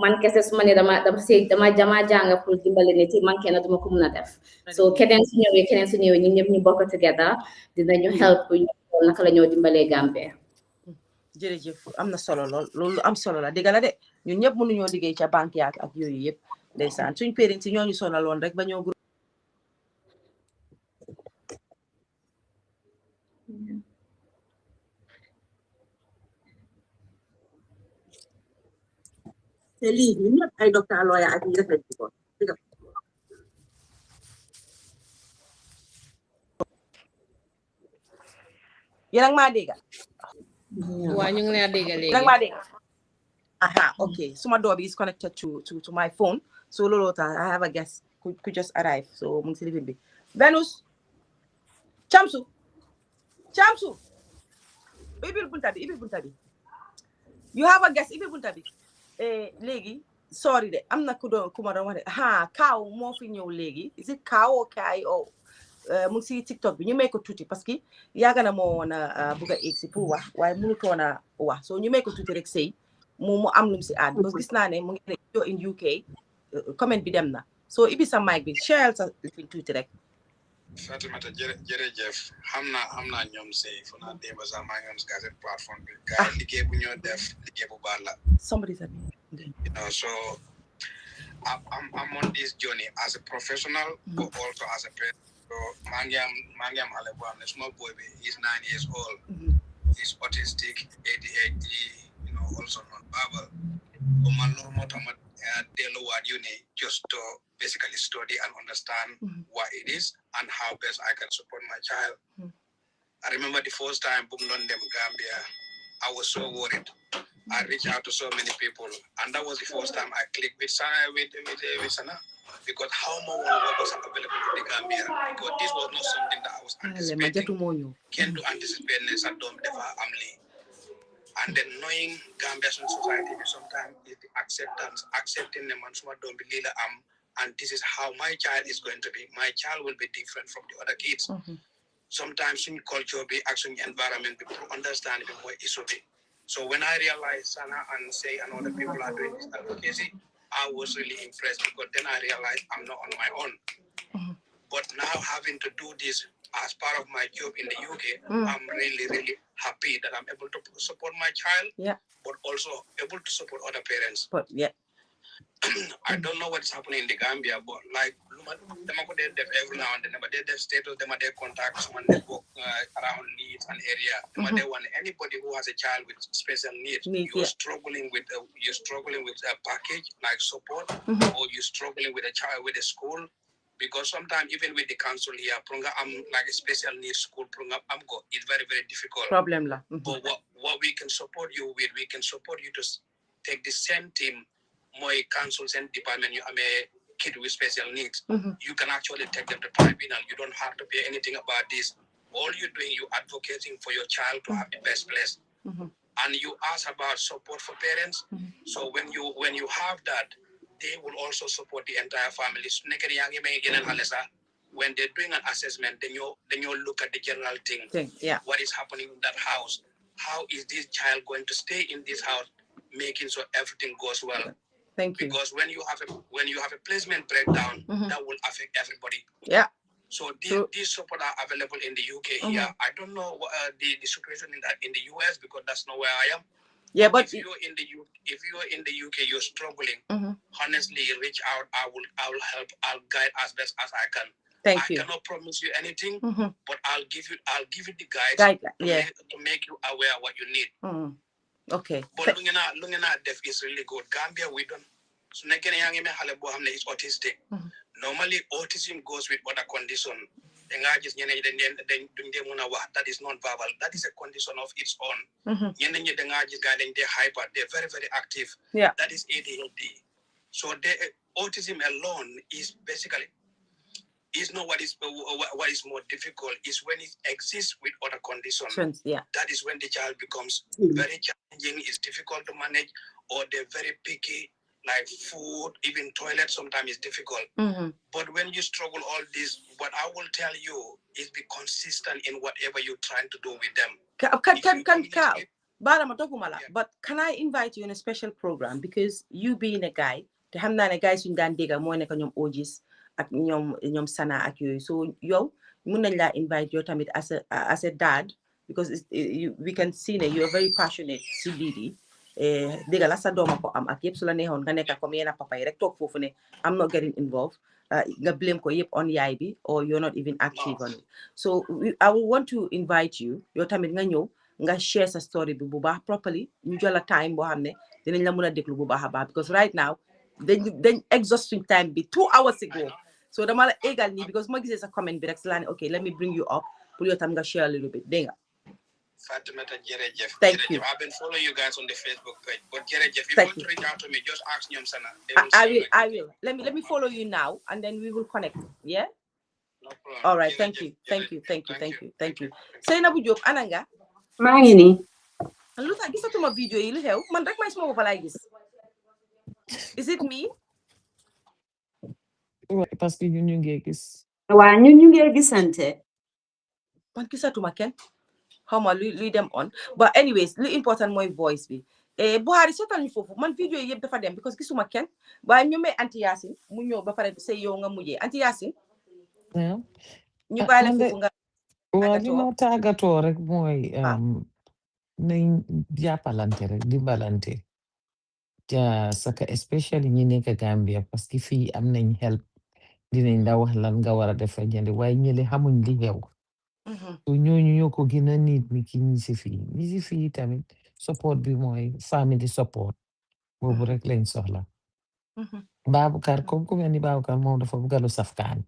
man kese su ma ne dama jàng pour dimbale nit yi man kenn duma ko mun a def so keneen su ñëwee ñun ñëpp ñu bokk together dinañu help ñu naka la ñoo dimbalee Gambia. jërëjëf am na solo loolu am solo la dëgg la de ñun ñëpp mënuñoo liggéey ca banque yaak ak yooyu yëpp ndeysaan suñ parents yi ñooñu sonaloon rek ba ñoo te lii ñun ñëpp ay docteur lawyer ak ñi def lañ ci ko yéen ak maa dégg waa ñu ngi lay dégg léegi yéen ak maa dégg aha okay suma door bi is connected to my phone so loolu tax I have a guest who just arrived so mu ngi si living bi Venus Chamsu ibil bunta bi you have a guest ibil bunta bi léegi sorry de am na ku ma doon wax de kaaw moo fi ñëw léegi is it kaaw o kaay o mu ngi si TikTok bi ñu may ko tuuti parce que yàgg na moo woon a bugg a egg si pour wax waaye mënutoon a wax so ñu may ko tuuti rek sëy mu am lum si add parce que gis naa ne mu ngi ne in UK comment bi dem na so ibi sa mic bi share sa fi tuuti rek Fatimata jërëjëf xam naa ñoom sëy fu naa démba sax maa ngi am gazette plateforme bi gars liggéey bu ñoo def liggéey bu baax la somebody said so I'm on this journey as a professional but also as a parent so maa ngi am xale boo xam ne suma boy bi is 9 years old he's autistic ADHD also non-verbal so man loolu moo tax ma delluwaat uni just to basically study and understand what it is and how best I can support my child. I remember the first time book London, Gambia, I was so worried. I reached out to so many people, and that was the first time I clicked with Sana, because how more was available in the Gambia, because this was not something that I was anticipating. Can't do anticipate this at Dom Deva Amli. And then knowing Gambian society, sometimes is the accepting the man who don't believe and this is how my child is going to be. My child will be different from the other kids. Sometimes in culture, be action environment, people understand what it should be. So when I realized Sana and Say and other people are doing this advocacy, I was really impressed because then I realized I'm not on my own. But now having to do this as part of my job in the UK, I'm really, really happy that I'm able to support my child, but also able to support other parents. But I don't know what's happening in the Gambia, but like every now and then, but they status, they contact someone they work around needs and area. They want anybody who has a child with special needs. You're struggling with a package like support, or you're struggling with a child with a school. Because sometimes even with the council here, I'm like a special needs school program. It's very, very difficult. Problem la. But what we can support you with, we can support you to take the same team, more councils and department. You have a kid with special needs. You can actually take them to tribunal. You don't have to pay anything about this. All you're doing, you're advocating for your child to have the best place. And you ask about support for parents. So when you have that, they will also support the entire family. When they're doing an assessment, then you look at the general thing. What is happening in that house? How is this child going to stay in this house, making sure everything goes well? Thank you. Because when you have a placement breakdown, that will affect everybody. Yeah. So these support are available in the UK here. I don't know what, the situation in the US, because that's not where I am. Yeah, but if you're in the UK, you're struggling. Honestly, reach out. I will help. I'll guide as best as I can. Thank you. I cannot promise you anything, but I'll give you the guides to make you aware what you need. Okay. But looking at deaf is really good. Gambia, we don't. So is autistic. Normally, autism goes with other condition. That is non-verbal. That is a condition of its own. They're hyper. They're very, very active. Yeah. That is ADHD. So autism alone is basically not what is more difficult. Is when it exists with other conditions. Yeah. That is when the child becomes very challenging. It's difficult to manage, or they're very picky. Like food, even toilet sometimes is difficult. But when you struggle all this, what I will tell you is be consistent in whatever you're trying to do with them. But can I invite you in a special program? Because you being a guy, te xam naa ne guys suñu daan dégga moo nekk ñoom Ogis ak ñoom Sana ak yooyu. So yow mun nañ laa invite yow tamit as a dad, because we can see that you're very passionate si lii dégga la sa dooma ko am ak yëpp su la neexoon nga nekk comme yena papa yi rek toog foofu ne I'm not getting involved nga blame ko yëpp on yaay bi, or you're not even active on it. So I will want to invite you yow tamit nga ñëw nga share sa story bi bu baax properly, ñu jël la time boo xam ne dinañ la mën a déglu bu baax a baax, because right now dañ exhaust suñ time bi 2 hours ago. So dama la égal nii because ma gisee sa comment bi rek si laa ne okay, let me bring you up pour yow tam nga share a little bit, dégg nga. Fatimata Jerejef. Thank you. I've been following you guys on the Facebook page. But Jerejef, if you want to reach out to me, just ask Nyom Sana. I will. Let me follow you now, and then we will connect. Yeah. No problem. All right. Thank you. Seynabou Diop ananga. maa ngi nii. Lu tax gisatuma video yi lu xew man rek may suma bopp laay gis. Is it me? Parce que ñun ñu ngi gis. waa ñun ñu ngi gisante. Man gisatuma kenn. Xawma luy dem on, but anyways lu important mooy voice bi. Buhari seetal ñu foofu man video yi yëpp dafa dem because gisuma kenn waaye ñu may Anti Yacine mu ñëw ba pare say yow nga mujjee Anti Yacine. ñu bàyyi la foofu nga. waaw li ma tàggatoo rek mooy nañ jàppalante rek dimbalante saka especially ñi nekk Gambia parce que fii am nañ help dinañ la wax lan nga war a def jëndi waaye ñële xamuñ li xew. So ñooñu ñoo ko gën a nit mi ki ñi si fii tamit support bi mooy family support boobu rek lañ soxla. Baboucarr comme ku mel ni Baboucarr moom dafa bëgg lu safkaan.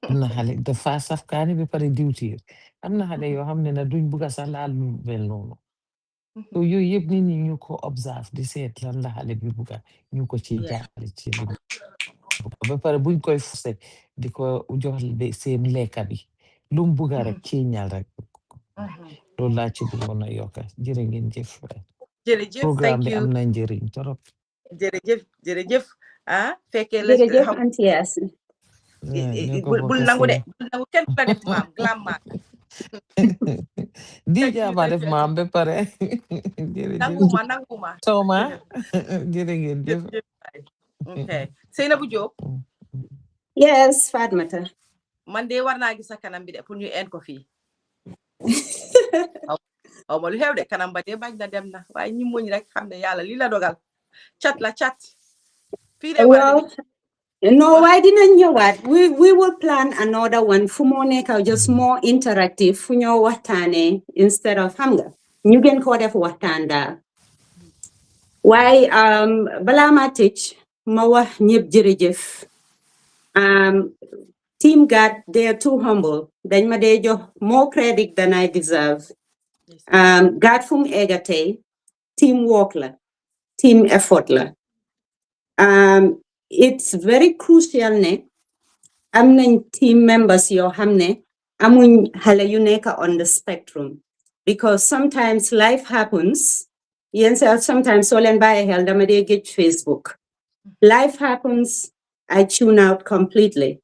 Am na xale dafa safkaani bi pare diwtiir am na xale yoo xam ne na duñ bëgg sax laal lu mel noonu. So yooyu yëpp nit ñi ñu ko observe di seet lan la xale bi bëgg ñu ko ci jàppale ci li ba pare buñ koy forcé di ko jox seen lekka bi lu mu bëgg rek ciiñal rek. Loolu laa ci bëggoon a yokk jërë ngeen jëf. Jërëjëf programme bi am na njëriñ torop. jërëjëf fekkee la jërëjëf Anti Yacine. bul nangu kenn la def maam glam maam. di jaama def maam ba pare. nanguma Tooma jërë ngeen jëf. Okay Seynabou Diop. Yes Fatmata. man de war naa gis sa kanam bi de pour ñu en ko fii. aw ma lu xew de kanam ba de bañ na dem na waaye ñi muñ rek xam ne yàlla li la dogal cat la cat. Well, no, why didn't you what? We will plan another one for more just more interactive for your watane instead of hunger. You can call it watanda. Why balama teach mawa nyip jirijif. Team God, they are too humble. Then ma more credit than I deserve. God from egate, teamwork la, team effort la. It's very crucial ne. Am nañ team members yoo xam ne amuñ xale yu nekk on the spectrum because sometimes life happens yenn saa sometimes soo leen bàyyi xel dama dee géej Facebook life happens I tune out completely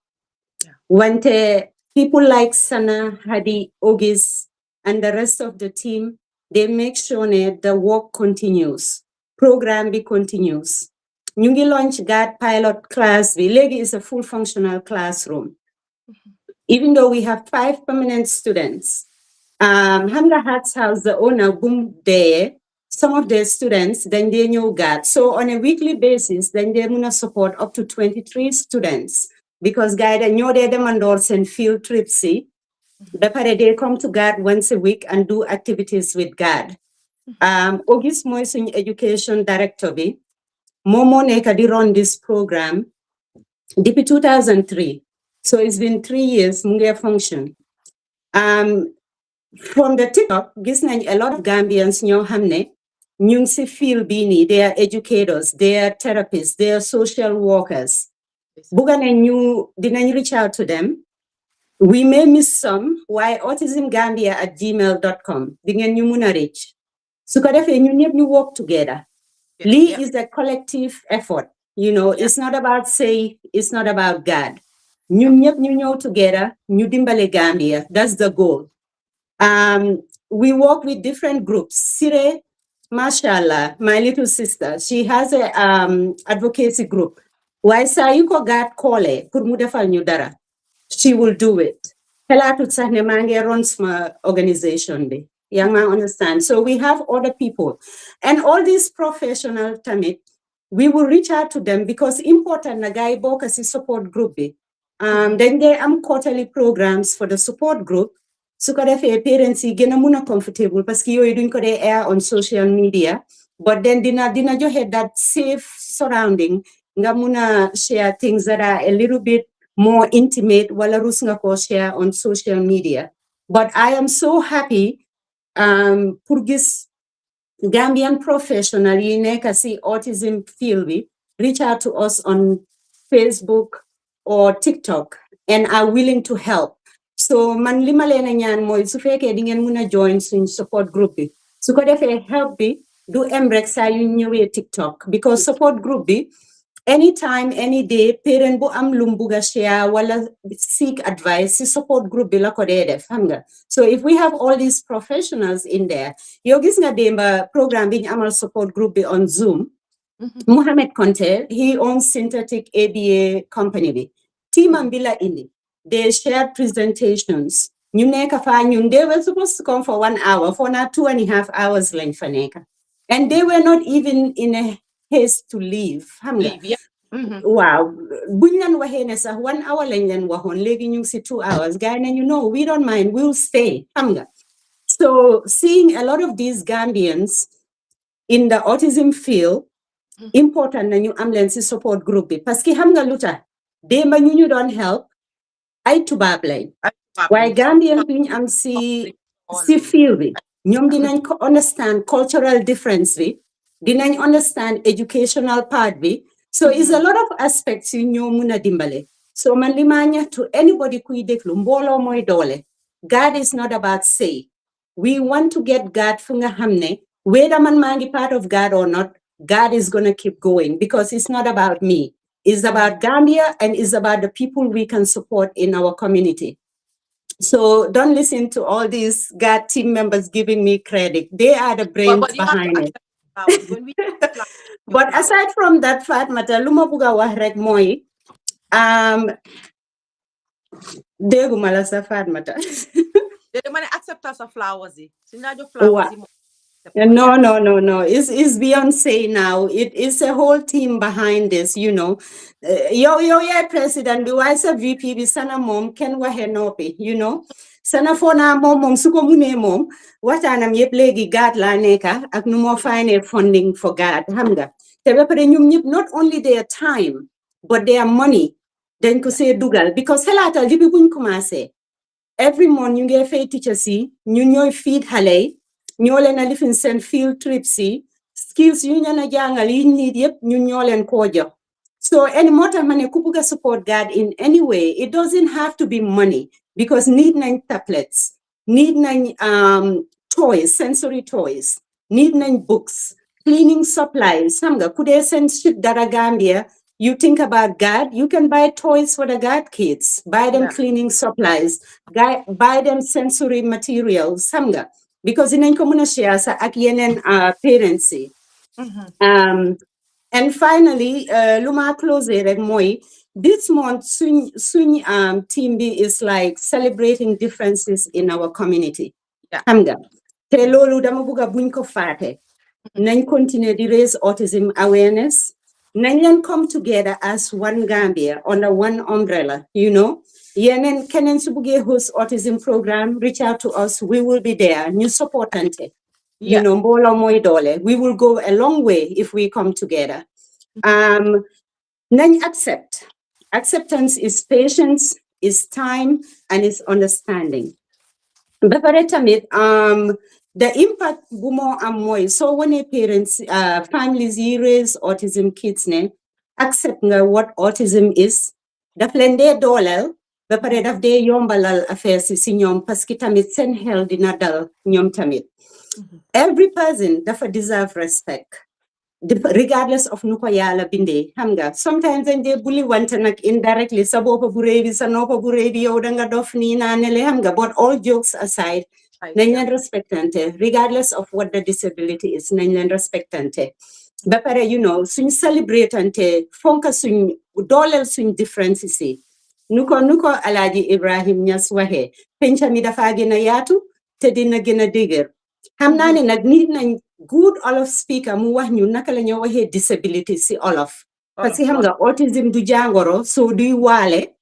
wante people like Sana, Hadi, Ogis and the rest of the team they make sure ne the work continues program be continues ñu ngi launch GAD pilot class bi léegi is a full functional classroom even though we have 5 permanent students. Hamga Hats House, the owner, boom there, some of their students, then they know GAD. So on a weekly basis, then they're gonna support up to 23 students because guide and know they demandors and field trips. See, they come to GAD once a week and do activities with GAD. August Moisun Education Director, Momo Neka run this program, DP 2003. So it's been 3 years, Mungia function. From the TikTok, a lot of Gambians ñoo xam ne ñu ngi si field bii nii, they are educators, they are therapists, they are social workers. Bugga ne ñu dinañ reach out to them. We may miss some. Why autismgambia@gmail.com. Di ngeen ñu mun a reach. Su ko defee ñun ñëpp ñu work together. Lee is a collective effort. You know, it's not about say, it's not about God. Ñun ñëpp ñu ñëw together, ñu dimbale Gambia. That's the goal. We work with different groups. Sire, mashallah, my little sister, she has a advocacy group. Why sayuko God kole kurmudefa nyudara? She will do it. Helatu tsahne mange runs my organization be. Young man understand. So we have other people. And all these professional tamit, we will reach out to them because important na guy boka si support group be. Then there are quarterly programs for the support group. So kada fe parents gena muna comfortable parce que yoy duñ ko dé air on social media but then dina joxe that safe surrounding nga muna share things that are a little bit more intimate wala rus nga ko share on social media but I am so happy pour gis Gambian professional yi nekk si autism field bi reach out to us on Facebook or TikTok and are willing to help. So man lima leena ñaan mooy su fekkee di ngeen mun a join suñ support group bi su ko defee help bi du em rek saa yu ñëwee TikTok because support group bi anytime any day parent bu am lum buga share wala seek advice si support group bi la ko dee def xam nga so if we have all these professionals in there yow gis nga démba programme bi ñu amal support group bi on Zoom Mohamed Conte he owns Synthetic ABA company bi teamam bi la indi they shared presentations. They were supposed to come for 1 hour, for now 2.5 hours lañ fa nekk. And they were not even in a haste to leave. Wow. Buñ leen waxee ne sax 1 hour lañ leen waxoon, léegi ñu ngi si 2 hours. Guy, and you know, we don't mind, we'll stay. So seeing a lot of these Gambians in the autism field, important na ñu am leen si support group bi. Parce que xam nga lu tax, démba ñu doon help, ay tubaab lañ waaye Gambian bi ñu am si field bi ñoom dinañ ko understand cultural difference bi dinañ understand educational part bi so it's a lot of aspects yu ñoo mun a dimbale so man li ma ñax to anybody kuy déglu mbooloo mooy doole God is not about say we want to get God fu nga xam ne whether man maa ngi part of God or not God is gonna keep going because it's not about me. It's about Gambia and it's about the people we can support in our community. So don't listen to all these GAD team members giving me credit. They are the brains behind it. But aside from that, Fatmata, luma buga wax rek moy déguma la sa Fatmata. They acceptance of flowers. No. It's Beyonce now. It is a whole team behind this, you know. Yeah, president, the wise VP, the sana mom, ken wahenopi, you know. Sana fona mom suko mune mom, what anam yep legi God la neka, ak no more fine funding for God, hamga. Tebe pare nyum not only their time, but their money. Then ko say dugal, because helata libi buñ commencé. Every month ñu ngi fay teacher si ñu ñoy feed xale ñoo leen a lifin seen field trip si skills yu ñu na jàngal yi need yep ñu ñoo leen koo jox so any moo tax ma ne ku bugg a support God in any way it doesn't have to be money because need nañ tablets need nañ toys sensory toys need nañ books cleaning supplies xam nga ku dee seen shit dara Gambia you think about God, you can buy toys for the God kids, buy them cleaning supplies, buy them sensory materials, samga. Because in common share sa ak yenen parents. And finally, luma close rek moy this month suñ team B is like celebrating differences in our community. Hamga. Te lolu dama buga buñ ko faté. Nañ continue to raise autism awareness. Nañ come together as one Gambia under one umbrella, you know. Yenen kenen su buge host autism program, reach out to us. We will be there. New supportante. You know, mbolo moy dole. We will go a long way if we come together. Nañ accept. Acceptance is patience, is time, and is understanding. The impact bumo amoy so when a parents families raise autism kids ne accept nga what autism is daf leen dee dooleel ba pare daf dee yombalal affaire si ñoom parce que tamit seen xel dina dal ñoom tamit every person dafa deserve respect regardless of nu ko yàlla bindee xam nga sometimes dañ dee bulli wante nag indirectly sa boppa bu réy bi sa noppa bu réy bi yow danga dof nii naa ne le xam nga but all jokes aside nañ leen respectante regardless of what the disability is nañ leen respectante ba pare you know suñ célébratante fonka suñ dooleel suñ differences yi nu ko Alaaji Ibrahim Ñas waxee penca mi dafa gën a yaatu te dina gën a dëgër xam naa ne nag nit nañ good Olof speaker mu wax ñu naka la ñoo waxee disability si Olof parce que xam nga autism du jàngoro so duy waale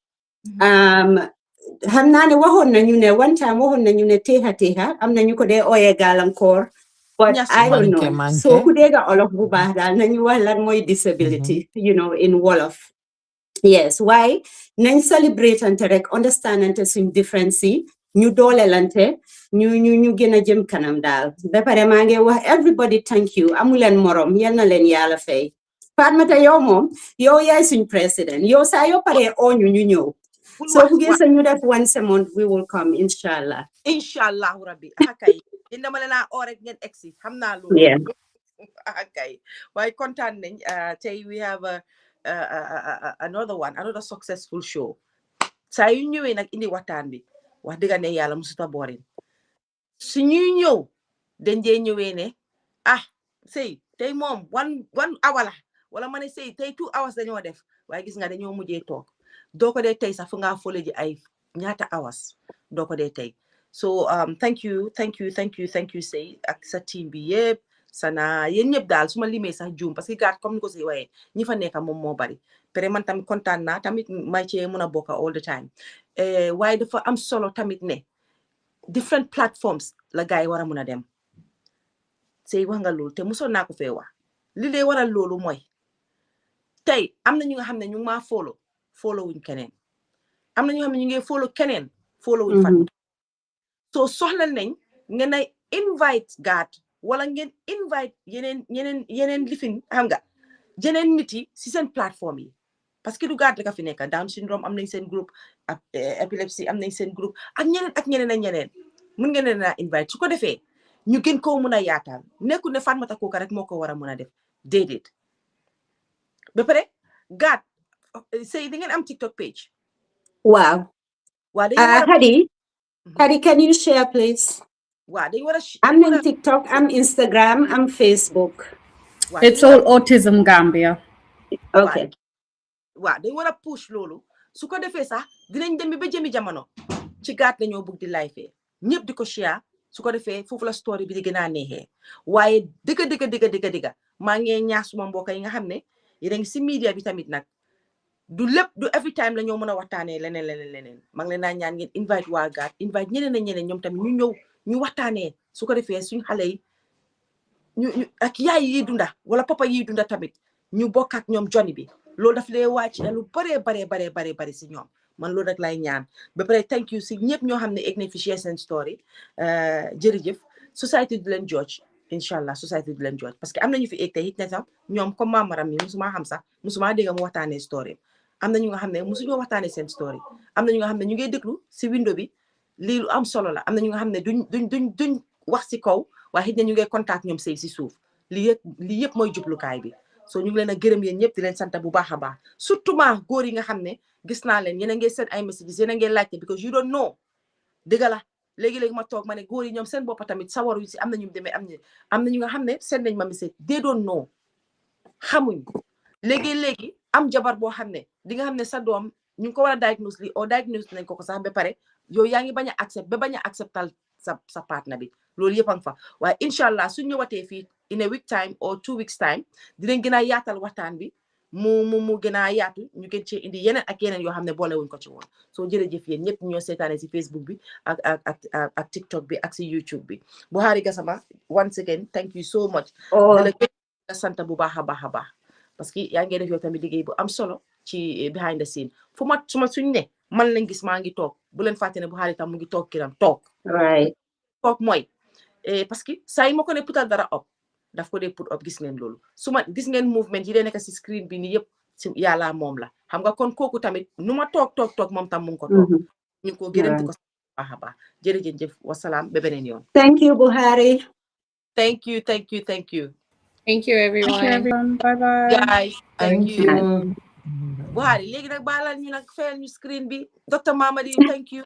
xam naa ne waxoon nañu ne one time waxoon nañu ne teexa am nañu ko dee ooyee gàllankoor but I don't know so ku dégga Olof bu baax daal nañu wax lan mooy disability you know in Wolof yes why nañ celebrate ante rek understand ante suñ difference yi ñu doolelante ñu gën a jëm kanam daal ba pare maa ngi wax everybody thank you amuleen morom yal na leen yàlla fay Fatmata yow moom yow yaay suñ président yow saa yoo paree ooñu ñu ñëw so buggee sa ñu def once a month we will come inshallah rabbi akay yéen dama leen a oo rek ngeen exi xam naa loolu akay waaye kontaan nañ tey we have another successful show saa yu ñëwee nag indi waxtaan bi wax dëgg ne yàlla musuta borin su ñuy ñëw dañ dee ñëwee ne sëy tey moom one hour la wala ma ne sëy tey 2 hours dañoo def waaye gis nga dañoo mujjee toog doo ko dee tey sax fu nga fole ji ay ñaata hours doo ko dee tey so thank you sëy ak sa team bi yëpp sana yéen ñëpp daal su ma limee sax juum parce que gaat comme ni ko si waxee ñi fa nekk moom moo bari pare man tamit kontaan naa tamit may cee mën a bokk all the time waaye dafa am solo tamit ne different platforms la gars yi war a mën a dem sëy wax nga loolu te mosoon naa ko fee wax li lay waral loolu mooy tey am na ñu nga xam ne ñu ngi maa follow wuñ keneen am na ñu xam ne ñu ngi follow keneen follow wuñ Fatmata so soxla nañ ngeen ay invite gaat wala ngeen invite yeneen lifin xam nga jeneen nit yi si seen plateforme yi parce que du gaat la ka fi nekk Down syndrome am nañ seen groupe ak epilepsy am nañ seen groupe ak ñeneen mun ngeen leen a invite su ko defee ñu gën koo mun a yaatal nekkul ne Fatmata kooka rek moo ko war a mun a def déedéet ba pare gaat sëy di ngeen am TikTok page waaw Hadi can you share please dañu war a am nañ TikTok am Instagram am Facebook it's all Autism Gambia okay dañu war a push loolu su ko defee sax dinañ dem ba jëmi jamono ci gaat lañoo bugg di live ñëpp di ko share su ko defee foofu la story bi di gën a neexee waaye dëgga maa ngi ñaax suma mbokk yi nga xam ne yéen a ngi si media bi tamit nag du lépp du every time la ñoo mën a waxtaanee leneen maa ngi leen naa ñaan ngeen invite waa gaat invite ñeneen ñoom tamit ñu ñëw ñu waxtaanee su ko defee suñ xale yi ñu ak yaay yi dunda wala papa yi dunda tamit ñu bokk ak ñoom joni bi loolu daf lay wàcc lu bare si ñoom man loolu rek lay ñaan ba pare thank you si ñëpp ñoo xam ne egg nañ fi share seen story jërëjëf society du leen judge inshallah society du leen judge parce que am nañu fi egg te it ne sax ñoom comme maamaram yi musuma xam sax musuma dégg mu waxtaanee story am na ñu nga xam ne musuñoo waxtaanee seen story am na ñu nga xam ne ñu ngi déglu si window bi lii lu am solo la am na ñu nga xam ne duñ wax si kaw waaye xëy na ñu ngi contact ñoom sëy si suuf lii yëpp mooy jublukaay bi so ñu ngi leen a gërëm yéen ñëpp di leen sant bu baax a baax surtout góor yi nga xam ne gis naa leen yéen a ngi seen ay messages yéen a ngi laajte because you don't know dëgg la léegi-léegi ma toog ma ne góor yi ñoom seen bopp tamit sawaru si am na ñu demee am na ñu nga xam ne seen nañ ma message they don't know xamuñ léegi am jabar boo xam ne di nga xam ne sa doom ñu ngi ko war a diagnose li o diagnose nañ ko sax ba pare yow yaa ngi bañ a acceptal sa partenaire bi loolu yëpp a ngi fa waaye incha allah su ñëwatee fii in a week time or 2 weeks time dinañ gën a yaatal waxtaan bi mu gën a yaatu ñu gën cee indi yeneen ak yeneen yoo xam ne boolewuñ ko ci woon soo jërëjëf yéen ñëpp ñoo seetaane si Facebook bi ak TikTok bi ak si YouTube bi Buhari Gassama once again thank you so much di la gën a sant bu baax a baax parce que yaa ngi def yow tamit liggéey bu am solo ci behind the scene fu ma suñ ne man lañ gis maa ngi toog bu leen fàtte ne Buhari tam mu ngi toog kiram toog mooy parce que saa yi ma ko ne putal dara op daf ko dee put op gis ngeen loolu gis ngeen movement yi dee nekk si screen bi ni yëpp si yàlla moom la xam nga kon kooku tamit nu ma toog moom tam mu ngi ko toog ñu ngi ko gërëm di ko baax a baax jërëjëf wasalaam ba beneen yoon thank you Buhari thank you everyone bye bye guys thank you Buhari léegi nag baalal ñu nag fayal ñu screen bi docteur Mamadi thank you